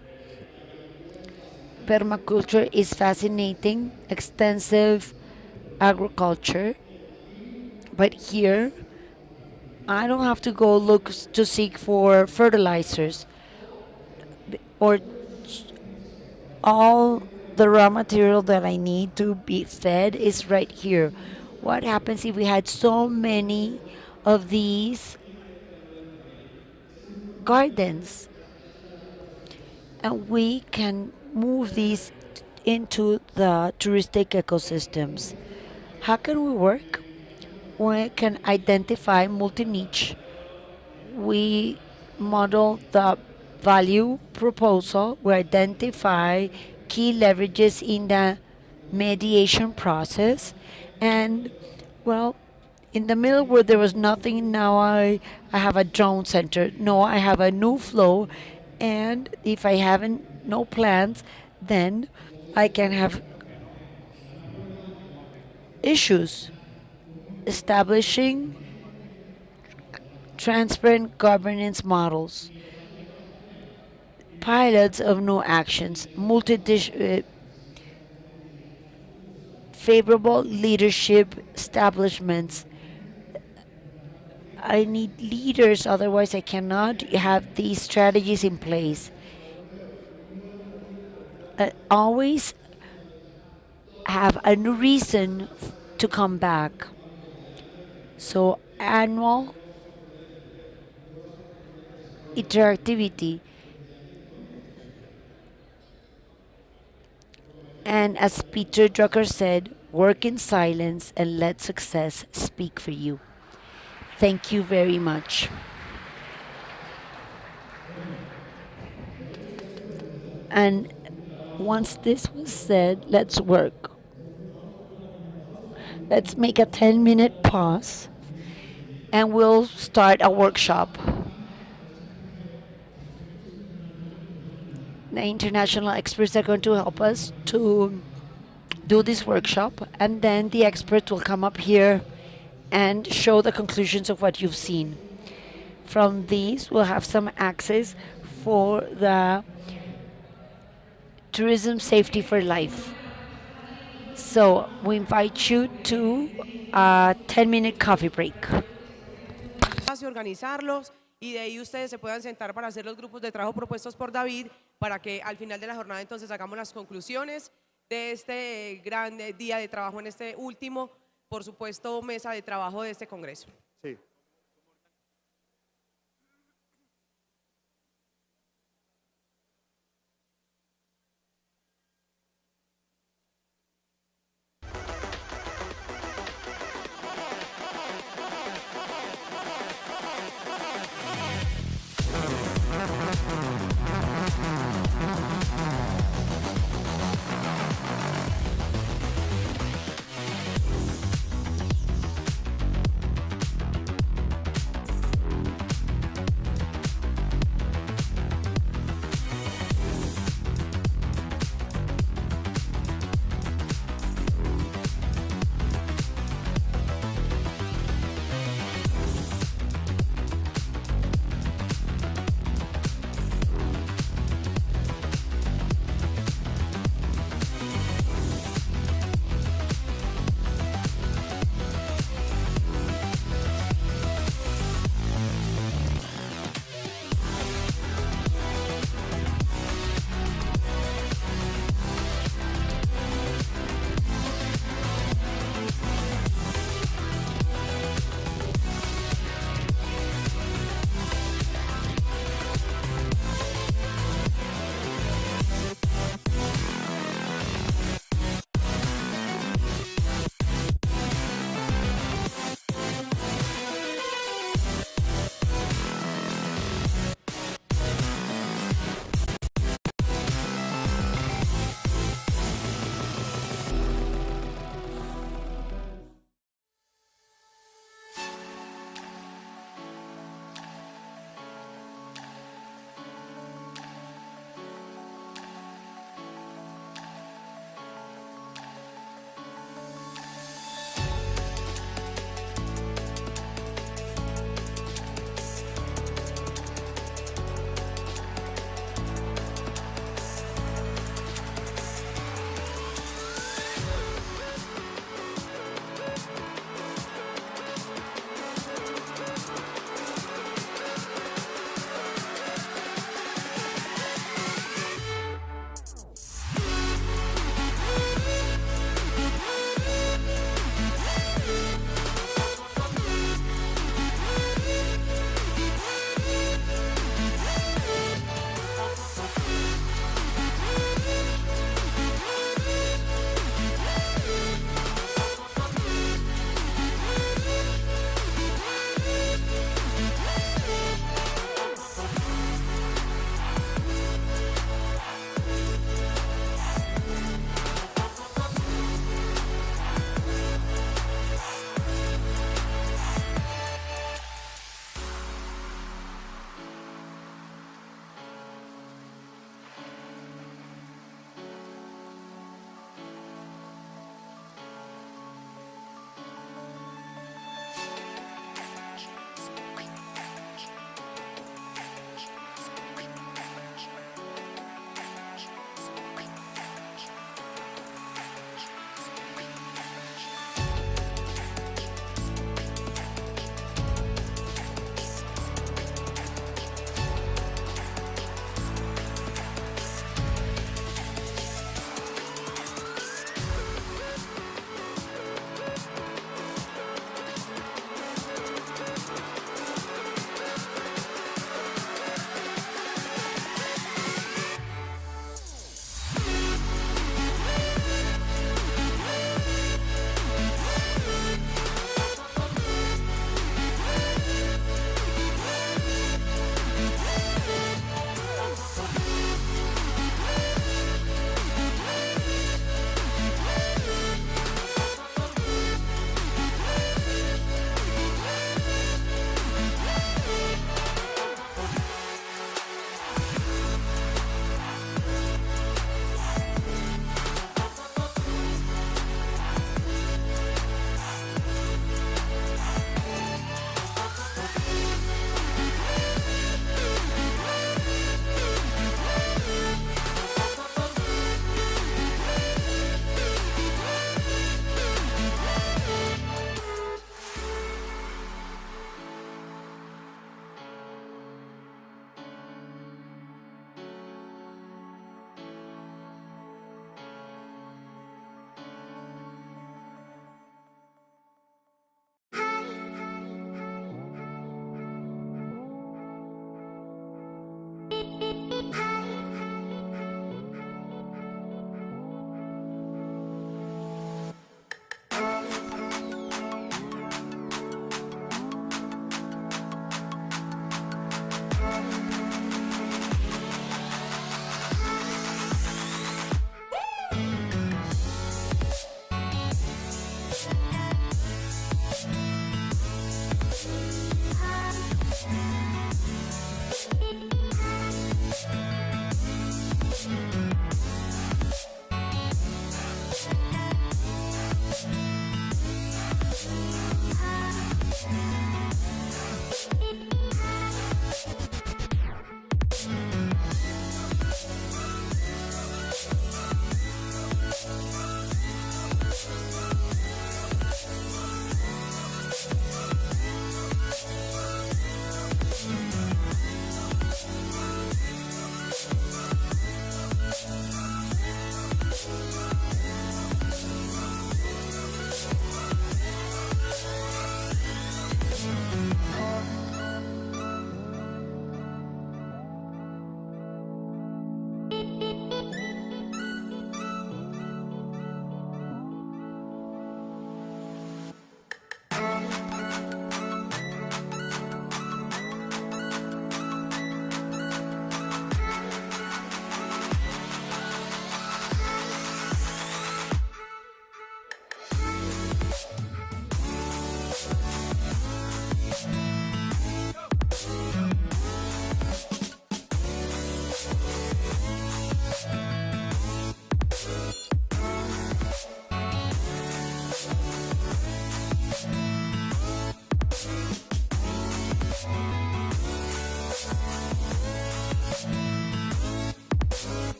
Permaculture is fascinating, extensive agriculture, but here I don't have to go look to seek for fertilizers, or all the raw material that I need to be fed is right here. What happens if we had so many of these gardens and we can move these into the touristic ecosystems? How can we work? We can identify multi-niche. We model the value proposal. We identify key leverages in the mediation process. And, well, in the middle where there was nothing, now I have a drone center. No, I have a new flow. And if I haven't no plans, then I can have issues. Establishing transparent governance models, pilots of new actions, favorable leadership establishments. I need leaders, otherwise I cannot have these strategies in place. Always have a new reason to come back. So annual interactivity, and as Peter Drucker said, work in silence and let success speak for you. Thank you very much. And once this was said, let's work. Let's make a 10-minute pause and we'll start a workshop. The international experts are going to help us to do this workshop, and then the experts will come up here and show the conclusions of what you've seen. From these, we'll have some access for the tourism safety for life. So we invite you to a 10-minute coffee break. Organizarlos y de ahí ustedes se puedan sentar para hacer los grupos de trabajo propuestos por David para que al final de la jornada entonces hagamos las conclusiones de este gran día de trabajo en este último, por supuesto, mesa de trabajo de este Congreso. Sí.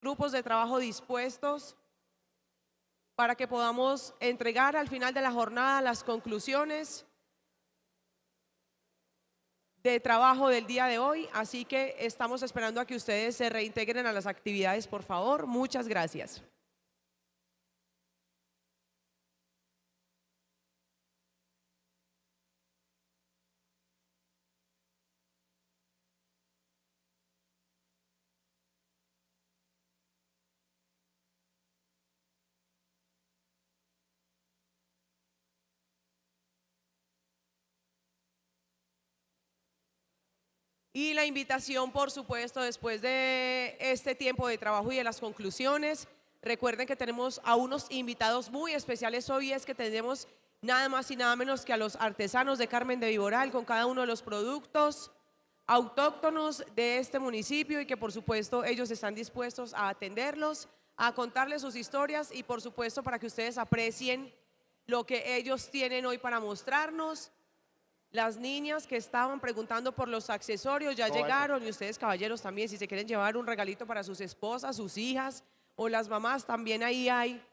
grupos de trabajo dispuestos para que podamos entregar al final de la jornada las conclusiones de trabajo del día de hoy, así que estamos esperando a que ustedes se reintegren a las actividades, por favor. Muchas gracias. Y la invitación, por supuesto, después de este tiempo de trabajo y de las conclusiones, recuerden que tenemos a unos invitados muy especiales hoy, es que tenemos nada más y nada menos que a los artesanos de Carmen de Viboral con cada uno de los productos autóctonos de este municipio y que por supuesto ellos están dispuestos a atenderlos, a contarles sus historias y por supuesto para que ustedes aprecien lo que ellos tienen hoy para mostrarnos. Las niñas que estaban preguntando por los accesorios ya llegaron y ustedes caballeros también, si se quieren llevar un regalito para sus esposas, sus hijas o las mamás, también ahí hay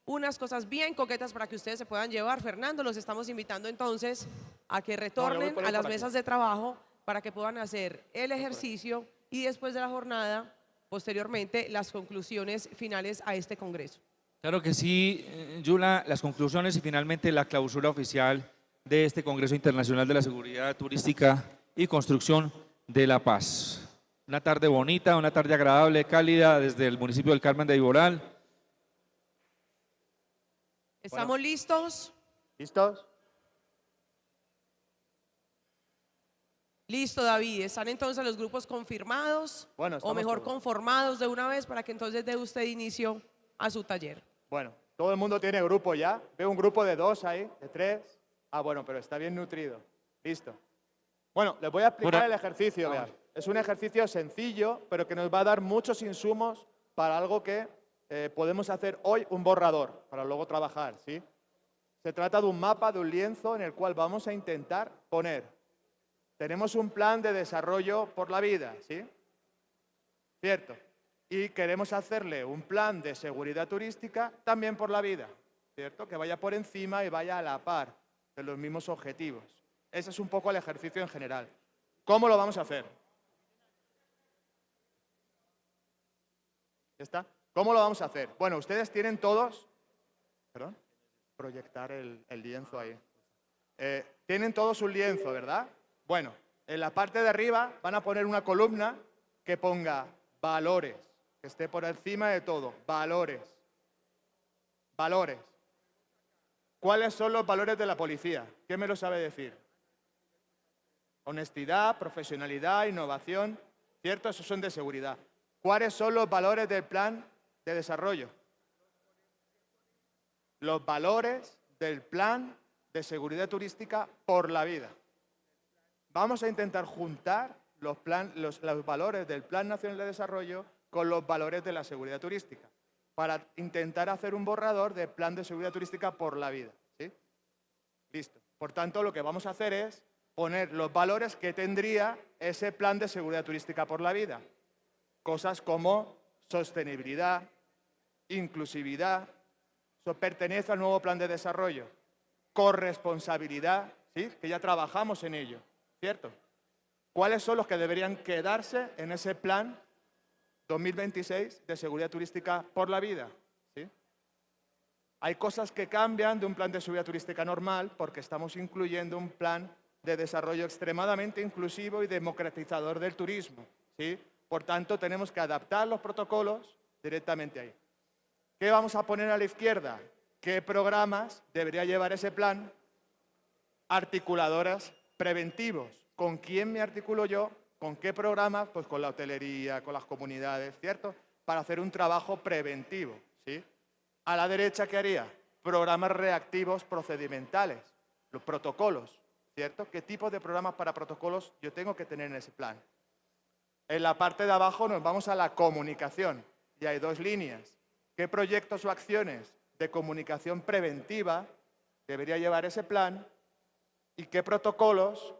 unas cosas bien coquetas para que ustedes se puedan llevar. Fernando, los estamos invitando entonces a que retornen a las mesas de trabajo para que puedan hacer el ejercicio y después de la jornada, posteriormente, las conclusiones finales a este congreso. Claro que sí, Yula, las conclusiones y finalmente la clausura oficial de este Congreso Internacional de la Seguridad Turística y Construcción de La Paz. Una tarde bonita, una tarde agradable, cálida desde el municipio del Carmen de Viboral. ¿Estamos listos? ¿Listos? Listo, David. ¿Están entonces los grupos confirmados o mejor conformados de una vez para que entonces dé usted inicio a su taller? Bueno, todo el mundo tiene grupo ya. Veo un grupo de 2 ahí, de 3. Ah, bueno, pero está bien nutrido. Listo. Bueno, les voy a explicar el ejercicio, vean. Es un ejercicio sencillo, pero que nos va a dar muchos insumos para algo que podemos hacer hoy, un borrador, para luego trabajar, ¿sí? Se trata de un mapa, de un lienzo en el cual vamos a intentar poner. Tenemos un plan de desarrollo por la vida, ¿sí? Cierto. Y queremos hacerle un plan de seguridad turística también por la vida, ¿cierto? Que vaya por encima y vaya a la par de los mismos objetivos. Ese es un poco el ejercicio en general. ¿Cómo lo vamos a hacer? ¿Ya está? ¿Cómo lo vamos a hacer? Bueno, ustedes tienen todos... ¿Perdón? Proyectar el lienzo ahí. Tienen todos un lienzo, ¿verdad? Bueno, en la parte de arriba van a poner una columna que ponga valores, que esté por encima de todo. Valores. Valores. ¿Cuáles son los valores de la policía? ¿Quién me lo sabe decir? Honestidad, profesionalidad, innovación, ¿cierto? Esos son de seguridad. ¿Cuáles son los valores del plan de desarrollo? Los valores del plan de seguridad turística por la vida. Vamos a intentar juntar los valores del Plan Nacional de Desarrollo con los valores de la seguridad turística, para intentar hacer un borrador de plan de seguridad turística por la vida, ¿sí? Listo. Por tanto, lo que vamos a hacer es poner los valores que tendría ese plan de seguridad turística por la vida. Cosas como sostenibilidad, inclusividad, pertenece al nuevo plan de desarrollo, corresponsabilidad, ¿sí? Que ya trabajamos en ello, ¿cierto? ¿Cuáles son los que deberían quedarse en ese plan 2026 de seguridad turística por la vida? ¿Sí? Hay cosas que cambian de un plan de seguridad turística normal porque estamos incluyendo un plan de desarrollo extremadamente inclusivo y democratizador del turismo, ¿sí? Por tanto, tenemos que adaptar los protocolos directamente ahí. ¿Qué vamos a poner a la izquierda? ¿Qué programas debería llevar ese plan? Articuladoras preventivos. ¿Con quién me articulo yo? ¿Con qué programas? Pues con la hotelería, con las comunidades, ¿cierto? Para hacer un trabajo preventivo, ¿sí? A la derecha, ¿qué haría? Programas reactivos procedimentales, los protocolos, ¿cierto? ¿Qué tipo de programas para protocolos yo tengo que tener en ese plan? En la parte de abajo nos vamos a la comunicación y hay 2 líneas. ¿Qué proyectos o acciones de comunicación preventiva debería llevar ese plan? ¿Y qué protocolos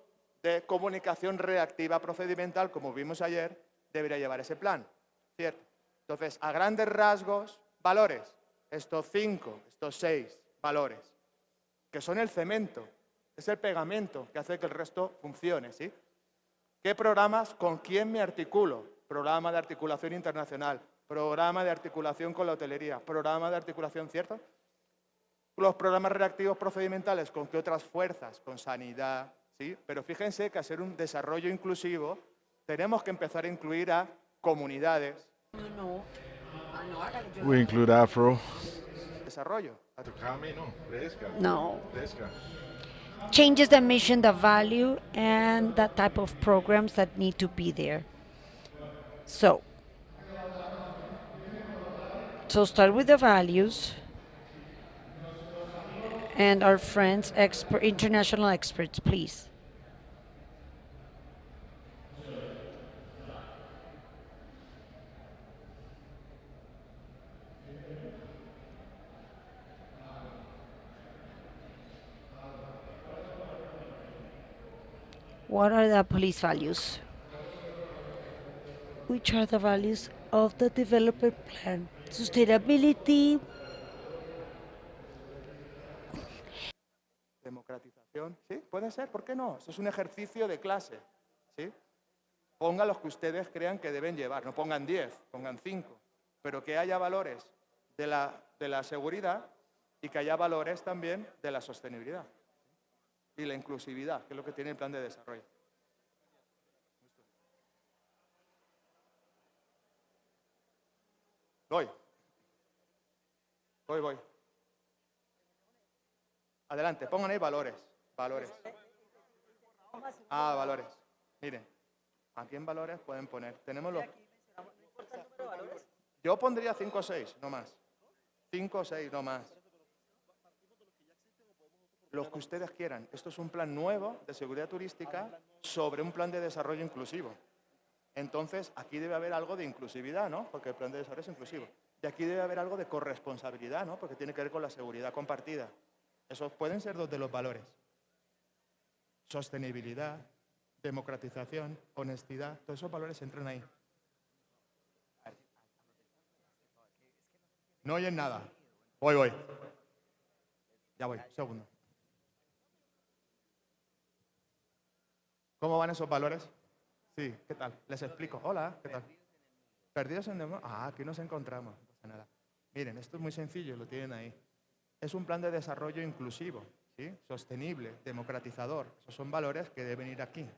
de comunicación reactiva procedimental, como vimos ayer, debería llevar ese plan? ¿Cierto? Entonces, a grandes rasgos, valores. Estos 5, estos 6 valores, que son el cemento, es el pegamento que hace que el resto funcione, ¿sí? ¿Qué programas? ¿Con quién me articulo? Programa de articulación internacional, programa de articulación con la hotelería, programa de articulación, ¿cierto? Los programas reactivos procedimentales, ¿con qué otras fuerzas? Con sanidad, ¿sí? Pero fíjense que al ser un desarrollo inclusivo, tenemos que empezar a incluir a comunidades. We include Afro. Desarrollo. No. Changes the mission, the value, and the type of programs that need to be there. So start with the values and our friends, international experts, please. What are the police values? Which are the values of the development plan? Sustainability. Democratización, ¿sí? Puede ser, ¿por qué no? Eso es un ejercicio de clase, ¿sí? Pongan los que ustedes crean que deben llevar, no pongan 10, pongan 5, pero que haya valores de la seguridad y que haya valores también de la sostenibilidad y la inclusividad, que es lo que tiene el plan de desarrollo. Voy. Adelante, pongan ahí valores. Valores. Valores. Miren, aquí en valores pueden poner. Tenemos los... Yo pondría 5 o 6, no más. 5 o 6, no más. Los que ustedes quieran. Esto es un plan nuevo de seguridad turística sobre un plan de desarrollo inclusivo. Entonces, aquí debe haber algo de inclusividad, ¿no? Porque el plan de desarrollo es inclusivo. Y aquí debe haber algo de corresponsabilidad, ¿no? Porque tiene que ver con la seguridad compartida. Esos pueden ser 2 de los valores. Sostenibilidad, democratización, honestidad, todos esos valores entran ahí. No oyen nada. Voy. Ya voy, segundo. ¿Cómo van esos valores? Sí, ¿qué tal? Les explico. Hola, ¿qué tal? Perdidos en democracia. Aquí nos encontramos. No pasa nada. Miren, esto es muy sencillo, lo tienen ahí. Es un plan de desarrollo inclusivo, ¿sí? Sostenible, democratizador. Esos son valores que deben ir aquí.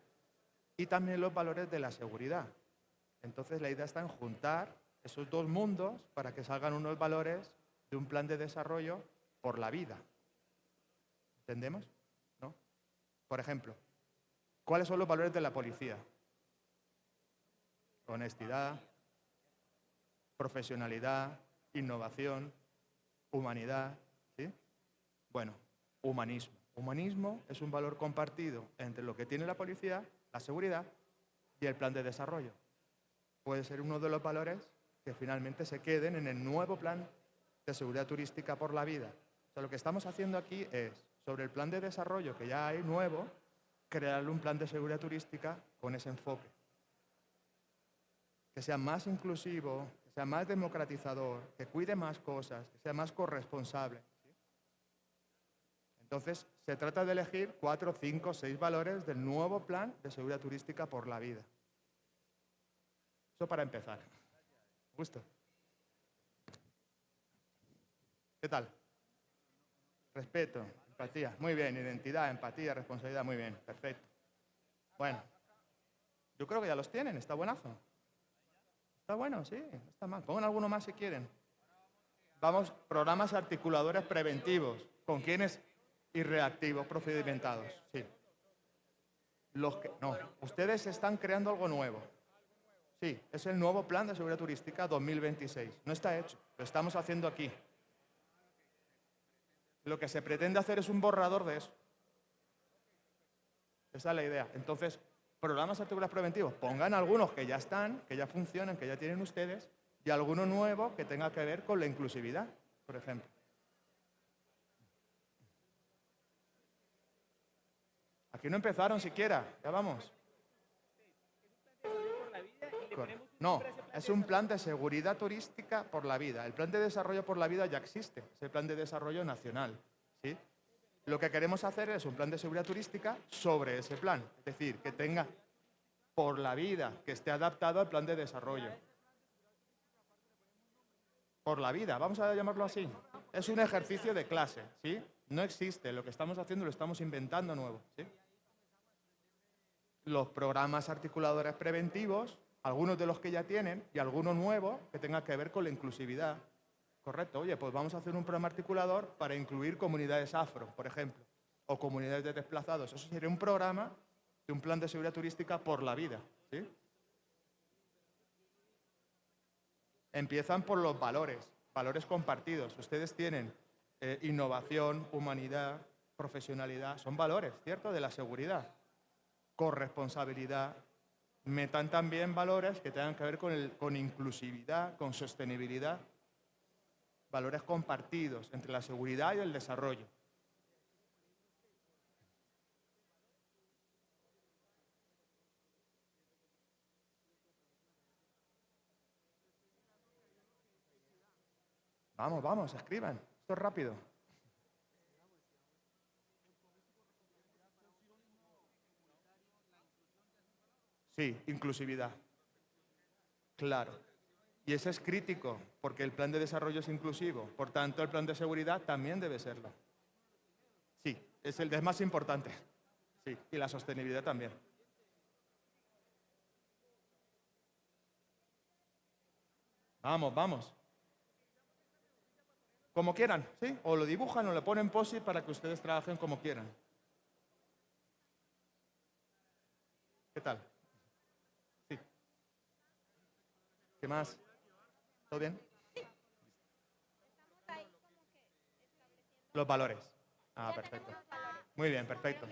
Y también los valores de la seguridad. Entonces la idea está en juntar esos 2 mundos para que salgan unos valores de un plan de desarrollo por la vida. ¿Entendemos? ¿No? Por ejemplo, ¿cuáles son los valores de la policía? Honestidad, profesionalidad, innovación, humanidad, ¿sí? Bueno, humanismo. Humanismo es un valor compartido entre lo que tiene la policía, la seguridad y el plan de desarrollo. Puede ser uno de los valores que finalmente se queden en el nuevo plan de seguridad turística por la vida. O sea, lo que estamos haciendo aquí es, sobre el plan de desarrollo que ya hay nuevo, crearle un plan de seguridad turística con ese enfoque. Que sea más inclusivo, que sea más democratizador, que cuide más cosas, que sea más corresponsable. ¿Sí? Entonces, se trata de elegir 4, 5, 6 valores del nuevo plan de seguridad turística por la vida. Eso para empezar. ¿Gusto? ¿Qué tal? Respeto, empatía. Muy bien, identidad, empatía, responsabilidad. Muy bien, perfecto. Bueno, yo creo que ya los tienen, está buenazo. Está bueno, sí, no está mal. Pongan alguno más si quieren. Vamos, programas articuladores preventivos. ¿Con quiénes? Y reactivos, procedimentados. Sí. No, ustedes están creando algo nuevo. Sí, es el nuevo plan de seguridad turística 2026. No está hecho, lo estamos haciendo aquí. Lo que se pretende hacer es un borrador de eso. Esa es la idea. Entonces, programas articulados preventivos, pongan algunos que ya están, que ya funcionan, que ya tienen ustedes, y alguno nuevo que tenga que ver con la inclusividad, por ejemplo. Aquí no empezaron siquiera, ya vamos. No, es un plan de seguridad turística por la vida. El plan de desarrollo por la vida ya existe, es el plan de desarrollo nacional, ¿sí? Lo que queremos hacer es un plan de seguridad turística sobre ese plan, es decir, que tenga por la vida, que esté adaptado al plan de desarrollo. Por la vida, vamos a llamarlo así. Es un ejercicio de clase, ¿sí? No existe, lo que estamos haciendo lo estamos inventando nuevo, ¿sí? Los programas articuladores preventivos, algunos de los que ya tienen y algunos nuevos que tengan que ver con la inclusividad. Correcto, oye, pues vamos a hacer un programa articulador para incluir comunidades afro, por ejemplo, o comunidades de desplazados. Eso sería un programa de un plan de seguridad turística por la vida, ¿sí? Empiezan por los valores, valores compartidos. Ustedes tienen innovación, humanidad, profesionalidad, son valores, ¿cierto?, de la seguridad. Corresponsabilidad. Metan también valores que tengan que ver con inclusividad, con sostenibilidad. Valores compartidos entre la seguridad y el desarrollo. Vamos, vamos, escriban. Esto es rápido. Sí, inclusividad. Claro. Y ese es crítico, porque el plan de desarrollo es inclusivo. Por tanto, el plan de seguridad también debe serlo. Sí, es el más importante. Sí, y la sostenibilidad también. Vamos, vamos. Como quieran, ¿sí? O lo dibujan o le ponen post-it para que ustedes trabajen como quieran. ¿Qué tal? Sí. ¿Qué más? ¿Todo bien? Los valores. Ah, perfecto. Muy bien, perfecto.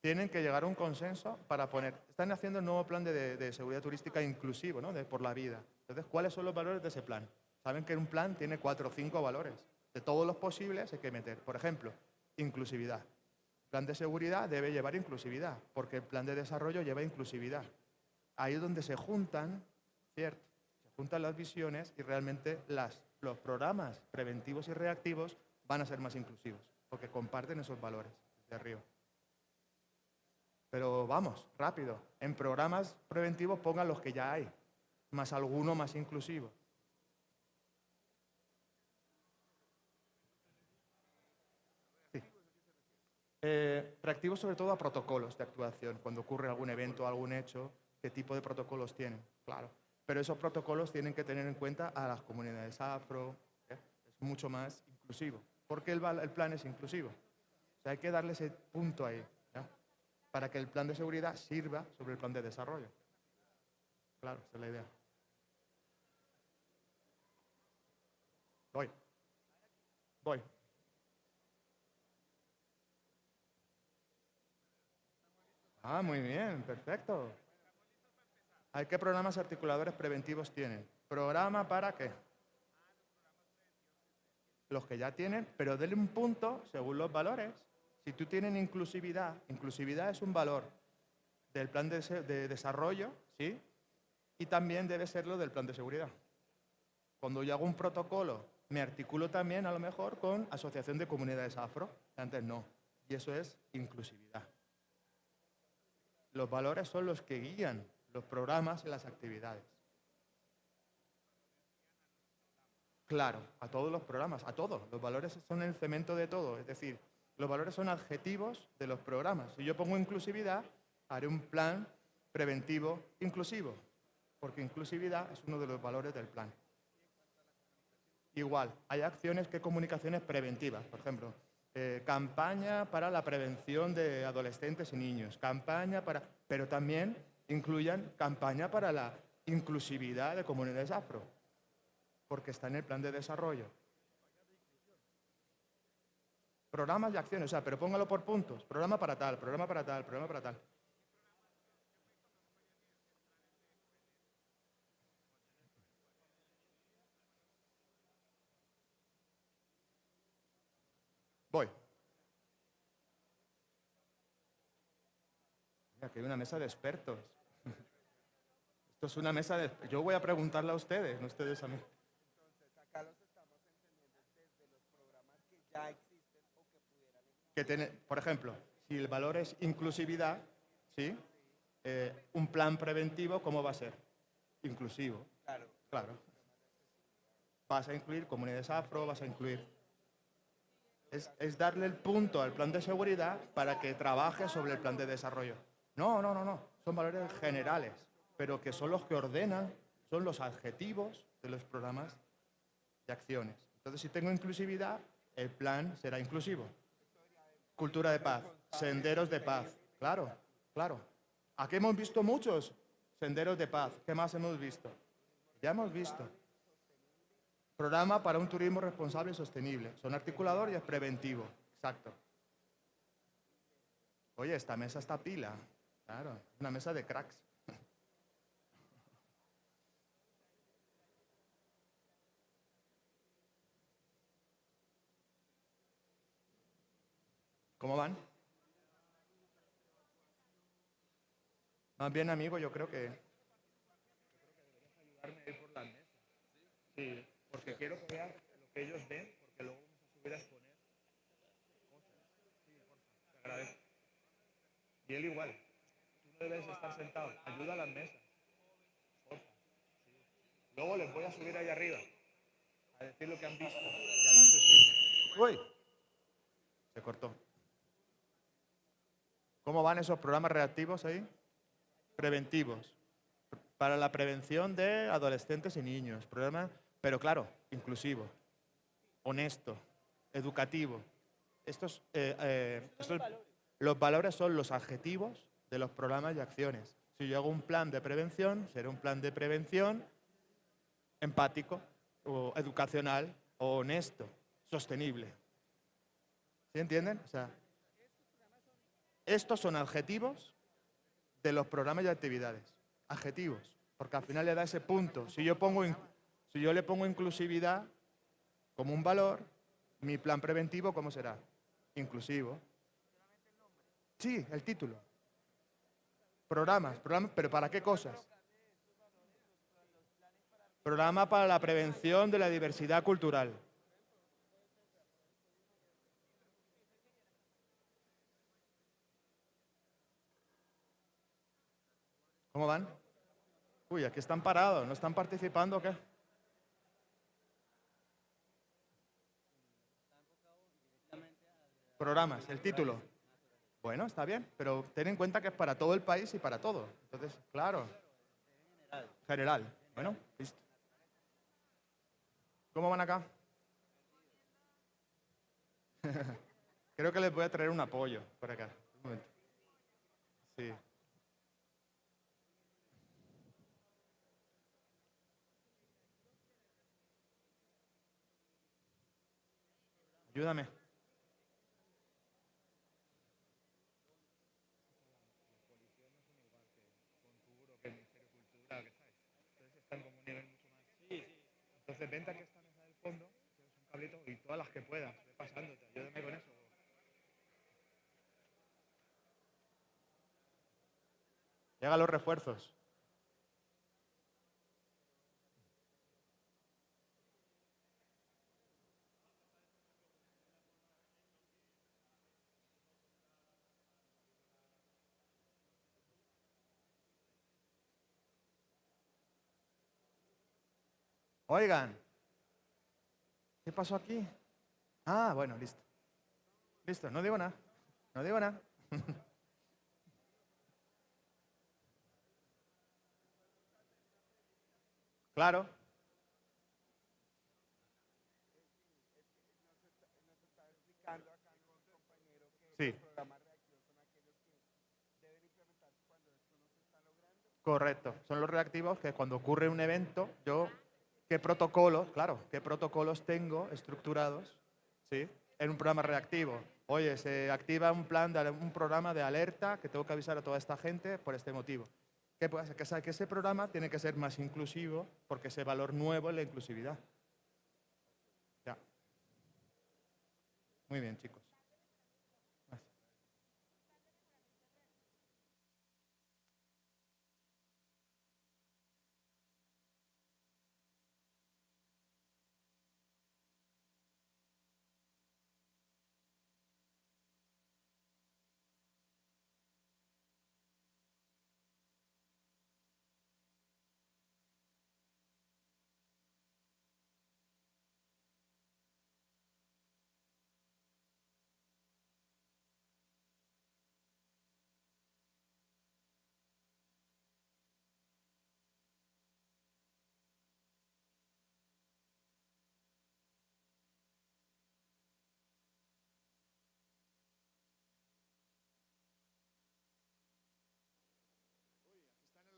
Tienen que llegar a un consenso para poner... Están haciendo un nuevo plan de seguridad turística inclusivo, ¿no? Por la vida. Entonces, ¿cuáles son los valores de ese plan? Saben que un plan tiene 4 o 5 valores. De todos los posibles hay que meter. Por ejemplo, inclusividad. El plan de seguridad debe llevar inclusividad, porque el plan de desarrollo lleva inclusividad. Ahí es donde se juntan, ¿cierto? Se juntan las visiones y realmente los programas preventivos y reactivos van a ser más inclusivos, porque comparten esos valores de arriba. Pero vamos, rápido. En programas preventivos pongan los que ya hay, más alguno más inclusivo. Sí. Reactivos sobre todo a protocolos de actuación. Cuando ocurre algún evento, algún hecho, ¿qué tipo de protocolos tienen? Claro. Pero esos protocolos tienen que tener en cuenta a las comunidades afro. Es mucho más inclusivo, porque el plan es inclusivo. O sea, hay que darle ese punto ahí, ¿ya? Para que el plan de seguridad sirva sobre el plan de desarrollo. Claro, esa es la idea. Voy. Ah, muy bien, perfecto. ¿Qué programas articuladores preventivos tienen? ¿Programa para qué? Los que ya tienen, pero denle un punto según los valores. Si tú tienes inclusividad, inclusividad es un valor del plan de desarrollo, ¿sí? Y también debe serlo del plan de seguridad. Cuando yo hago un protocolo, me articulo también a lo mejor con asociación de comunidades afro. Antes no. Y eso es inclusividad. Los valores son los que guían los programas y las actividades. Claro, a todos los programas, a todos. Los valores son el cemento de todo. Es decir, los valores son adjetivos de los programas. Si yo pongo inclusividad, haré un plan preventivo inclusivo, porque inclusividad es uno de los valores del plan. Igual, hay acciones que comunicaciones preventivas, por ejemplo, campaña para la prevención de adolescentes y niños, pero también incluyan campaña para la inclusividad de comunidades afro, porque está en el plan de desarrollo. Programas y acciones, o sea, pero póngalo por puntos. Programa para tal, programa para tal, programa para tal. Voy. Aquí hay una mesa de expertos. Esto es una mesa de... Yo voy a preguntarle a ustedes, no ustedes a mí. Entonces, acá los estamos entendiendo desde los programas que ya existen o que pudieran existir. Que tiene, por ejemplo, si el valor es inclusividad, ¿sí? Un plan preventivo, ¿cómo va a ser? Inclusivo. Claro. Claro. Vas a incluir comunidades afro, vas a incluir... Es darle el punto al plan de seguridad para que trabaje sobre el plan de desarrollo. No. Son valores generales, pero que son los que ordenan, son los adjetivos de los programas de acciones. Entonces, si tengo inclusividad, el plan será inclusivo. Cultura de paz, senderos de paz. Claro. Aquí hemos visto muchos senderos de paz. ¿Qué más hemos visto? Ya hemos visto. Programa para un turismo responsable y sostenible. Son articulador y es preventivo. Exacto. Oye, esta mesa está pila. Claro, una mesa de cracks. ¿Cómo van? Más bien, amigo, yo creo que deberías ayudarme a ir por las mesas. Sí, porque quiero que vean lo que ellos ven, porque luego vamos a subir a exponer cosas. Sí, porfa, te agradezco. Y él igual. Tú no debes estar sentado. Ayuda a las mesas. Porfa. Sí. Luego les voy a subir ahí arriba a decir lo que han visto y a dar su speech. ¡Uy! Se cortó. ¿Cómo van esos programas reactivos ahí? Preventivos. Para la prevención de adolescentes y niños. Programa, pero claro, inclusivo, honesto, educativo. Los valores son los adjetivos de los programas y acciones. Si yo hago un plan de prevención, será un plan de prevención empático, o educacional, o honesto, sostenible. ¿Sí entienden? O sea, estos son adjetivos de los programas y actividades. Adjetivos, porque al final le da ese punto. Si yo le pongo inclusividad como un valor, mi plan preventivo, ¿cómo será? Inclusivo. Sí, el título. Programas, ¿pero para qué cosas? Programa para la prevención de la diversidad cultural. ¿Cómo van? Uy, aquí están parados, ¿no están participando o qué? Programas, el título. Bueno, está bien, pero ten en cuenta que es para todo el país y para todo. Entonces, claro. General. Bueno, listo. ¿Cómo van acá? Creo que les voy a traer un apoyo por acá. Un momento. Sí. Ayúdame. Entonces vente aquí a esta mesa del fondo, tienes un cablito y todas las que puedas, ve pasándote, ayúdame con eso. Llegan los refuerzos. Oigan, ¿qué pasó aquí? Ah, bueno, listo. Listo, no digo nada. No digo nada. Claro. Sí. Correcto. Son los reactivos que cuando ocurre un evento, ¿qué protocolos, claro, qué protocolos tengo estructurados, ¿sí? En un programa reactivo? Oye, se activa un programa de alerta que tengo que avisar a toda esta gente por este motivo. ¿Qué pasa? Que ese programa tiene que ser más inclusivo porque ese valor nuevo es la inclusividad. Ya. Muy bien, chicos.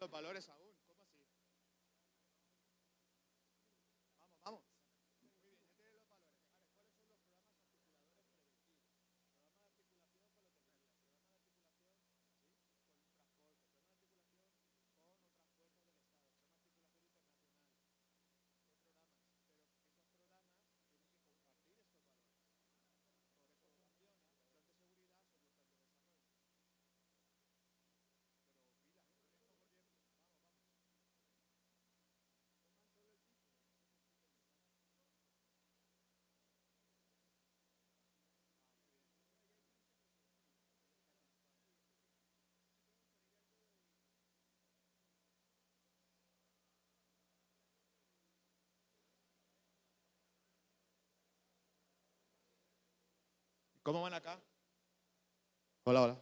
los valores aún. ¿Cómo así? Vamos, vamos. Muy bien, ya tienen los valores. Ahora, ¿cuáles son los programas articuladores preventivos? Programa de articulación con lo que decía. Programa de articulación, ¿sí? Con un transporte. Programa de articulación con otras fuerzas del Estado. Programa de articulación internacional. Son programas, pero esos programas tienen que compartir estos valores. Por eso funciona plan de seguridad sobre un plan de desarrollo. Pero mira, con esto volviendo. Vamos, vamos. Pongan solo el título, no se compliquen más. ¿Cómo van acá? Hola, hola.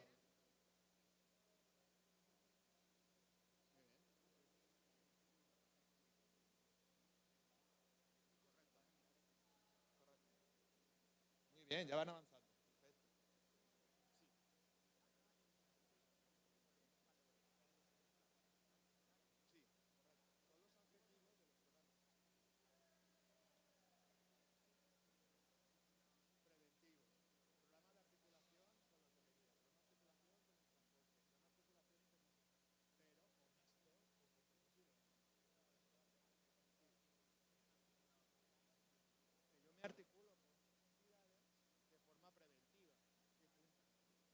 Muy bien, ya van avanzando. Perfecto. Sí, correcto. Son los objetivos de los programas. Preventivos. Programa de articulación con la hotelería, programa de articulación con el transporte, programa de articulación internacional, pero honestos o comprensibles. Que yo me articulo con estas entidades de forma preventiva. Y punto.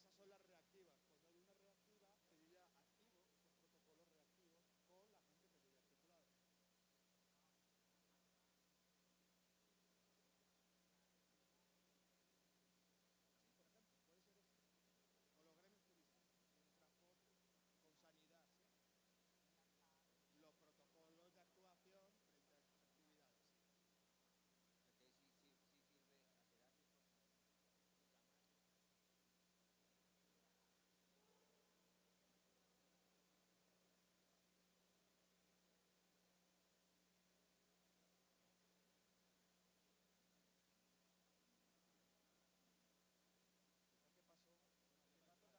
Esas son las reactivas. Cuando hay una reactiva, que yo ya activo esos protocolos reactivos con la gente que yo ya he articulado. Sí, por ejemplo, puede ser este. Con los gremios turísticos, en transporte, con sanidad, ¿sí? Los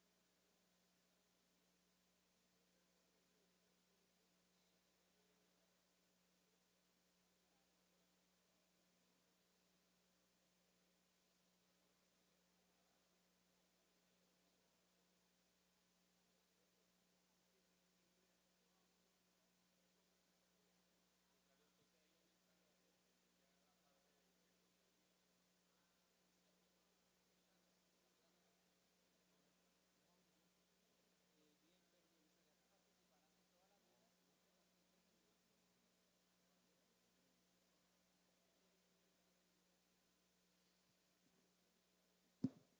protocolos de actuación frente a esas actividades. ¿Qué pasó? Están en mesa.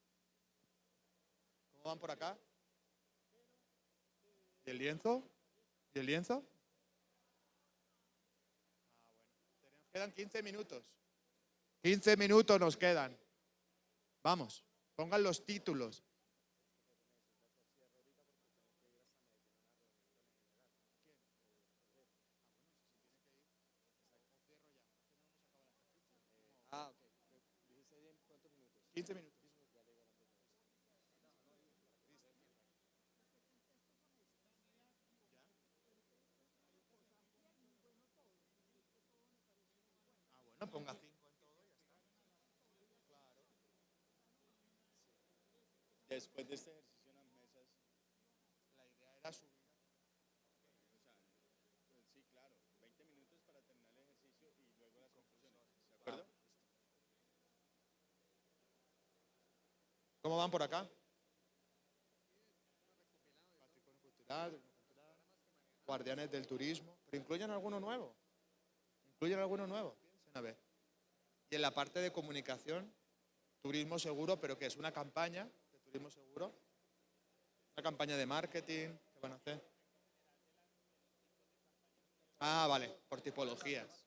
¿Cómo van por acá? ¿Y el lienzo? ¿Y el lienzo? Ah, bueno. Nos quedan 15 minutos. 15 minutos nos quedan. Vamos, pongan los títulos. Ah, ok. Dijiste bien, ¿cuántos minutos? 15 minutos. Ah, bueno, ponga 5 en todo y ya está. Claro. Después de este ejercicio en las mesas, La idea era subir. o sea, sí, claro, 20 minutos para terminar el ejercicio y luego las conclusiones. ¿De acuerdo? ¿Cómo van por acá? Patrimonio cultural, guardianes del turismo. Pero incluyen alguno nuevo. Incluyen alguno nuevo. Piensen a ver. Y en la parte de comunicación, turismo seguro, pero ¿qué es? ¿Una campaña de turismo seguro? ¿Una campaña de marketing? ¿Qué van a hacer? Ah, vale, por tipologías.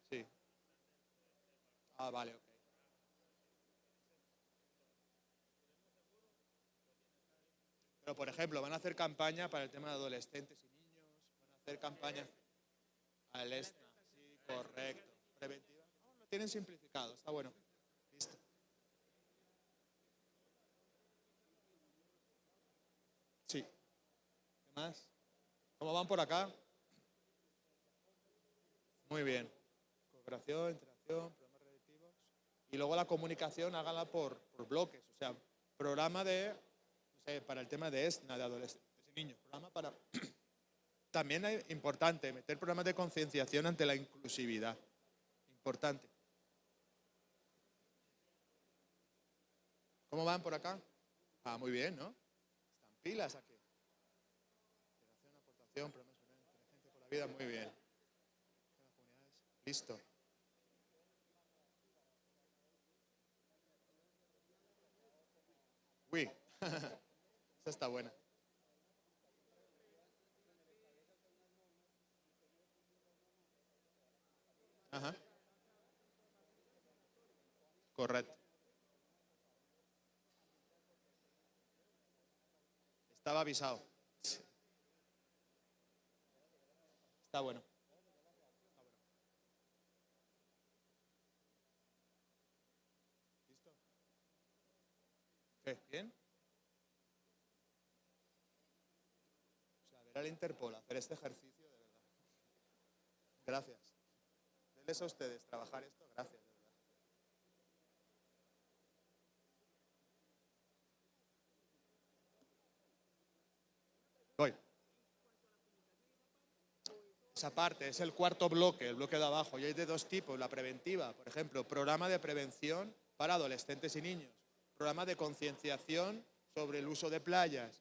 Sí. Ah, vale, ok. Pero, por ejemplo, van a hacer campaña para el tema de adolescentes y niños, van a hacer campaña al ESNA, sí, correcto. Preventiva. No, lo tienen simplificado, está bueno. Listo. Sí. ¿Qué más? ¿Cómo van por acá? Muy bien. Cooperación, interacción, programas relativos. Y luego la comunicación, hágala por bloques. O sea, programa de, no sé, para el tema de ESNA, de adolescentes y niños. Programa para... También es importante meter programas de concienciación ante la inclusividad. Importante. ¿Cómo van por acá? Ah, muy bien, ¿no? Están pilas aquí. Integración, aportación, programas de inteligencia por la vida, muy bien. Listo. Uy, esa está buena. Ajá. Correcto. Estaba avisado. Está bueno. ¿Listo? ¿Qué? ¿Bien? O sea, ver al Interpol, hacer este ejercicio, de verdad. Gracias. Denles a ustedes trabajar esto, gracias, de verdad. Voy. Esa parte es el cuarto bloque, el bloque de abajo. Y hay de dos tipos, la preventiva, por ejemplo, programa de prevención para adolescentes y niños, programa de concienciación sobre el uso de playas,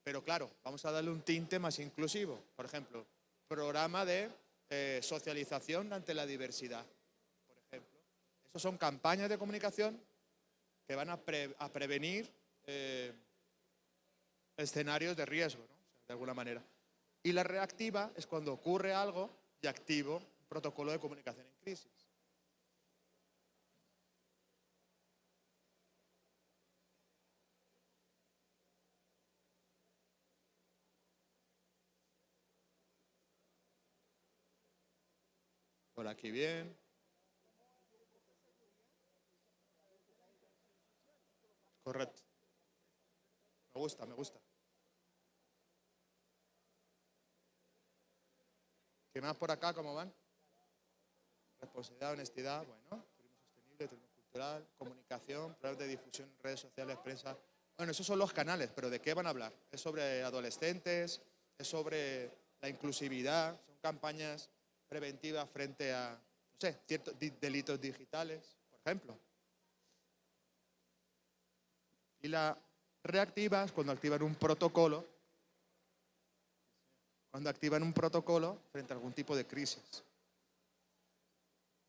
pero claro, vamos a darle un tinte más inclusivo, por ejemplo, programa de socialización ante la diversidad, por ejemplo. Esas son campañas de comunicación que van a prevenir escenarios de riesgo, ¿no? O sea, de alguna manera. Y la reactiva es cuando ocurre algo y activo un protocolo de comunicación en crisis. Por aquí bien. Correcto. Me gusta, me gusta. ¿Qué más por acá? ¿Cómo van? Responsabilidad, honestidad, bueno, turismo sostenible, turismo cultural, comunicación, programas de difusión en redes sociales, prensa. Bueno, esos son los canales, pero ¿de qué van a hablar? ¿Es sobre adolescentes? ¿Es sobre la inclusividad? ¿Son campañas preventivas frente a, no sé, ciertos delitos digitales, por ejemplo? Y la reactiva es cuando activan un protocolo, frente a algún tipo de crisis.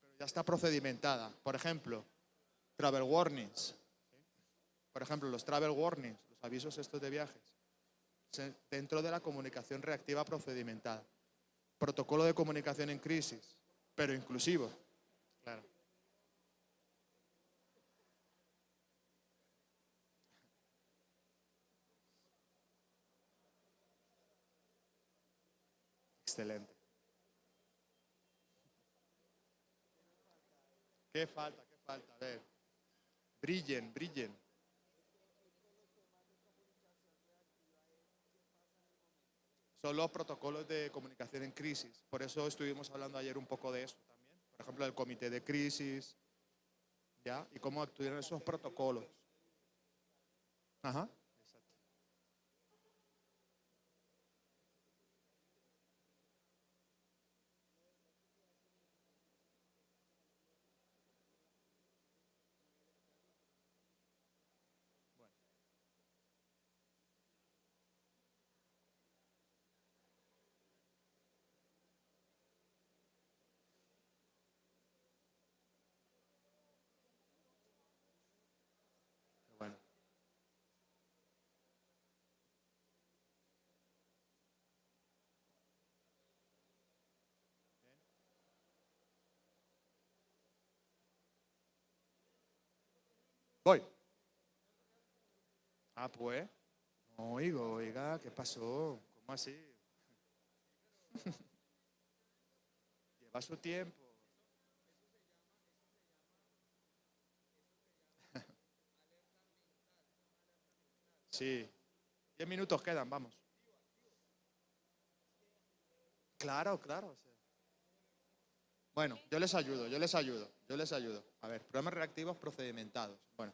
Pero ya está procedimentada. Por ejemplo, travel warnings. Por ejemplo, los travel warnings, los avisos estos de viajes, dentro de la comunicación reactiva procedimentada. Protocolo de comunicación en crisis, pero inclusivo. Claro. Excelente. ¿Qué falta? ¿Qué falta? A ver. Brillen, brillen. Son los protocolos de comunicación en crisis. Por eso estuvimos hablando ayer un poco de eso también. Por ejemplo, el comité de crisis, ¿ya? Y cómo actúan esos protocolos. Ajá. Exacto. Bueno. Voy. Ah, pues. No oigo, oiga, ¿qué pasó? ¿Cómo así? Lleva su tiempo. Sí. 10 minutos quedan, vamos. Claro, claro. Sí. Bueno, yo les ayudo. A ver, programas reactivos procedimentados. Bueno.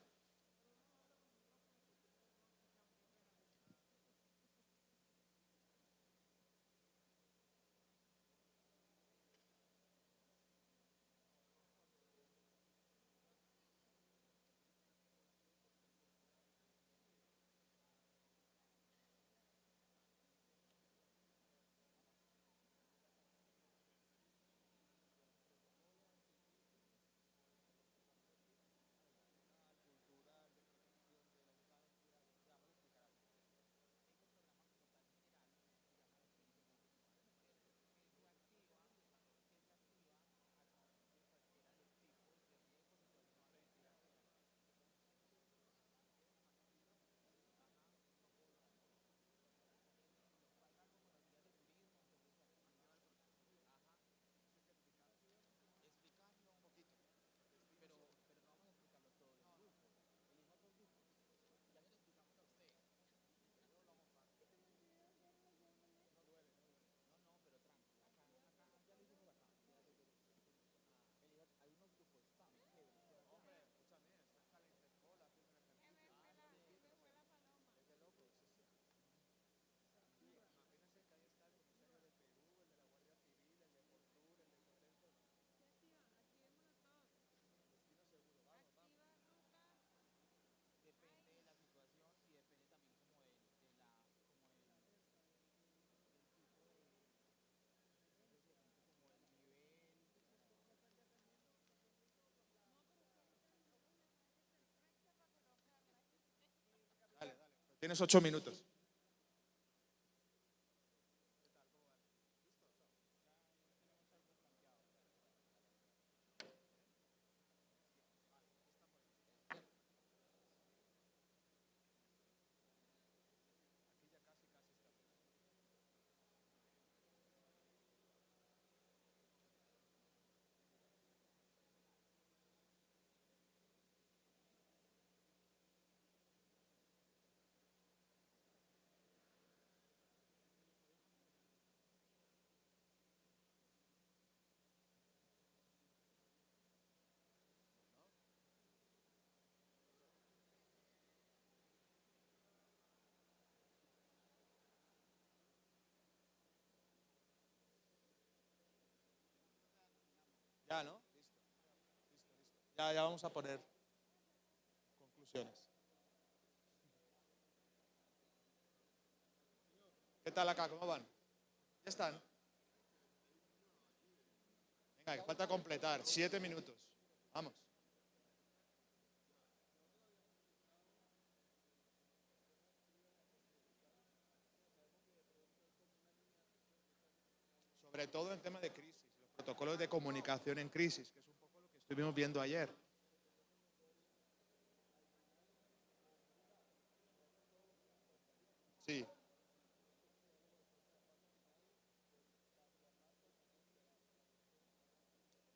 Tienes 8 minutos. Ya, ¿no? Listo. Ya vamos a poner conclusiones. ¿Qué tal acá? ¿Cómo van? ¿Ya están? Venga, que falta completar. 7 minutos. Vamos. Sobre todo en tema de crisis, los protocolos de comunicación en crisis, que es un poco lo que estuvimos viendo ayer. Sí.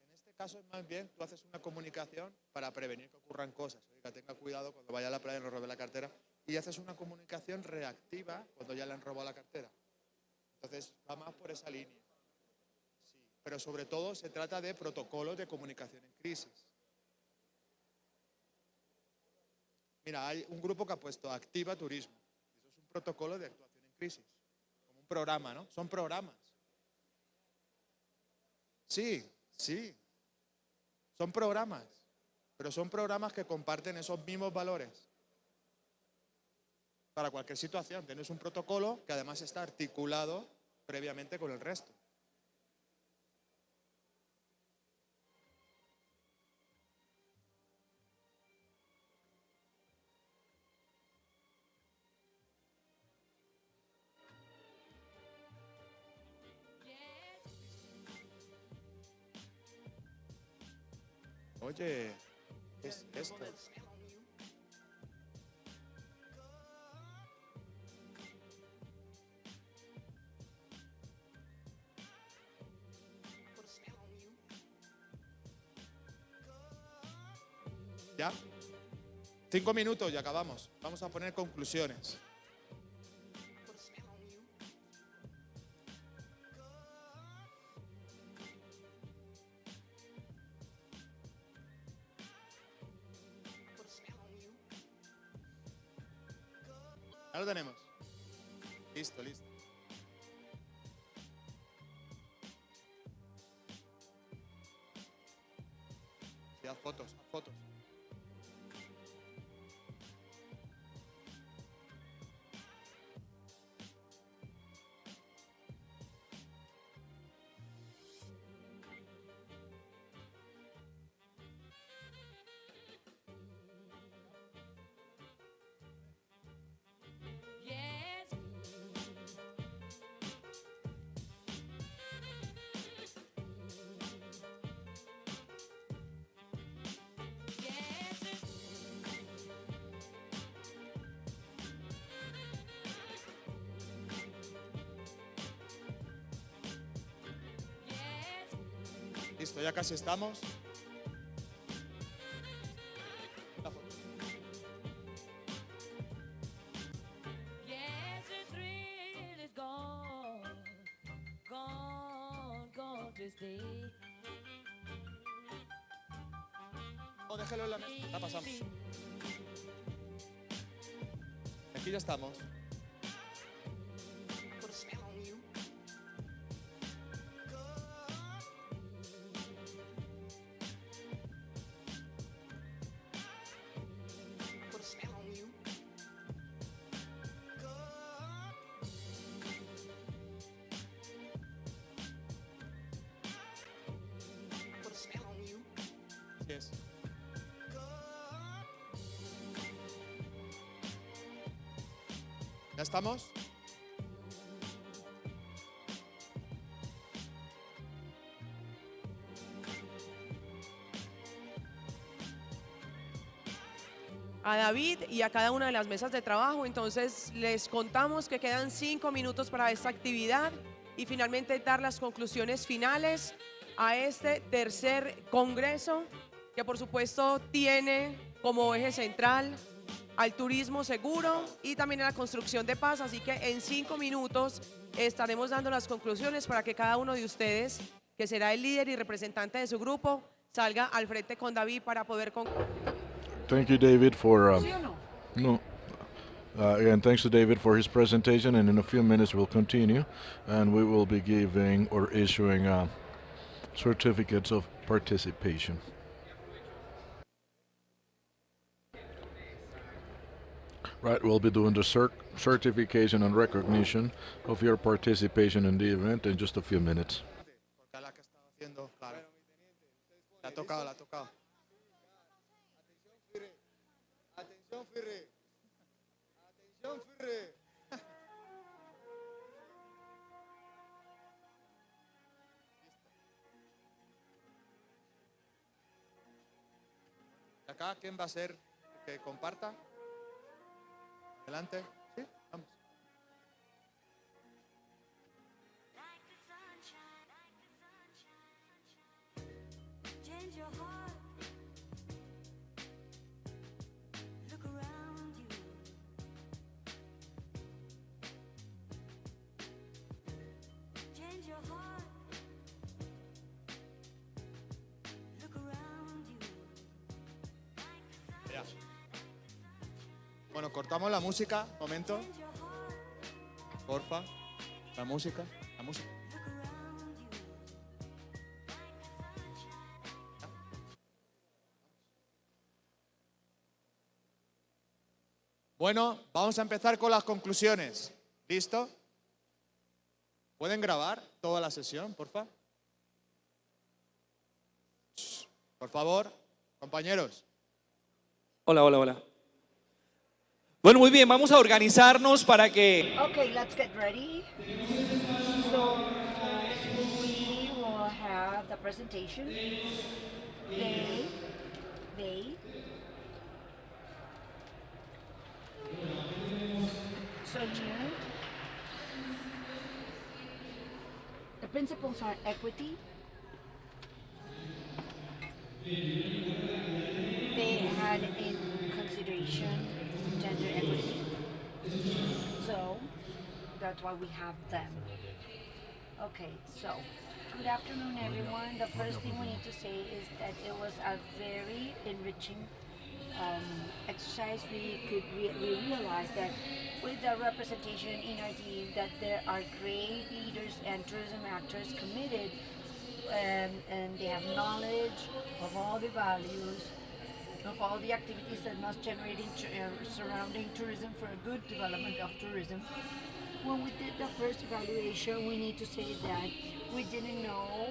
En este caso, más bien, tú haces una comunicación para prevenir que ocurran cosas. Oiga, tenga cuidado cuando vaya a la playa y no robe la cartera. Y haces una comunicación reactiva cuando ya le han robado la cartera. Entonces, va más por esa línea. Sí. Pero sobre todo se trata de protocolos de comunicación en crisis. Mira, hay un grupo que ha puesto Activa Turismo. Eso es un protocolo de actuación en crisis. Como un programa, ¿no? Son programas. Sí, sí. Son programas. Pero son programas que comparten esos mismos valores. Para cualquier situación. Tienes un protocolo que además está articulado previamente con el resto. Oye, ¿qué es esto? ¿Ya? 5 minutos y acabamos. Vamos a poner conclusiones. Ya lo tenemos. Listo, listo. Sí, haz fotos, haz fotos. Listo, ya casi estamos. La foto. Oh, déjalo en la mesa. La pasamos. Aquí ya estamos. Así es. ¿Ya estamos? A David y a cada una de las mesas de trabajo. Entonces les contamos que quedan 5 minutos para esta actividad y finalmente dar las conclusiones finales a este tercer congreso que por supuesto tiene como eje central al turismo seguro y también a la construcción de paz. Así que en 5 minutos estaremos dando las conclusiones para que cada uno de ustedes, que será el líder y representante de su grupo, salga al frente con David para poder concluir. Thank you, David, for again, thanks to David for his presentation, and in a few minutes we'll continue, and we will be giving or issuing certificates of participation. Right, we'll be doing the certification and recognition of your participation in the event in just a few minutes. Porque a la que estaba haciendo, claro. La ha tocado, la ha tocado. Atención, Firre. Atención, Firre. ¿Y acá quién va a ser que comparta? Adelante. Sí, vamos. Ya. Bueno, cortamos la música, momento. Porfa. La música, la música. Bueno, vamos a empezar con las conclusiones. ¿Listo? ¿Pueden grabar toda la sesión, porfa? Por favor, compañeros. Hola, hola, hola. Bueno, muy bien, vamos a organizarnos para que... Okay, let's get ready. So we will have the presentation. They. So here, the principles are equity. They had and in consideration gender equity. So that's why we have them. Okay, so good afternoon, everyone. The first thing we need to say is that it was a very enriching exercise. We realized that with the representation in our team that there are great leaders and tourism actors committed, and they have knowledge of all the values, of all the activities that must generate surrounding tourism for a good development of tourism. When we did the first evaluation, we need to say that we didn't know,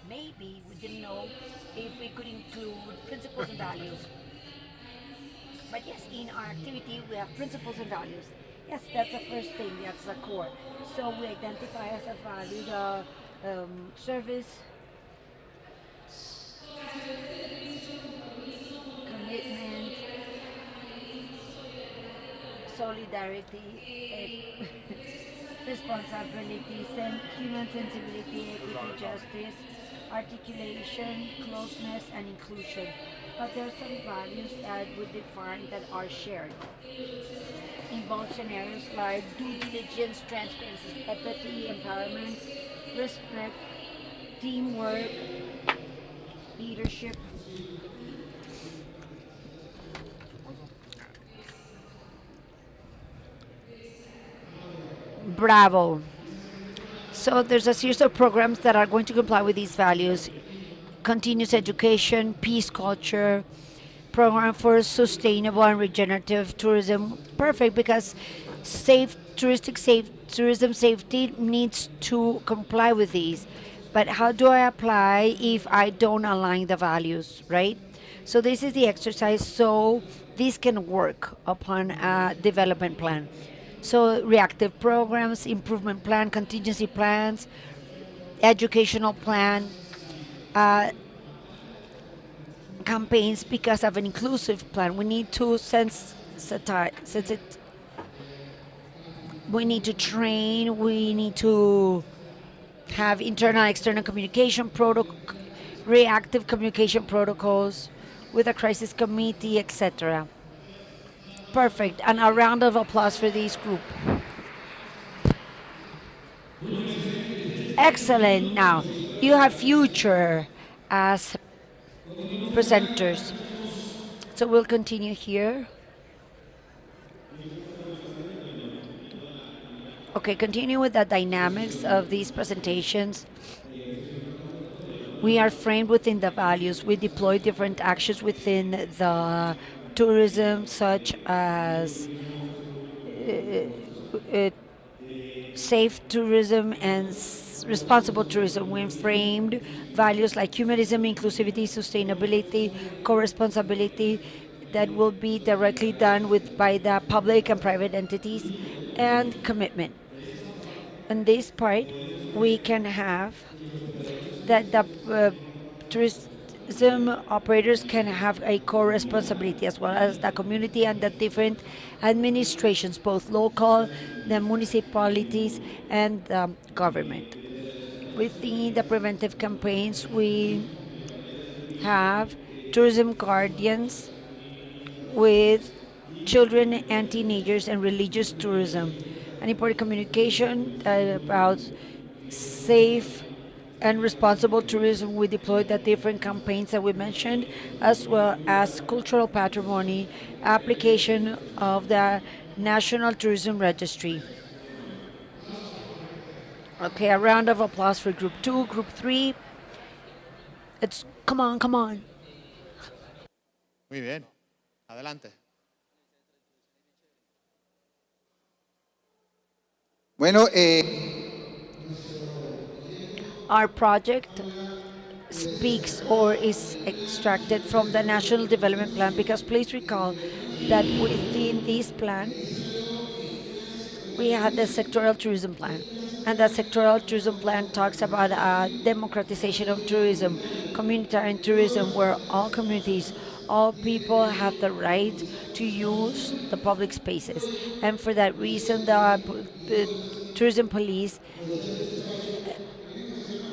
maybe we didn't know if we could include principles and values. But yes, in our activity, we have principles and values. Yes, that's the first thing, that's the core. So we identify as a value the service, commitment, solidarity, responsibility, human sensibility, equity, justice, articulation, closeness, and inclusion. But there are some values that we define that are shared in both scenarios, like due diligence, transparency, empathy, empowerment, respect, teamwork, leadership. Bravo. So there's a series of programs that are going to comply with these values. Continuous education, peace culture, program for sustainable and regenerative tourism. Perfect, because tourism safety needs to comply with these. But how do I apply if I don't align the values, right? So this is the exercise, so this can work upon a development plan. So reactive programs, improvement plan, contingency plans, educational plan, campaigns because of an inclusive plan. We need to we need to train, we need to have internal and external communication reactive communication protocols with a crisis committee, etc. Perfect, and a round of applause for this group. Excellent. Now, you have future as presenters. So we'll continue here. Okay, continue with the dynamics of these presentations. We are framed within the values. We deploy different actions within the tourism, such as safe tourism and responsible tourism. We framed values like humanism, inclusivity, sustainability, co-responsibility that will be directly done by the public and private entities, and commitment. In this part, we can have that the tourism operators can have a co-responsibility, as well as the community and the different administrations, both local, the municipalities, and the government. Within the preventive campaigns, we have tourism guardians with children and teenagers and religious tourism. An important communication about safe and responsible tourism. We deployed the different campaigns that we mentioned, as well as cultural patrimony, application of the National Tourism Registry. Okay, a round of applause for group 2, group 3. Come on, come on. Muy bien, adelante. Bueno, our project speaks or is extracted from the National Development Plan, because please recall that within this plan we had the sectoral tourism plan, and the sectoral tourism plan talks about democratization of tourism, communitarian tourism, where all communities, all people have the right to use the public spaces. And for that reason, the tourism police,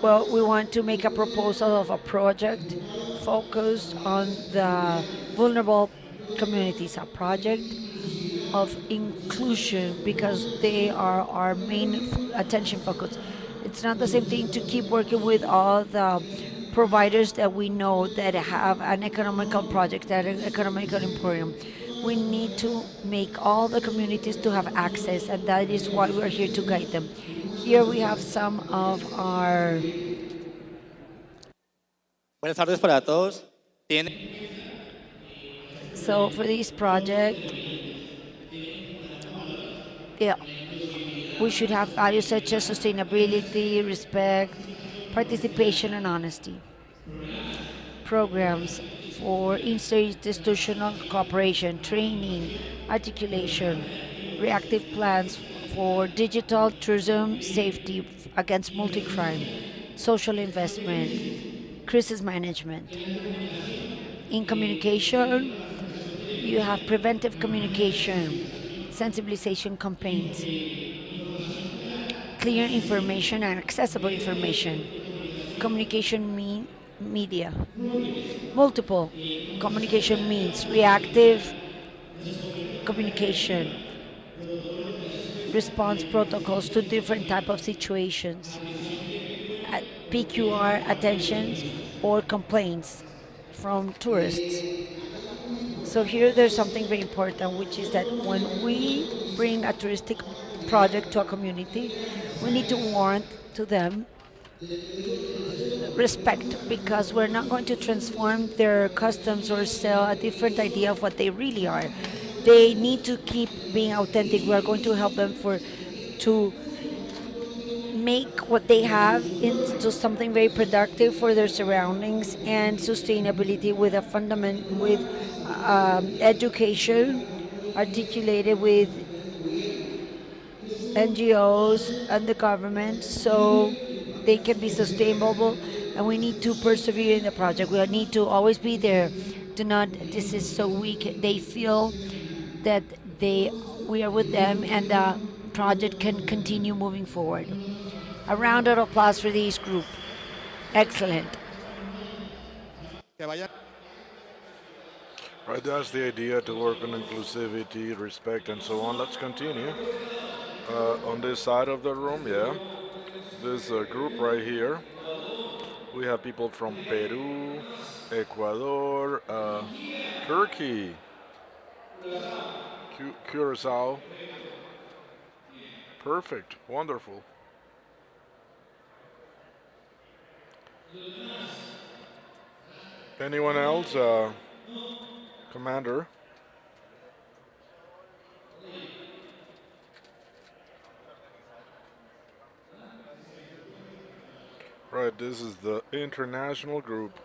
well, we want to make a proposal of a project focused on the vulnerable communities, a project of inclusion, because they are our main attention focus. It's not the same thing to keep working with all the providers that we know that have an economical project, that is economical emporium. We need to make all the communities to have access, and that is why we're here to guide them. Here we have some of our. Buenas tardes para todos. So for this project, yeah, we should have values such as sustainability, respect, participation, and honesty. Programs for institutional cooperation, training, articulation, reactive plans for digital tourism, safety against multi-crime, social investment, crisis management. In communication, you have preventive communication, sensibilization campaigns, clear information and accessible information, communication media, multiple communication means, reactive communication, response protocols to different type of situations, PQR attentions or complaints from tourists. So here there's something very important, which is that when we bring a touristic project to a community, we need to warrant to them respect, because we're not going to transform their customs or sell a different idea of what they really are. They need to keep being authentic. We are going to help them to make what they have into something very productive for their surroundings, and sustainability with a fundament, with education articulated with NGOs and the government, so they can be sustainable. And we need to persevere in the project. We need to always be there. Do not desist, so they feel that we are with them and the project can continue moving forward. A round of applause for this group. Excellent. Right, that's the idea, to work on inclusivity, respect, and so on. Let's continue. On this side of the room, yeah, this group right here, we have people from Peru, Ecuador, Turkey, Curacao. Perfect, wonderful. Anyone else? Commander? Right, this is the international group.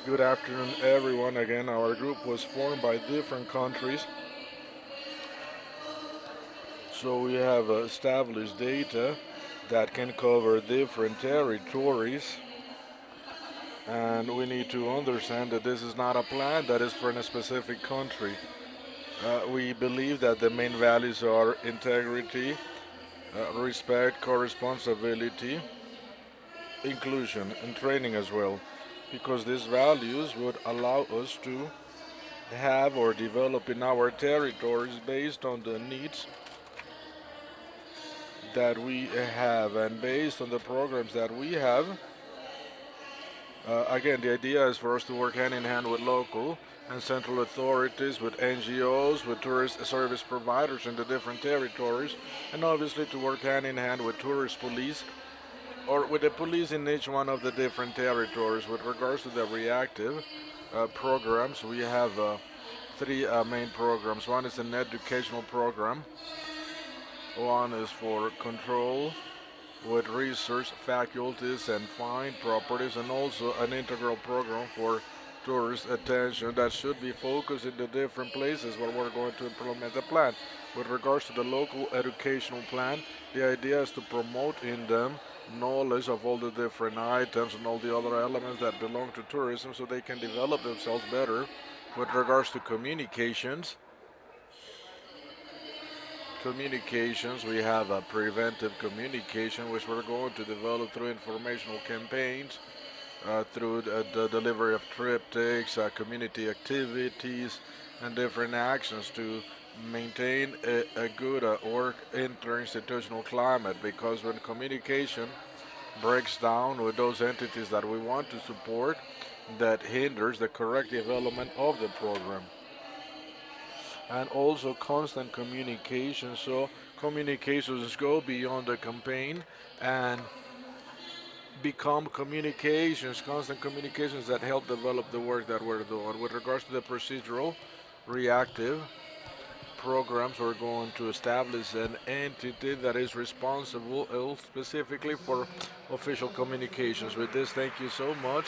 Good afternoon, everyone. Again, our group was formed by different countries. So we have established data that can cover different territories. And we need to understand that this is not a plan that is for a specific country. We believe that the main values are integrity, respect, co-responsibility, inclusion, and training as well, because these values would allow us to have or develop in our territories based on the needs that we have and based on the programs that we have. Again, the idea is for us to work hand in hand with local and central authorities, with NGOs, with tourist service providers in the different territories, and obviously to work hand in hand with tourist police or with the police in each one of the different territories. With regards to the reactive programs, we have three main programs. One is an educational program. One is for control with research faculties and fine properties, and also an integral program for tourist attention that should be focused in the different places where we're going to implement the plan. With regards to the local educational plan, the idea is to promote in them knowledge of all the different items and all the other elements that belong to tourism, so they can develop themselves better. With regards to communications, communications. We have a preventive communication, which we're going to develop through informational campaigns, through the delivery of triptychs, community activities, and different actions to maintain a good work interinstitutional climate. Because when communication breaks down with those entities that we want to support, that hinders the correct development of the program. And also constant communication, so communications go beyond the campaign and become communications, constant communications that help develop the work that we're doing. With regards to the procedural, reactive programs, we're going to establish an entity that is responsible specifically for official communications. With this, thank you so much.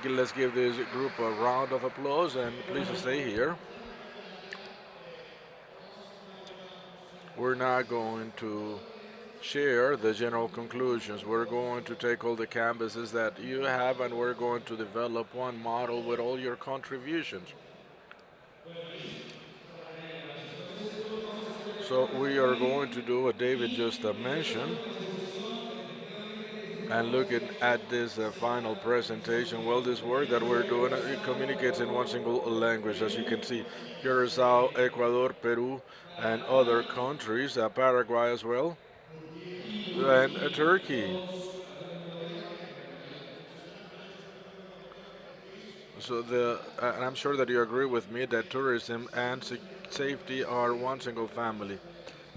Let's give this group a round of applause, and please stay here. We're now going to share the general conclusions. We're going to take all the canvases that you have, and we're going to develop one model with all your contributions. So we are going to do what David just mentioned, and looking at this final presentation. Well, this work that we're doing, it communicates in one single language, as you can see. Curacao, Ecuador, Peru, and other countries, Paraguay as well, and Turkey. So and I'm sure that you agree with me that tourism and safety are one single family,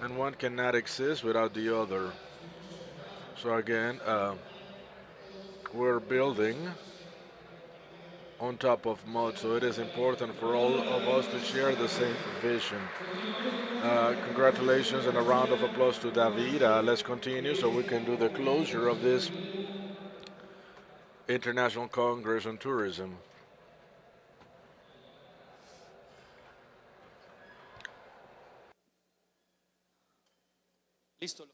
and one cannot exist without the other. So again, we're building on top of mud, so it is important for all of us to share the same vision. Congratulations and a round of applause to David. Let's continue so we can do the closure of this International Congress on Tourism. Listo.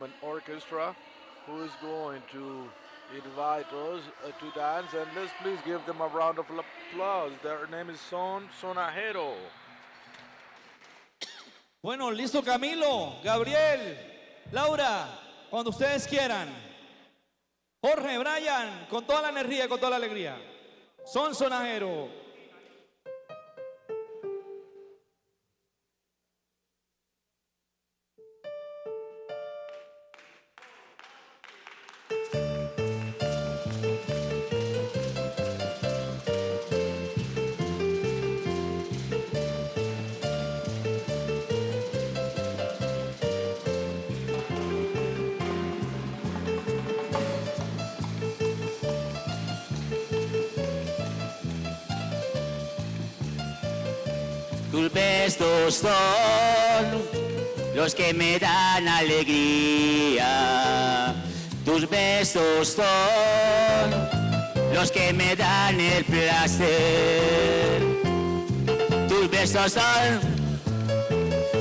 An orchestra who is going to invite us to dance, and let's please give them a round of applause. Their name is Sonajero. Bueno, listo Camilo, Gabriel, Laura, cuando ustedes quieran. Jorge, Brian, con toda la energía, con toda la alegría. Sonajero. Tus besos son los que me dan alegría. Tus besos son los que me dan el placer. Tus besos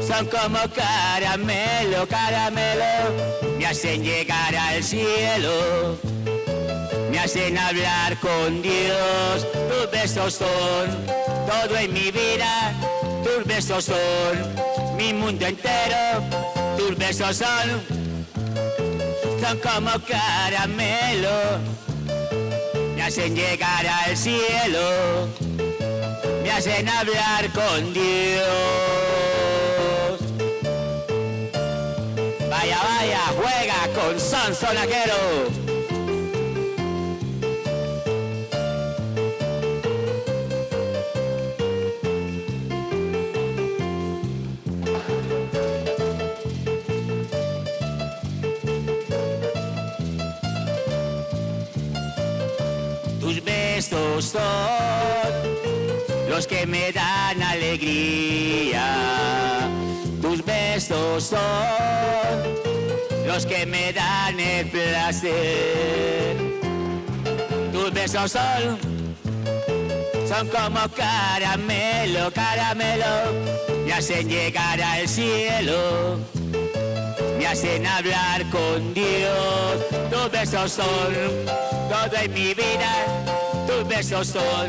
son como caramelo, caramelo. Me hacen llegar al cielo, me hacen hablar con Dios. Tus besos son todo en mi vida. Tus besos son mi mundo entero. Tus besos son como caramelo. Me hacen llegar al cielo, me hacen hablar con Dios. Vaya, vaya, juega con Sonajero. Tus besos son los que me dan alegría. Tus besos son los que me dan el placer. Tus besos son como caramelo, caramelo. Me hacen llegar al cielo, me hacen hablar con Dios. Tus besos son todo en mi vida. Tus besos son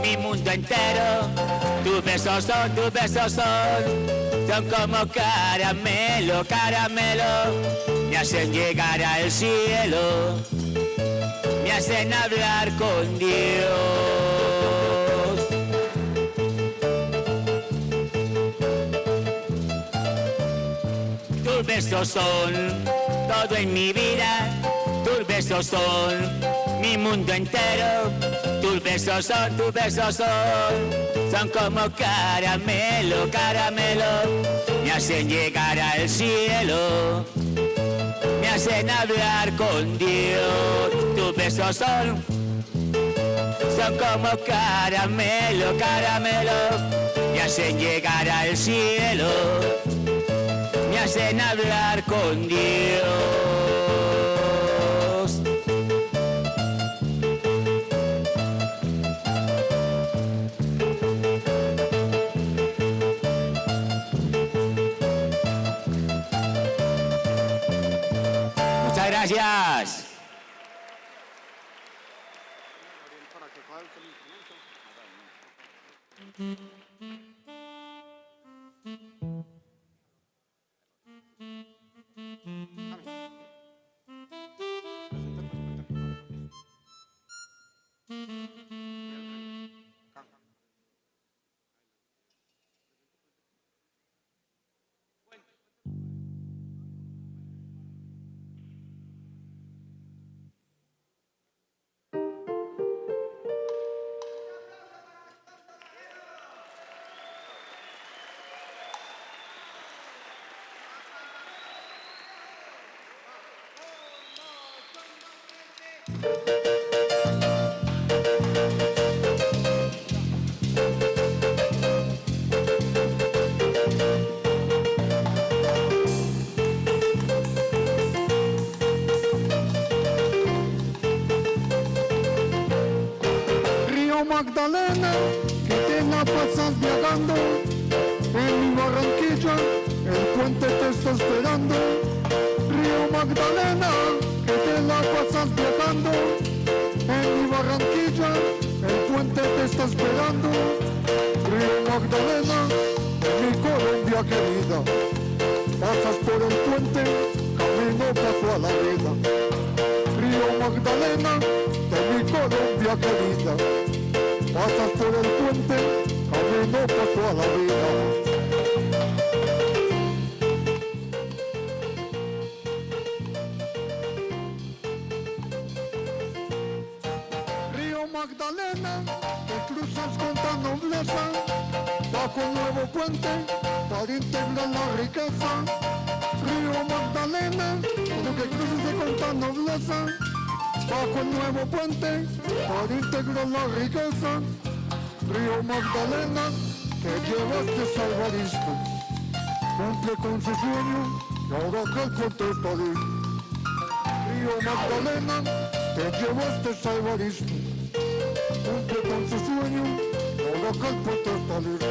mi mundo entero. Tus besos son como caramelo, caramelo. Me hacen llegar al cielo, me hacen hablar con Dios. Tus besos son todo en mi vida. Tus besos son mi mundo entero. Tus besos son como caramelo, caramelo. Me hacen llegar al cielo, me hacen hablar con Dios. Tus besos son como caramelo, caramelo. Me hacen llegar al cielo, me hacen hablar con Dios. Muchas gracias. Río Magdalena, que te la pasas viajando, en mi Barranquilla, el puente te está esperando. Magdalena, que te la pasas viajando, en mi Barranquilla, el puente te está esperando. Río Magdalena, mi Colombia querida, pasas por el puente, camino paso a la vida. Río Magdalena, de mi Colombia querida, pasas por el puente, camino paso a la vida. Río Magdalena, que cruzas con tan nobleza, bajo un nuevo puente para integrar la riqueza. Río Magdalena, tú que cruzas con tan nobleza, bajo un nuevo puente para integrar la riqueza. Río Magdalena, que llevaste Salvadista, cumple con su sueño y ahora que el puente está listo. Río Magdalena, te llevaste Salvadista, cumple con su sueño y ahora que el puente está listo.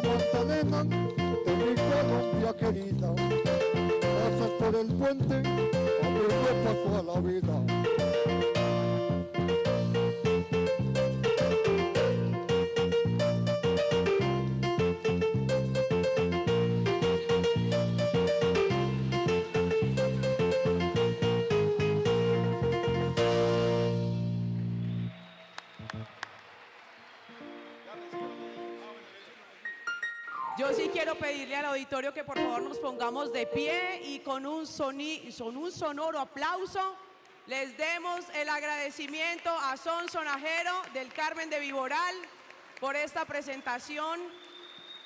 Magdalena, de mi Colombia querida, pasas por el puente, a mí me pasó a la vida. Yo sí quiero pedirle al auditorio que por favor nos pongamos de pie y con un sonoro aplauso les demos el agradecimiento a Son Sonajero del Carmen de Viboral por esta presentación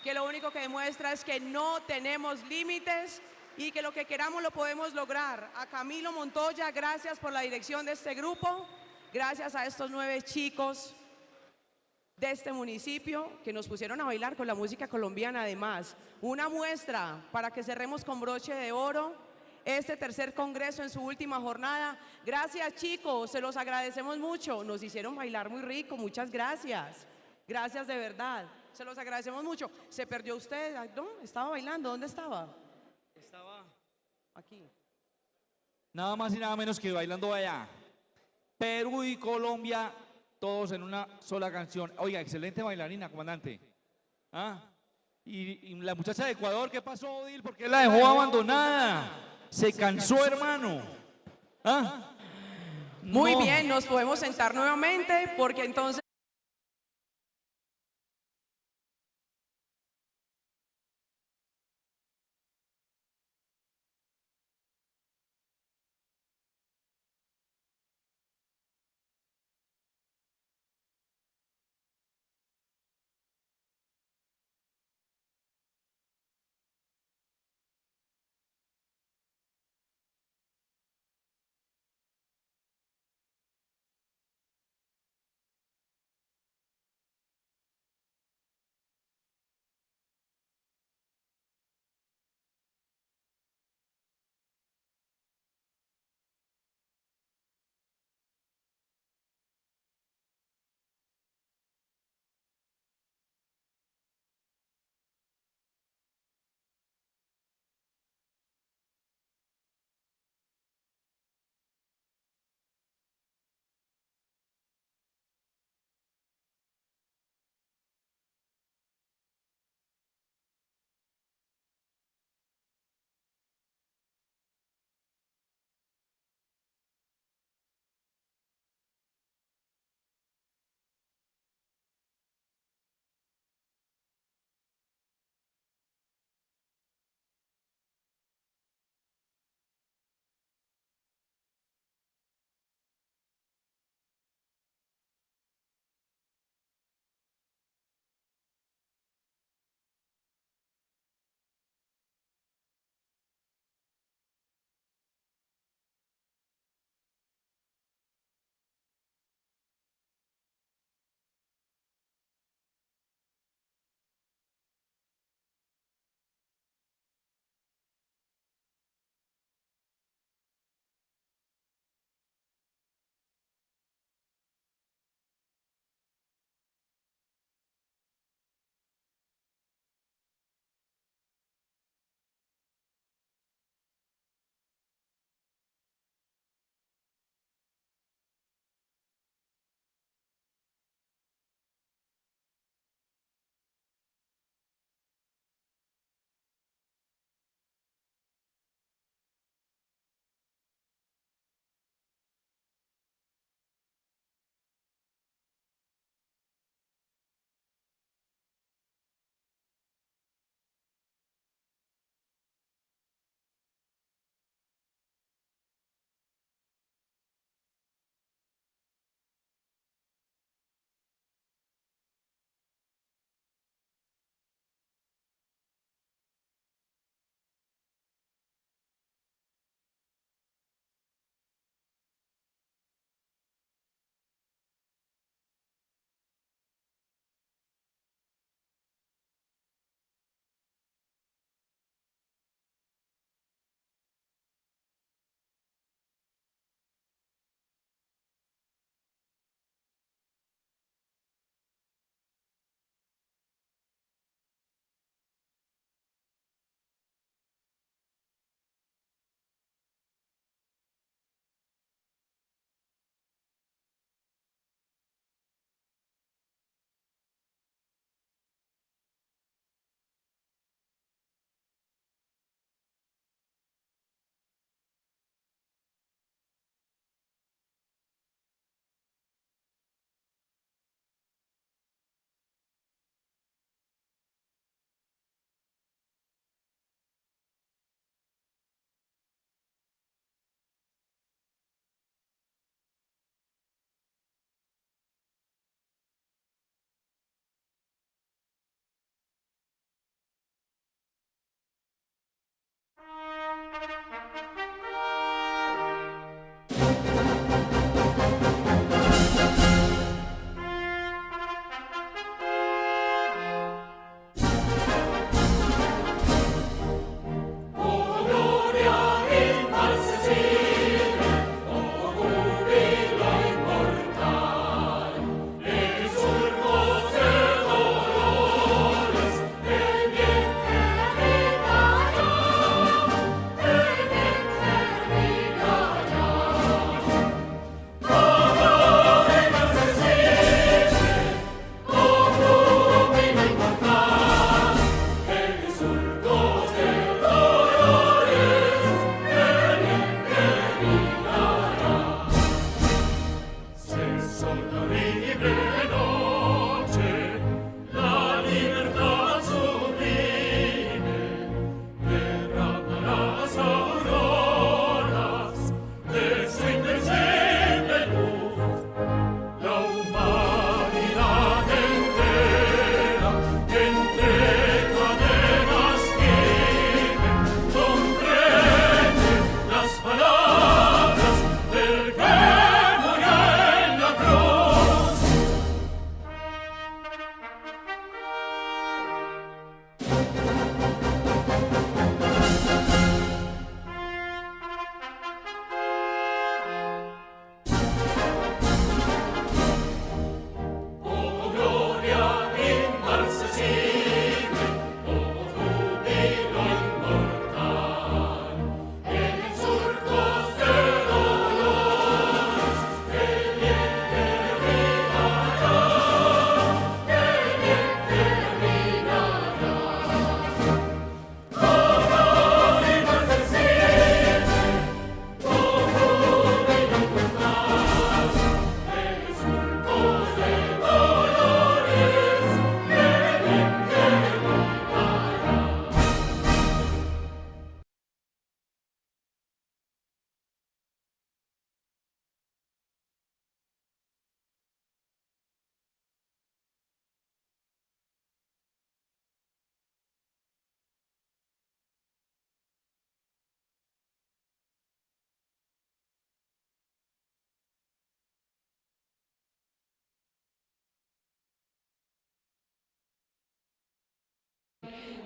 que lo único que demuestra es que no tenemos límites y que lo que queramos lo podemos lograr. A Camilo Montoya, gracias por la dirección de este grupo, gracias a estos 9 chicos de este municipio que nos pusieron a bailar con la música colombiana. Además, una muestra para que cerremos con broche de oro este tercer congreso en su última jornada. Gracias, chicos, se los agradecemos mucho, nos hicieron bailar muy rico, muchas gracias, gracias de verdad, se los agradecemos mucho. ¿Se perdió usted? ¿No? ¿Estaba bailando? ¿Dónde estaba? Estaba aquí. Nada más y nada menos que bailando allá. Perú y Colombia, todos en una sola canción. Oiga, excelente bailarina, comandante. ¿Ah? Y la muchacha de Ecuador, ¿qué pasó, Odil? ¿Por qué la dejó abandonada? Se cansó, hermano. ¿Ah? Muy bien, nos podemos sentar nuevamente porque entonces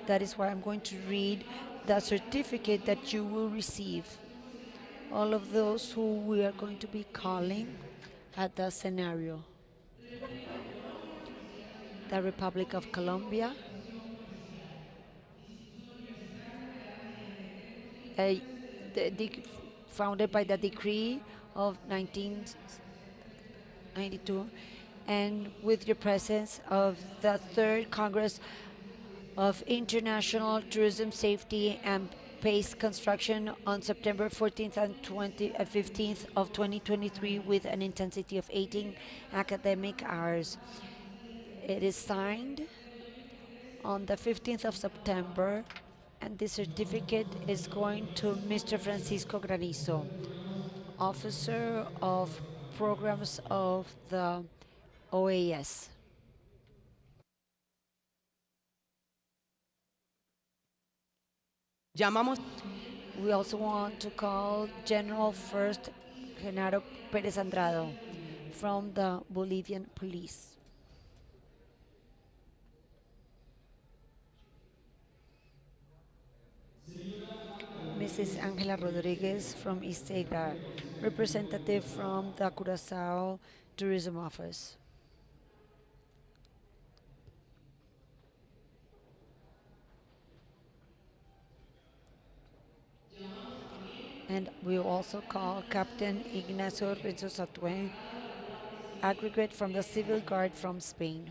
That is why I'm going to read the certificate that you will receive. All of those who we are going to be calling at the scenario. The Republic of Colombia, founded by the decree of 1992, and with your presence of the Third Congress of International Tourism Safety and Pace Construction on September 14th and 15th of 2023 with an intensity of 18 academic hours. It is signed on the 15th of September, and the certificate is going to Mr. Francisco Granizo, Officer of Programs of the OAS. We also want to call General First Genaro Pérez Andrado from the Bolivian Police. Mrs. Angela Rodriguez from Istega, representative from the Curaçao Tourism Office. And we also call Captain Ignacio Rizzo Satue, aggregate from the Civil Guard from Spain.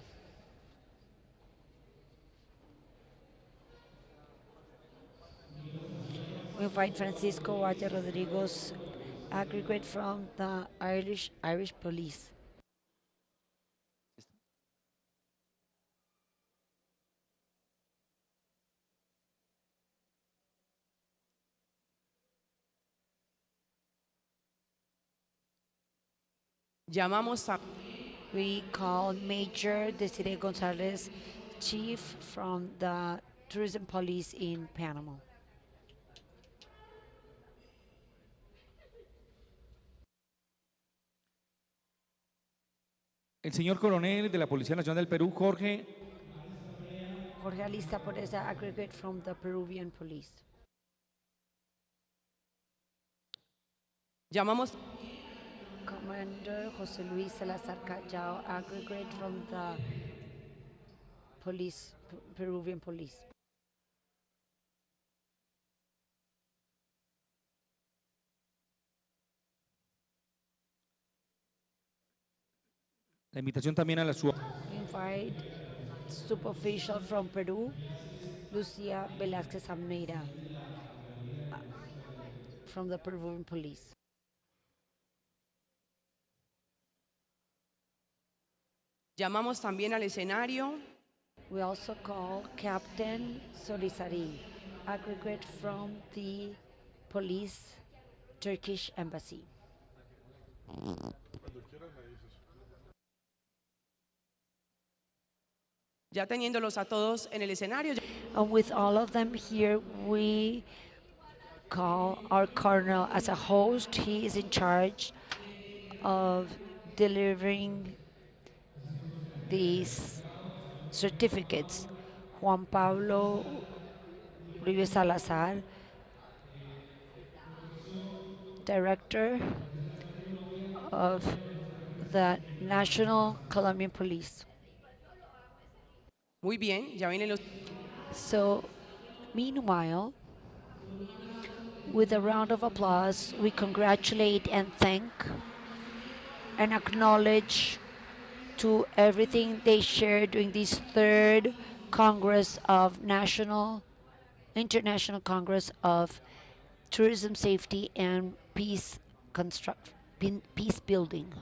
We invite Francisco Valle Rodriguez, aggregate from the Irish Police. We call Major Desiree Gonzalez, Chief from the Tourism Police in Panama. El señor coronel de la Policía Nacional del Perú, Jorge Alista Poreza, aggregate from the Peruvian Police. Commander José Luis Salazar Callao, aggregate from the police, Peruvian Police. La invitación también a la Invite subofficial from Peru, Lucia Velázquez Almeida, from the Peruvian Police. Llamamos también al escenario We also call Captain Solisari, aggregate from the police Turkish embassy. ya teniéndolos a todos en el escenario. And with all of them here, we call our colonel as a host. He is in charge of delivering these certificates. Juan Pablo Uribe Salazar, director of the National Colombian Police. Muy bien, ya vienen los... So, meanwhile, with a round of applause, we congratulate and thank and acknowledge to everything they shared during this third Congress of International Congress of Tourism Safety and Peace Building.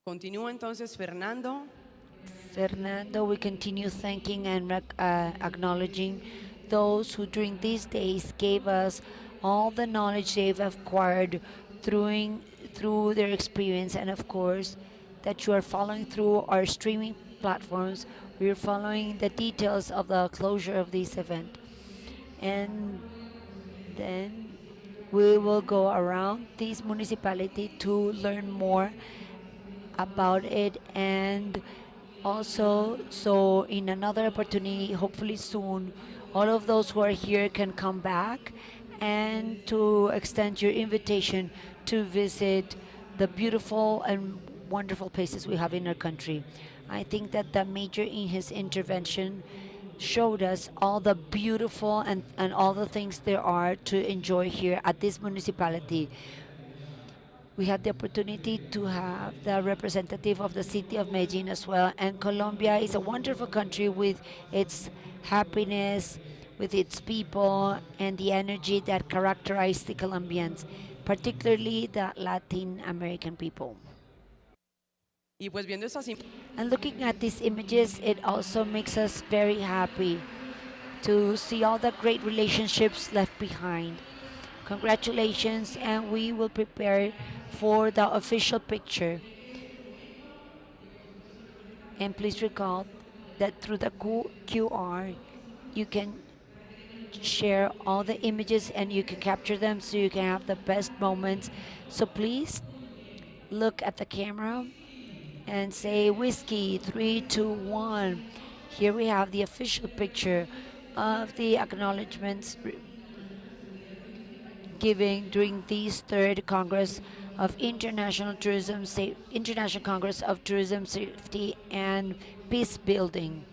Continúa entonces Fernando. Fernando, we continue thanking and acknowledging those who during these days gave us all the knowledge they've acquired through their experience, and of course that you are following through our streaming platforms. We are following the details of the closure of this event, and then we will go around this municipality to learn more about it, and also so in another opportunity, hopefully soon, all of those who are here can come back and to extend your invitation to visit the beautiful and wonderful places we have in our country. I think that the major in his intervention showed us all the beautiful and all the things there are to enjoy here at this municipality. We had the opportunity to have the representative of the city of Medellin as well. And Colombia is a wonderful country with its happiness, with its people, and the energy that characterize the Colombians, particularly the Latin American people. Y pues viendo estas And looking at these images, it also makes us very happy to see all the great relationships left behind. Congratulations, and we will prepare for the official picture. And please recall that through the QR, you can share all the images and you can capture them so you can have the best moments. So please look at the camera and say whiskey 3, 2, 1. Here we have the official picture of the acknowledgements giving during this third Congress of International Congress of Tourism Safety and Peace Building.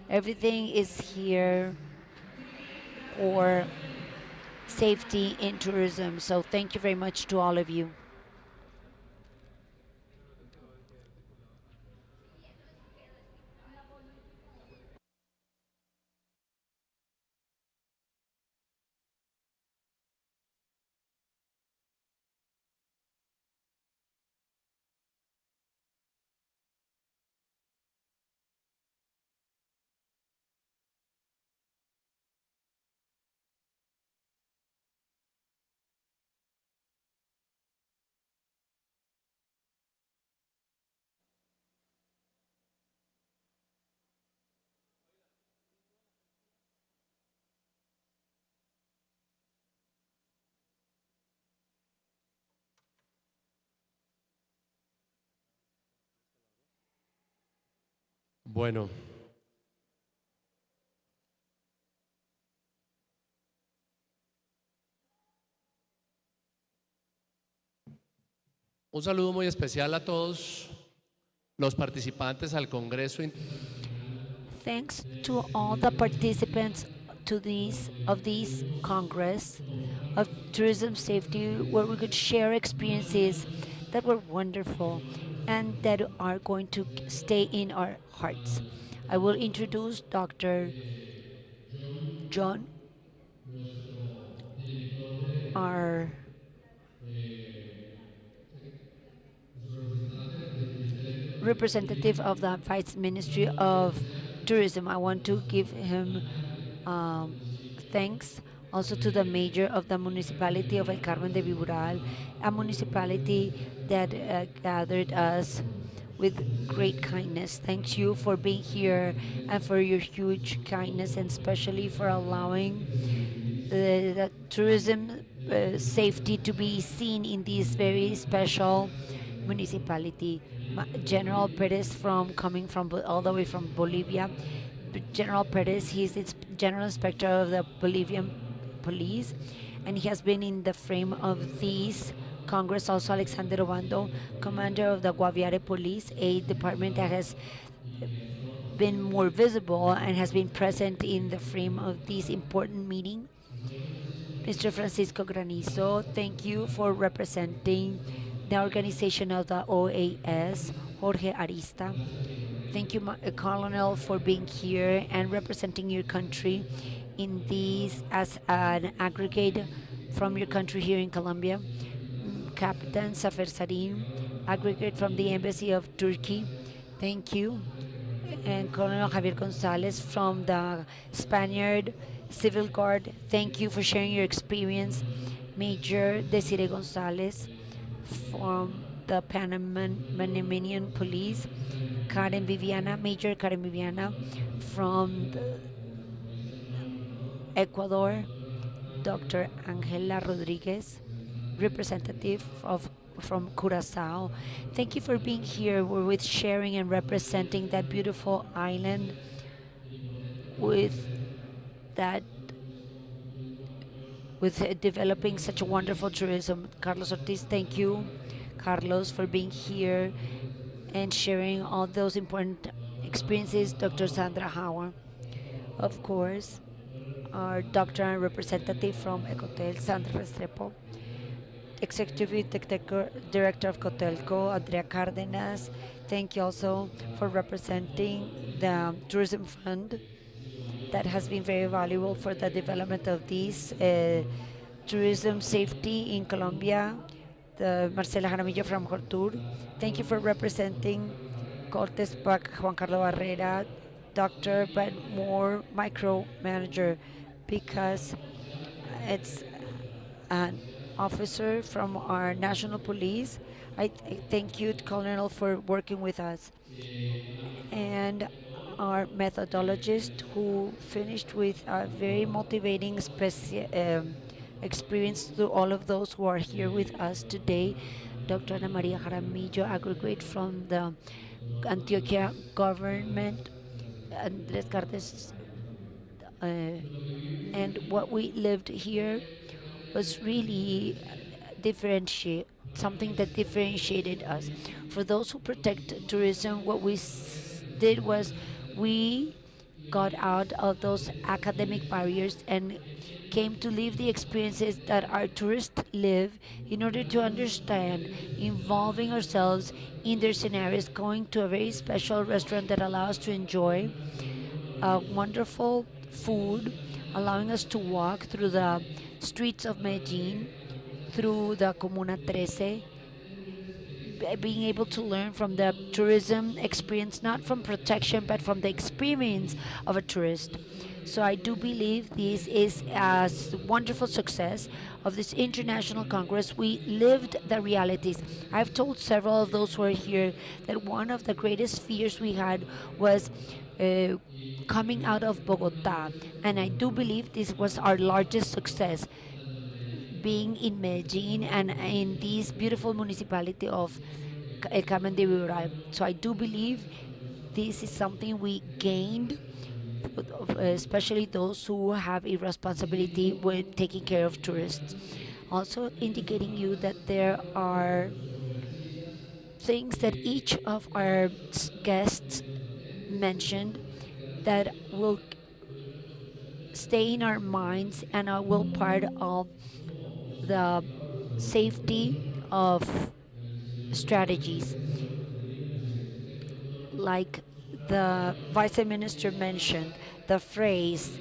Everything is here for safety in tourism. So thank you very much to all of you. Bueno. Un saludo muy especial a todos los participantes al Congreso. Thanks to all the participants to this Congress of Tourism Safety, where we could share experiences that were wonderful and that are going to stay in our hearts. I will introduce Dr. John, our representative of the Vice Ministry of Tourism. I want to give him thanks also to the mayor of the municipality of El Carmen de Viboral, a municipality that gathered us with great kindness. Thank you for being here and for your huge kindness, and especially for allowing the tourism safety to be seen in this very special municipality. General Perez coming from all the way from Bolivia. General Perez, he's General Inspector of the Bolivian Police, and he has been in the frame of this Congress. Also, Alexander Obando, Commander of the Guaviare Police, a department that has been more visible and has been present in the frame of this important meeting. Mr. Francisco Granizo, thank you for representing the organization of the OAS, Jorge Arista. Thank you, Colonel, for being here and representing your country in these as an aggregate from your country here in Colombia. Captain Safer Sarim, aggregate from the Embassy of Turkey. Thank you. And Colonel Javier Gonzalez from the Spaniard Civil Guard. Thank you for sharing your experience. Major Desiree Gonzalez from the Panamanian Police. Karen Viviana, Major Karen Viviana from Ecuador. Dr. Angela Rodriguez, representative from Curacao. Thank you for being here. We're with sharing and representing that beautiful island with developing such a wonderful tourism. Carlos Ortiz, thank you, Carlos, for being here and sharing all those important experiences. Dr. Sandra Hauer, of course, our doctor and representative from Ecotel, Sandra Restrepo. Executive Director of Cotelco, Andrea Cárdenas. Thank you also for representing the Tourism Fund that has been very valuable for the development of this tourism safety in Colombia. The Marcela Jaramillo from Hortur. Thank you for representing Cortes Pac, Juan Carlos Barrera, doctor, but more micromanager, because it's an officer from our national police. I thank you, Colonel, for working with us. And our methodologist, who finished with a very motivating experience to all of those who are here with us today. Dr. Ana Maria Jaramillo, aggregate from the Antioquia government, Andres Cartes, and what we lived here was really something that differentiated us. For those who protect tourism, what we did was we got out of those academic barriers and came to live the experiences that our tourists live in order to understand, involving ourselves in their scenarios, going to a very special restaurant that allows us to enjoy wonderful food, allowing us to walk through the streets of Medellin, through the Comuna 13, being able to learn from the tourism experience, not from protection, but from the experience of a tourist. So I do believe this is a wonderful success of this international Congress. We lived the realities. I've told several of those who are here that one of the greatest fears we had was coming out of Bogota, and I do believe this was our largest success, being in Medellin and in this beautiful municipality of El Carmen de Viboral. So I do believe this is something we gained, especially those who have a responsibility with taking care of tourists. Also indicating you that there are things that each of our guests mentioned that will stay in our minds and will part of the safety of strategies. Like the vice minister mentioned, the phrase,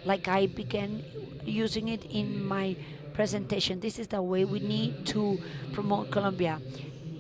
like I began using it in my presentation, this is the way we need to promote Colombia,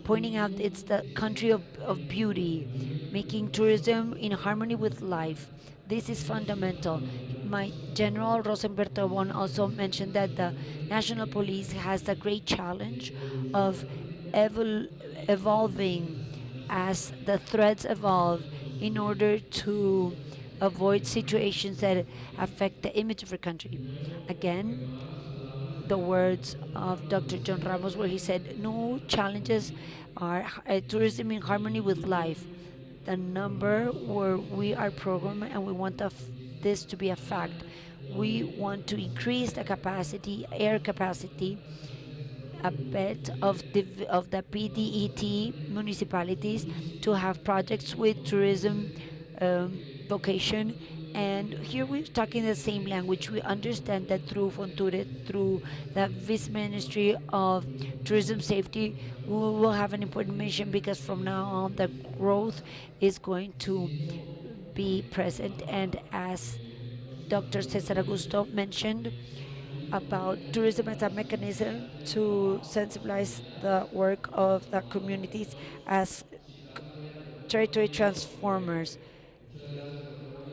pointing out it's the country of beauty, making tourism in harmony with life. This is fundamental. My General Rosenberto Bon also mentioned that the National Police has the great challenge of evolving as the threats evolve in order to avoid situations that affect the image of our country. Again, the words of Dr. John Ramos, where he said, "New challenges are tourism in harmony with life." The number where we are programmed, and we want this to be a fact. We want to increase the capacity, air capacity, a bit of the PDET municipalities to have projects with tourism vocation. And here we're talking the same language. We understand that through Fonture, through the Vice Ministry of Tourism Safety, we will have an important mission, because from now on the growth is going to be present. And as Dr. Cesar Augusto mentioned about tourism as a mechanism to sensibilize the work of the communities as territory transformers.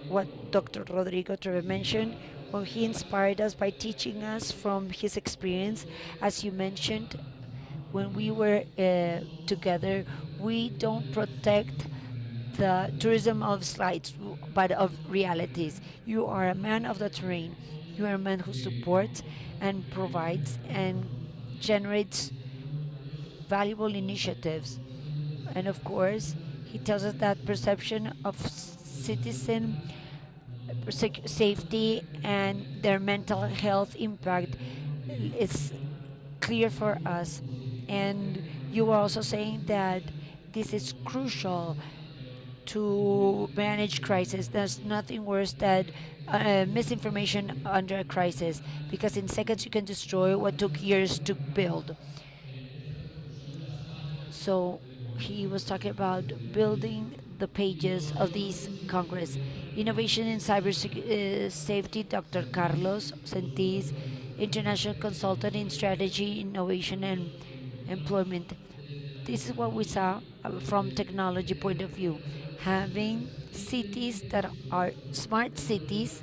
What Dr. Rodrigo Treve mentioned, well, he inspired us by teaching us from his experience. As you mentioned, when we were together, we don't protect the tourism of slides, but of realities. You are a man of the terrain. You are a man who supports and provides and generates valuable initiatives. And of course, he tells us that perception of citizen safety and their mental health impact is clear for us. And you were also saying that this is crucial to manage crisis. There's nothing worse than misinformation under a crisis, because in seconds you can destroy what took years to build. So he was talking about building the pages of this Congress. Innovation in cyber safety, Dr. Carlos Sentis, international consultant in strategy, innovation, and employment. This is what we saw from technology point of view. Having cities that are smart cities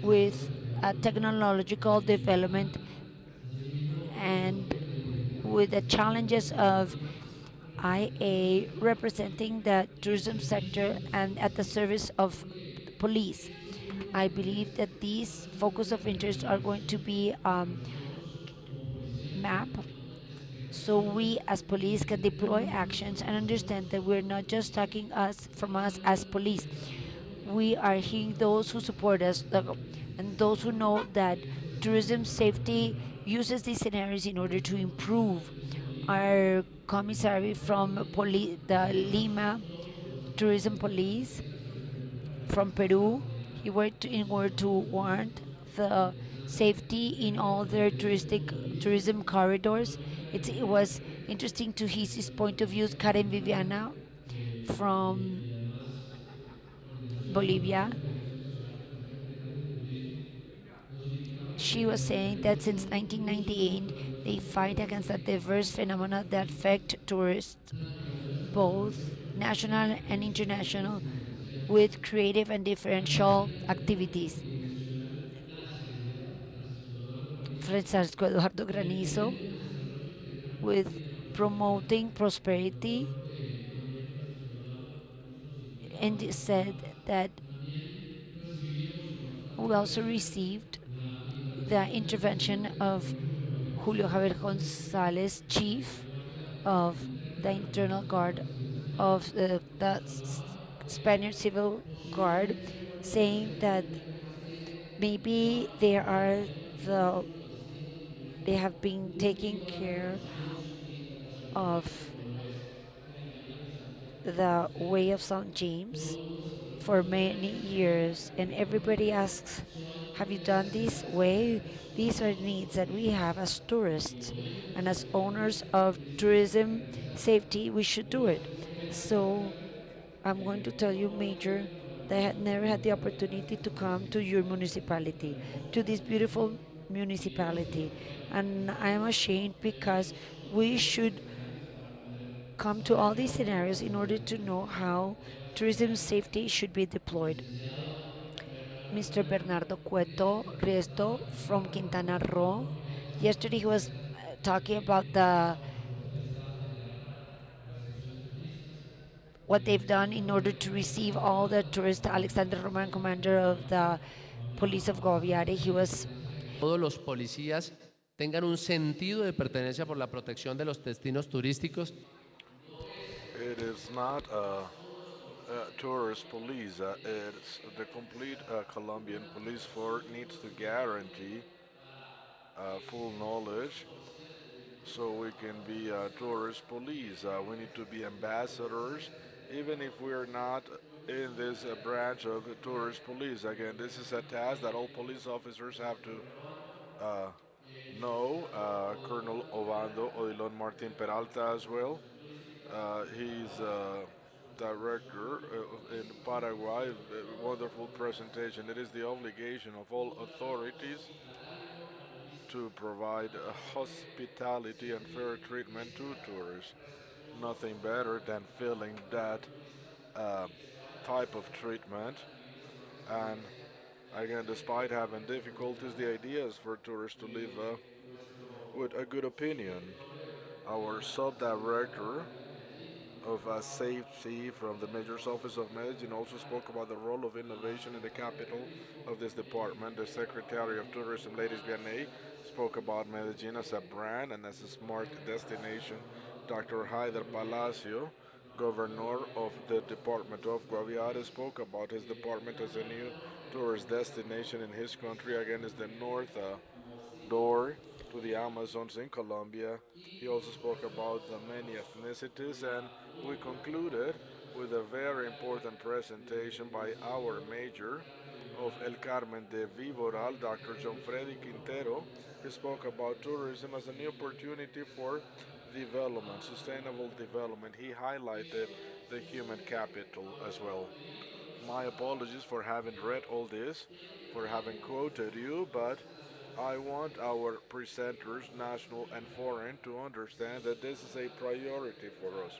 with a technological development and with the challenges of IA representing the tourism sector and at the service of police. I believe that these focus of interest are going to be mapped, so we as police can deploy actions and understand that we're not just talking from us as police. We are hearing those who support us and those who know that tourism safety uses these scenarios in order to improve. Our commissary from the Lima Tourism Police from Peru, he worked in order to warrant the safety in all their tourism corridors. It was interesting to hear his point of view. Karen Viviana from Bolivia, she was saying that since 1998 they fight against the diverse phenomena that affect tourists, both national and international, with creative and differential activities. Francisco Eduardo Granizo, with promoting prosperity, and said that we also received the intervention of Julio Javier González, chief of the internal guard of the Spaniard Civil Guard, saying that maybe they have been taking care of the way of St. James for many years, and everybody asks, have you done this way? These are needs that we have as tourists, and as owners of tourism safety, we should do it. So I'm going to tell you, Major, that I had never had the opportunity to come to your municipality, to this beautiful municipality. And I am ashamed because we should come to all these scenarios in order to know how tourism safety should be deployed. Mr. Bernardo Cueto Resto from Quintana Roo. Yesterday he was talking about the what they've done in order to receive all the tourists. Alexander Roman, commander of the police of Guaviare, he was Todos los policías tengan un sentido de pertenencia por la protección de los destinos turísticos. It is not tourist police. It's the complete Colombian police force needs to guarantee full knowledge so we can be tourist police. We need to be ambassadors, even if we're not in this branch of the tourist police. Again, this is a task that all police officers have to know. Colonel Obando Odilon Martin Peralta as well. He's director in Paraguay. Wonderful presentation. It is the obligation of all authorities to provide hospitality and fair treatment to tourists. Nothing better than feeling that type of treatment. And again, despite having difficulties, the idea is for tourists to live with a good opinion. Our sub-director of safety from the Mayor's Office of Medellin also spoke about the role of innovation in the capital of this department. The Secretary of Tourism, Ladies Vianney, spoke about Medellin as a brand and as a smart destination. Dr. Haider Palacio, Governor of the Department of Guaviare, spoke about his department as a new tourist destination in his country. Again, is the north door to the Amazons in Colombia. He also spoke about the many ethnicities, and we concluded with a very important presentation by our Mayor of El Carmen de Viboral, Dr. John Freddy Quintero. He spoke about tourism as a new opportunity for development, sustainable development. He highlighted the human capital as well. My apologies for having read all this, for having quoted you, but I want our presenters, national and foreign, to understand that this is a priority for us.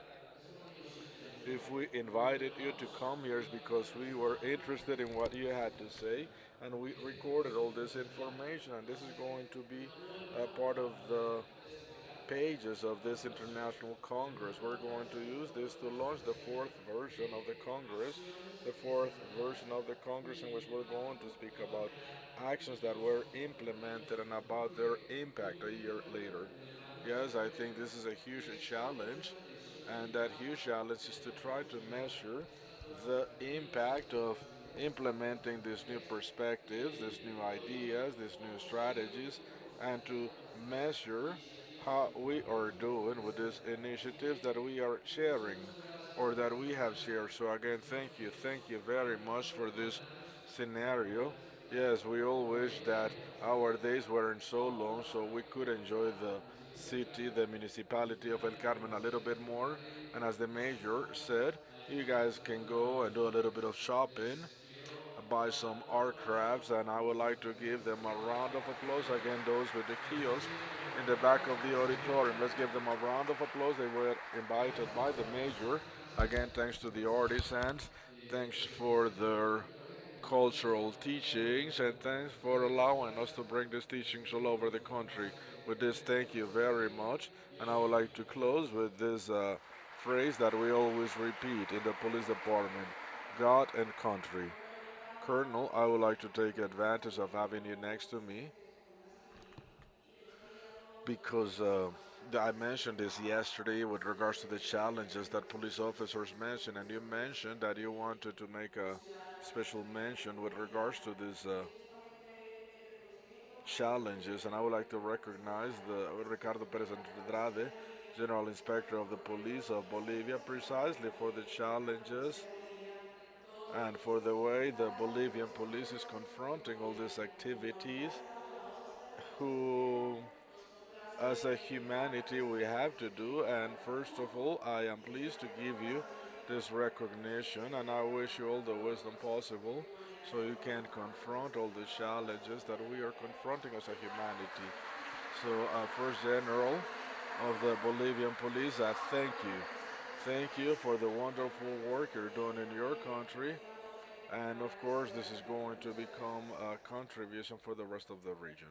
If we invited you to come here, it's because we were interested in what you had to say, and we recorded all this information, and this is going to be a part of the pages of this international congress. We're going to use this to launch the fourth version of the congress, in which we're going to speak about actions that were implemented and about their impact a year later. Yes, I think this is a huge challenge, and that huge challenge is to try to measure the impact of implementing these new perspectives, these new ideas, these new strategies, and to measure how we are doing with these initiatives that we are sharing or that we have shared. So again, thank you very much for this scenario. Yes, we all wish that our days weren't so long so we could enjoy the city, the municipality of El Carmen a little bit more. And as the mayor said, you guys can go and do a little bit of shopping, buy some art crafts, and I would like to give them a round of applause. Again, those with the kiosk in the back of the auditorium, let's give them a round of applause. They were invited by the mayor. Again, thanks to the artisans, thanks for their cultural teachings, and thanks for allowing us to bring these teachings all over the country. With this, thank you very much, and I would like to close with this phrase that we always repeat in the police department: God and country. Colonel, I would like to take advantage of having you next to me because I mentioned this yesterday with regards to the challenges that police officers mentioned, and you mentioned that you wanted to make a special mention with regards to these challenges, and I would like to recognize Ricardo Perez Andrade, General Inspector of the Police of Bolivia, precisely for the challenges and for the way the Bolivian police is confronting all these activities, who as a humanity we have to do. And first of all, I am pleased to give you this recognition, and I wish you all the wisdom possible so you can confront all the challenges that we are confronting as a humanity. So, First General of the Bolivian Police, I thank you. Thank you for the wonderful work you're doing in your country. And of course, this is going to become a contribution for the rest of the region.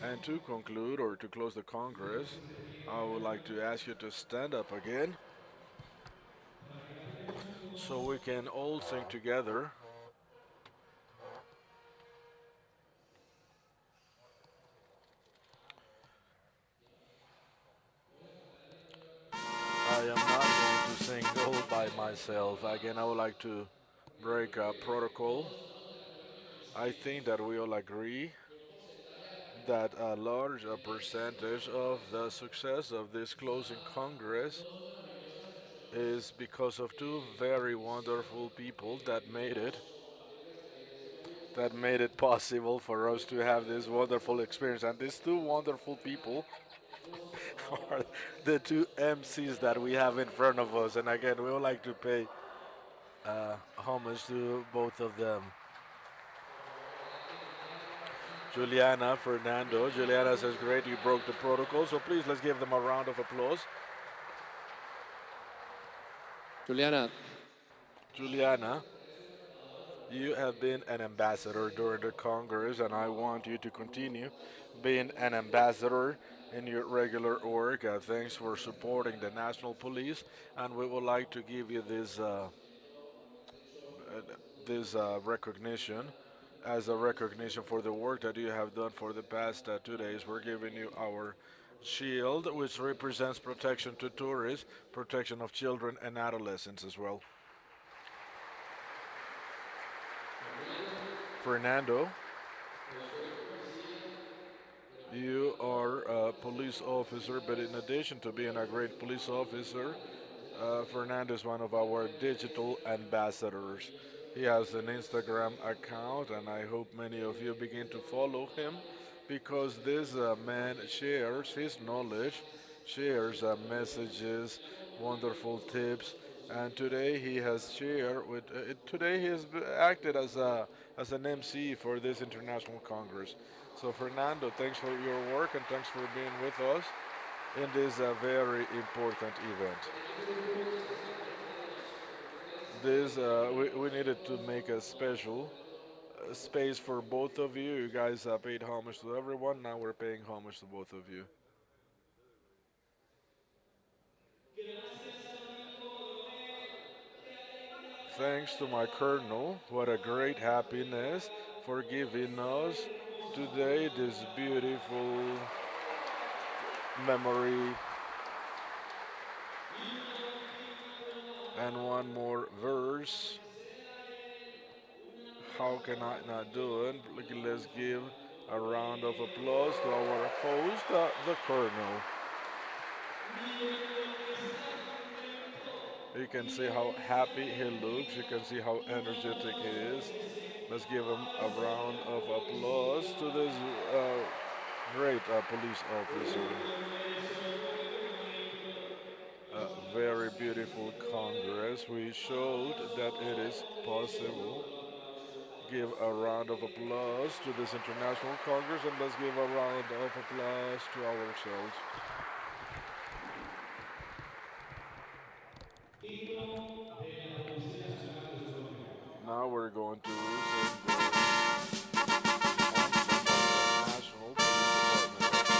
And to conclude, or to close the Congress, I would like to ask you to stand up again so we can all sing together. I am not going to sing all by myself. Again, I would like to break a protocol. I think that we all agree that a large percentage of the success of this closing Congress is because of two very wonderful people that made it possible for us to have this wonderful experience. And these two wonderful people are the two MCs that we have in front of us. And again, we would like to pay homage to both of them. Juliana, Fernando. Juliana says, great, you broke the protocol. So please, let's give them a round of applause. Juliana. Juliana, you have been an ambassador during the Congress, and I want you to continue being an ambassador in your regular work. Thanks for supporting the National Police, and we would like to give you this recognition as a recognition for the work that you have done for the past 2 days. We're giving you our shield, which represents protection to tourists, protection of children and adolescents as well. Fernando, you are a police officer, but in addition to being a great police officer, Fernando is one of our digital ambassadors. He has an Instagram account, and I hope many of you begin to follow him, because this man shares his knowledge, shares messages, wonderful tips, and today he has shared with. Today he has acted as an MC for this international Congress. So Fernando, thanks for your work and thanks for being with us in this very important event. We needed to make a special space for both of you. You guys paid homage to everyone. Now we're paying homage to both of you. Thanks to my colonel. What a great happiness for giving us today this beautiful memory. And one more verse. How can I not do it? Let's give a round of applause to our host, the Colonel. You can see how happy he looks. You can see how energetic he is. Let's give him a round of applause to this great police officer. A very beautiful Congress. We showed that it is possible. Give a round of applause to this international Congress, and let's give a round of applause to ourselves. Now we're going to sing the National Police Department.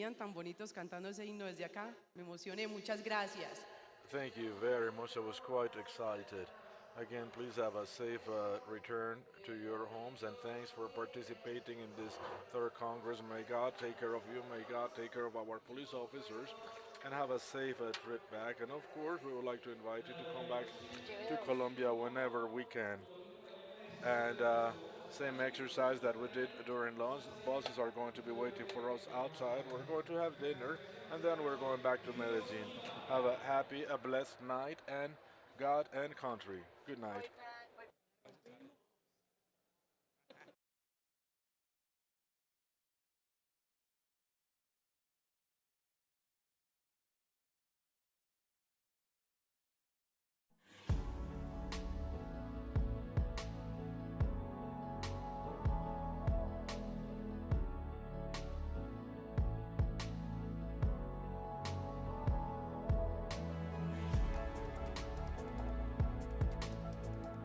veían tan bonitos cantando ese himno desde acá. Me emocioné, muchas gracias. Thank you very much. I was quite excited. Again, please have a safe return to your homes, and thanks for participating in this third Congress. May God take care of you. May God take care of our police officers, and have a safe trip back. And of course, we would like to invite you to come back to Colombia whenever we can. And same exercise that we did during lunch. Buses are going to be waiting for us outside. We're going to have dinner, and then we're going back to Medellin. Have a happy, a blessed night, and God and country. Good night.